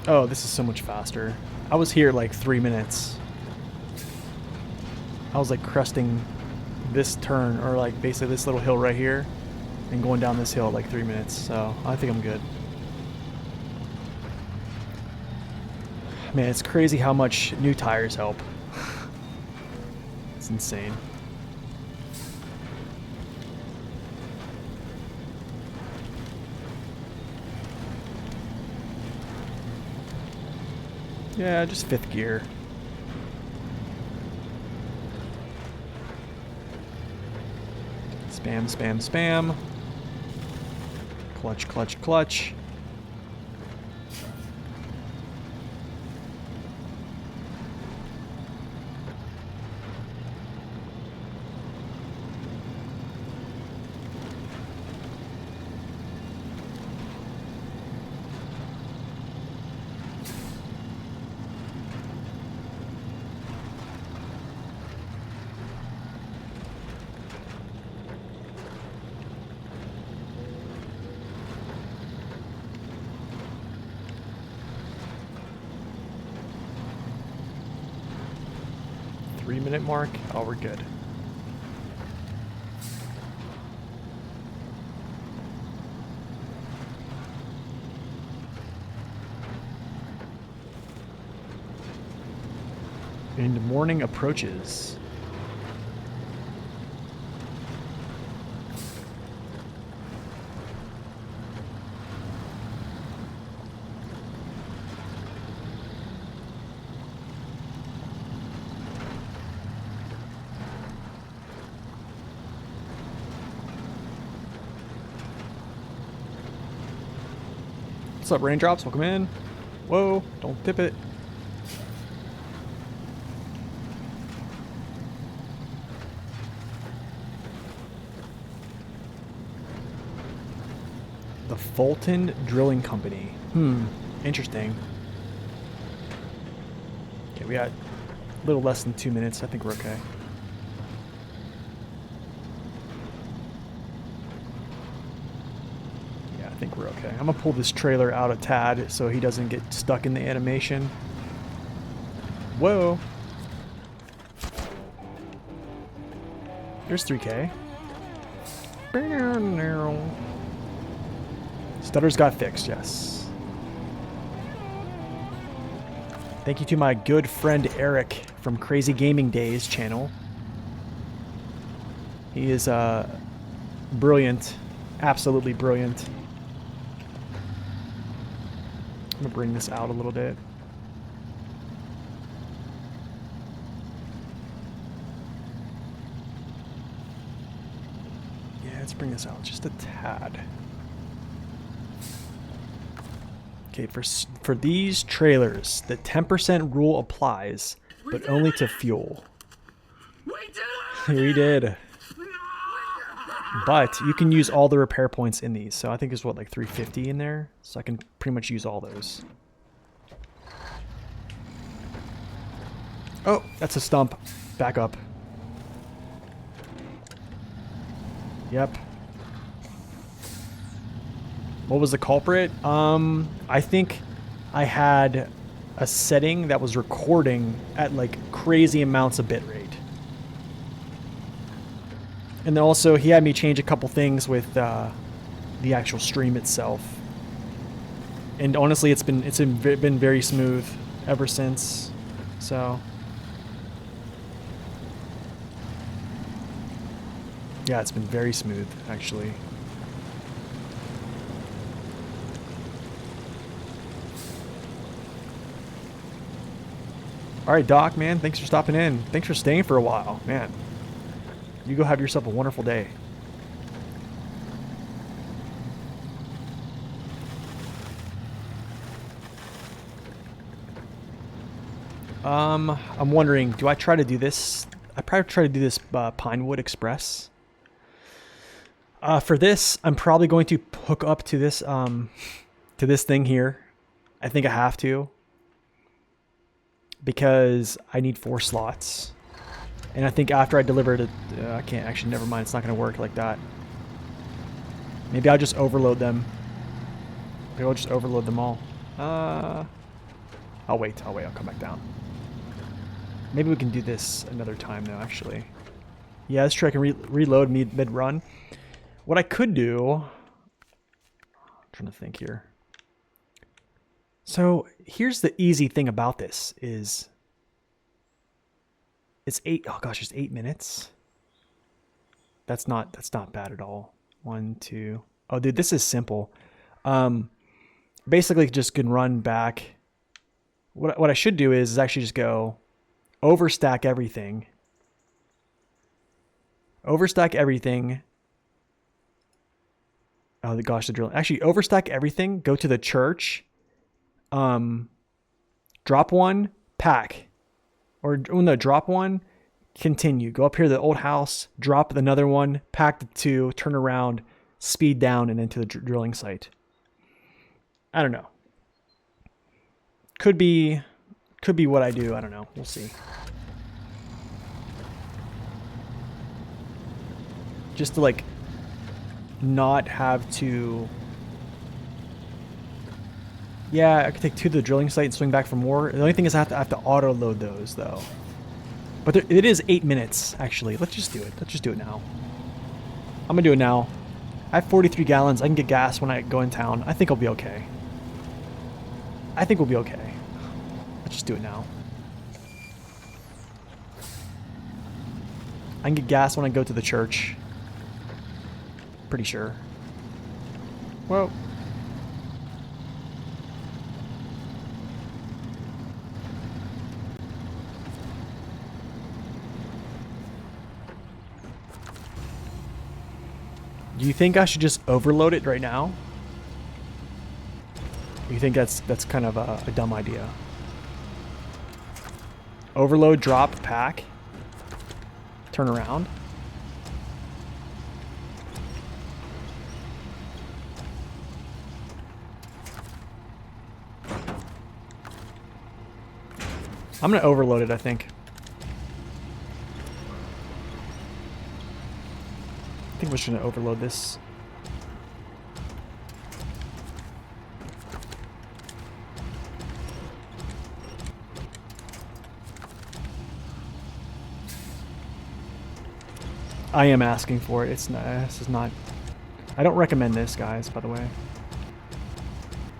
Oh, this is so much faster. I was here like 3 minutes. I was like cresting this turn, or like basically this little hill right here, and going down this hill like 3 minutes. So I think I'm good. Man, it's crazy how much new tires help. It's insane. Yeah, just 5th gear. Spam, spam, spam. Clutch, clutch, clutch. Minute mark. Oh, we're good. And morning approaches. What's up, raindrops? Welcome in. Whoa, don't tip it. The Fulton Drilling Company. Interesting. Okay, we got a little less than 2 minutes. I think we're okay. I think we're okay. I'm gonna pull this trailer out a tad so he doesn't get stuck in the animation. Whoa. There's 3K. Stutters got fixed, yes. Thank you to my good friend Eric from Crazy Gaming Days channel. He is brilliant. Absolutely brilliant. I'm going to bring this out a little bit. Yeah, let's bring this out just a tad. Okay, for these trailers, the 10% rule applies, but only to fuel. We did. But you can use all the repair points in these. So I think there's what, like 350 in there? So I can pretty much use all those. Oh, that's a stump. Back up. Yep. What was the culprit? I think I had a setting that was recording at like crazy amounts of bitrate. And then also he had me change a couple things with the actual stream itself. And honestly, it's been very smooth ever since. So yeah, it's been very smooth actually. All right, Doc, man, thanks for stopping in. Thanks for staying for a while, man. You go have yourself a wonderful day. I'm wondering, do I try to do this? I probably try to do this Pinewood Express. For this, I'm probably going to hook up to this thing here. I think I have to, because I need 4 slots. And I think after I deliver it, I can't actually, never mind. It's not going to work like that. Maybe I'll just overload them. Maybe I'll just overload them all. I'll wait. I'll come back down. Maybe we can do this another time though, actually. Yeah, that's true. I can reload mid-run. What I could do... I'm trying to think here. So here's the easy thing about this is... It's 8... Oh gosh, it's 8 minutes. That's not bad at all. 1, 2... Oh dude, this is simple. Basically just can run back. What I should do is actually just go overstack everything. Overstack everything. Oh gosh, the drill. Actually, overstack everything. Go to the church. Drop 1, pack. Or no, drop 1, continue. Go up here to the old house, drop another 1, pack the 2, turn around, speed down, and into the drilling site. I don't know. Could be what I do. I don't know. We'll see. Just to like not have to... Yeah, I could take 2 to the drilling site and swing back for more. The only thing is I have to auto load those though. But it is 8 minutes actually. Let's just do it. Let's just do it now. I'm gonna do it now. I have 43 gallons. I can get gas when I go in town. I think I'll be okay. I think we'll be okay. Let's just do it now. I can get gas when I go to the church. Pretty sure. Whoa. Do you think I should just overload it right now? You think that's kind of a dumb idea? Overload, drop, pack, turn around. I'm gonna overload it, I think. I think we're just gonna overload this. I am asking for it. It's not. This is not. I don't recommend this, guys, by the way.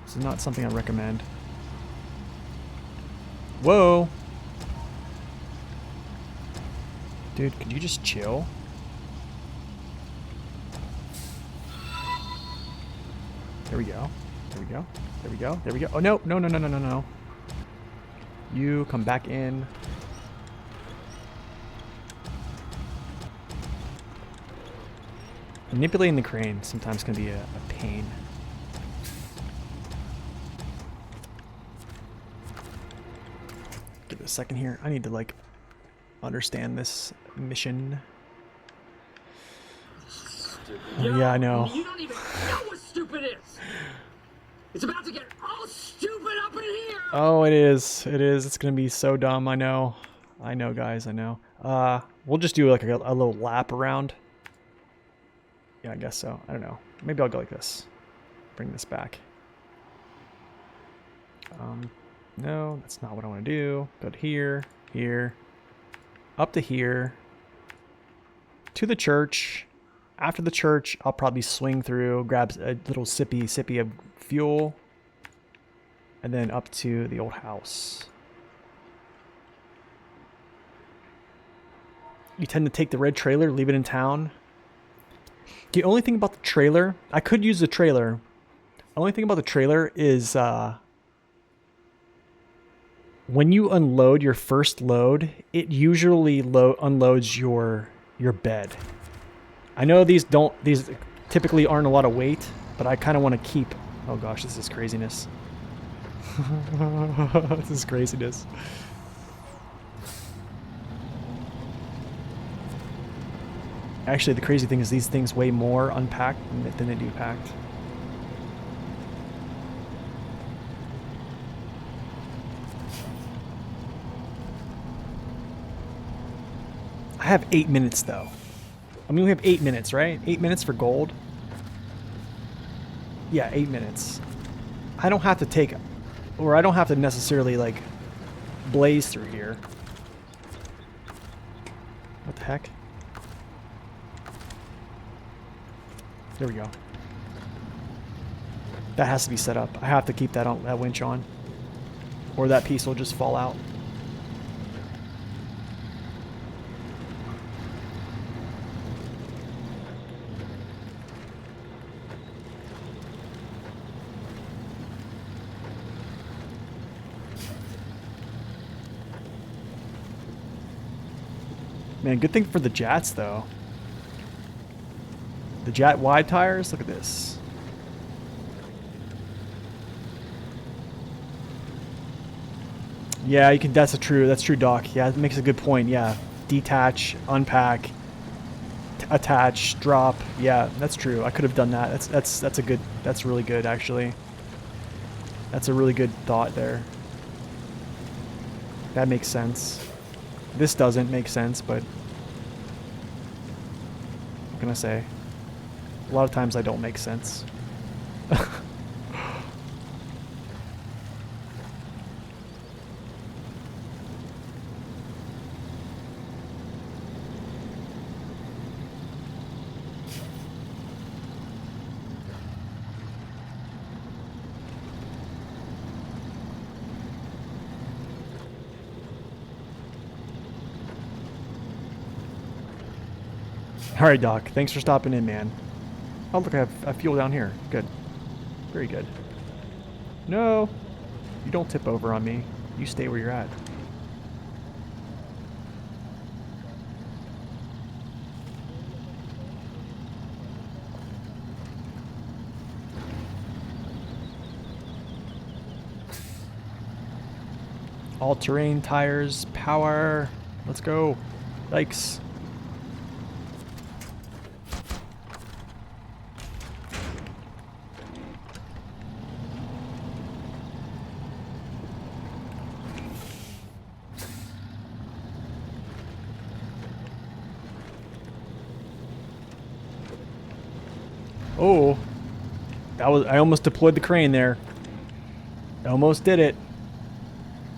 This is not something I recommend. Whoa! Dude, could you just chill? There we go. There we go. There we go. There we go. Oh, no. No, no, no, no, no, no. You come back in. Manipulating the crane sometimes can be a pain. Give it a second here. I need to, like, understand this mission. Yeah, I know. You don't even know what stupid is. It's about to get all stupid up in here. Oh, it is. It is. It's gonna be so dumb. I know. I know, guys. I know. We'll just do like a little lap around. Yeah, I guess so. I don't know. Maybe I'll go like this. Bring this back. No, that's not what I want to do. Go to here, here, up to here, to the church. After the church, I'll probably swing through, grab a little sippy of fuel, and then up to the old house. You tend to take the red trailer, leave it in town. The only thing about the trailer, I could use the trailer. The only thing about the trailer is when you unload your first load, it usually unloads your bed. I know these typically aren't a lot of weight, but I kind of want to keep. Oh gosh, this is craziness. This is craziness. Actually, the crazy thing is these things weigh more unpacked than they do packed. I have 8 minutes though. I mean, we have 8 minutes, right? 8 minutes for gold. Yeah, 8 minutes. I don't have to take, or I don't have to necessarily like blaze through here. What the heck? There we go. That has to be set up. I have to keep that winch on, or that piece will just fall out. Man, good thing for the Jats though. The Jat wide tires, look at this. Yeah, you can. That's true, Doc. Yeah, it makes a good point. Yeah, detach, unpack, attach, drop. Yeah, that's true. I could have done that. That's really good actually. That's a really good thought there. That makes sense. This doesn't make sense, but what can I say? A lot of times I don't make sense. Alright, Doc. Thanks for stopping in, man. Oh, look, I have fuel down here. Good. Very good. No! You don't tip over on me. You stay where you're at. All-terrain tires, power. Let's go. Yikes. Oh, I almost deployed the crane there. I almost did it.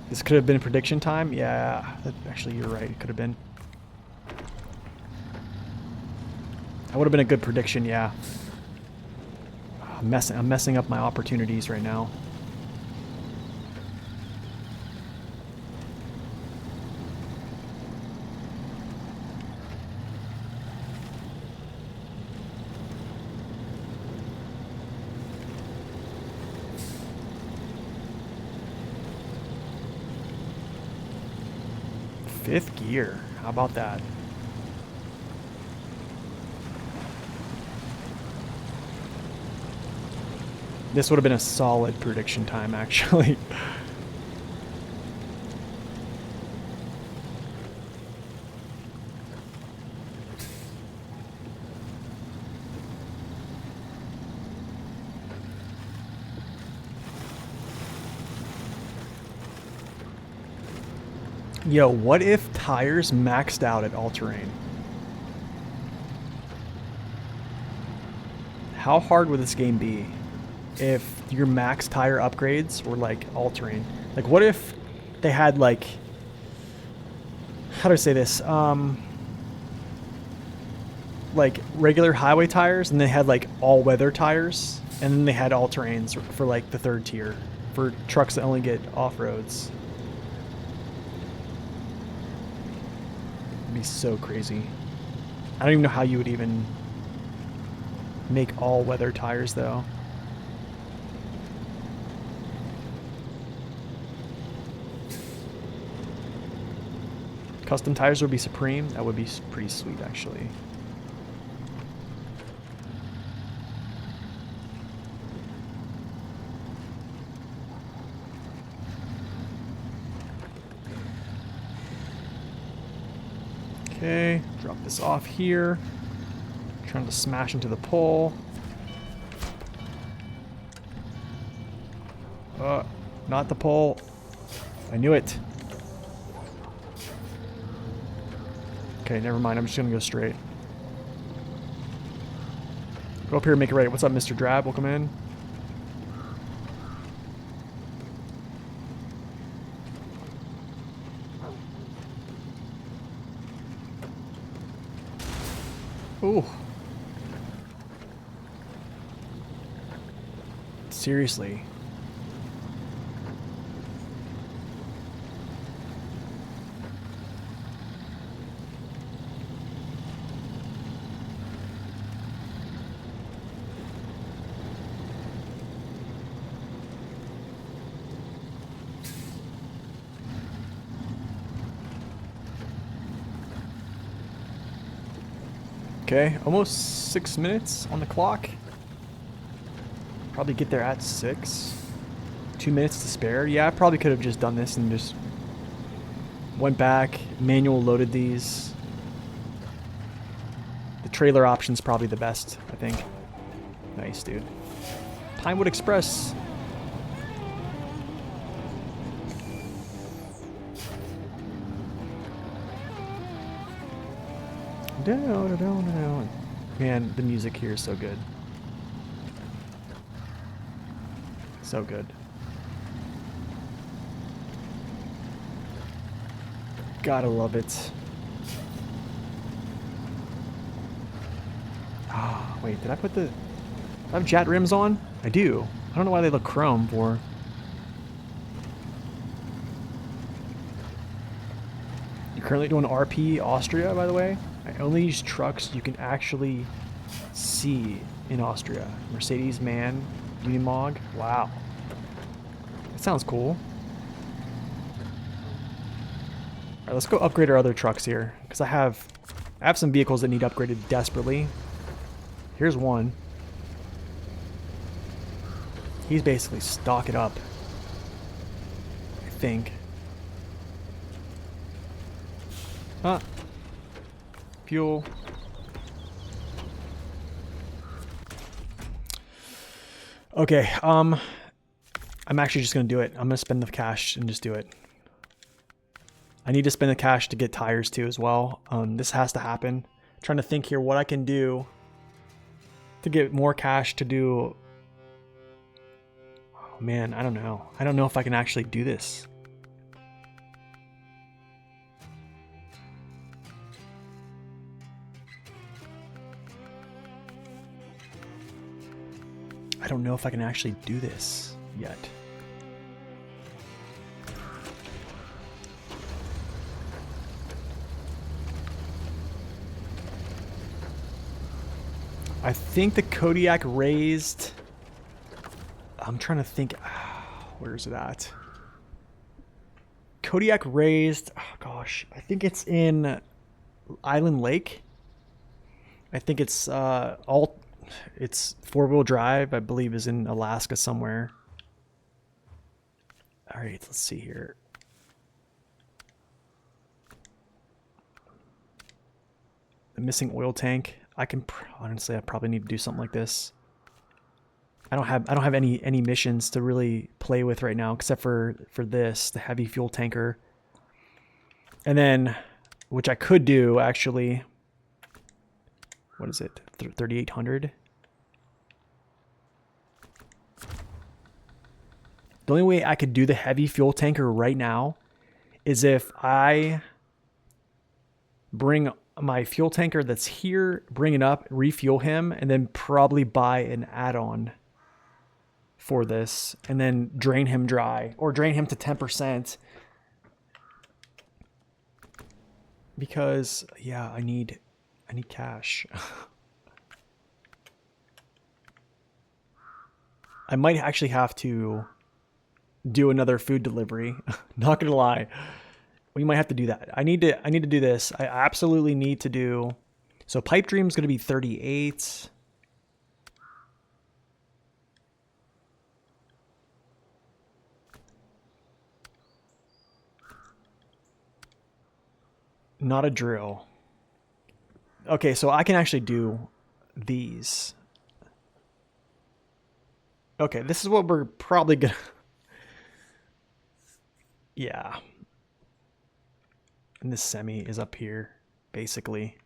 This could have been prediction time. Yeah, actually you're right. It could have been. That would have been a good prediction, yeah. I'm messing up my opportunities right now. Fifth gear. How about that? This would have been a solid prediction time, actually. Yo, what if tires maxed out at all-terrain? How hard would this game be if your max tire upgrades were like all-terrain? Like, what if they had like, how do I say this? Like regular highway tires, and they had like all-weather tires, and then they had all-terrains for like the third tier for trucks that only get off-roads. Be so crazy. I don't even know how you would even make all-weather tires though. Custom tires would be supreme. That would be pretty sweet actually. Okay, drop this off here. Trying to smash into the pole. Not the pole. I knew it. Okay, never mind. I'm just gonna go straight. Go up here and make it right. What's up, Mr. Drab? Welcome in. Ooh. Seriously. Okay, almost 6 minutes on the clock. Probably get there at 6. 2 minutes to spare. Yeah, I probably could have just done this and just went back, manual loaded these. The trailer option's probably the best, I think. Nice, dude. Pinewood Express. Man, the music here is so good. So good. Gotta love it. Ah, wait, did I put the... Do I have jet rims on? I do. I don't know why they look chrome for. You're currently doing RP Austria, by the way. I only use trucks you can actually see in Austria. Mercedes, MAN, Unimog. Wow. That sounds cool. Alright, let's go upgrade our other trucks here. Because I have some vehicles that need upgraded desperately. Here's one. He's basically stock it up. I think. Ah. Fuel. Okay, I'm actually just gonna do it. I'm gonna spend the cash and just do it. I need to spend the cash to get tires too as well. This has to happen. I'm trying to think here what I can do to get more cash to do. Oh man, I don't know. I don't know if I can actually do this. I don't know if I can actually do this yet. I think the Kodiak raised... I'm trying to think... where is it at? Kodiak raised... Oh gosh. I think it's in Island Lake. I think it's it's 4-wheel drive, I believe, is in Alaska somewhere. Alright, let's see here. The missing oil tank. I can honestly, I probably need to do something like this. I don't have any missions to really play with right now, except for this, the heavy fuel tanker. And then, which I could do actually. What is it? 3,800. The only way I could do the heavy fuel tanker right now is if I bring my fuel tanker that's here, bring it up, refuel him, and then probably buy an add-on for this, and then drain him dry, or drain him to 10%. Because, yeah, I need cash. I might actually have to do another food delivery. Not gonna lie. We might have to do that. I need to do this. I absolutely need to do... So Pipe Dream's gonna be 38. Not a drill. Okay, so I can actually do these. Okay, this is what we're probably gonna... Yeah. And this semi is up here, basically.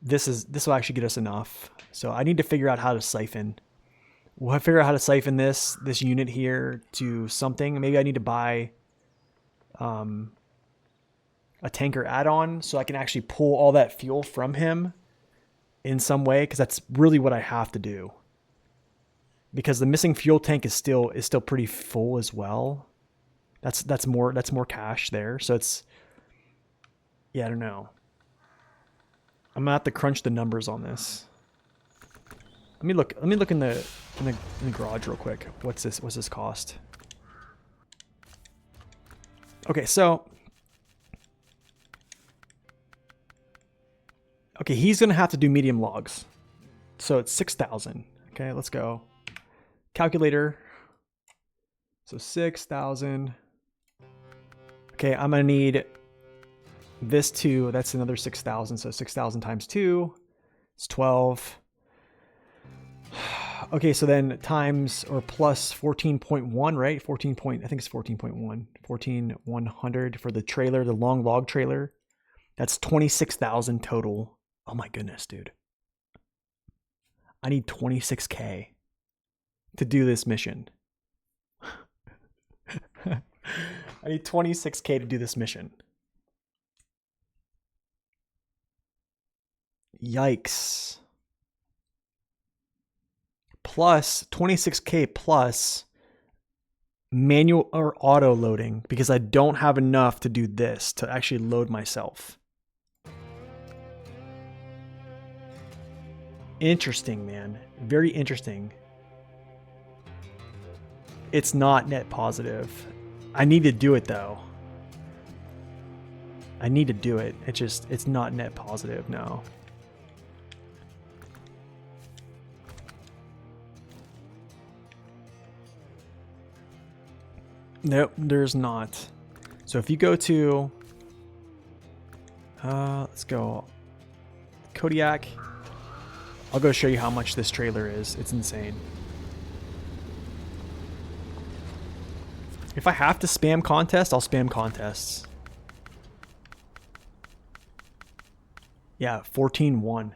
This will actually get us enough. So I need to figure out how to siphon. We'll figure out how to siphon this unit here to something. Maybe I need to buy a tanker add-on so I can actually pull all that fuel from him in some way, because that's really what I have to do. Because the missing fuel tank is still pretty full as well. That's more cash there. So it's, yeah, I don't know. I'm gonna have to crunch the numbers on this. Let me look in the garage real quick. What's this cost? Okay, so okay, he's gonna have to do medium logs. So it's 6,000. Okay, let's go. Calculator. So 6,000. Okay, I'm gonna need this too. That's another 6,000. So 6,000 times 2 is 12. Okay, so then times or plus 14.1, right? 14 point, I think it's 14.1. 14,100 for the trailer, the long log trailer. That's 26,000 total. Oh my goodness, dude. I need 26K to do this mission. I need 26K to do this mission. Yikes. Plus 26K plus manual or auto loading, because I don't have enough to do this, to actually load myself. Interesting, man. Very interesting. It's not net positive. I need to do it though. I need to do it. It's not net positive, no. Nope, there's not. So if you go to, let's go Kodiak. I'll go show you how much this trailer is. It's insane. If I have to spam contest, I'll spam contests. Yeah, 14.1.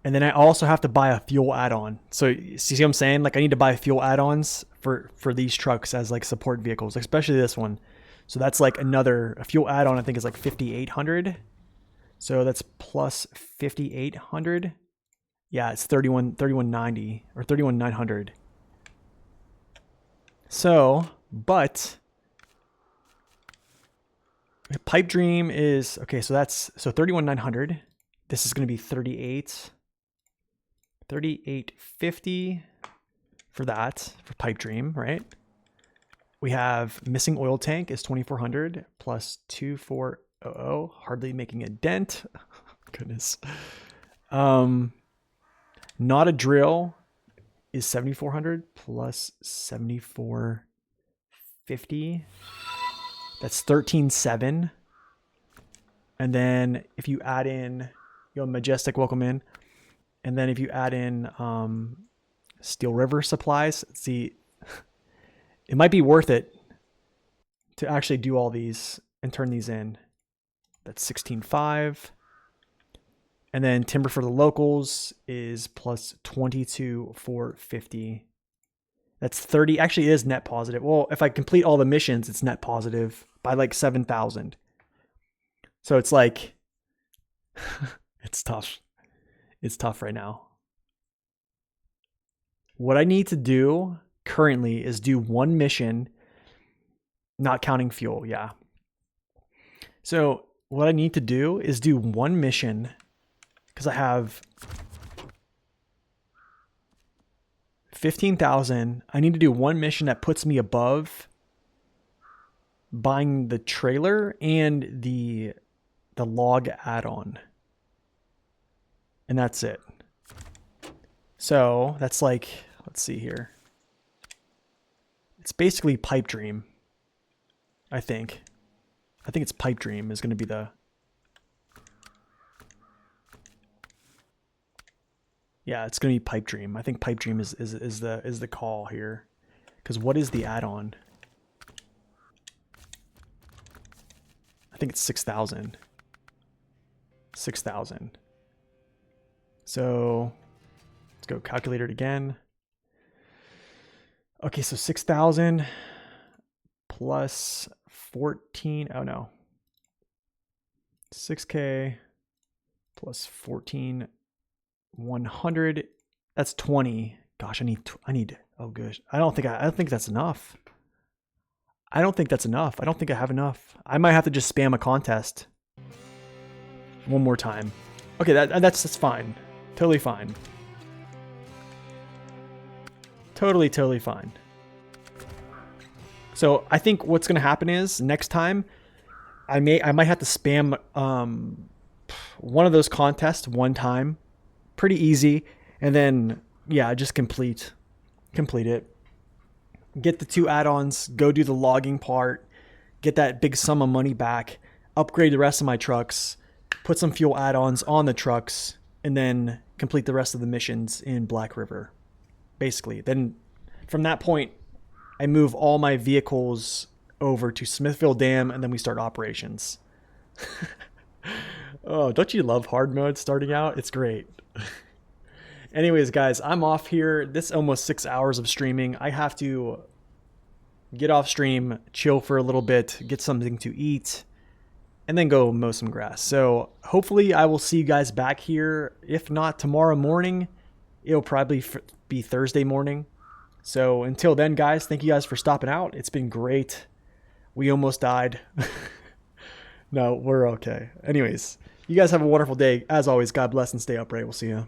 And then I also have to buy a fuel add-on. So you see what I'm saying? Like I need to buy fuel add-ons for these trucks as like support vehicles, especially this one. So that's like a fuel add-on I think is like 5,800. So that's plus 5,800. Yeah, it's 3190 or 31900. So, but Pipe Dream is okay, so 31900. This is going to be 3850 for that, for Pipe Dream, right? We have Missing Oil Tank is 2400 plus 2400, hardly making a dent. Goodness. Not a Drill is 7400 plus 7450. That's 13.7. And then if you add in, Majestic, welcome in. And then if you add in Steel River supplies, see, it might be worth it to actually do all these and turn these in. That's 16.5. And then Timber for the Locals is plus 22,450. That's 30. Actually, it is net positive. Well, if I complete all the missions, it's net positive by like 7,000. So it's like, it's tough. It's tough right now. What I need to do currently is do one mission, not counting fuel. Yeah. So what I need to do is do one mission because I have 15,000. I need to do one mission that puts me above buying the trailer and the log add-on. And that's it. So that's like, let's see here. It's basically Pipe Dream, I think. I think it's Pipe Dream is going to be the... Yeah, it's going to be Pipe Dream. I think Pipe Dream is the call here. Because what is the add-on? I think it's 6,000. 6,000. So let's go calculate it again. Okay, so 6,000 plus 14. Oh no. 6K plus 14,100. That's 20. Gosh, I need, oh gosh. I don't think that's enough. I don't think that's enough. I don't think I have enough. I might have to just spam a contest one more time. Okay, that's fine. Totally fine. Totally fine. So I think what's gonna happen is next time I might have to spam one of those contests one time. Pretty easy. And then yeah, just complete it. Get the 2 add-ons, go do the logging part, get that big sum of money back, upgrade the rest of my trucks, put some fuel add-ons on the trucks, and then complete the rest of the missions in Black River. Basically, then from that point, I move all my vehicles over to Smithville Dam, and then we start operations. Oh, don't you love hard mode starting out? It's great. Anyways, guys, I'm off here. This is almost 6 hours of streaming. I have to get off stream, chill for a little bit, get something to eat, and then go mow some grass. So hopefully I will see you guys back here. If not tomorrow morning, it'll probably be Thursday morning. So until then, guys, thank you guys for stopping out. It's been great. We almost died. No, we're okay. Anyways, you guys have a wonderful day. As always, God bless and stay upright. We'll see you.